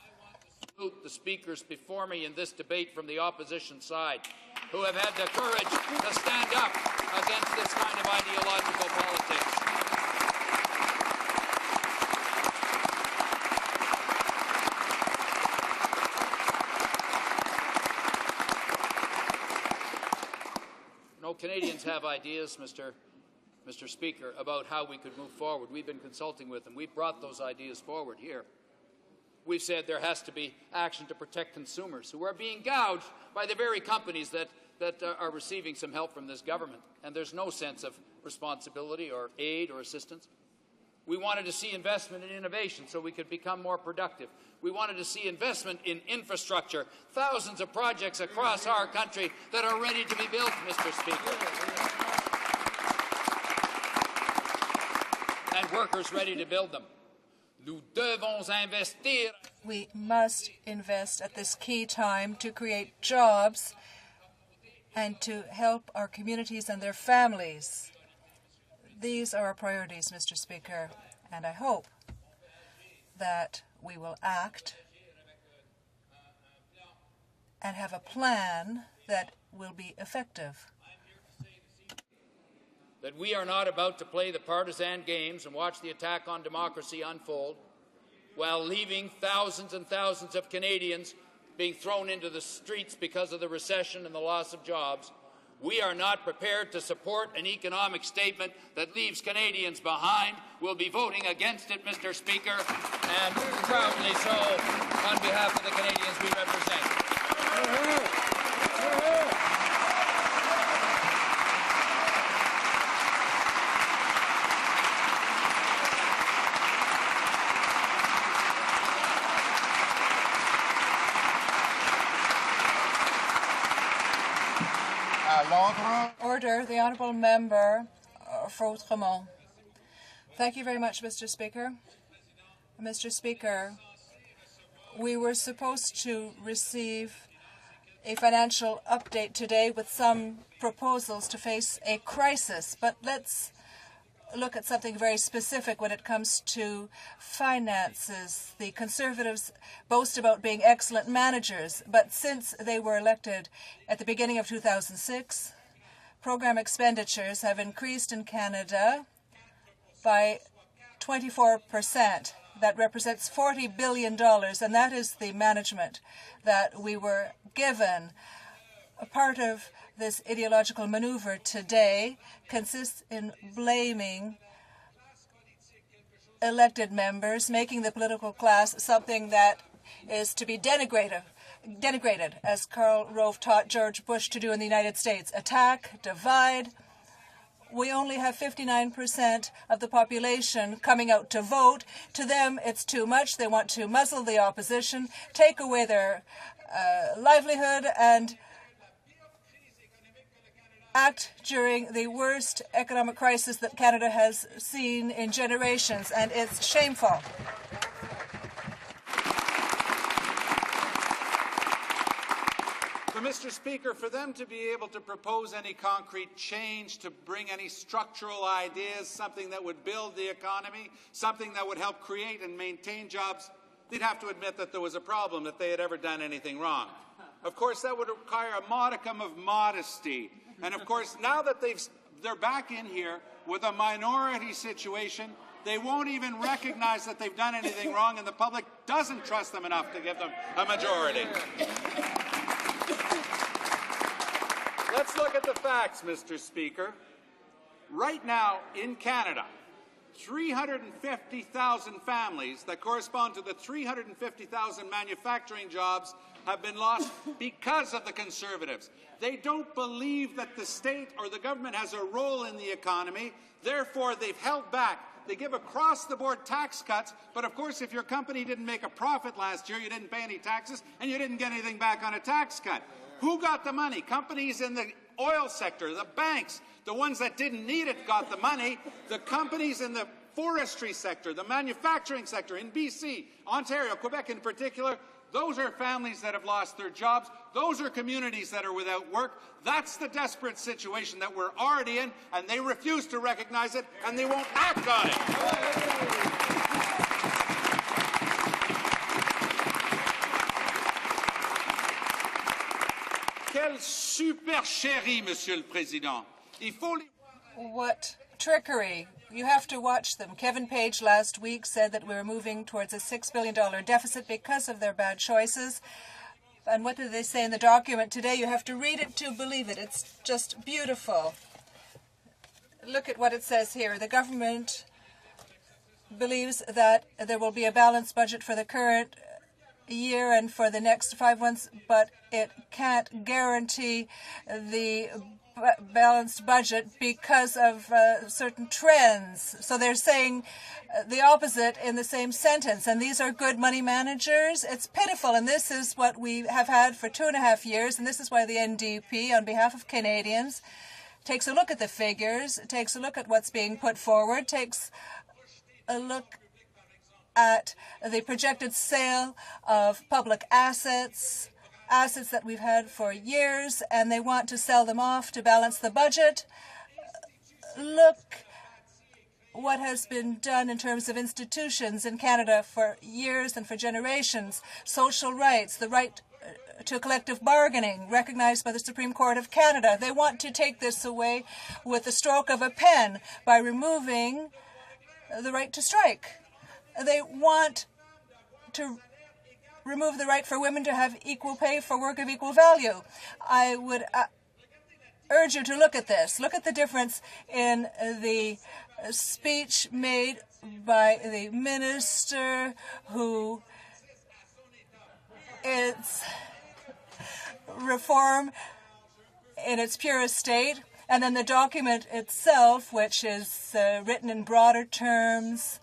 The speakers before me in this debate from the opposition side who have had the courage to stand up against this kind of ideological politics. No, Canadians have ideas, Mr. Mr. Speaker, about how we could move forward. We've been consulting with them. We've brought those ideas forward here. We've said there has to be action to protect consumers who are being gouged by the very companies that are receiving some help from this government, and there's no sense of responsibility or aid or assistance. We wanted to see investment in innovation so we could become more productive. We wanted to see investment in infrastructure, thousands of projects across our country that are ready to be built, Mr. Speaker, and workers ready to build them. Nous devons investir. We must invest at this key time to create jobs and to help our communities and their families. These are our priorities, Mr. Speaker, and I hope that we will act and have a plan that will be effective. That we are not about to play the partisan games and watch the attack on democracy unfold while leaving thousands and thousands of Canadians being thrown into the streets because of the recession and the loss of jobs. We are not prepared to support an economic statement that leaves Canadians behind. We'll be voting against it, Mr. Speaker, and proudly so on behalf of the Canadians we represent. Order. The Honourable Member for Outremont. Thank you very much, Mr. Speaker. Mr. Speaker, we were supposed to receive a financial update today with some proposals to face a crisis, but let's look at something very specific when it comes to finances. The Conservatives boast about being excellent managers, but since they were elected at the beginning of 2006, program expenditures have increased in Canada by 24%. That represents $40 billion, and that is the management that we were given. A part of this ideological maneuver today consists in blaming elected members, making the political class something that is to be denigrated, as Karl Rove taught George Bush to do in the United States. Attack, divide. We only have 59% of the population coming out to vote. To them, it's too much. They want to muzzle the opposition, take away their livelihood, and act during the worst economic crisis that Canada has seen in generations, and it's shameful. But, Mr. Speaker, for them to be able to propose any concrete change, to bring any structural ideas, something that would build the economy, something that would help create and maintain jobs, they'd have to admit that there was a problem, that they had ever done anything wrong. Of course, that would require a modicum of modesty. And, of course, now that they're back in here with a minority situation, they won't even recognize that they've done anything wrong, and the public doesn't trust them enough to give them a majority. Let's look at the facts, Mr. Speaker. Right now, in Canada, 350,000 families that correspond to the 350,000 manufacturing jobs have been lost because of the Conservatives. They don't believe that the state or the government has a role in the economy. Therefore, they've held back. They give across-the-board tax cuts, but of course, if your company didn't make a profit last year, you didn't pay any taxes, and you didn't get anything back on a tax cut. Who got the money? Companies in the oil sector, the banks, the ones that didn't need it got the money. The companies in the forestry sector, the manufacturing sector in BC, Ontario, Quebec in particular, those are families that have lost their jobs. Those are communities that are without work. That's the desperate situation that we're already in, and they refuse to recognize it, and they won't act on it. Quelle supercherie, Monsieur le Président. Il faut les... What trickery. You have to watch them. Kevin Page last week said that we were moving towards a $6 billion deficit because of their bad choices. And what did they say in the document today? You have to read it to believe it. It's just beautiful. look at what it says here. The government believes that there will be a balanced budget for the current year and for the next 5 months, but it can't guarantee the balanced budget because of certain trends. So they're saying the opposite in the same sentence. And these are good money managers. It's pitiful. And this is what we have had for 2.5 years. And this is why the NDP, on behalf of Canadians, takes a look at the figures, takes a look at what's being put forward, takes a look at the projected sale of public assets that we've had for years, and they want to sell them off to balance the budget. Look what has been done in terms of institutions in Canada for years and for generations. Social rights, the right to collective bargaining, recognized by the Supreme Court of Canada. They want to take this away with the stroke of a pen by removing the right to strike. They want to remove the right for women to have equal pay for work of equal value. I would urge you to look at this. Look at the difference in the speech made by the minister who is reform in its purest state, and then the document itself, which is written in broader terms,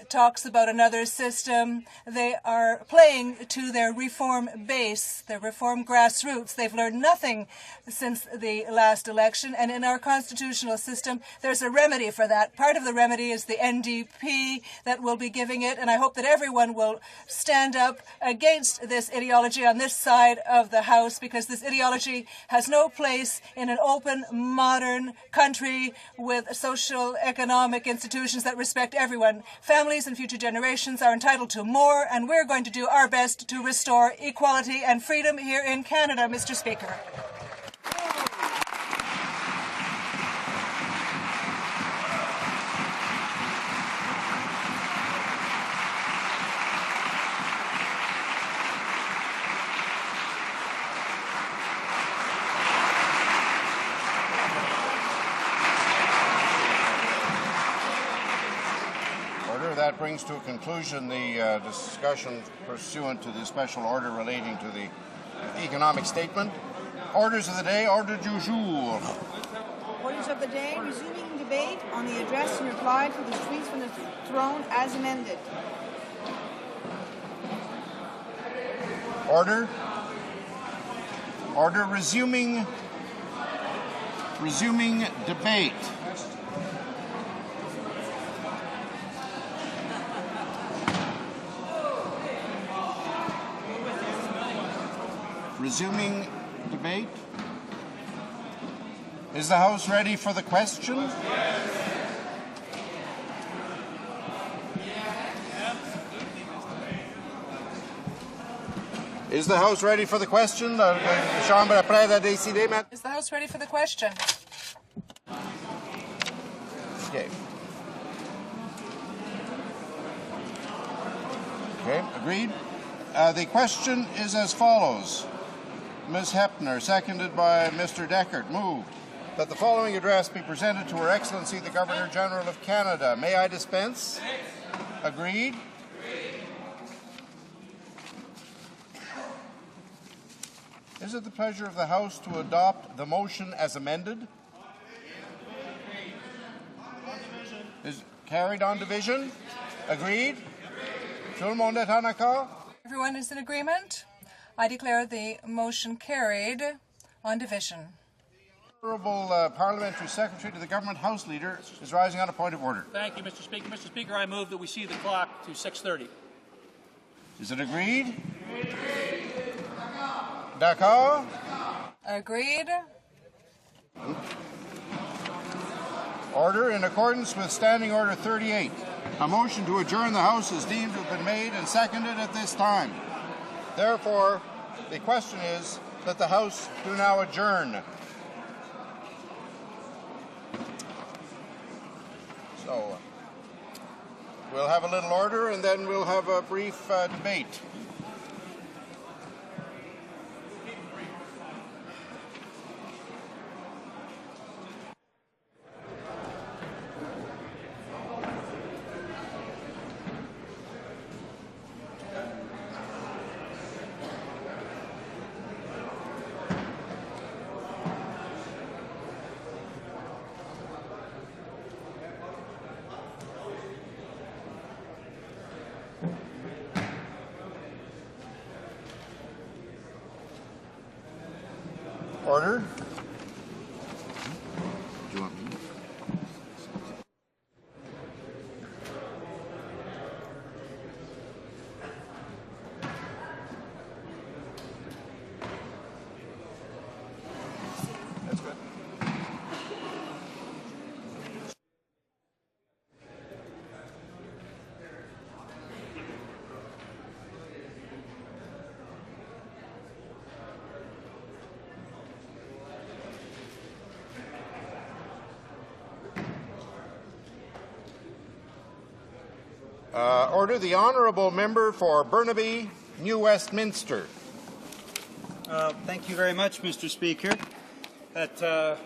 talks about another system. They are playing to their reform base, their reform grassroots. They've learned nothing since the last election, and in our constitutional system, there's a remedy for that. Part of the remedy is the NDP that will be giving it, and I hope that everyone will stand up against this ideology on this side of the House, because this ideology has no place in an open, modern country with social, economic institutions that respect everyone. Families and future generations are entitled to more, and we're going to do our best to restore equality and freedom here in Canada, Mr. Speaker. That brings to a conclusion the discussion pursuant to the special order relating to the economic statement. Orders of the day, ordre du jour. Orders of the day, resuming debate on the address and reply to the speech from the throne as amended. Order. Order resuming debate. Resuming debate. Is the House ready for the question? Is the House ready for the question? Chambre est prête à décider maintenant. Is the House ready for the question? Okay. Okay, agreed. The question is as follows. Ms. Hepner, seconded by Mr. Deckert, moved that the following address be presented to Her Excellency the Governor-General of Canada. May I dispense? Agreed? Is it the pleasure of the House to adopt the motion as amended? Is carried on division? Agreed? Tout le monde est en accord? Everyone is in agreement? I declare the motion carried on division. Honourable Parliamentary Secretary to the Government House Leader is rising on a point of order. Thank you, Mr. Speaker. Mr. Speaker, I move that we see the clock to 6:30. Is it agreed? D'accord? Agreed. Order in accordance with Standing Order 38. A motion to adjourn the House is deemed to have been made and seconded at this time. Therefore, the question is that the House do now adjourn. So, we'll have a little order and then we'll have a brief debate. Order. Do you want me? That's good. Order. The honourable member for Burnaby, New Westminster. Thank you very much, Mr. Speaker. I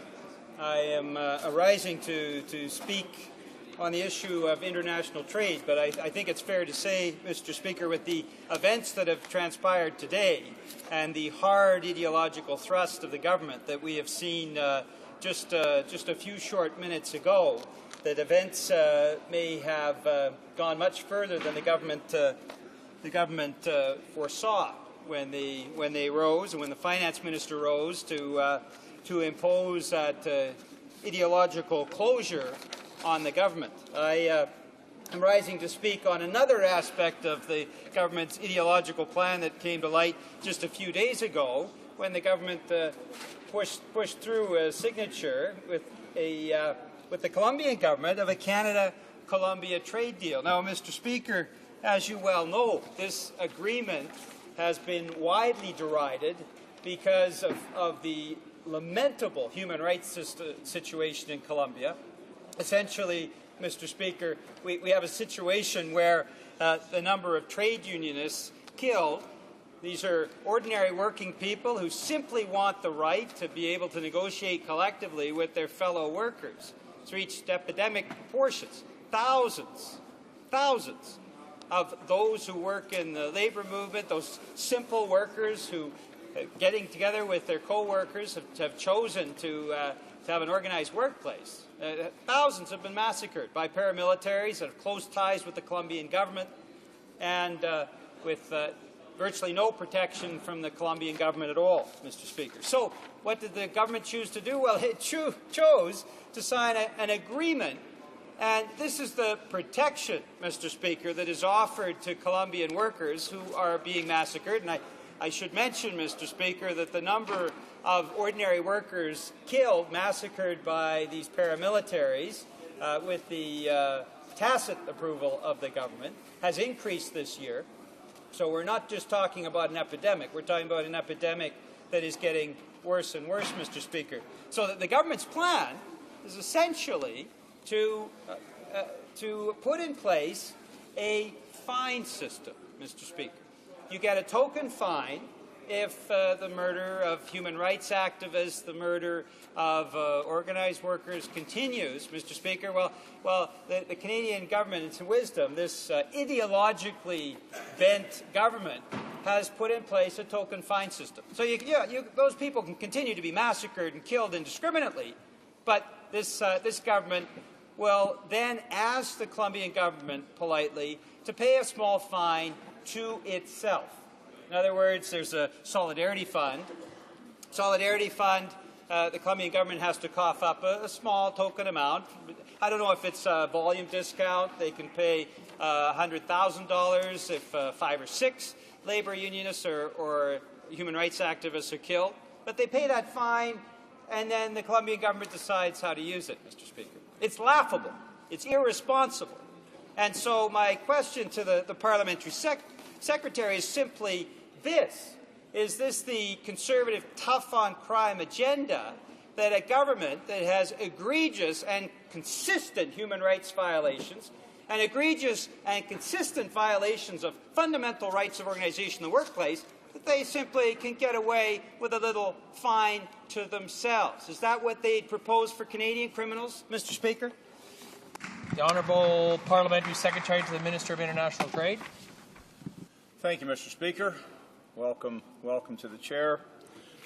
am arising to speak on the issue of international trade, but I think it's fair to say, Mr. Speaker, with the events that have transpired today and the hard ideological thrust of the government that we have seen just a few short minutes ago, that events may have gone much further than the government foresaw when they rose and when the finance minister rose to impose that ideological closure on the government. I am rising to speak on another aspect of the government's ideological plan that came to light just a few days ago when the government pushed through a signature with the Colombian government of a Canada-Colombia trade deal. Now, Mr. Speaker, as you well know, this agreement has been widely derided because of the lamentable human rights situation in Colombia. Essentially, Mr. Speaker, we have a situation where the number of trade unionists killed, these are ordinary working people who simply want the right to be able to negotiate collectively with their fellow workers. It's reached epidemic proportions. Thousands of those who work in the labor movement, those simple workers who, getting together with their co-workers, have chosen to have an organized workplace. Thousands have been massacred by paramilitaries that have close ties with the Colombian government and with virtually no protection from the Colombian government at all, Mr. Speaker. So what did the government choose to do? Well, it chose to sign an agreement, and this is the protection, Mr. Speaker, that is offered to Colombian workers who are being massacred. And I should mention, Mr. Speaker, that the number of ordinary workers killed, massacred by these paramilitaries with the tacit approval of the government has increased this year. So we're not just talking about an epidemic. We're talking about an epidemic that is getting worse and worse, Mr. Speaker. So that the government's plan is essentially to put in place a fine system, Mr. Speaker. You get a token fine if the murder of human rights activists, the murder of organized workers continues, Mr. Speaker. Well, the Canadian government, in its wisdom, this ideologically bent government, has put in place a token fine system. So those people can continue to be massacred and killed indiscriminately, but this government will then ask the Colombian government politely to pay a small fine to itself. In other words, there's a solidarity fund. The Colombian government has to cough up a small token amount. I don't know if it's a volume discount. They can pay $100,000 if 5 or 6 labor unionists or human rights activists are killed. But they pay that fine, and then the Colombian government decides how to use it, Mr. Speaker. It's laughable. It's irresponsible. And so my question to the parliamentary secretary is simply this. Is this the conservative tough-on-crime agenda that a government that has egregious and consistent human rights violations and egregious and consistent violations of fundamental rights of organization in the workplace, that they simply can get away with a little fine to themselves? Is that what they'd propose for Canadian criminals, Mr. Speaker? The Honourable Parliamentary Secretary to the Minister of International Trade. Thank you, Mr. Speaker. Welcome to the chair,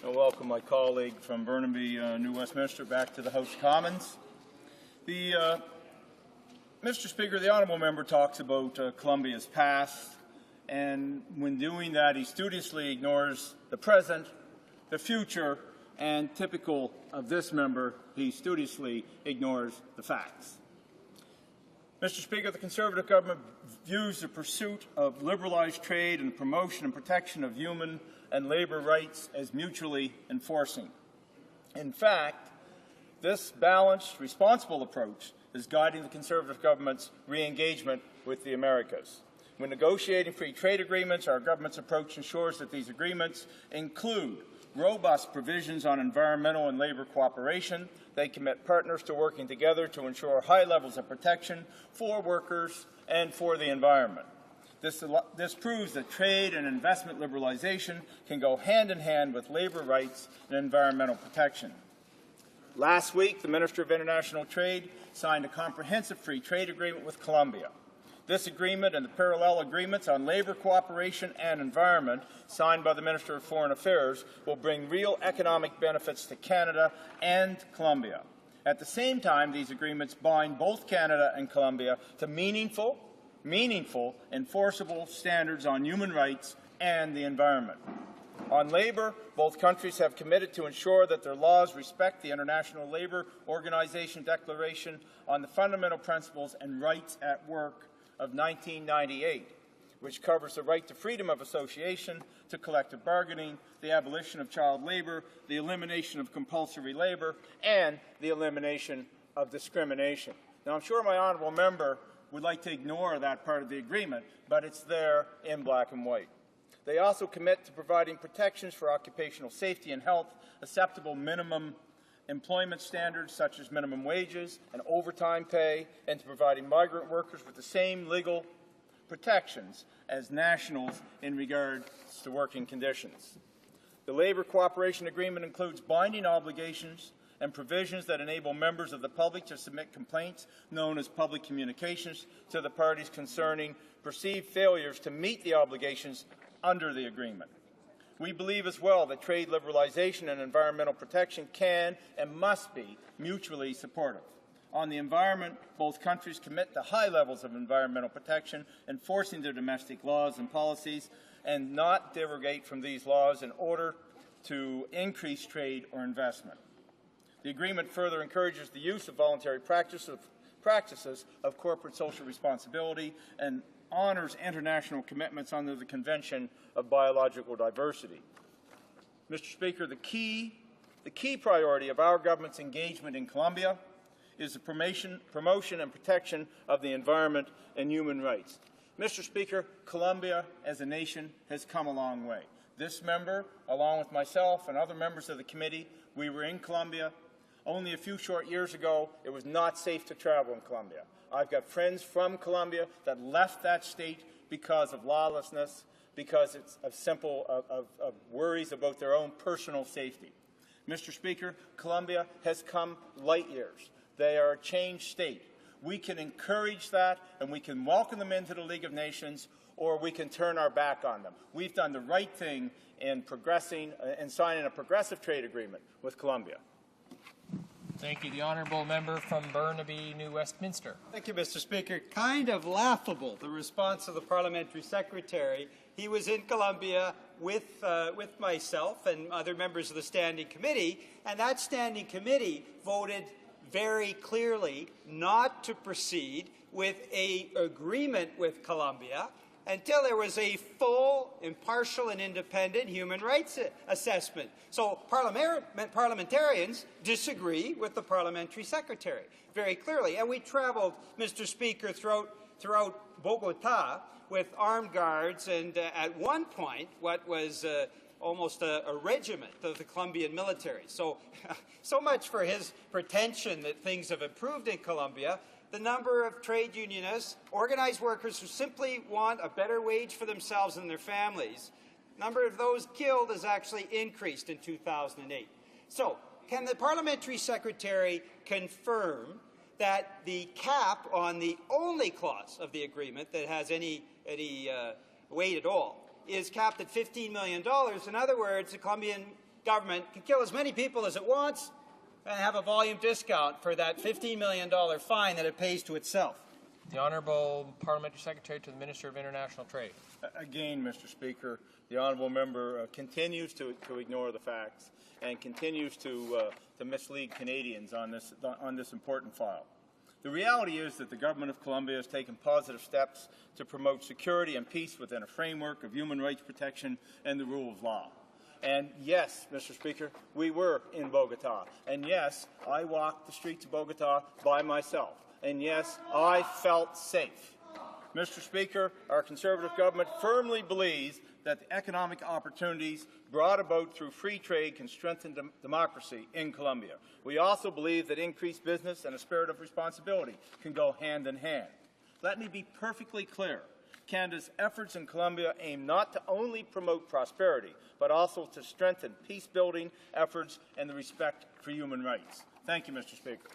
and welcome my colleague from Burnaby, New Westminster, back to the House of Commons. Mr. Speaker, the honourable member talks about Colombia's past, and when doing that, he studiously ignores the present, the future, and typical of this member, he studiously ignores the facts. Mr. Speaker, the Conservative government views the pursuit of liberalized trade and promotion and protection of human and labour rights as mutually enforcing. In fact, this balanced, responsible approach is guiding the Conservative government's re-engagement with the Americas. When negotiating free trade agreements, our government's approach ensures that these agreements include robust provisions on environmental and labour cooperation. They commit partners to working together to ensure high levels of protection for workers and for the environment. This proves that trade and investment liberalization can go hand in hand with labour rights and environmental protection. Last week, the Minister of International Trade signed a comprehensive free trade agreement with Colombia. This agreement and the parallel agreements on labour cooperation and environment signed by the Minister of Foreign Affairs will bring real economic benefits to Canada and Colombia. At the same time, these agreements bind both Canada and Colombia to meaningful, enforceable standards on human rights and the environment. On labour, both countries have committed to ensure that their laws respect the International Labour Organization Declaration on the Fundamental Principles and Rights at Work of 1998, which covers the right to freedom of association, to collective bargaining, the abolition of child labour, the elimination of compulsory labour, and the elimination of discrimination. Now, I'm sure my honourable member would like to ignore that part of the agreement, but it's there in black and white. They also commit to providing protections for occupational safety and health, acceptable minimum employment standards such as minimum wages and overtime pay, and to providing migrant workers with the same legal protections as nationals in regard to working conditions. The Labour Cooperation Agreement includes binding obligations and provisions that enable members of the public to submit complaints, known as public communications, to the parties concerning perceived failures to meet the obligations under the agreement. We believe as well that trade liberalization and environmental protection can and must be mutually supportive. On the environment, both countries commit to high levels of environmental protection, enforcing their domestic laws and policies, and not derogate from these laws in order to increase trade or investment. The agreement further encourages the use of voluntary practices of corporate social responsibility and honors international commitments under the Convention of Biological Diversity. Mr. Speaker, the key priority of our government's engagement in Colombia is the promotion and protection of the environment and human rights. Mr. Speaker, Colombia as a nation has come a long way. This member, along with myself and other members of the committee, we were in Colombia. Only a few short years ago, it was not safe to travel in Colombia. I've got friends from Colombia that left that state because of lawlessness, because it's of worries about their own personal safety. Mr. Speaker, Colombia has come light years. They are a changed state. We can encourage that, and we can welcome them into the League of Nations, or we can turn our back on them. We've done the right thing in progressing and signing a progressive trade agreement with Colombia. Thank you. The honourable member from Burnaby, New Westminster. Thank you, Mr. Speaker. Kind of laughable, the response of the parliamentary secretary. He was in Colombia with myself and other members of the Standing Committee, and that Standing Committee voted very clearly not to proceed with an agreement with Colombia until there was a full, impartial, and independent human rights assessment. So parliamentarians disagree with the parliamentary secretary very clearly. And we traveled, Mr. Speaker, throughout Bogota with armed guards and at one point what was almost a regiment of the Colombian military. So, so much for his pretension that things have improved in Colombia. The number of trade unionists, organized workers who simply want a better wage for themselves and their families, number of those killed has actually increased in 2008. So, can the parliamentary secretary confirm that the cap on the only clause of the agreement that has any weight at all is capped at $15 million? In other words, the Colombian government can kill as many people as it wants and have a volume discount for that $15 million fine that it pays to itself. The Honourable Parliamentary Secretary to the Minister of International Trade. Again, Mr. Speaker, the honourable member continues to ignore the facts and continues to mislead Canadians on this important file. The reality is that the Government of Colombia has taken positive steps to promote security and peace within a framework of human rights protection and the rule of law. And yes, Mr. Speaker, we were in Bogota. And yes, I walked the streets of Bogota by myself. And yes, I felt safe. Mr. Speaker, our Conservative government firmly believes that the economic opportunities brought about through free trade can strengthen democracy in Colombia. We also believe that increased business and a spirit of responsibility can go hand in hand. Let me be perfectly clear. Canada's efforts in Colombia aim not to only promote prosperity, but also to strengthen peace-building efforts and the respect for human rights. Thank you, Mr. Speaker.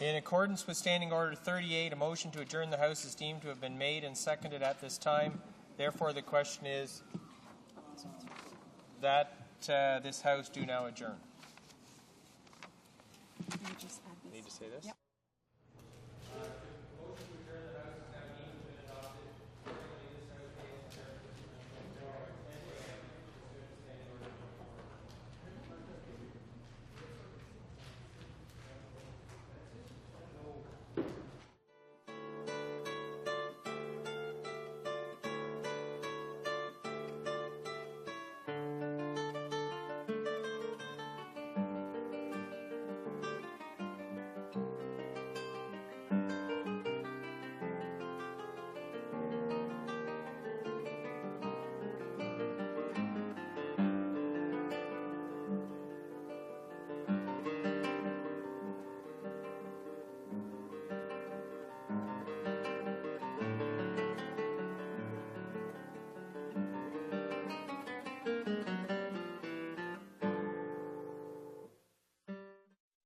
In accordance with Standing Order 38, a motion to adjourn the House is deemed to have been made and seconded at this time. Therefore, the question is that this House do now adjourn. Need to say this? Need to say this? Yep.